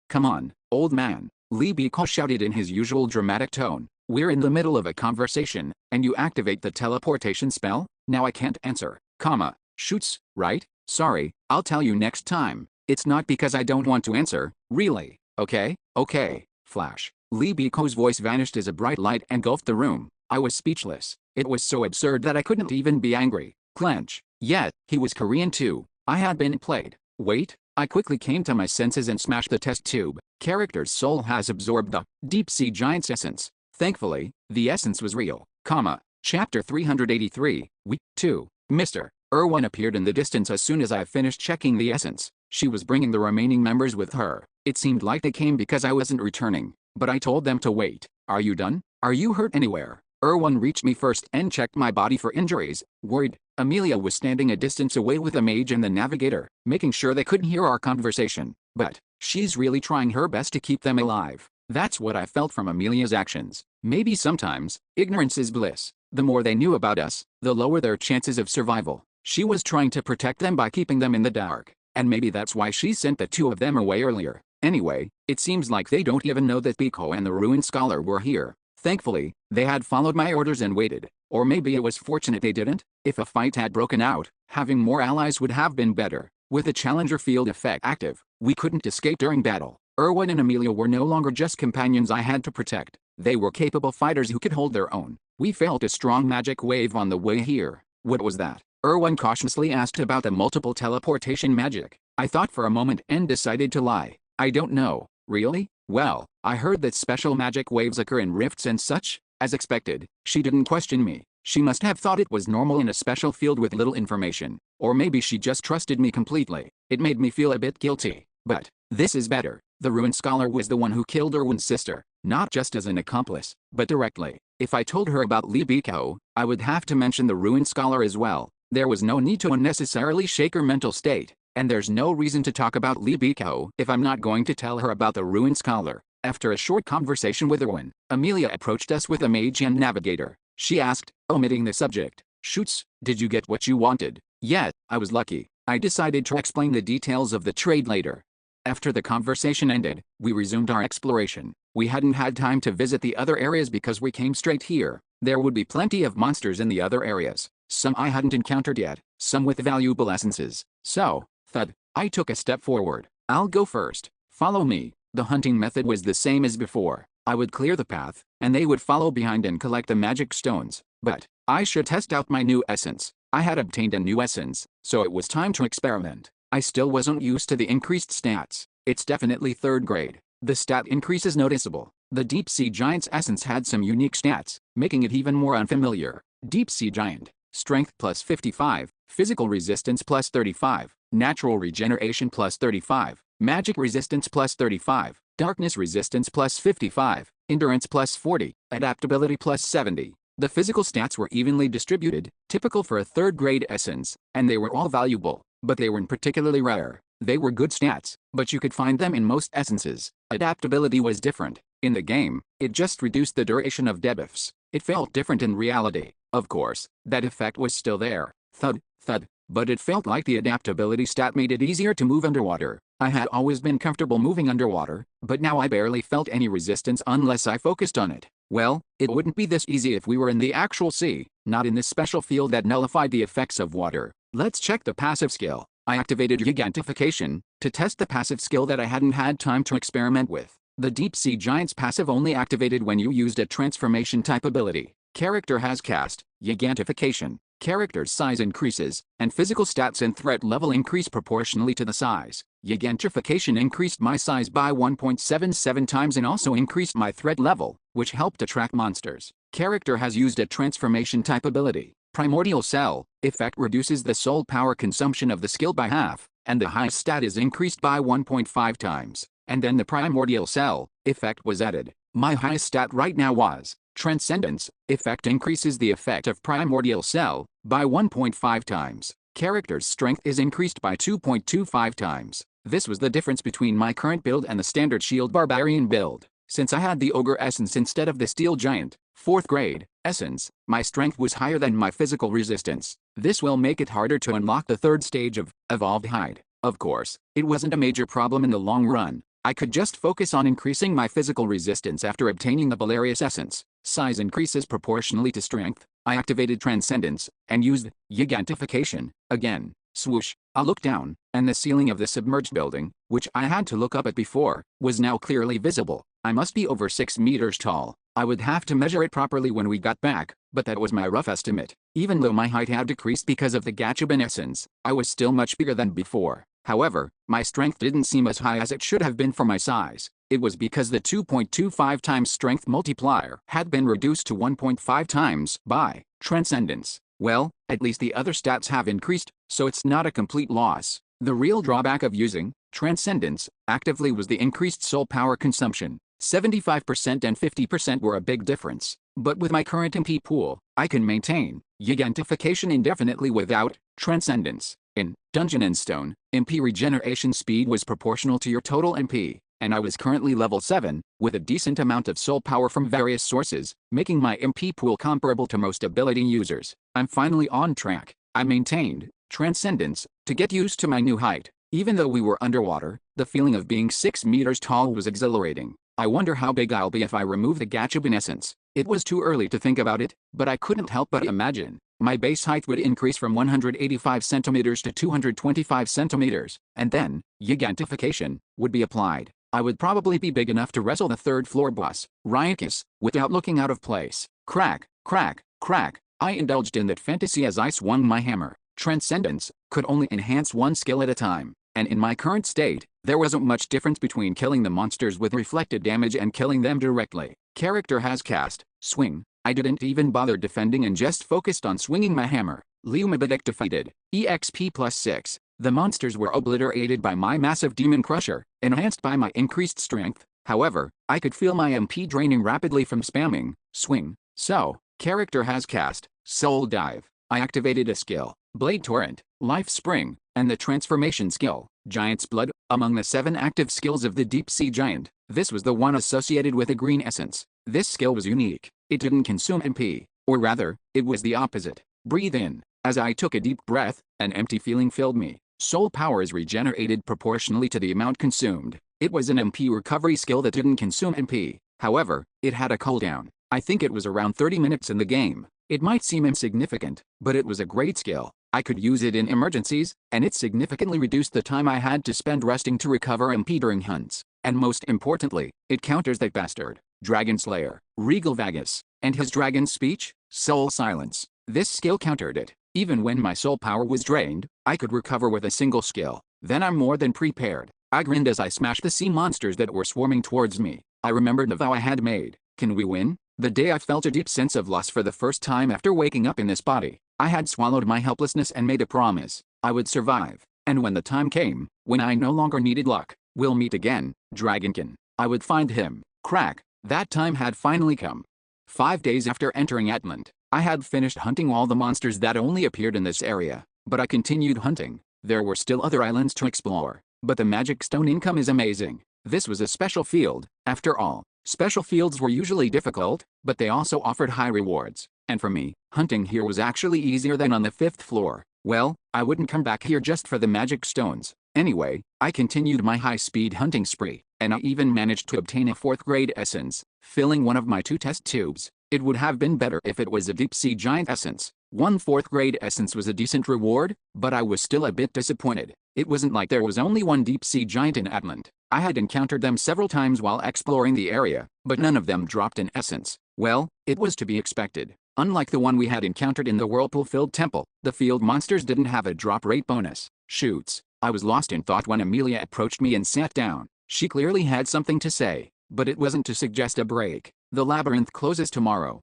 Come on, old man. Lee Biko shouted in his usual dramatic tone. We're in the middle of a conversation, and you activate the teleportation spell? Now I can't answer. Comma. Shoots, right? Sorry, I'll tell you next time. It's not because I don't want to answer, really. Okay? Okay. Flash. Lee Biko's voice vanished as a bright light engulfed the room. I was speechless. It was so absurd that I couldn't even be angry. Clench. Yet, he was Korean too. I had been played. Wait. I quickly came to my senses and smashed the test tube. Character's soul has absorbed the deep-sea giant's essence. Thankfully, the essence was real. Comma. Chapter 383. We, too. Mr. Irwin appeared in the distance as soon as I finished checking the essence. She was bringing the remaining members with her. It seemed like they came because I wasn't returning, but I told them to wait. Are you done? Are you hurt anywhere? Irwin reached me first and checked my body for injuries. Worried, Amelia was standing a distance away with the mage and the navigator, making sure they couldn't hear our conversation. But, she's really trying her best to keep them alive. That's what I felt from Amelia's actions. Maybe sometimes, ignorance is bliss. The more they knew about us, the lower their chances of survival. She was trying to protect them by keeping them in the dark. And maybe that's why she sent the two of them away earlier. Anyway, it seems like they don't even know that Biko and the ruined scholar were here. Thankfully, they had followed my orders and waited. Or maybe it was fortunate they didn't. If a fight had broken out, having more allies would have been better. With the Challenger field effect active, we couldn't escape during battle. Irwin and Amelia were no longer just companions I had to protect. They were capable fighters who could hold their own. We felt a strong magic wave on the way here. What was that? Irwin cautiously asked about the multiple teleportation magic. I thought for a moment and decided to lie. I don't know. Really? Well, I heard that special magic waves occur in rifts and such. As expected, she didn't question me. She must have thought it was normal in a special field with little information. Or maybe she just trusted me completely. It made me feel a bit guilty. But, this is better. The ruined scholar was the one who killed Irwin's sister. Not just as an accomplice, but directly. If I told her about Lee Biko, I would have to mention the ruined scholar as well. There was no need to unnecessarily shake her mental state. And there's no reason to talk about Lee Biko if I'm not going to tell her about the ruined scholar. After a short conversation with Irwin, Amelia approached us with a mage and navigator. She asked, omitting the subject, Shoots, did you get what you wanted? Yet, I was lucky. I decided to explain the details of the trade later. After the conversation ended, we resumed our exploration. We hadn't had time to visit the other areas because we came straight here. There would be plenty of monsters in the other areas. Some I hadn't encountered yet, some with valuable essences. So, thud, I took a step forward. I'll go first. Follow me. The hunting method was the same as before. I would clear the path, and they would follow behind and collect the magic stones. But I should test out my new essence. I had obtained a new essence, so it was time to experiment. I still wasn't used to the increased stats. It's definitely 3rd grade. The stat increase is noticeable. The Deep Sea Giant's essence had some unique stats, making it even more unfamiliar. Deep Sea Giant. Strength plus 55, physical resistance plus 35, natural regeneration plus 35, magic resistance plus 35, darkness resistance plus 55, endurance plus 40, adaptability plus 70. The physical stats were evenly distributed, typical for a 3rd grade essence, and they were all valuable, but they weren't particularly rare. They were good stats, but you could find them in most essences. Adaptability was different. In the game, it just reduced the duration of debuffs. It felt different in reality. Of course, that effect was still there. Thud, thud, but it felt like the adaptability stat made it easier to move underwater. I had always been comfortable moving underwater, but now I barely felt any resistance unless I focused on it. Well, it wouldn't be this easy if we were in the actual sea, not in this special field that nullified the effects of water. Let's check the passive skill. I activated Gigantification to test the passive skill that I hadn't had time to experiment with. The Deep Sea Giant's passive only activated when you used a transformation type ability. Character has cast Gigantification. Character's size increases, and physical stats and threat level increase proportionally to the size. Gigantification increased my size by 1.77 times and also increased my threat level, which helped attract monsters. Character has used a transformation type ability. Primordial Cell effect reduces the soul power consumption of the skill by half, and the highest stat is increased by 1.5 times. And then the Primordial Cell effect was added. My highest stat right now was Transcendence effect increases the effect of Primordial Cell by 1.5 times. Character's strength is increased by 2.25 times. This was the difference between my current build and the standard shield barbarian build. Since I had the ogre essence instead of the steel giant, 4th grade essence, my strength was higher than my physical resistance. This will make it harder to unlock the 3rd stage of evolved hide. Of course, it wasn't a major problem in the long run. I could just focus on increasing my physical resistance after obtaining the Valerius essence. Size increases proportionally to strength. I activated Transcendence and used Gigantification again. Swoosh. I looked down, and the ceiling of the submerged building, which I had to look up at before, was now clearly visible. I must be over 6 meters tall. I would have to measure it properly when we got back, but that was my rough estimate. Even though my height had decreased because of the Gachaban essence, I was still much bigger than before. However, my strength didn't seem as high as it should have been for my size. It was because the 2.25 times strength multiplier had been reduced to 1.5 times by Transcendence. Well, at least the other stats have increased, so it's not a complete loss. The real drawback of using Transcendence actively was the increased soul power consumption. 75% and 50% were a big difference. But with my current MP pool, I can maintain Gigantification indefinitely without Transcendence. In Dungeon and Stone, MP regeneration speed was proportional to your total MP, and I was currently level 7, with a decent amount of soul power from various sources, making my MP pool comparable to most ability users. I'm finally on track. I maintained Transcendence to get used to my new height. Even though we were underwater, the feeling of being 6 meters tall was exhilarating. I wonder how big I'll be if I remove the Gachaban essence. It was too early to think about it, but I couldn't help but imagine. My base height would increase from 185 centimeters to 225 centimeters, and then Gigantification would be applied. I would probably be big enough to wrestle the 3rd floor boss, Ryakus, without looking out of place. Crack, crack, crack. I indulged in that fantasy as I swung my hammer. Transcendence could only enhance one skill at a time, and in my current state, there wasn't much difference between killing the monsters with reflected damage and killing them directly. Character has cast Swing. I didn't even bother defending and just focused on swinging my hammer. Leumabedic defeated. EXP plus 6. The monsters were obliterated by my massive demon crusher, enhanced by my increased strength. However, I could feel my MP draining rapidly from spamming Swing. So, character has cast Soul Dive. I activated a skill, Blade Torrent, Life Spring, and the transformation skill, Giant's Blood, among the 7 active skills of the Deep Sea Giant. This was the one associated with a green essence. This skill was unique. It didn't consume MP, or rather, it was the opposite. Breathe in. As I took a deep breath, an empty feeling filled me. Soul power is regenerated proportionally to the amount consumed. It was an MP recovery skill that didn't consume MP. However, it had a cooldown. I think it was around 30 minutes in the game. It might seem insignificant, but it was a great skill. I could use it in emergencies, and it significantly reduced the time I had to spend resting to recover MP during hunts. And most importantly, it counters that bastard, Dragon Slayer, Regal Vagus, and his dragon speech, Soul Silence. This skill countered it. Even when my soul power was drained, I could recover with a single skill. Then I'm more than prepared. I grinned as I smashed the sea monsters that were swarming towards me. I remembered the vow I had made. Can we win? The day I felt a deep sense of loss for the first time after waking up in this body. I had swallowed my helplessness and made a promise. I would survive. And when the time came, when I no longer needed luck, we'll meet again, Dragonkin. I would find him. Crack. That time had finally come. 5 days after entering Atlant, I had finished hunting all the monsters that only appeared in this area. But I continued hunting. There were still other islands to explore. But the magic stone income is amazing. This was a special field, after all. Special fields were usually difficult, but they also offered high rewards. And for me, hunting here was actually easier than on the 5th floor. Well, I wouldn't come back here just for the magic stones. Anyway, I continued my high-speed hunting spree, and I even managed to obtain a 4th grade essence, filling one of my 2 test tubes. It would have been better if it was a deep-sea giant essence. 1 4th grade essence was a decent reward, but I was still a bit disappointed. It wasn't like there was only one deep-sea giant in Atlant. I had encountered them several times while exploring the area, but none of them dropped an essence. Well, it was to be expected. Unlike the one we had encountered in the whirlpool-filled temple, the field monsters didn't have a drop rate bonus. Shoots. I was lost in thought when Amelia approached me and sat down. She clearly had something to say, but it wasn't to suggest a break. The labyrinth closes tomorrow.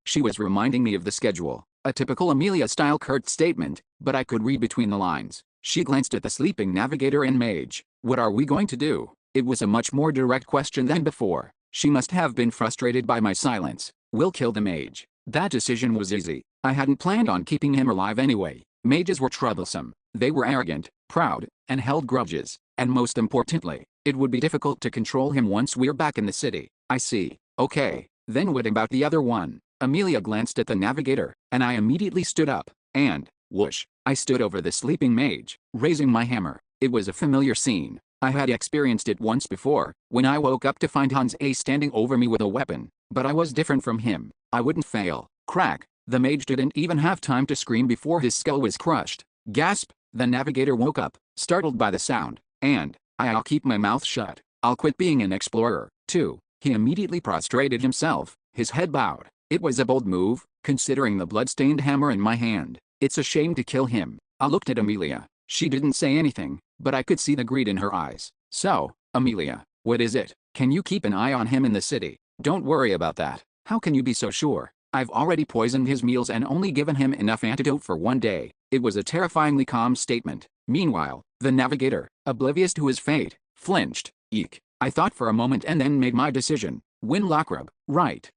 She was reminding me of the schedule. A typical Amelia-style curt statement, but I could read between the lines. She glanced at the sleeping navigator and mage. What are we going to do? It was a much more direct question than before. She must have been frustrated by my silence. We'll kill the mage. That decision was easy. I hadn't planned on keeping him alive anyway. Mages were troublesome. They were arrogant, proud, and held grudges. And most importantly, it would be difficult to control him once we're back in the city. I see. Okay. Then what about the other one? Amelia glanced at the navigator, and I immediately stood up. And, whoosh, I stood over the sleeping mage, raising my hammer. It was a familiar scene. I had experienced it once before, when I woke up to find Hans A standing over me with a weapon. But I was different from him. I wouldn't fail. Crack. The mage didn't even have time to scream before his skull was crushed. Gasp. The navigator woke up, startled by the sound. And, I'll keep my mouth shut. I'll quit being an explorer, too. He immediately prostrated himself, his head bowed. It was a bold move, considering the blood-stained hammer in my hand. It's a shame to kill him. I looked at Amelia. She didn't say anything, but I could see the greed in her eyes. So, Amelia, what is it? Can you keep an eye on him in the city? Don't worry about that. How can you be so sure? I've already poisoned his meals and only given him enough antidote for 1 day. It was a terrifyingly calm statement. Meanwhile, the navigator, oblivious to his fate, flinched. Eek. I thought for a moment and then made my decision. Win Lockrub. Right.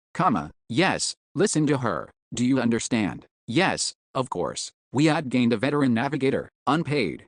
Yes. Listen to her. Do you understand? Yes, of course. We had gained a veteran navigator, unpaid.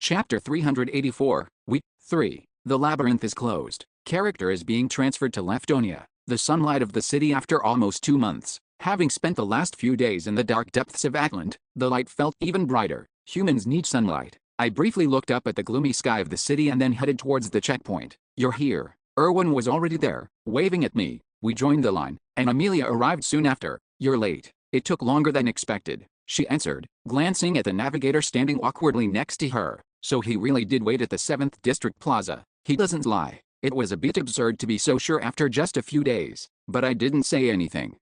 Chapter 384. Week 3. The labyrinth is closed. Character is being transferred to Leftonia, the sunlight of the city after almost 2 months. Having spent the last few days in the dark depths of Atlant, the light felt even brighter. Humans need sunlight. I briefly looked up at the gloomy sky of the city and then headed towards the checkpoint. You're here. Erwin was already there, waving at me. We joined the line, and Amelia arrived soon after. You're late. It took longer than expected, she answered, glancing at the navigator standing awkwardly next to her. So he really did wait at the 7th District Plaza. He doesn't lie. It was a bit absurd to be so sure after just a few days. But I didn't say anything.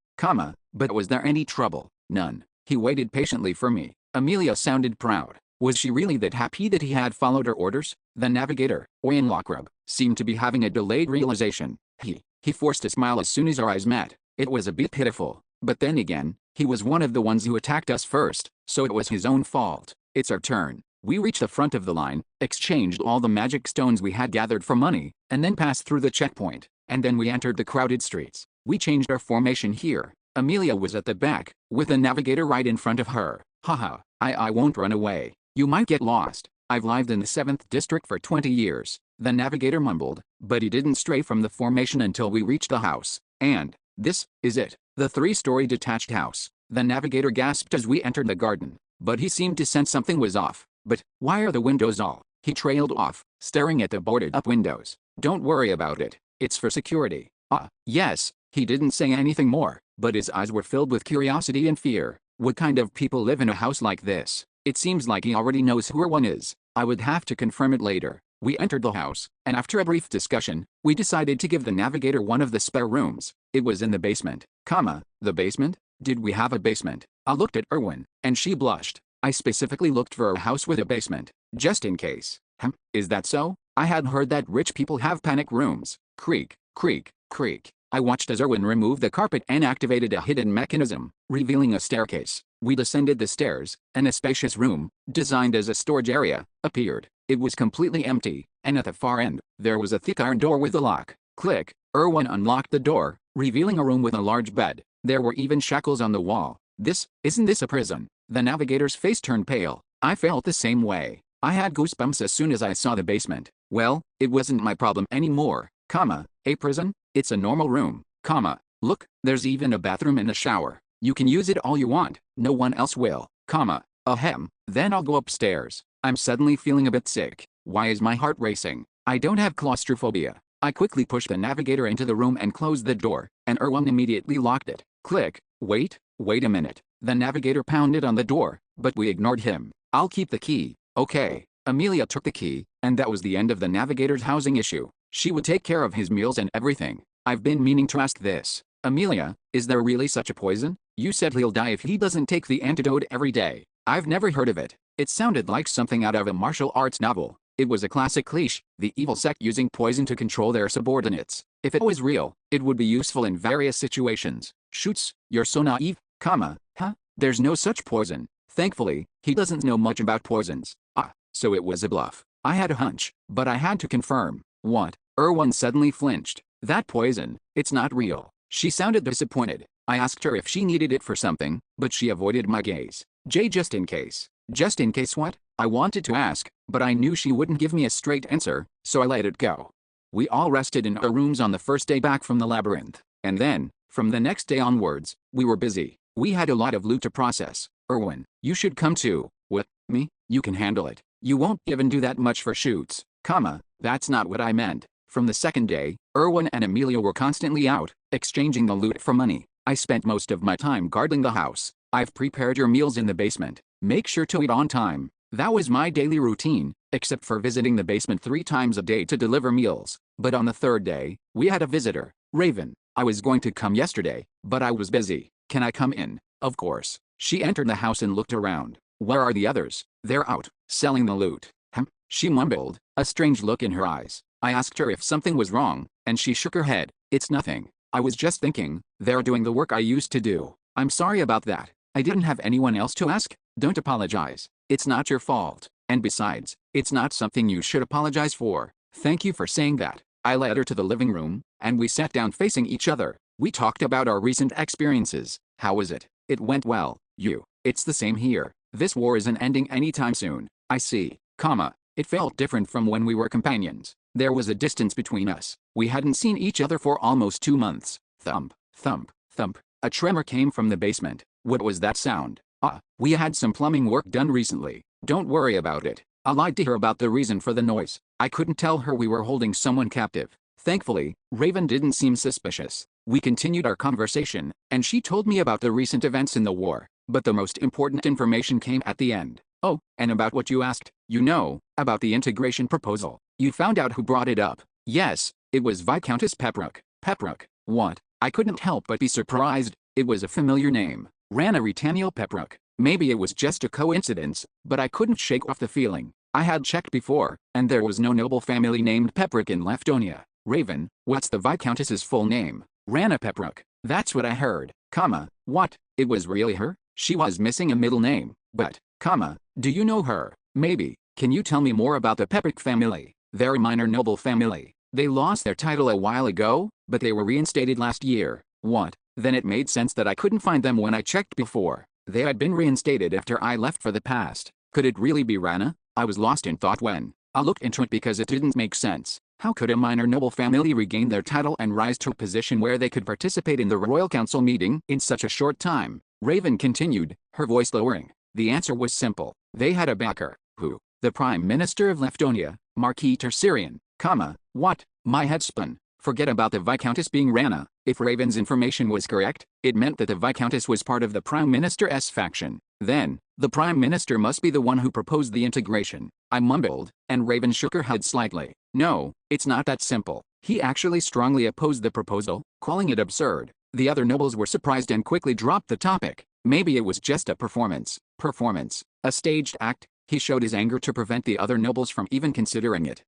But was there any trouble? None. He waited patiently for me. Amelia sounded proud. Was she really that happy that he had followed her orders? The navigator, Owen Lockrub, seemed to be having a delayed realization. He forced a smile as soon as our eyes met. It was a bit pitiful. But then again, he was one of the ones who attacked us first, so it was his own fault. It's our turn. We reached the front of the line, exchanged all the magic stones we had gathered for money, and then passed through the checkpoint. And then we entered the crowded streets. We changed our formation here. Amelia was at the back, with the navigator right in front of her. Haha, I won't run away. You might get lost. I've lived in the 7th District for 20 years. The navigator mumbled, but he didn't stray from the formation until we reached the house. And, this is it. The 3-story detached house. The navigator gasped as we entered the garden, but he seemed to sense something was off. But why are the windows all? He trailed off, staring at the boarded-up windows. Don't worry about it. It's for security. Yes. He didn't say anything more, but his eyes were filled with curiosity and fear. What kind of people live in a house like this? It seems like he already knows who one is. I would have to confirm it later. We entered the house, and after a brief discussion, we decided to give the navigator one of the spare rooms. It was in the basement. The basement? Did we have a basement? I looked at Erwin, and she blushed. I specifically looked for a house with a basement, just in case. Is that so? I had heard that rich people have panic rooms. Creak, creak, creak. I watched as Erwin removed the carpet and activated a hidden mechanism, revealing a staircase. We descended the stairs, and a spacious room, designed as a storage area, appeared. It was completely empty, and at the far end, there was a thick iron door with a lock. Click. Erwin unlocked the door, revealing a room with a large bed. There were even shackles on the wall. Isn't this a prison? The navigator's face turned pale. I felt the same way. I had goosebumps as soon as I saw the basement. Well, it wasn't my problem anymore. A prison? It's a normal room. Look, there's even a bathroom and a shower. You can use it all you want. No one else will. Then I'll go upstairs. I'm suddenly feeling a bit sick. Why is my heart racing? I don't have claustrophobia. I quickly pushed the navigator into the room and closed the door, and Erwin immediately locked it. Click. Wait a minute. The navigator pounded on the door, but we ignored him. I'll keep the key. Okay. Amelia took the key, and that was the end of the navigator's housing issue. She would take care of his meals and everything. I've been meaning to ask this. Amelia, is there really such a poison? You said he'll die if he doesn't take the antidote every day. I've never heard of it. It sounded like something out of a martial arts novel. It was a classic cliché, the evil sect using poison to control their subordinates. If it was real, it would be useful in various situations. Shoots, you're so naive. There's no such poison. Thankfully, he doesn't know much about poisons. So it was a bluff. I had a hunch, but I had to confirm. What? Erwin suddenly flinched. That poison, it's not real. She sounded disappointed. I asked her if she needed it for something, but she avoided my gaze. Just in case. Just in case what? I wanted to ask, but I knew she wouldn't give me a straight answer, so I let it go. We all rested in our rooms on the first day back from the labyrinth, and then, from the next day onwards, we were busy. We had a lot of loot to process. Erwin, you should come too. What? Me? You can handle it. You won't even do that much for shoots. That's not what I meant. From the second day, Erwin and Amelia were constantly out, exchanging the loot for money. I spent most of my time guarding the house. I've prepared your meals in the basement. Make sure to eat on time. That was my daily routine, except for visiting the basement 3 times a day to deliver meals. But on the third day, we had a visitor, Raven. I was going to come yesterday, but I was busy. Can I come in? Of course. She entered the house and looked around. Where are the others? They're out, selling the loot. She mumbled, a strange look in her eyes. I asked her if something was wrong, and she shook her head. It's nothing. I was just thinking, they're doing the work I used to do. I'm sorry about that. I didn't have anyone else to ask. Don't apologize. It's not your fault. And besides, it's not something you should apologize for. Thank you for saying that. I led her to the living room, and we sat down facing each other. We talked about our recent experiences. How was it? It went well. It's the same here. This war isn't ending anytime soon. I see. It felt different from when we were companions. There was a distance between us. We hadn't seen each other for almost 2 months. Thump, thump, thump. A tremor came from the basement. What was that sound? We had some plumbing work done recently. Don't worry about it. I lied to her about the reason for the noise. I couldn't tell her we were holding someone captive. Thankfully, Raven didn't seem suspicious. We continued our conversation, and she told me about the recent events in the war. But the most important information came at the end. Oh, and about what you asked, about the integration proposal. You found out who brought it up. Yes, it was Viscountess Pepperrock. Pepperrock? What? I couldn't help but be surprised. It was a familiar name. Rana Retaniel Pepperrock. Maybe it was just a coincidence, but I couldn't shake off the feeling. I had checked before, and there was no noble family named Pepperrock in Leftonia. Raven, what's the Viscountess's full name? Rana Pepperrock. That's what I heard. What? It was really her? She was missing a middle name, but, do you know her? Maybe. Can you tell me more about the Pepperrock family? They're a minor noble family. They lost their title a while ago, but they were reinstated last year. What? Then it made sense that I couldn't find them when I checked before. They had been reinstated after I left for the past. Could it really be Rana? I was lost in thought when I looked into it because it didn't make sense. How could a minor noble family regain their title and rise to a position where they could participate in the Royal Council meeting in such a short time? Raven continued, her voice lowering. The answer was simple. They had a backer. Who? The Prime Minister of Leftonia, Marquis Tercerian, what? My head spun. Forget about the Viscountess being Rana. If Raven's information was correct, it meant that the Viscountess was part of the Prime Minister's faction. Then, the Prime Minister must be the one who proposed the integration. I mumbled, and Raven shook her head slightly. No, it's not that simple. He actually strongly opposed the proposal, calling it absurd. The other nobles were surprised and quickly dropped the topic. Maybe it was just a performance. A staged act. He showed his anger to prevent the other nobles from even considering it.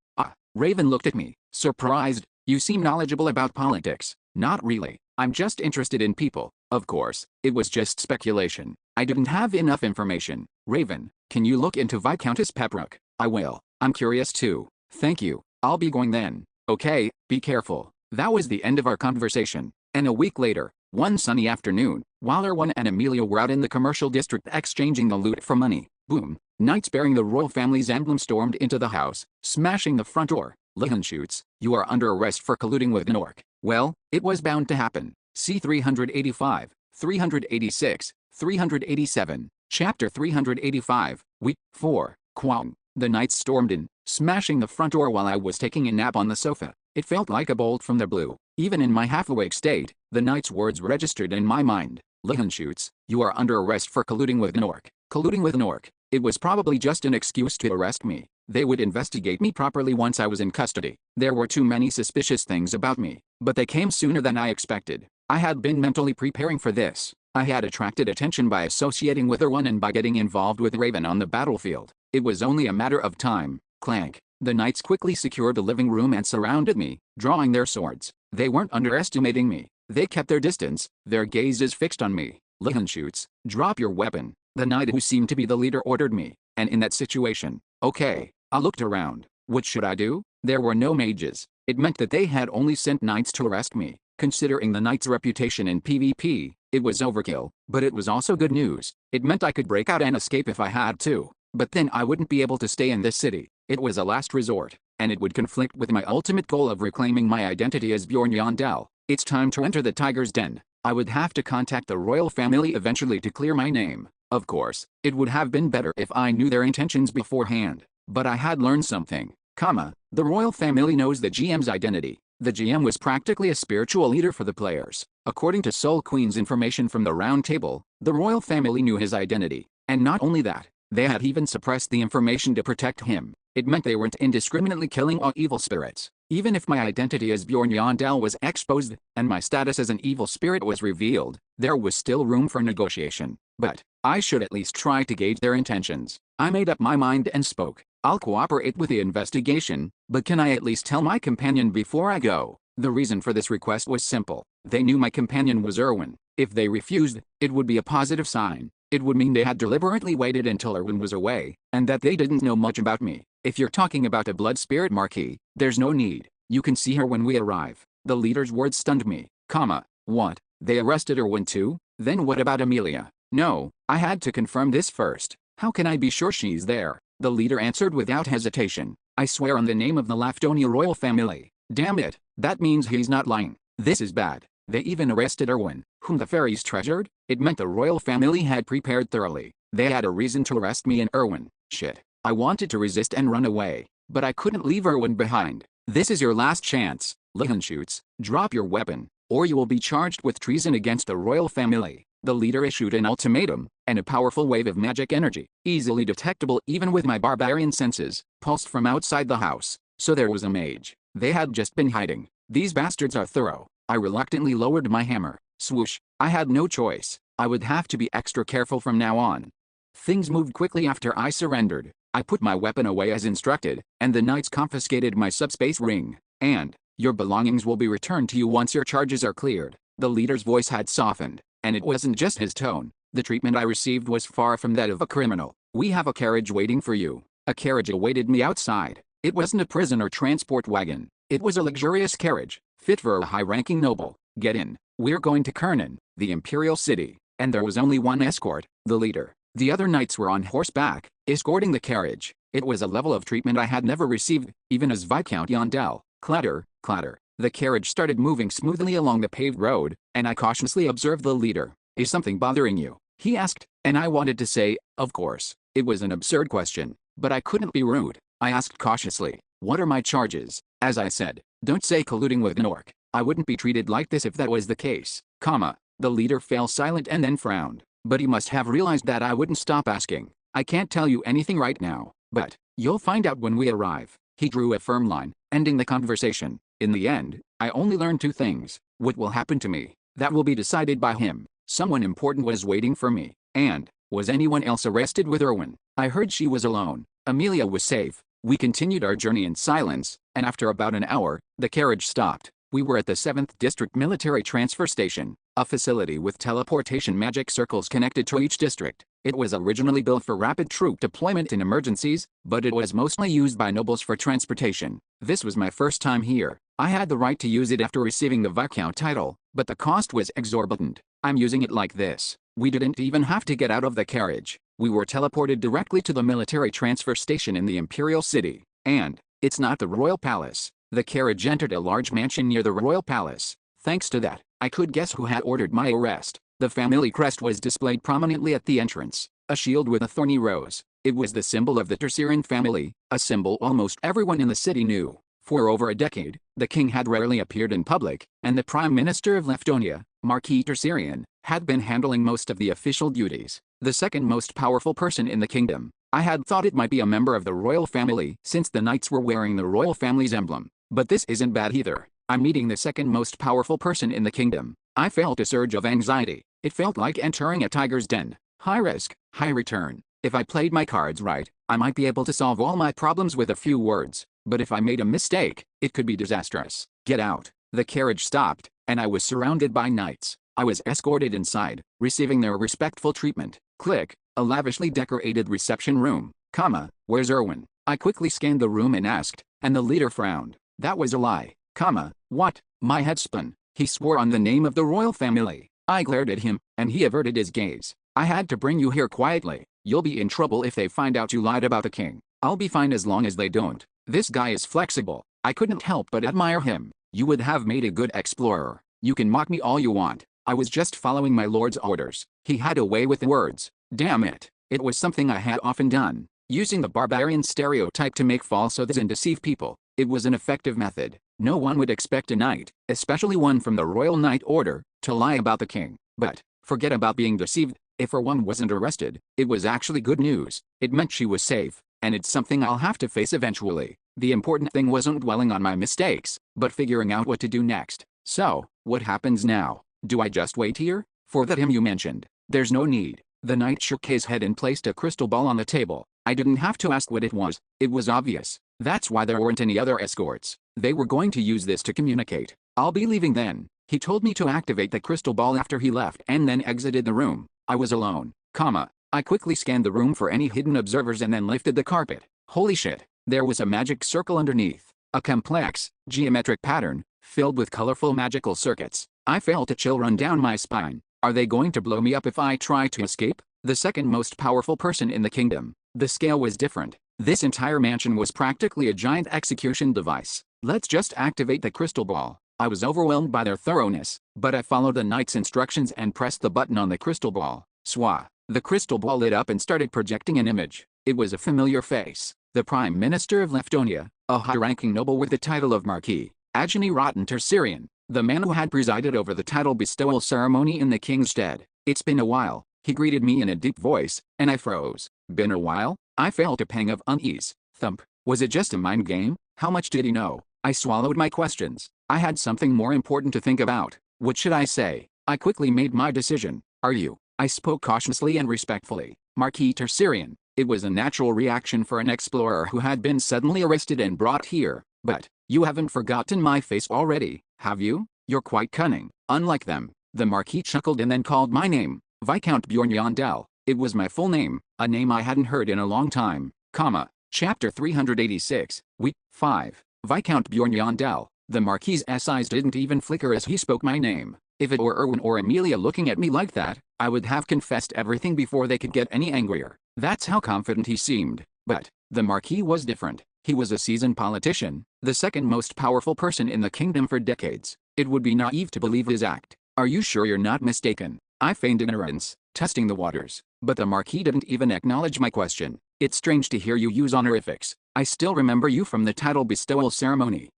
Raven looked at me, surprised. You seem knowledgeable about politics. Not really. I'm just interested in people. Of course, it was just speculation. I didn't have enough information. Raven, can you look into Viscountess Pepperrock? I will. I'm curious too. Thank you. I'll be going then. Okay, be careful. That was the end of our conversation. And a week later, one sunny afternoon, while Erwin and Amelia were out in the commercial district exchanging the loot for money, boom, knights bearing the royal family's emblem stormed into the house, smashing the front door. Lihenshoots, you are under arrest for colluding with an orc. Well, it was bound to happen. See 385, 386, 387. Chapter 385, Week 4, Kwang. The knights stormed in, smashing the front door while I was taking a nap on the sofa. It felt like a bolt from the blue. Even in my half-awake state, the knight's words registered in my mind. Lihenshoots, you are under arrest for colluding with an orc. Colluding with an orc. It was probably just an excuse to arrest me. They would investigate me properly once I was in custody. There were too many suspicious things about me, but they came sooner than I expected. I had been mentally preparing for this. I had attracted attention by associating with Erwin and by getting involved with Raven on the battlefield. It was only a matter of time. Clank. The knights quickly secured the living room and surrounded me, drawing their swords. They weren't underestimating me. They kept their distance, their gazes fixed on me. Lihenshoots, drop your weapon. The knight who seemed to be the leader ordered me, and in that situation, okay. I looked around. What should I do? There were no mages. It meant that they had only sent knights to arrest me. Considering the knight's reputation in PvP, it was overkill, but it was also good news. It meant I could break out and escape if I had to. But then I wouldn't be able to stay in this city. It was a last resort, and it would conflict with my ultimate goal of reclaiming my identity as Bjorn Yandel. It's time to enter the tiger's den. I would have to contact the royal family eventually to clear my name. Of course, it would have been better if I knew their intentions beforehand. But I had learned something, the royal family knows the GM's identity. The GM was practically a spiritual leader for the players. According to Soul Queen's information from the round table, the royal family knew his identity. And not only that, they had even suppressed the information to protect him. It meant they weren't indiscriminately killing all evil spirits. Even if my identity as Bjorn Yandel was exposed, and my status as an evil spirit was revealed, there was still room for negotiation. But I should at least try to gauge their intentions. I made up my mind and spoke. I'll cooperate with the investigation, but can I at least tell my companion before I go? The reason for this request was simple. They knew my companion was Erwin. If they refused, it would be a positive sign. It would mean they had deliberately waited until Erwin was away, and that they didn't know much about me. If you're talking about a blood spirit Marquis, there's no need. You can see her when we arrive. The leader's words stunned me. What? They arrested Erwin too? Then what about Amelia? No, I had to confirm this first. How can I be sure she's there? The leader answered without hesitation. I swear on the name of the Laftonia royal family. Damn it, that means he's not lying. This is bad. They even arrested Erwin, whom the fairies treasured. It meant the royal family had prepared thoroughly. They had a reason to arrest me and Erwin. Shit. I wanted to resist and run away, but I couldn't leave Erwin behind. This is your last chance. Lihenshoots, drop your weapon, or you will be charged with treason against the royal family. The leader issued an ultimatum, and a powerful wave of magic energy, easily detectable even with my barbarian senses, pulsed from outside the house. So there was a mage. They had just been hiding. These bastards are thorough. I reluctantly lowered my hammer. Swoosh. I had no choice. I would have to be extra careful from now on. Things moved quickly after I surrendered. I put my weapon away as instructed, and the knights confiscated my subspace ring. And your belongings will be returned to you once your charges are cleared. The leader's voice had softened. And it wasn't just his tone. The treatment I received was far from that of a criminal. We have a carriage waiting for you. A carriage awaited me outside. It wasn't a prison or transport wagon. It was a luxurious carriage, fit for a high-ranking noble. Get in. We're going to Kernan, the imperial city. And there was only one escort, the leader. The other knights were on horseback, escorting the carriage. It was a level of treatment I had never received, even as Viscount Yandel. Clatter, clatter. The carriage started moving smoothly along the paved road, and I cautiously observed the leader. Is something bothering you? He asked, and I wanted to say, of course. It was an absurd question. but I couldn't be rude. I asked cautiously, "What are my charges?" As I said, "Don't say colluding with an orc. I wouldn't be treated like this if that was the case." The leader fell silent and then frowned. But he must have realized that I wouldn't stop asking. "I can't tell you anything right now, but you'll find out when we arrive." He drew a firm line, ending the conversation. In the end, I only learned two things. What will happen to me? That will be decided by him. Someone important was waiting for me. And, was anyone else arrested with Erwin? I heard she was alone. Amelia was safe. We continued our journey in silence, and after about an hour, the carriage stopped. We were at the 7th District Military Transfer Station, a facility with teleportation magic circles connected to each district. It was originally built for rapid troop deployment in emergencies, but it was mostly used by nobles for transportation. This was my first time here. I had the right to use it after receiving the Viscount title, but the cost was exorbitant. I'm using it like this. We didn't even have to get out of the carriage. We were teleported directly to the military transfer station in the Imperial City. And, it's not the Royal Palace. The carriage entered a large mansion near the Royal Palace. Thanks to that, I could guess who had ordered my arrest. The family crest was displayed prominently at the entrance, a shield with a thorny rose. It was the symbol of the Tercerian family, a symbol almost everyone in the city knew. For over a decade, the king had rarely appeared in public, and the Prime Minister of Leftonia, Marquis Tercerian, had been handling most of the official duties. The second most powerful person in the kingdom. I had thought it might be a member of the royal family since the knights were wearing the royal family's emblem. But this isn't bad either. I'm meeting the second most powerful person in the kingdom. I felt a surge of anxiety. It felt like entering a tiger's den. High risk, high return. If I played my cards right, I might be able to solve all my problems with a few words. But if I made a mistake, it could be disastrous. Get out. The carriage stopped, and I was surrounded by knights. I was escorted inside, receiving their respectful treatment. Click, a lavishly decorated reception room. Where's Erwin? I quickly scanned the room and asked, and the leader frowned. That was a lie. What? My head spun. He swore on the name of the royal family. I glared at him, and he averted his gaze. I had to bring you here quietly. You'll be in trouble if they find out you lied about the king. I'll be fine as long as they don't. This guy is flexible. I couldn't help but admire him. You would have made a good explorer. You can mock me all you want. I was just following my lord's orders. He had a way with words. Damn it. It was something I had often done. Using the barbarian stereotype to make false oaths and deceive people. It was an effective method. No one would expect a knight, especially one from the Royal Knight Order, to lie about the king. But, forget about being deceived. If Erwin wasn't arrested, it was actually good news. It meant she was safe, and it's something I'll have to face eventually. The important thing wasn't dwelling on my mistakes, but figuring out what to do next. So, what happens now? Do I just wait here? For that him you mentioned. There's no need. The knight shook his head and placed a crystal ball on the table. I didn't have to ask what it was. It was obvious. That's why there weren't any other escorts. They were going to use this to communicate. I'll be leaving then. He told me to activate the crystal ball after he left and then exited the room. I was alone. I quickly scanned the room for any hidden observers and then lifted the carpet. Holy shit. There was a magic circle underneath. A complex, geometric pattern, filled with colorful magical circuits. I felt a chill run down my spine. Are they going to blow me up if I try to escape? The second most powerful person in the kingdom. The scale was different. This entire mansion was practically a giant execution device. Let's just activate the crystal ball. I was overwhelmed by their thoroughness, but I followed the knight's instructions and pressed the button on the crystal ball. Swah. The crystal ball lit up and started projecting an image. It was a familiar face. The Prime Minister of Leftonia, a high-ranking noble with the title of Marquis, Agony Rotten Tercerian, the man who had presided over the title bestowal ceremony in the king's stead. It's been a while, he greeted me in a deep voice, and I froze. Been a while? I felt a pang of unease. Thump. Was it just a mind game? How much did he know? I swallowed my questions. I had something more important to think about. What should I say? I quickly made my decision. Are you? I spoke cautiously and respectfully. Marquis Tercerian. It was a natural reaction for an explorer who had been suddenly arrested and brought here. But, you haven't forgotten my face already, have you? You're quite cunning. Unlike them. The Marquis chuckled and then called my name. Viscount Bjorn. It was my full name, a name I hadn't heard in a long time. Chapter 386, Week 5. Viscount Bjorn. The Marquis's eyes didn't even flicker as he spoke my name. If it were Erwin or Amelia looking at me like that, I would have confessed everything before they could get any angrier. That's how confident he seemed. But, the Marquis was different. He was a seasoned politician, the second most powerful person in the kingdom for decades. It would be naive to believe his act. Are you sure you're not mistaken? I feigned ignorance, testing the waters. But the Marquis didn't even acknowledge my question. It's strange to hear you use honorifics. I still remember you from the title bestowal ceremony,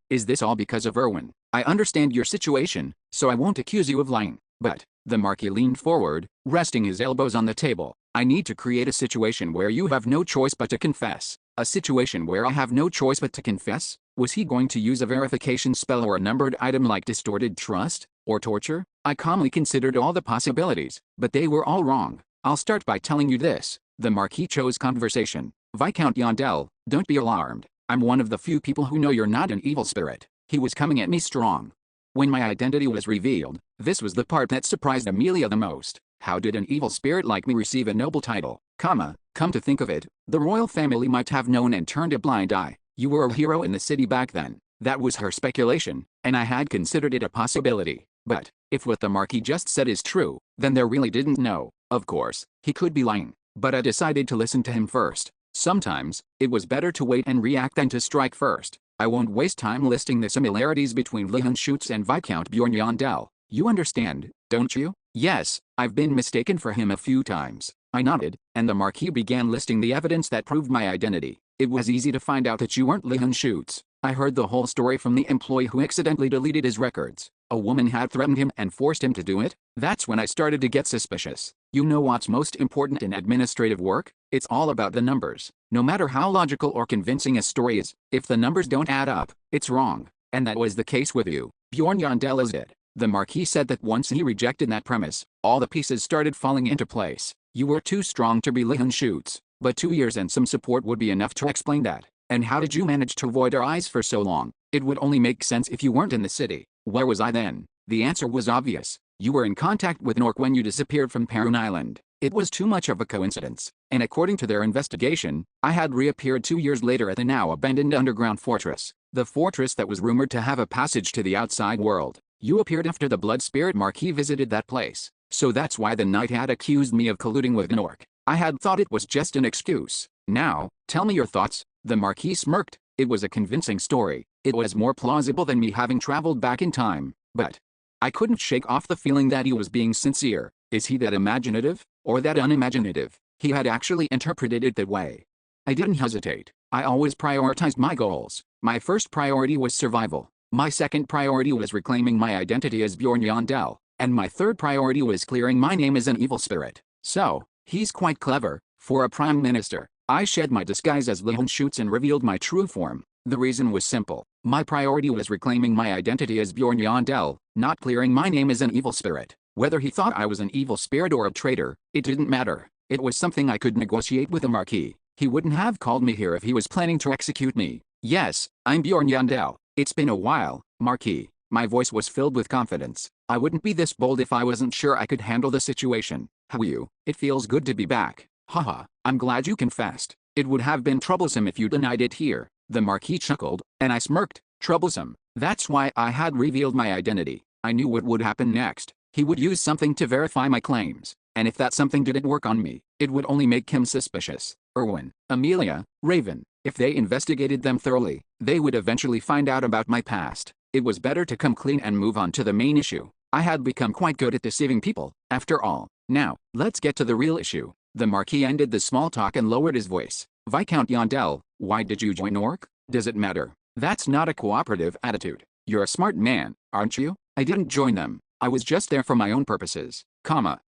is this all because of Erwin? I understand your situation, so I won't accuse you of lying, but, the Marquis leaned forward, resting his elbows on the table. I need to create a situation where you have no choice but to confess. A situation where I have no choice but to confess? Was he going to use a verification spell or a numbered item like distorted trust, or torture? I calmly considered all the possibilities, but they were all wrong. I'll start by telling you this. The Marquis chose conversation. Viscount Yondell, don't be alarmed. I'm one of the few people who know you're not an evil spirit. He was coming at me strong. When my identity was revealed, this was the part that surprised Amelia the most. How did an evil spirit like me receive a noble title? Come to think of it, the royal family might have known and turned a blind eye. You were a hero in the city back then. That was her speculation, and I had considered it a possibility. But, if what the Marquis just said is true, then they really didn't know. Of course, he could be lying, but I decided to listen to him first. Sometimes, it was better to wait and react than to strike first. I won't waste time listing the similarities between Leonschutz and Viscount Bjorn Yondell. You understand, don't you? Yes, I've been mistaken for him a few times. I nodded, and the Marquis began listing the evidence that proved my identity. It was easy to find out that you weren't Leonschutz. I heard the whole story from the employee who accidentally deleted his records. A woman had threatened him and forced him to do it. That's when I started to get suspicious. You know what's most important in administrative work? It's all about the numbers. No matter how logical or convincing a story is, if the numbers don't add up, it's wrong. And that was the case with you. Bjorn Yondell is it. The Marquis said that once he rejected that premise, all the pieces started falling into place. You were too strong to be Leonschutz, but 2 years and some support would be enough to explain that. And how did you manage to avoid our eyes for so long? It would only make sense if you weren't in the city. Where was I then? The answer was obvious. You were in contact with Nork when you disappeared from Paragon Island. It was too much of a coincidence, and according to their investigation, I had reappeared 2 years later at the now abandoned underground fortress. The fortress that was rumored to have a passage to the outside world. You appeared after the Blood Spirit Marquis visited that place. So that's why the knight had accused me of colluding with Nork. I had thought it was just an excuse. Now, tell me your thoughts. The Marquis smirked. It was a convincing story. It was more plausible than me having traveled back in time. But I couldn't shake off the feeling that he was being sincere. Is he that imaginative? Or that unimaginative? He had actually interpreted it that way. I didn't hesitate. I always prioritized my goals. My first priority was survival. My second priority was reclaiming my identity as Bjorn Yondell. And my third priority was clearing my name as an evil spirit. So, he's quite clever. For a prime minister, I shed my disguise as Leonschutz and revealed my true form. The reason was simple. My priority was reclaiming my identity as Bjorn Yondell, not clearing my name as an evil spirit. Whether he thought I was an evil spirit or a traitor, it didn't matter. It was something I could negotiate with the Marquis. He wouldn't have called me here if he was planning to execute me. Yes, I'm Bjorn Yondell. It's been a while, Marquis. My voice was filled with confidence. I wouldn't be this bold if I wasn't sure I could handle the situation. How are you? It feels good to be back. Haha, I'm glad you confessed. It would have been troublesome if you denied it here. The Marquis chuckled, and I smirked. Troublesome. That's why I had revealed my identity. I knew what would happen next. He would use something to verify my claims. And if that something didn't work on me, it would only make him suspicious. Erwin, Amelia, Raven. If they investigated them thoroughly, they would eventually find out about my past. It was better to come clean and move on to the main issue. I had become quite good at deceiving people, after all. Now, let's get to the real issue. The Marquis ended the small talk and lowered his voice. Viscount Yondell, why did you join Nork? Does it matter? That's not a cooperative attitude. You're a smart man, aren't you? I didn't join them. I was just there for my own purposes.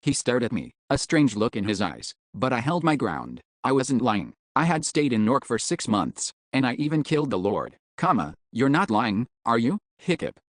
He stared at me, a strange look in his eyes. But I held my ground. I wasn't lying. I had stayed in Nork for 6 months, and I even killed the Lord. You're not lying, are you? Hiccup.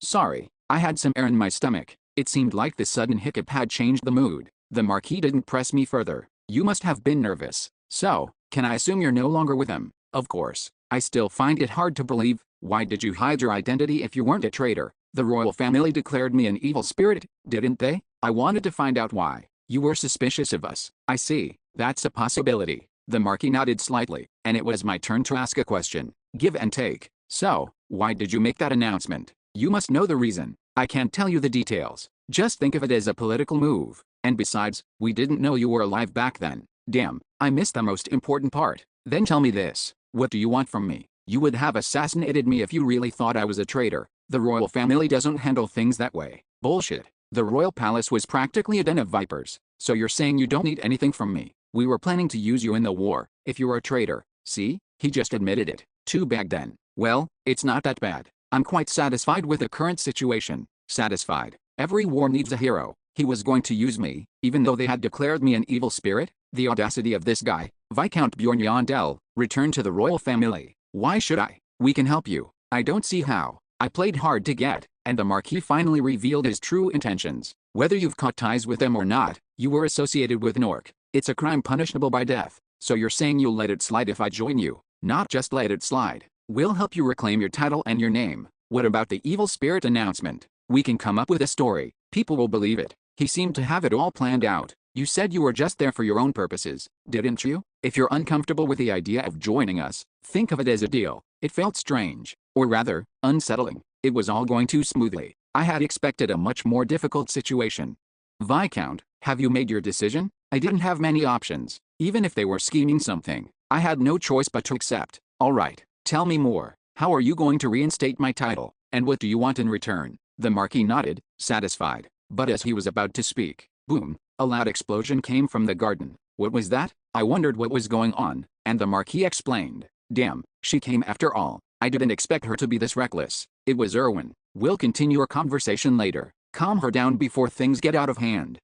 Sorry. I had some air in my stomach. It seemed like the sudden hiccup had changed the mood. The Marquis didn't press me further. You must have been nervous. So, can I assume you're no longer with him? Of course. I still find it hard to believe. Why did you hide your identity if you weren't a traitor? The royal family declared me an evil spirit, didn't they? I wanted to find out why. You were suspicious of us. I see. That's a possibility. The Marquis nodded slightly, and it was my turn to ask a question. Give and take. So, why did you make that announcement? You must know the reason. I can't tell you the details. Just think of it as a political move. And besides, we didn't know you were alive back then. Damn, I missed the most important part. Then tell me this. What do you want from me? You would have assassinated me if you really thought I was a traitor. The royal family doesn't handle things that way. Bullshit. The royal palace was practically a den of vipers. So you're saying you don't need anything from me? We were planning to use you in the war, if you're a traitor. See? He just admitted it. Too bad then. Well, it's not that bad. I'm quite satisfied with the current situation. Satisfied. Every war needs a hero. He was going to use me, even though they had declared me an evil spirit? The audacity of this guy. Viscount Bjorn return to the royal family. Why should I? We can help you. I don't see how. I played hard to get, and the Marquis finally revealed his true intentions. Whether you've cut ties with them or not, you were associated with Nork. It's a crime punishable by death. So you're saying you'll let it slide if I join you? Not just let it slide. We'll help you reclaim your title and your name. What about the evil spirit announcement? We can come up with a story. People will believe it. He seemed to have it all planned out. You said you were just there for your own purposes, didn't you? If you're uncomfortable with the idea of joining us, think of it as a deal. It felt strange, or rather, unsettling. It was all going too smoothly. I had expected a much more difficult situation. Viscount, have you made your decision? I didn't have many options. Even if they were scheming something, I had no choice but to accept. All right, tell me more. How are you going to reinstate my title, and what do you want in return? The Marquis nodded, satisfied. But as he was about to speak, boom, a loud explosion came from the garden. What was that? I wondered what was going on, and the Marquis explained. Damn, she came after all. I didn't expect her to be this reckless. It was Erwin. We'll continue our conversation later. Calm her down before things get out of hand.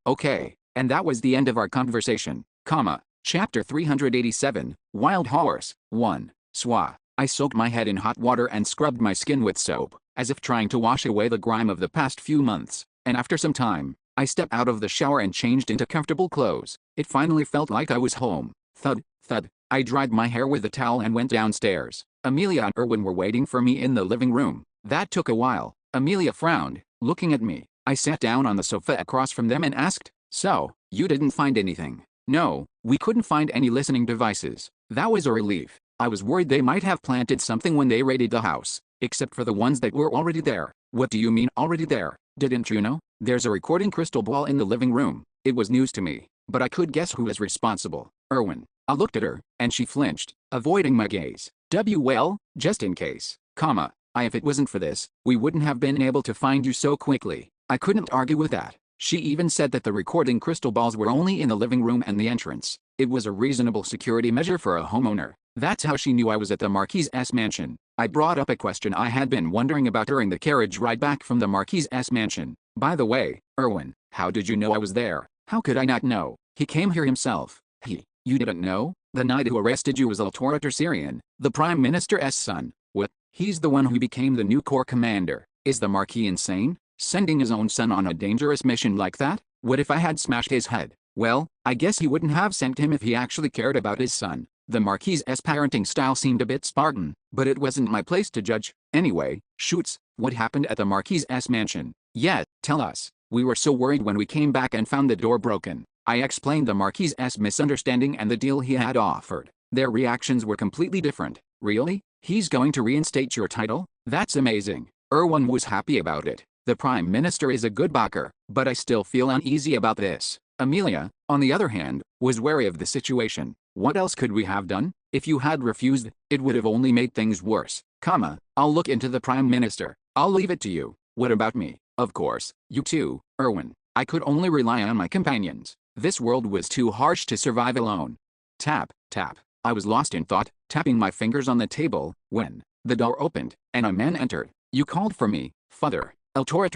Okay. And that was the end of our conversation. Chapter 387, Wild Horse, 1. Swa. I soaked my head in hot water and scrubbed my skin with soap, as if trying to wash away the grime of the past few months, and after some time, I stepped out of the shower and changed into comfortable clothes. It finally felt like I was home. Thud, thud. I dried my hair with a towel and went downstairs. Amelia and Erwin were waiting for me in the living room. That took a while. Amelia frowned, looking at me. I sat down on the sofa across from them and asked, "So, you didn't find anything?" "No, we couldn't find any listening devices." That was a relief. I was worried they might have planted something when they raided the house, except for the ones that were already there. What do you mean already there? Didn't you know? There's a recording crystal ball in the living room. It was news to me, but I could guess who is responsible. Erwin. I looked at her, and she flinched, avoiding my gaze. Well, just in case, if it wasn't for this, we wouldn't have been able to find you so quickly. I couldn't argue with that. She even said that the recording crystal balls were only in the living room and the entrance. It was a reasonable security measure for a homeowner. That's how she knew I was at the Marquis's mansion. I brought up a question I had been wondering about during the carriage ride back from the Marquis's mansion. By the way, Erwin, how did you know I was there? How could I not know? He came here himself. You didn't know? The knight who arrested you was Syrian, the Prime Minister's son. What? He's the one who became the new corps commander. Is the Marquis insane? Sending his own son on a dangerous mission like that? What if I had smashed his head? Well, I guess he wouldn't have sent him if he actually cared about his son. The Marquis's parenting style seemed a bit Spartan, but it wasn't my place to judge. Anyway, shoots, what happened at the Marquis's mansion? Yeah, tell us. We were so worried when we came back and found the door broken. I explained the Marquis's misunderstanding and the deal he had offered. Their reactions were completely different. Really? He's going to reinstate your title? That's amazing. Erwin was happy about it. The Prime Minister is a good backer, but I still feel uneasy about this. Amelia, on the other hand, was wary of the situation. What else could we have done? If you had refused, it would have only made things worse. I'll look into the Prime Minister. I'll leave it to you. What about me? Of course, you too, Erwin. I could only rely on my companions. This world was too harsh to survive alone. Tap, tap. I was lost in thought, tapping my fingers on the table, when the door opened, and a man entered. You called for me, Father.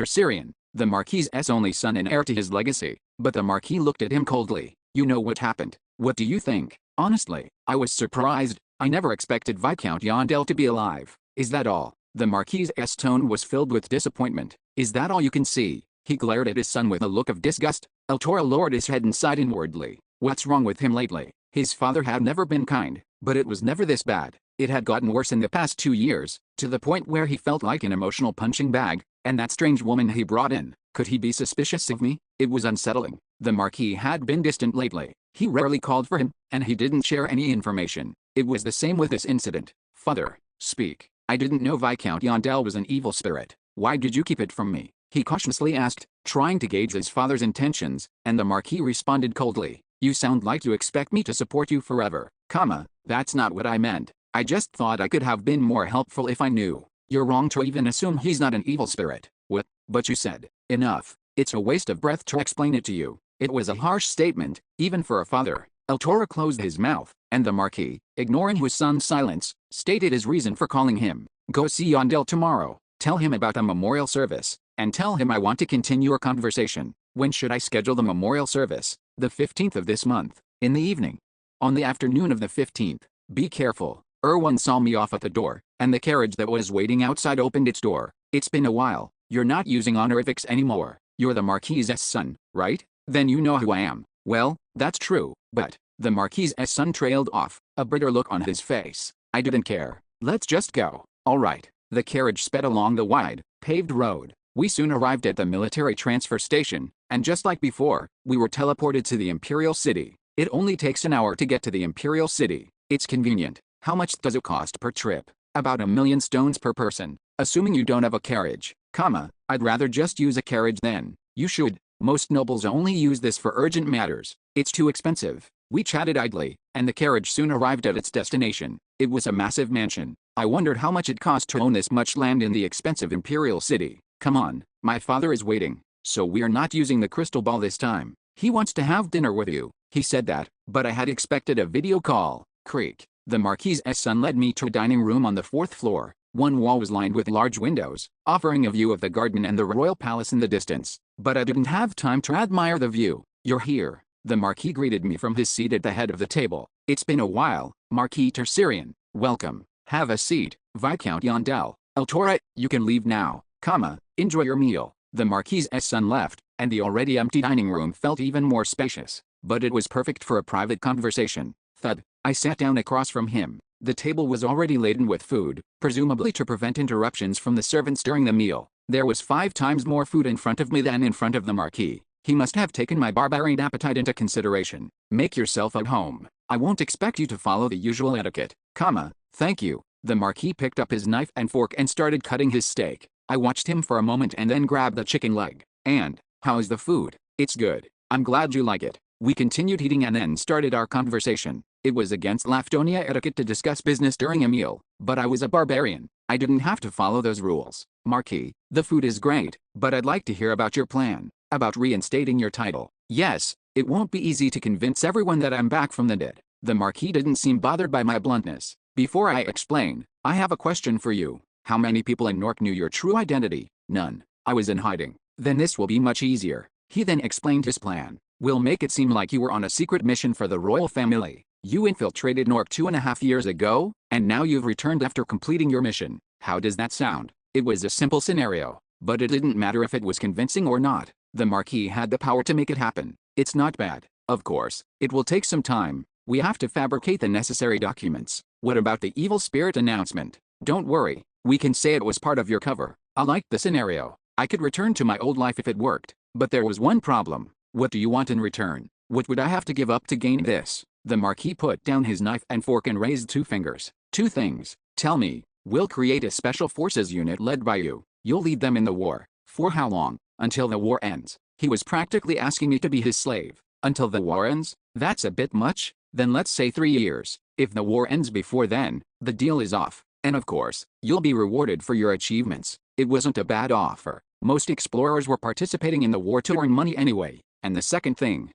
Syrian, the Marquis's only son and heir to his legacy. But the Marquis looked at him coldly. You know what happened. What do you think? Honestly, I was surprised. I never expected Viscount Yondell to be alive. Is that all? The Marquis's tone was filled with disappointment. Is that all you can see? He glared at his son with a look of disgust. Eltora lowered his head and sighed inwardly. What's wrong with him lately? His father had never been kind, but it was never this bad. It had gotten worse in the past 2 years, to the point where he felt like an emotional punching bag. And that strange woman he brought in, could he be suspicious of me? It was unsettling. The Marquis had been distant lately. He rarely called for him, and he didn't share any information. It was the same with this incident. Father, speak. I didn't know Viscount Yondell was an evil spirit. Why did you keep it from me? He cautiously asked, trying to gauge his father's intentions, and the Marquis responded coldly. You sound like you expect me to support you forever. That's not what I meant. I just thought I could have been more helpful if I knew. You're wrong to even assume he's not an evil spirit. What? But you said, enough. It's a waste of breath to explain it to you. It was a harsh statement, even for a father. El Toro closed his mouth, and the Marquis, ignoring his son's silence, stated his reason for calling him. Go see Yandel tomorrow, tell him about the memorial service, and tell him I want to continue our conversation. When should I schedule the memorial service? The 15th of this month, in the evening. On the afternoon of the 15th. Be careful. Erwin saw me off at the door, and the carriage that was waiting outside opened its door. It's been a while. You're not using honorifics anymore. You're the Marquis's son, right? Then you know who I am. Well, that's true, but the Marquis's son trailed off, a bitter look on his face. I didn't care. Let's just go. All right. The carriage sped along the wide, paved road. We soon arrived at the military transfer station, and just like before, we were teleported to the Imperial City. It only takes an hour to get to the Imperial City. It's convenient. How much does it cost per trip? About 1,000,000 stones per person, assuming you don't have a carriage. I'd rather just use a carriage then. You should. Most nobles only use this for urgent matters. It's too expensive. We chatted idly, and the carriage soon arrived at its destination. It was a massive mansion. I wondered how much it cost to own this much land in the expensive Imperial City. Come on, my father is waiting. So we're not using the crystal ball this time. He wants to have dinner with you. He said that, but I had expected a video call. Creak. The Marquis's son led me to a dining room on the 4th floor. One wall was lined with large windows, offering a view of the garden and the royal palace in the distance. But I didn't have time to admire the view. You're here. The Marquis greeted me from his seat at the head of the table. It's been a while, Marquis Tercerian. Welcome. Have a seat, Viscount Yandel. El Toro, you can leave now. Enjoy your meal. The Marquis's son left, and the already empty dining room felt even more spacious. But it was perfect for a private conversation. Thud. I sat down across from him. The table was already laden with food, presumably to prevent interruptions from the servants during the meal. There was 5 times more food in front of me than in front of the Marquis. He must have taken my barbarian appetite into consideration. Make yourself at home. I won't expect you to follow the usual etiquette. Thank you. The Marquis picked up his knife and fork and started cutting his steak. I watched him for a moment and then grabbed the chicken leg. And, how's the food? It's good. I'm glad you like it. We continued eating and then started our conversation. It was against Laftonia etiquette to discuss business during a meal, but I was a barbarian. I didn't have to follow those rules. Marquis, the food is great, but I'd like to hear about your plan. About reinstating your title. Yes, it won't be easy to convince everyone that I'm back from the dead. The Marquis didn't seem bothered by my bluntness. Before I explain, I have a question for you. How many people in Nork knew your true identity? None. I was in hiding. Then this will be much easier. He then explained his plan. We'll make it seem like you were on a secret mission for the royal family. You infiltrated Nork 2.5 years ago, and now you've returned after completing your mission. How does that sound? It was a simple scenario, but it didn't matter if it was convincing or not. The Marquis had the power to make it happen. It's not bad. Of course, it will take some time. We have to fabricate the necessary documents. What about the evil spirit announcement? Don't worry, we can say it was part of your cover. I liked the scenario. I could return to my old life if it worked. But there was one problem. What do you want in return? What would I have to give up to gain this? The Marquis put down his knife and fork and raised 2 fingers. 2 things. Tell me. We'll create a special forces unit led by you. You'll lead them in the war. For how long? Until the war ends. He was practically asking me to be his slave. Until the war ends? That's a bit much. Then let's say 3 years. If the war ends before then, the deal is off. And of course, you'll be rewarded for your achievements. It wasn't a bad offer. Most explorers were participating in the war to earn money anyway. And the second thing.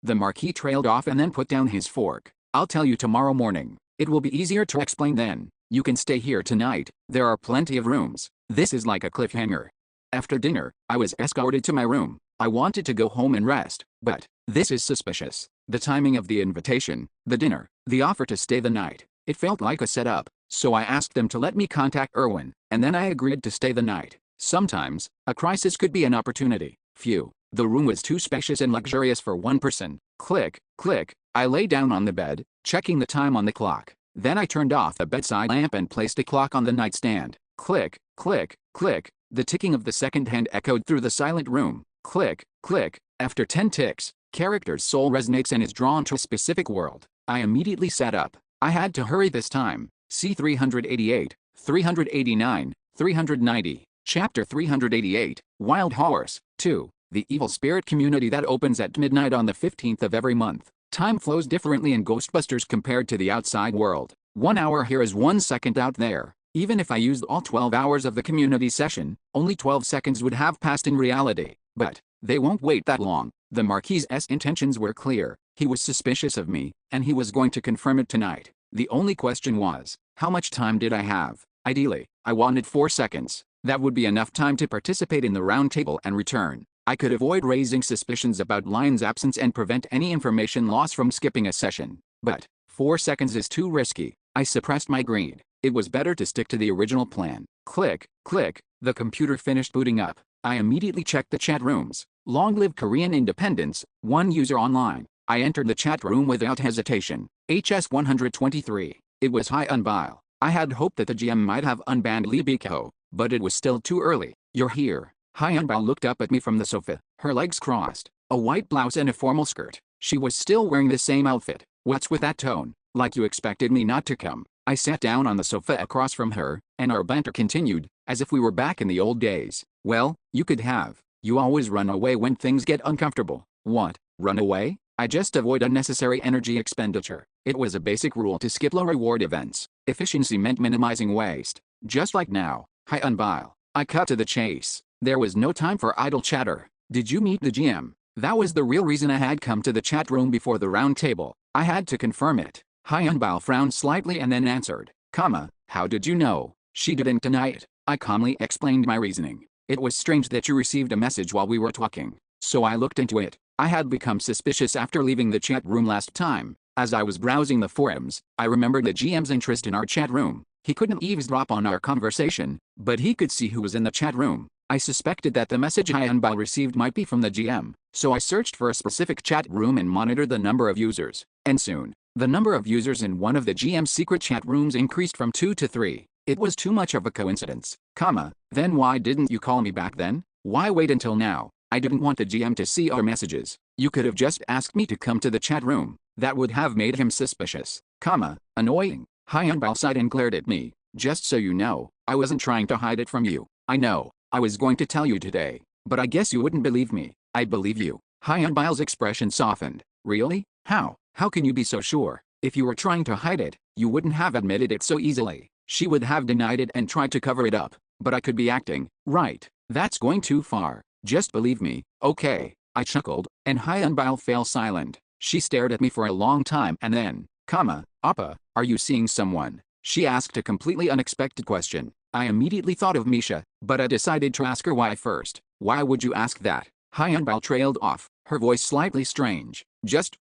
The Marquis trailed off and then put down his fork. I'll tell you tomorrow morning. It will be easier to explain then. You can stay here tonight. There are plenty of rooms. This is like a cliffhanger. After dinner, I was escorted to my room. I wanted to go home and rest, but this is suspicious. The timing of the invitation, the dinner, the offer to stay the night. It felt like a setup, so I asked them to let me contact Erwin, and then I agreed to stay the night. Sometimes, a crisis could be an opportunity. Phew, the room was too spacious and luxurious for one person. Click, click, I lay down on the bed, checking the time on the clock. Then I turned off the bedside lamp and placed a clock on the nightstand. Click, click, click, the ticking of the second hand echoed through the silent room. Click, click, after 10 ticks, character's soul resonates and is drawn to a specific world. I immediately sat up. I had to hurry this time. See 388, 389, 390, Chapter 388, Wild Horse, 2, the evil spirit community that opens at midnight on the 15th of every month. Time flows differently in Ghostbusters compared to the outside world. 1 hour here is 1 second out there. Even if I used all 12 hours of the community session, only 12 seconds would have passed in reality. But They won't wait that long. The Marquis's intentions were clear. He was suspicious of me, and he was going to confirm it tonight. The only question was, how much time did I have? Ideally, I wanted 4 seconds. That would be enough time to participate in the round table and return. I could avoid raising suspicions about Lion's absence and prevent any information loss from skipping a session. But 4 seconds is too risky. I suppressed my greed. It was better to stick to the original plan. Click, click, the computer finished booting up. I immediately checked the chat rooms. Long live Korean independence, one user online. I entered the chat room without hesitation. HS 123. It was hyunbile. I had hoped that the GM might have unbanned Lee Biko, but it was still too early. You're here. hyunbile looked up at me from the sofa, her legs crossed, a white blouse and a formal skirt. She was still wearing the same outfit. What's with that tone? Like you expected me not to come. I sat down on the sofa across from her, and our banter continued, as if we were back in the old days. Well, you could have. You always run away when things get uncomfortable. What? Run away? I just avoid unnecessary energy expenditure. It was a basic rule to skip low-reward events. Efficiency meant minimizing waste. Just like now. hyunbile. I cut to the chase. There was no time for idle chatter. Did you meet the GM? That was the real reason I had come to the chat room before the round table. I had to confirm it. hyunbile frowned slightly and then answered, how did you know? She didn't deny it. I calmly explained my reasoning. It was strange that you received a message while we were talking. So I looked into it. I had become suspicious after leaving the chat room last time. As I was browsing the forums, I remembered the GM's interest in our chat room. He couldn't eavesdrop on our conversation, but he could see who was in the chat room. I suspected that the message hyunbile received might be from the GM, so I searched for a specific chat room and monitored the number of users. And soon, the number of users in one of the GM's secret chat rooms increased from 2 to 3. It was too much of a coincidence. Then why didn't you call me back then? Why wait until now? I didn't want the GM to see our messages. You could have just asked me to come to the chat room. That would have made him suspicious. Annoying. hyunbile sighed and glared at me. Just so you know, I wasn't trying to hide it from you. I know. I was going to tell you today, but I guess you wouldn't believe me. I believe you. hyunbile's expression softened. Really? How? How can you be so sure? If you were trying to hide it, you wouldn't have admitted it so easily. She would have denied it and tried to cover it up. But I could be acting. Right. That's going too far. Just believe me. Okay. I chuckled, and hyunbile fell silent. She stared at me for a long time and then, Appa, are you seeing someone? She asked a completely unexpected question. I immediately thought of Misha, but I decided to ask her why first. Why would you ask that? hyunbile trailed off, her voice slightly strange.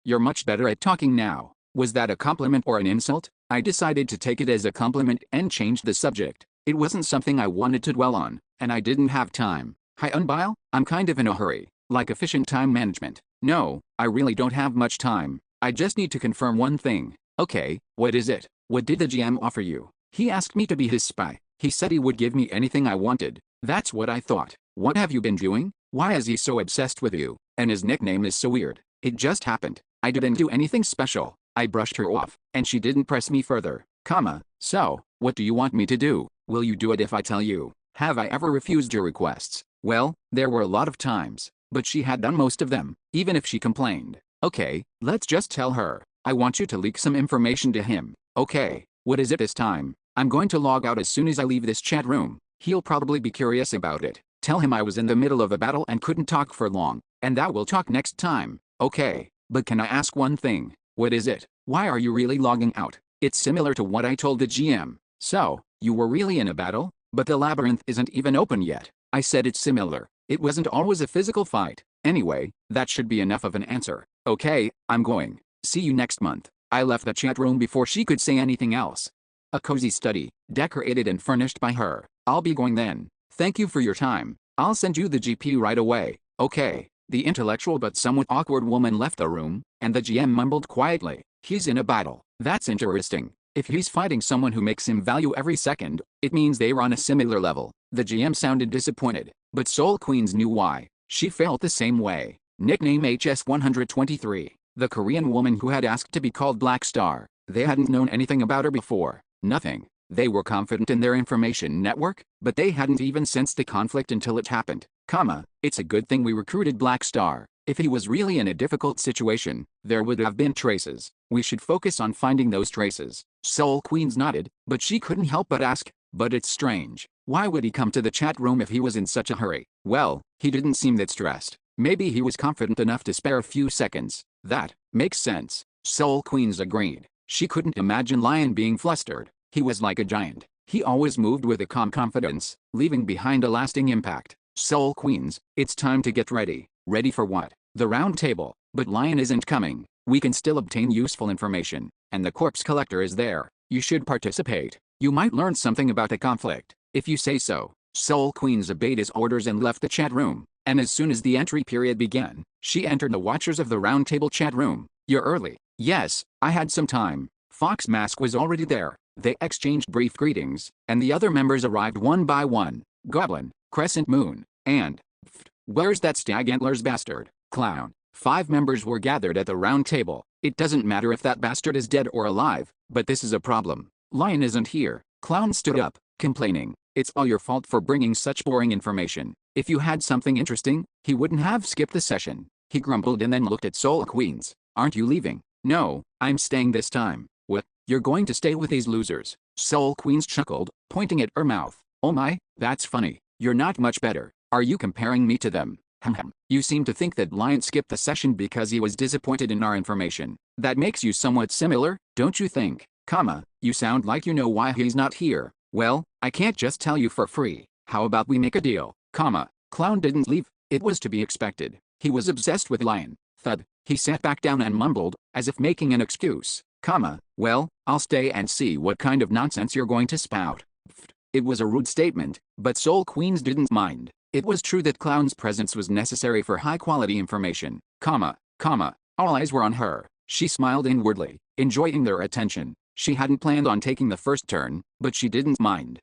You're much better at talking now. Was that a compliment or an insult? I decided to take it as a compliment and changed the subject. It wasn't something I wanted to dwell on, and I didn't have time. hyunbile, I'm kind of in a hurry. Like efficient time management. No, I really don't have much time. I just need to confirm one thing. Okay, what is it? What did the GM offer you? He asked me to be his spy. He said he would give me anything I wanted. That's what I thought. What have you been doing? Why is he so obsessed with you? And his nickname is so weird. It just happened. I didn't do anything special. I brushed her off, and she didn't press me further. So, what do you want me to do? Will you do it if I tell you? Have I ever refused your requests? Well, there were a lot of times, but she had done most of them, even if she complained. Okay, let's just tell her. I want you to leak some information to him. Okay, what is it this time? I'm going to log out as soon as I leave this chat room. He'll probably be curious about it. Tell him I was in the middle of a battle and couldn't talk for long, and that we'll talk next time. Okay, but can I ask one thing? What is it? Why are you really logging out? It's similar to what I told the GM. So, you were really in a battle? But the labyrinth isn't even open yet. I said it's similar. It wasn't always a physical fight. Anyway, that should be enough of an answer. Okay, I'm going. See you next month. I left the chat room before she could say anything else. A cozy study, decorated and furnished by her. I'll be going then. Thank you for your time. I'll send you the GP right away. Okay. The intellectual but somewhat awkward woman left the room, and the GM mumbled quietly. He's in a battle. That's interesting. If he's fighting someone who makes him value every second, it means they're on a similar level. The GM sounded disappointed, but Soul Queens knew why. She felt the same way. Nickname HS 123. The Korean woman who had asked to be called Black Star. They hadn't known anything about her before. Nothing. They were confident in their information network, but they hadn't even sensed the conflict until it happened. It's a good thing we recruited Black Star. If he was really in a difficult situation, there would have been traces. We should focus on finding those traces. Soul Queens nodded, but she couldn't help but ask, but it's strange. Why would he come to the chat room if he was in such a hurry? Well, he didn't seem that stressed. Maybe he was confident enough to spare a few seconds. That makes sense. Soul Queens agreed. She couldn't imagine Lion being flustered. He was like a giant. He always moved with a calm confidence, leaving behind a lasting impact. Soul Queens, it's time to get ready. Ready for what? The round table. But Lion isn't coming. We can still obtain useful information. And the corpse collector is there. You should participate. You might learn something about the conflict. If you say so. Soul Queens obeyed his orders and left the chat room. And as soon as the entry period began, she entered the Watchers of the Round Table chat room. You're early. Yes, I had some time. Fox Mask was already there. They exchanged brief greetings, and the other members arrived one by one. Goblin, Crescent Moon, and where's that Stag Antlers bastard? Clown. 5 members were gathered at the round table. It doesn't matter if that bastard is dead or alive, but this is a problem. Lion isn't here. Clown stood up, complaining. It's all your fault for bringing such boring information. If you had something interesting, he wouldn't have skipped the session. He grumbled and then looked at Soul Queens. Aren't you leaving? No, I'm staying this time. What? You're going to stay with these losers? Soul Queens chuckled, pointing at her mouth. Oh my, that's funny. You're not much better. Are you comparing me to them? You seem to think that Lion skipped the session because he was disappointed in our information. That makes you somewhat similar, don't you think? You sound like you know why he's not here. Well, I can't just tell you for free. How about we make a deal? Clown didn't leave. It was to be expected. He was obsessed with Lion. Thud. He sat back down and mumbled, as if making an excuse. Well, I'll stay and see what kind of nonsense you're going to spout. It was a rude statement, but Soul Queens didn't mind. It was true that Clown's presence was necessary for high-quality information. All eyes were on her. She smiled inwardly, enjoying their attention. She hadn't planned on taking the first turn, but she didn't mind.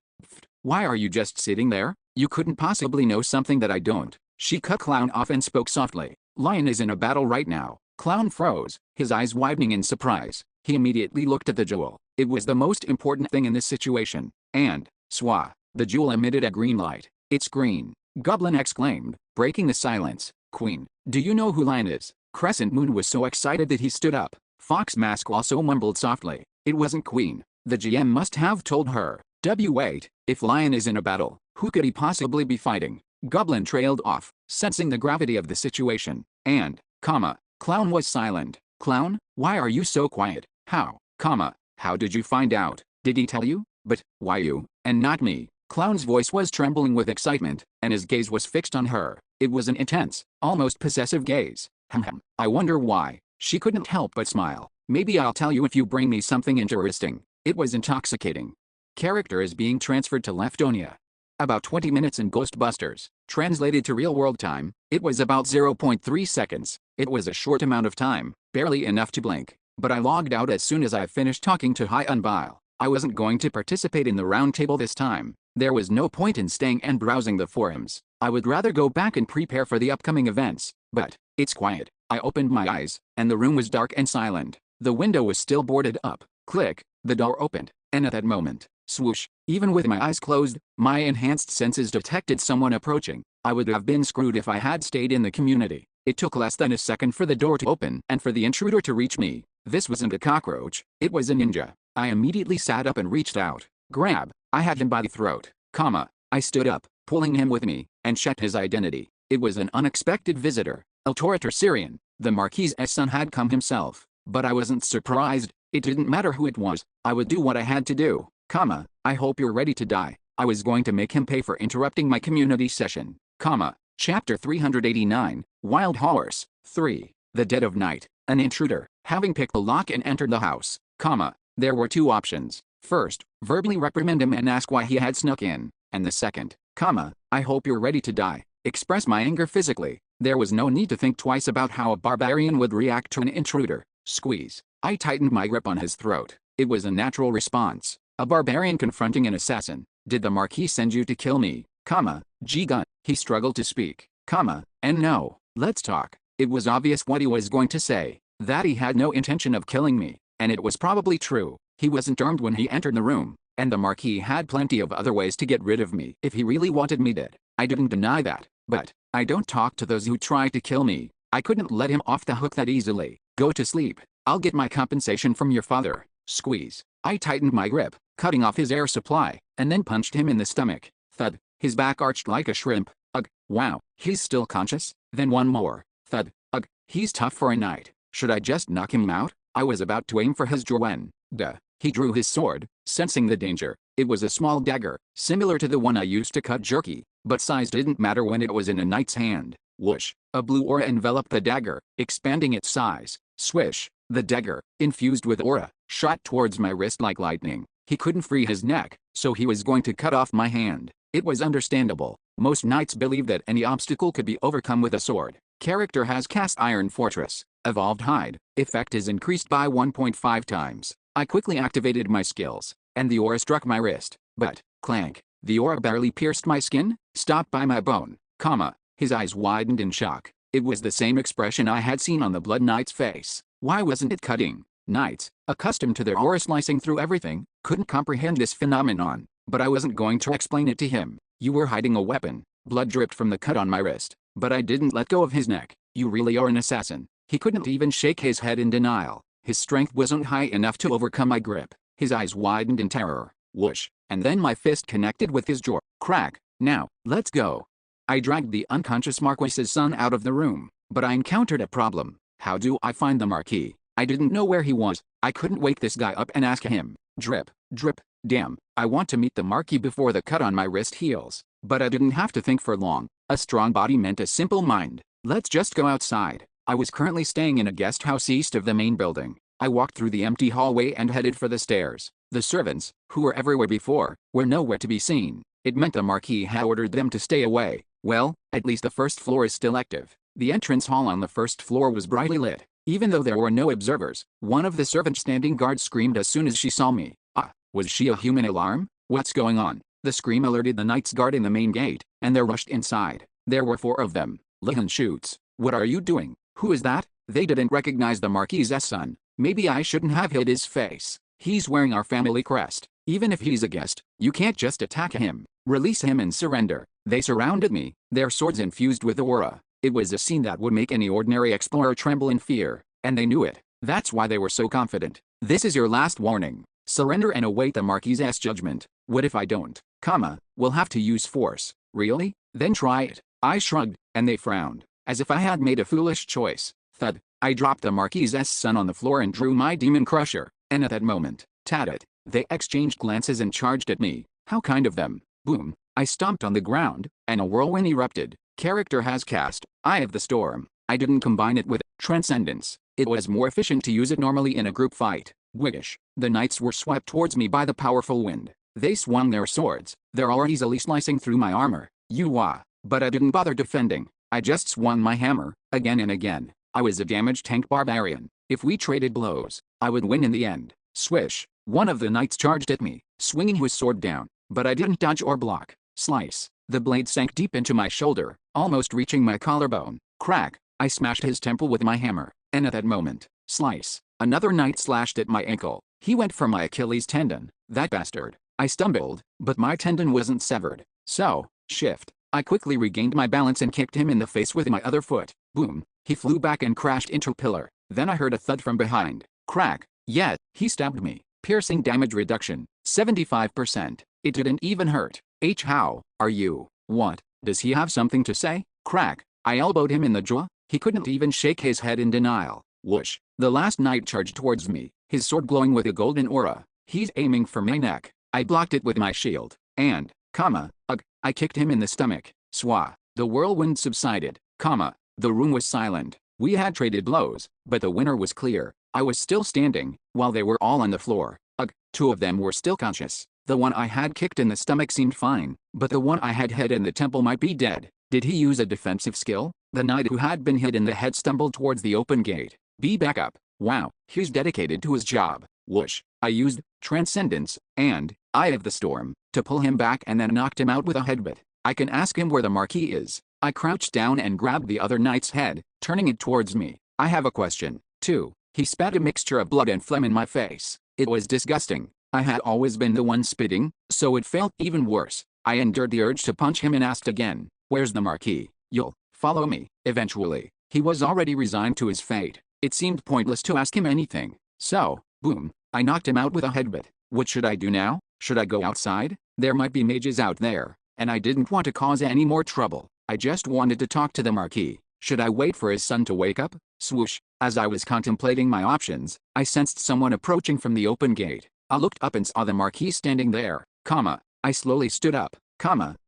Why are you just sitting there? You couldn't possibly know something that I don't. She cut Clown off and spoke softly. Lion is in a battle right now. Clown froze, his eyes widening in surprise. He immediately looked at the jewel. It was the most important thing in this situation. And, swah, the jewel emitted a green light. It's green. Goblin exclaimed, breaking the silence. Queen, do you know who Lion is? Crescent Moon was so excited that he stood up. Fox Mask also mumbled softly. It wasn't Queen. The GM must have told her. Wait, if Lion is in a battle, who could he possibly be fighting? Goblin trailed off, sensing the gravity of the situation. And, Clown was silent. Clown, why are you so quiet? How did you find out? Did he tell you? But, why you, and not me? Clown's voice was trembling with excitement, and his gaze was fixed on her. It was an intense, almost possessive gaze. I wonder why. She couldn't help but smile. Maybe I'll tell you if you bring me something interesting. It was intoxicating. Character is being transferred to Leftonia. About 20 minutes in Ghostbusters. Translated to real-world time, it was about 0.3 seconds. It was a short amount of time, barely enough to blink. But I logged out as soon as I finished talking to High Unbile. I wasn't going to participate in the round table this time. There was no point in staying and browsing the forums. I would rather go back and prepare for the upcoming events. But, it's quiet. I opened my eyes, and the room was dark and silent. The window was still boarded up. Click, the door opened. And at that moment, swoosh, even with my eyes closed, my enhanced senses detected someone approaching. I would have been screwed if I had stayed in the community. It took less than a second for the door to open and for the intruder to reach me. This wasn't a cockroach, it was a ninja. I immediately sat up and reached out. Grab. I had him by the throat. I stood up, pulling him with me, and checked his identity. It was an unexpected visitor. Eltorator Syrian. The Marquis's son had come himself. But I wasn't surprised. It didn't matter who it was. I would do what I had to do. I hope you're ready to die. I was going to make him pay for interrupting my community session. Chapter 389, Wild Horse, 3. The Dead of Night. An intruder, having picked the lock and entered the house. There were 2 options. First, verbally reprimand him and ask why he had snuck in. And the second, I hope you're ready to die. Express my anger physically. There was no need to think twice about how a barbarian would react to an intruder. Squeeze. I tightened my grip on his throat. It was a natural response. A barbarian confronting an assassin. Did the Marquis send you to kill me? G-gun. He struggled to speak. And no. Let's talk. It was obvious what he was going to say. That he had no intention of killing me. And it was probably true. He wasn't armed when he entered the room. And the Marquis had plenty of other ways to get rid of me if he really wanted me dead. I didn't deny that. But, I don't talk to those who try to kill me. I couldn't let him off the hook that easily. Go to sleep. I'll get my compensation from your father. Squeeze. I tightened my grip, cutting off his air supply, and then punched him in the stomach. Thud. His back arched like a shrimp. Ugh. Wow. He's still conscious? Then one more. Thud. Ugh, he's tough for a knight. Should I just knock him out? I was about to aim for his jaw when, he drew his sword, sensing the danger. It was a small dagger, similar to the one I used to cut jerky, but size didn't matter when it was in a knight's hand. Whoosh! A blue aura enveloped the dagger, expanding its size. Swish! The dagger, infused with aura, shot towards my wrist like lightning. He couldn't free his neck, so he was going to cut off my hand. It was understandable. Most knights believe that any obstacle could be overcome with a sword. Character has cast Iron Fortress. Evolved Hide. Effect is increased by 1.5 times. I quickly activated my skills, and the aura struck my wrist. But, clank, the aura barely pierced my skin, stopped by my bone, his eyes widened in shock. It was the same expression I had seen on the Blood Knight's face. Why wasn't it cutting? Knights, accustomed to their aura slicing through everything, couldn't comprehend this phenomenon, but I wasn't going to explain it to him. You were hiding a weapon. Blood dripped from the cut on my wrist, but I didn't let go of his neck. You really are an assassin. He couldn't even shake his head in denial. His strength wasn't high enough to overcome my grip. His eyes widened in terror. Whoosh! And then my fist connected with his jaw. Crack! Now, let's go. I dragged the unconscious Marquis's son out of the room, but I encountered a problem. How do I find the Marquis? I didn't know where he was. I couldn't wake this guy up and ask him. Drip, drip, damn, I want to meet the Marquis before the cut on my wrist heals. But I didn't have to think for long. A strong body meant a simple mind. Let's just go outside. I was currently staying in a guest house east of the main building. I walked through the empty hallway and headed for the stairs. The servants, who were everywhere before, were nowhere to be seen. It meant the Marquis had ordered them to stay away. Well, at least the first floor is still active. The entrance hall on the first floor was brightly lit. Even though there were no observers, one of the servants standing guard screamed as soon as she saw me. Ah, was she a human alarm? What's going on? The scream alerted the Knight's Guard in the main gate, and they rushed inside. There were 4 of them. Lihan shoots. What are you doing? Who is that? They didn't recognize the Marquis's son. Maybe I shouldn't have hid his face. He's wearing our family crest. Even if he's a guest, you can't just attack him. Release him and surrender. They surrounded me, their swords infused with aura. It was a scene that would make any ordinary explorer tremble in fear, and they knew it. That's why they were so confident. This is your last warning. Surrender and await the Marquis's judgment. What if I don't? We'll have to use force. Really? Then try it. I shrugged, and they frowned, as if I had made a foolish choice. Thud. I dropped the Marquis's son on the floor and drew my demon crusher, and at that moment, tat-it, they exchanged glances and charged at me. How kind of them. Boom. I stomped on the ground, and a whirlwind erupted. Character has cast Eye of the Storm. I didn't combine it with Transcendence. It was more efficient to use it normally in a group fight. Wiggish. The knights were swept towards me by the powerful wind. They swung their swords, their aura easily slicing through my armor. But I didn't bother defending. I just swung my hammer, again and again. I was a damage tank barbarian. If we traded blows, I would win in the end. Swish. One of the knights charged at me, swinging his sword down, but I didn't dodge or block. Slice. The blade sank deep into my shoulder, almost reaching my collarbone. Crack. I smashed his temple with my hammer, and at that moment, slice. Another knight slashed at my ankle. He went for my Achilles tendon. That bastard. I stumbled, but my tendon wasn't severed. So, shift. I quickly regained my balance and kicked him in the face with my other foot. Boom. He flew back and crashed into a pillar. Then I heard a thud from behind. Crack. Yeah, he stabbed me. Piercing damage reduction, 75%. It didn't even hurt. How are you? What? Does he have something to say? Crack. I elbowed him in the jaw. He couldn't even shake his head in denial. Whoosh. The last knight charged towards me, his sword glowing with a golden aura. He's aiming for my neck. I blocked it with my shield. And, I kicked him in the stomach. Swah. The whirlwind subsided. The room was silent. We had traded blows, but the winner was clear. I was still standing, while they were all on the floor. 2 of them were still conscious. The one I had kicked in the stomach seemed fine, but the one I had hit in the temple might be dead. Did he use a defensive skill? The knight who had been hit in the head stumbled towards the open gate. Back up. Wow, he's dedicated to his job. Whoosh. I used Transcendence and Eye of the Storm to pull him back and then knocked him out with a headbutt. I can ask him where the Marquis is. I crouched down and grabbed the other knight's head, turning it towards me. I have a question, too. He spat a mixture of blood and phlegm in my face. It was disgusting. I had always been the one spitting, so it felt even worse. I endured the urge to punch him and asked again, "Where's the Marquis? You'll follow me." Eventually, he was already resigned to his fate. It seemed pointless to ask him anything. So, boom, I knocked him out with a headbutt. What should I do now? Should I go outside? There might be mages out there, and I didn't want to cause any more trouble. I just wanted to talk to the Marquis. Should I wait for his son to wake up? Swoosh. As I was contemplating my options, I sensed someone approaching from the open gate. I looked up and saw the Marquis standing there, I slowly stood up,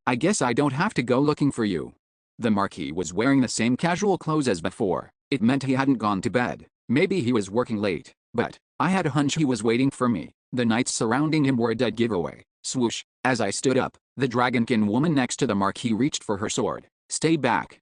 I guess I don't have to go looking for you. The Marquis was wearing the same casual clothes as before. It meant he hadn't gone to bed. Maybe he was working late, but I had a hunch he was waiting for me. The knights surrounding him were a dead giveaway. Swoosh. As I stood up, the dragonkin woman next to the Marquis reached for her sword. Stay back,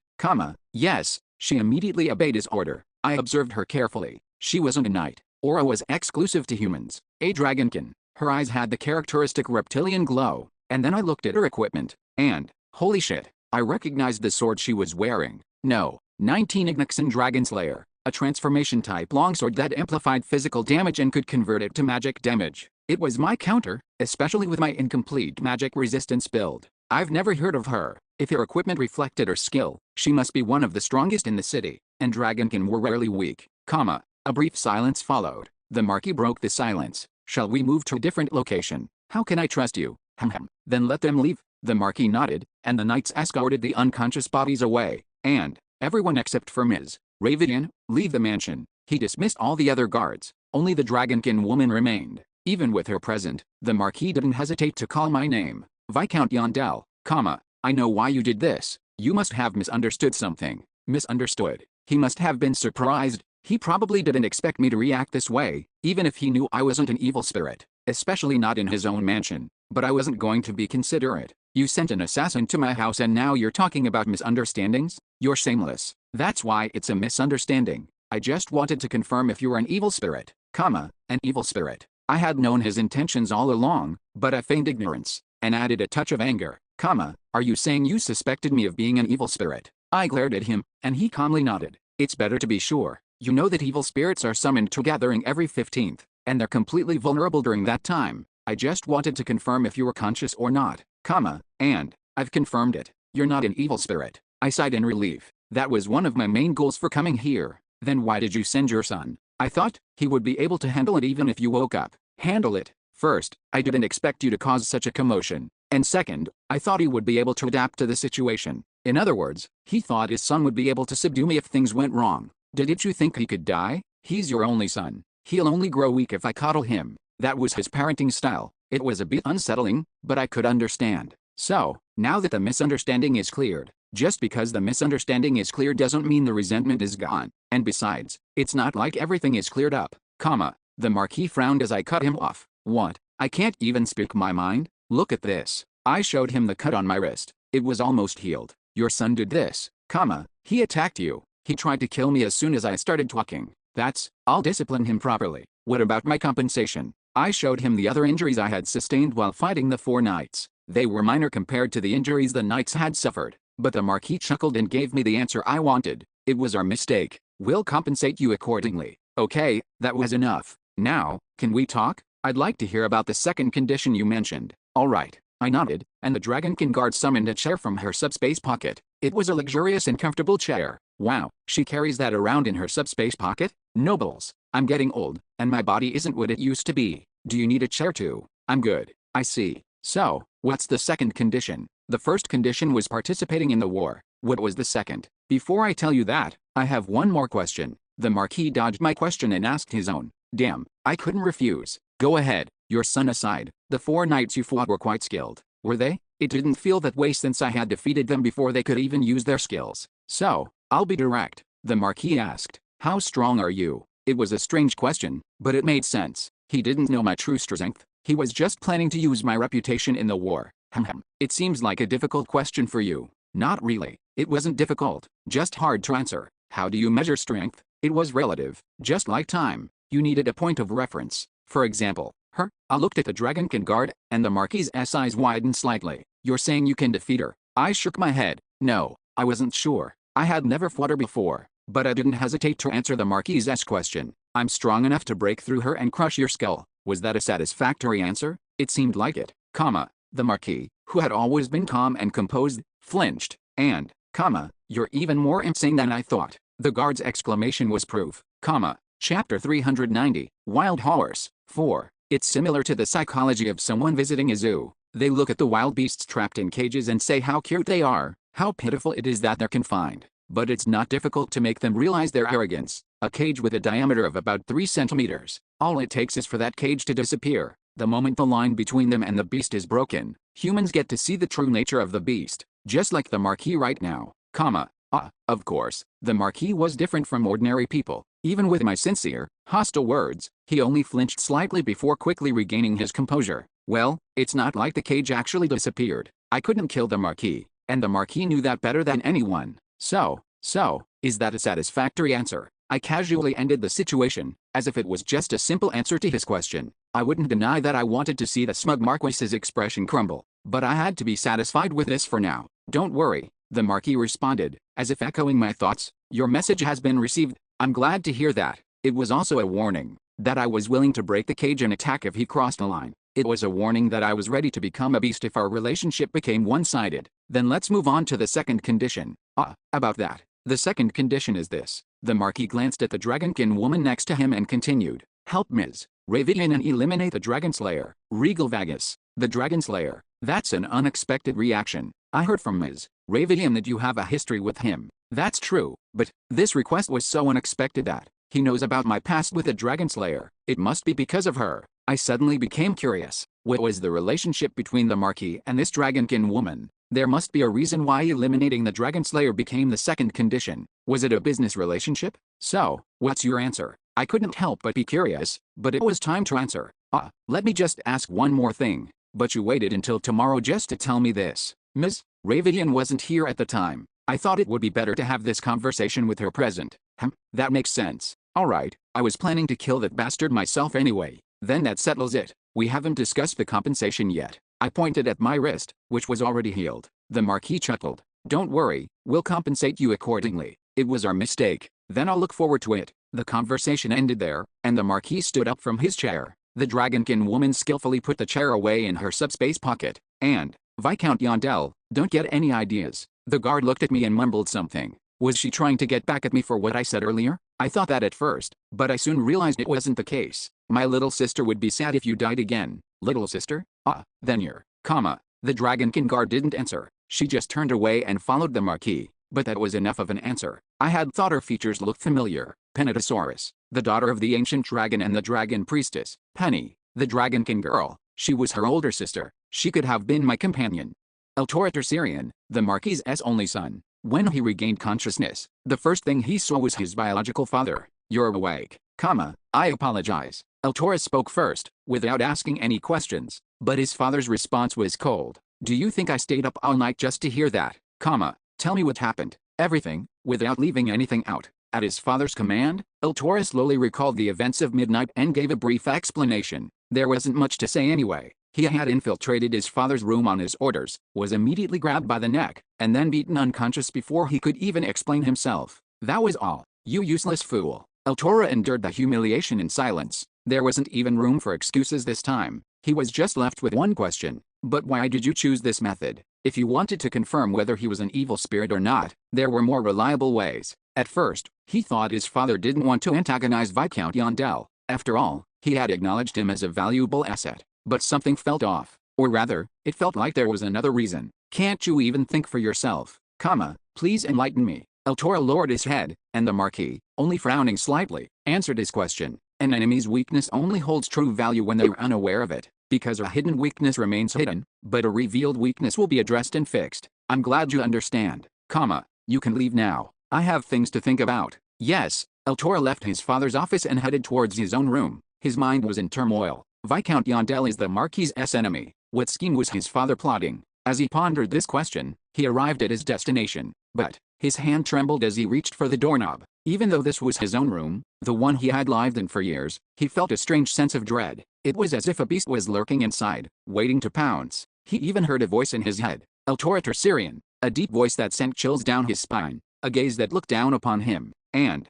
yes. She immediately obeyed his order. I observed her carefully. She wasn't a knight. Aura was exclusive to humans. A dragonkin. Her eyes had the characteristic reptilian glow. And then I looked at her equipment, and, holy shit, I recognized the sword she was wearing. No, 19 Ignixon Dragonslayer, a transformation-type longsword that amplified physical damage and could convert it to magic damage. It was my counter, especially with my incomplete magic resistance build. I've never heard of her. If her equipment reflected her skill, she must be one of the strongest in the city, and dragonkin were rarely weak, A brief silence followed. The Marquis broke the silence. Shall we move to a different location? How can I trust you? Then let them leave. The Marquis nodded, and the knights escorted the unconscious bodies away, and everyone except for Ms. Ravidian, leave the mansion. He dismissed all the other guards. Only the dragonkin woman remained. Even with her present, the Marquis didn't hesitate to call my name. Viscount Yondell, I know why you did this. You must have misunderstood something. Misunderstood. He must have been surprised. He probably didn't expect me to react this way, even if he knew I wasn't an evil spirit, especially not in his own mansion. But I wasn't going to be considerate. You sent an assassin to my house and now you're talking about misunderstandings? You're shameless. That's why it's a misunderstanding. I just wanted to confirm if you were an evil spirit, an evil spirit. I had known his intentions all along, but I feigned ignorance, and added a touch of anger, Are you saying you suspected me of being an evil spirit? I glared at him, and he calmly nodded. It's better to be sure. You know that evil spirits are summoned to gathering every 15th, and they're completely vulnerable during that time. I just wanted to confirm if you were conscious or not, and I've confirmed it. You're not an evil spirit. I sighed in relief. That was one of my main goals for coming here. Then why did you send your son? I thought he would be able to handle it even if you woke up. Handle it? First, I didn't expect you to cause such a commotion. And second, I thought he would be able to adapt to the situation. In other words, he thought his son would be able to subdue me if things went wrong. Didn't you think he could die? He's your only son. He'll only grow weak if I coddle him. That was his parenting style. It was a bit unsettling, but I could understand. So, now that the misunderstanding is cleared, just because the misunderstanding is clear doesn't mean the resentment is gone. And besides, it's not like everything is cleared up, The Marquis frowned as I cut him off. What? I can't even speak my mind? Look at this. I showed him the cut on my wrist. It was almost healed. Your son did this, He attacked you. He tried to kill me as soon as I started talking. I'll discipline him properly. What about my compensation? I showed him the other injuries I had sustained while fighting the 4 knights. They were minor compared to the injuries the knights had suffered. But the Marquis chuckled and gave me the answer I wanted. It was our mistake. We'll compensate you accordingly. Okay, that was enough. Now, can we talk? I'd like to hear about the second condition you mentioned. Alright. I nodded, and the dragonkin guard summoned a chair from her subspace pocket. It was a luxurious and comfortable chair. Wow, she carries that around in her subspace pocket? Nobles, I'm getting old, and my body isn't what it used to be. Do you need a chair too? I'm good. I see. So, what's the second condition? The first condition was participating in the war. What was the second? Before I tell you that, I have one more question. The Marquis dodged my question and asked his own. Damn, I couldn't refuse. Go ahead. Your son aside, the 4 knights you fought were quite skilled. Were they? It didn't feel that way since I had defeated them before they could even use their skills. So, I'll be direct. The Marquis asked. How strong are you? It was a strange question, but it made sense. He didn't know my true strength. He was just planning to use my reputation in the war. It seems like a difficult question for you. Not really. It wasn't difficult, just hard to answer. How do you measure strength? It was relative, just like time. You needed a point of reference. For example, her. I looked at the dragonkin guard, and the Marquis's eyes widened slightly. You're saying you can defeat her? I shook my head. No, I wasn't sure. I had never fought her before, but I didn't hesitate to answer the Marquis's question. I'm strong enough to break through her and crush your skull. Was that a satisfactory answer? It seemed like it, The Marquis, who had always been calm and composed, flinched, and, you're even more insane than I thought. The guard's exclamation was proof, Chapter 390, Wild Horse, 4. It's similar to the psychology of someone visiting a zoo. They look at the wild beasts trapped in cages and say how cute they are, how pitiful it is that they're confined. but it's not difficult to make them realize their arrogance. A cage with a diameter of about 3 centimeters. All it takes is for that cage to disappear. The moment the line between them and the beast is broken, humans get to see the true nature of the beast, just like the Marquis right now, of course, the Marquis was different from ordinary people. Even with my sincere, hostile words, he only flinched slightly before quickly regaining his composure. Well, it's not like the cage actually disappeared. I couldn't kill the Marquis, and the Marquis knew that better than anyone. So, is that a satisfactory answer? I casually ended the situation, as if it was just a simple answer to his question. I wouldn't deny that I wanted to see the smug Marquis's expression crumble, but I had to be satisfied with this for now. Don't worry, the Marquis responded, as if echoing my thoughts. Your message has been received. I'm glad to hear that. It was also a warning that I was willing to break the cage and attack if he crossed the line. It was a warning that I was ready to become a beast if our relationship became one-sided. Then let's move on to the second condition. About that. The second condition is this. The Marquis glanced at the dragonkin woman next to him and continued. Help Ms. Ravidian and eliminate the Dragon Slayer, Regal Vagus, the Dragon Slayer. That's an unexpected reaction. I heard from Ms. Ravidian that you have a history with him. That's true, but this request was so unexpected that he knows about my past with the Dragon Slayer. It must be because of her. I suddenly became curious. What was the relationship between the Marquis and this dragonkin woman? There must be a reason why eliminating the Dragon Slayer became the second condition. Was it a business relationship? So, what's your answer? I couldn't help but be curious, but it was time to answer. Let me just ask one more thing. But you waited until tomorrow just to tell me this. Ms. Ravidian wasn't here at the time. I thought it would be better to have this conversation with her present. That makes sense. Alright, I was planning to kill that bastard myself anyway. Then that settles it. We haven't discussed the compensation yet. I pointed at my wrist, which was already healed. The Marquis chuckled. Don't worry, we'll compensate you accordingly. It was our mistake. Then I'll look forward to it. The conversation ended there, and the Marquis stood up from his chair. The dragonkin woman skillfully put the chair away in her subspace pocket. And, Viscount Yondell, don't get any ideas. The guard looked at me and mumbled something. Was she trying to get back at me for what I said earlier? I thought that at first, but I soon realized it wasn't the case. My little sister would be sad if you died again. Little sister? Then you're, The dragonkin guard didn't answer. She just turned away and followed the Marquis. But that was enough of an answer. I had thought her features looked familiar. Penatasaurus, the daughter of the ancient dragon and the dragon priestess. Penny, the dragonkin girl. She was her older sister. She could have been my companion. Eltorator, the Marquis's only son. When he regained consciousness, the first thing he saw was his biological father. You're awake, I apologize. Eltoris spoke first, without asking any questions, but his father's response was cold. Do you think I stayed up all night just to hear that? Tell me what happened. Everything, without leaving anything out. At his father's command, Eltoris slowly recalled the events of midnight and gave a brief explanation. There wasn't much to say anyway. He had infiltrated his father's room on his orders, was immediately grabbed by the neck, and then beaten unconscious before he could even explain himself. That was all. You useless fool. Eltora endured the humiliation in silence. There wasn't even room for excuses this time. He was just left with one question. But why did you choose this method? If you wanted to confirm whether he was an evil spirit or not, there were more reliable ways. At first, he thought his father didn't want to antagonize Viscount Yondell. After all, he had acknowledged him as a valuable asset. But something felt off. Or rather, it felt like there was another reason. Can't you even think for yourself? Please enlighten me. Eltora lowered his head, and the Marquis, only frowning slightly, answered his question. An enemy's weakness only holds true value when they are unaware of it. Because a hidden weakness remains hidden, but a revealed weakness will be addressed and fixed. I'm glad you understand. You can leave now. I have things to think about. Yes, Eltora left his father's office and headed towards his own room. His mind was in turmoil. Viscount Yondell is the Marquis's enemy. What scheme was his father plotting? As he pondered this question, he arrived at his destination. But his hand trembled as he reached for the doorknob. Even though this was his own room, the one he had lived in for years, he felt a strange sense of dread. It was as if a beast was lurking inside, waiting to pounce. He even heard a voice in his head. Eltorator, a deep voice that sent chills down his spine, a gaze that looked down upon him, and,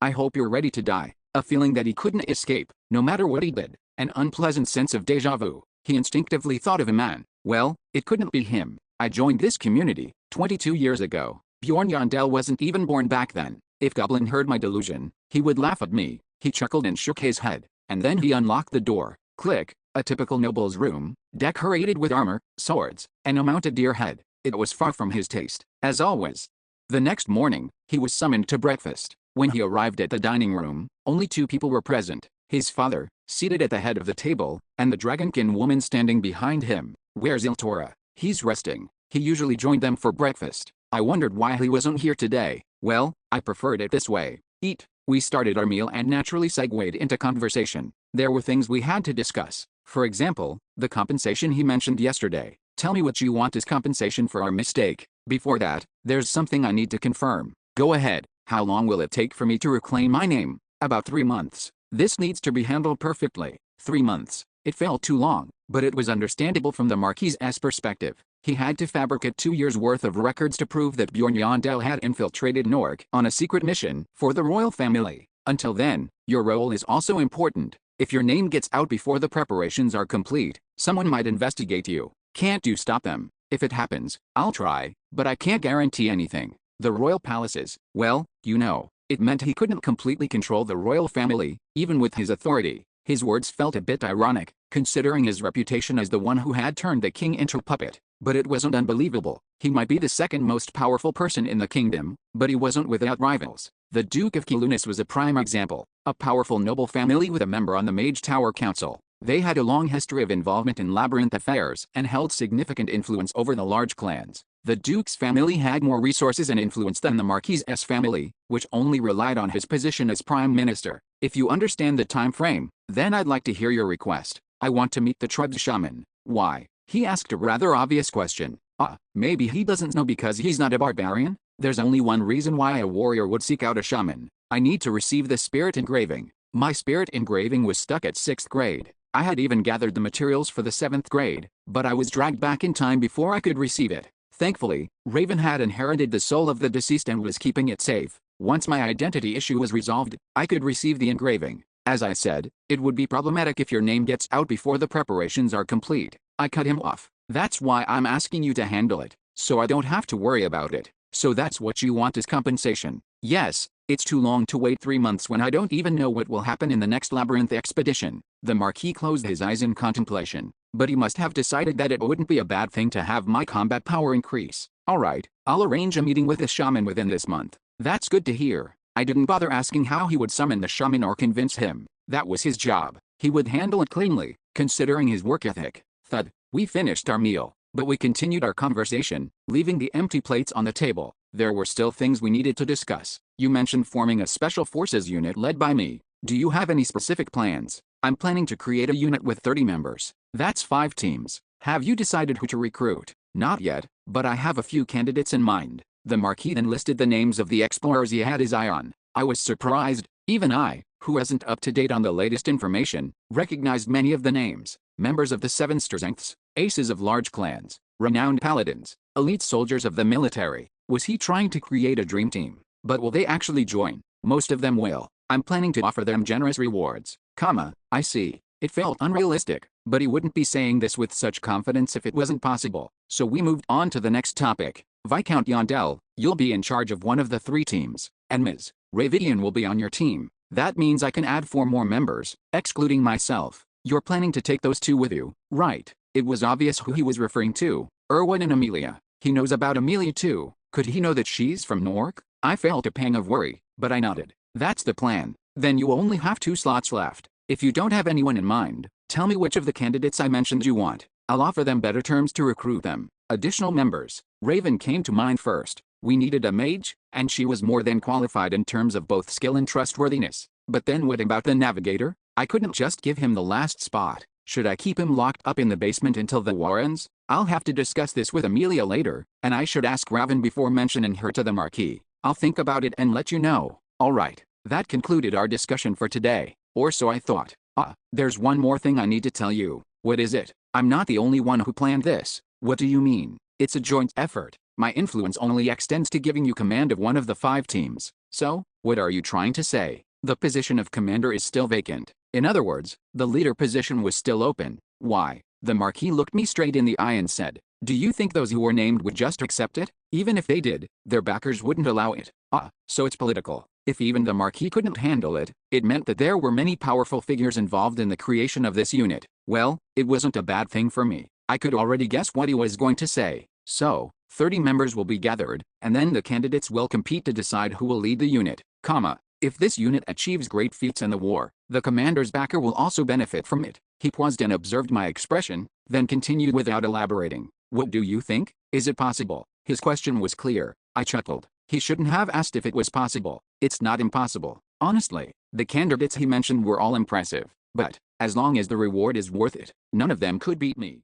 I hope you're ready to die. A feeling that he couldn't escape, no matter what he did. An unpleasant sense of déjà vu. He instinctively thought of a man. Well, it couldn't be him. I joined this community 22 years ago. Bjorn Yondell wasn't even born back then. If Goblin heard my delusion, he would laugh at me. He chuckled and shook his head. And then he unlocked the door. Click. A typical noble's room, decorated with armor, swords, and a mounted deer head. It was far from his taste, as always. The next morning, he was summoned to breakfast. When he arrived at the dining room, only 2 people were present: his father, seated at the head of the table, and the dragonkin woman standing behind him. "Where's Iltora?" "He's resting. He usually joined them for breakfast. I wondered why he wasn't here today." "Well, I preferred it this way. Eat." We started our meal and naturally segued into conversation. There were things we had to discuss. For example, the compensation he mentioned yesterday. "Tell me what you want as compensation for our mistake." "Before that, there's something I need to confirm." "Go ahead." "How long will it take for me to reclaim my name?" "About 3 months. This needs to be handled perfectly." 3 months. It felt too long, but it was understandable from the Marquis's perspective. He had to fabricate 2 years' worth of records to prove that Bjorn Yandel had infiltrated Nork on a secret mission for the royal family. Until then, your role is also important. If your name gets out before the preparations are complete, someone might investigate you. Can't you stop them? If it happens, I'll try, but I can't guarantee anything. The royal palaces, well, you know, it meant he couldn't completely control the royal family, even with his authority. His words felt a bit ironic, considering his reputation as the one who had turned the king into a puppet. But it wasn't unbelievable. He might be the second most powerful person in the kingdom, but he wasn't without rivals. The Duke of Kilunis was a prime example, a powerful noble family with a member on the Mage Tower Council. They had a long history of involvement in labyrinth affairs and held significant influence over the large clans. The Duke's family had more resources and influence than the Marquis's family, which only relied on his position as Prime Minister. If you understand the time frame, then I'd like to hear your request. I want to meet the tribe's shaman. Why? He asked a rather obvious question. Maybe he doesn't know because he's not a barbarian? There's only one reason why a warrior would seek out a shaman. I need to receive the spirit engraving. My spirit engraving was stuck at 6th grade. I had even gathered the materials for the 7th grade, but I was dragged back in time before I could receive it. Thankfully, Raven had inherited the soul of the deceased and was keeping it safe. Once my identity issue was resolved, I could receive the engraving. As I said, it would be problematic if your name gets out before the preparations are complete. I cut him off. That's why I'm asking you to handle it, so I don't have to worry about it. So that's what you want as compensation? Yes, it's too long to wait 3 months when I don't even know what will happen in the next labyrinth expedition. The Marquis closed his eyes in contemplation, but he must have decided that it wouldn't be a bad thing to have my combat power increase. Alright, I'll arrange a meeting with the shaman within this month. That's good to hear. I didn't bother asking how he would summon the shaman or convince him. That was his job. He would handle it cleanly, considering his work ethic. Thud. We finished our meal, but we continued our conversation, leaving the empty plates on the table. There were still things we needed to discuss. You mentioned forming a special forces unit led by me. Do you have any specific plans? I'm planning to create a unit with 30 members. That's 5 teams. Have you decided who to recruit? Not yet, but I have a few candidates in mind. The Marquis then listed the names of the explorers he had his eye on. I was surprised. Even I, who wasn't up to date on the latest information, recognized many of the names. Members of the 7 strengths, aces of large clans, renowned paladins, elite soldiers of the military. Was he trying to create a dream team? But will they actually join? Most of them will. I'm planning to offer them generous rewards. I see. It felt unrealistic, but he wouldn't be saying this with such confidence if it wasn't possible. So we moved on to the next topic. Viscount Yandel, you'll be in charge of one of the 3 teams, and Ms. Ravidian will be on your team. That means I can add 4 more members, excluding myself. You're planning to take those 2 with you, right? It was obvious who he was referring to. Erwin and Amelia. He knows about Amelia too. Could he know that she's from Nork? I felt a pang of worry, but I nodded. That's the plan. Then you only have 2 slots left. If you don't have anyone in mind, tell me which of the candidates I mentioned you want. I'll offer them better terms to recruit them. Additional members. Raven came to mind first. We needed a mage, and she was more than qualified in terms of both skill and trustworthiness. But then what about the navigator? I couldn't just give him the last spot. Should I keep him locked up in the basement until the war ends? I'll have to discuss this with Amelia later, and I should ask Raven before mentioning her to the Marquis. I'll think about it and let you know. Alright, that concluded our discussion for today. Or so I thought. There's one more thing I need to tell you. What is it? I'm not the only one who planned this. What do you mean? It's a joint effort. My influence only extends to giving you command of one of the 5 teams. So, what are you trying to say? The position of commander is still vacant. In other words, the leader position was still open. Why? The Marquis looked me straight in the eye and said, do you think those who were named would just accept it? Even if they did, their backers wouldn't allow it. So it's political. If even the Marquis couldn't handle it, it meant that there were many powerful figures involved in the creation of this unit. Well, it wasn't a bad thing for me. I could already guess what he was going to say. So, 30 members will be gathered, and then the candidates will compete to decide who will lead the unit, If this unit achieves great feats in the war, the commander's backer will also benefit from it. He paused and observed my expression, then continued without elaborating. What do you think? Is it possible? His question was clear. I chuckled. He shouldn't have asked if it was possible. It's not impossible. Honestly, the candidates he mentioned were all impressive. But, as long as the reward is worth it, none of them could beat me.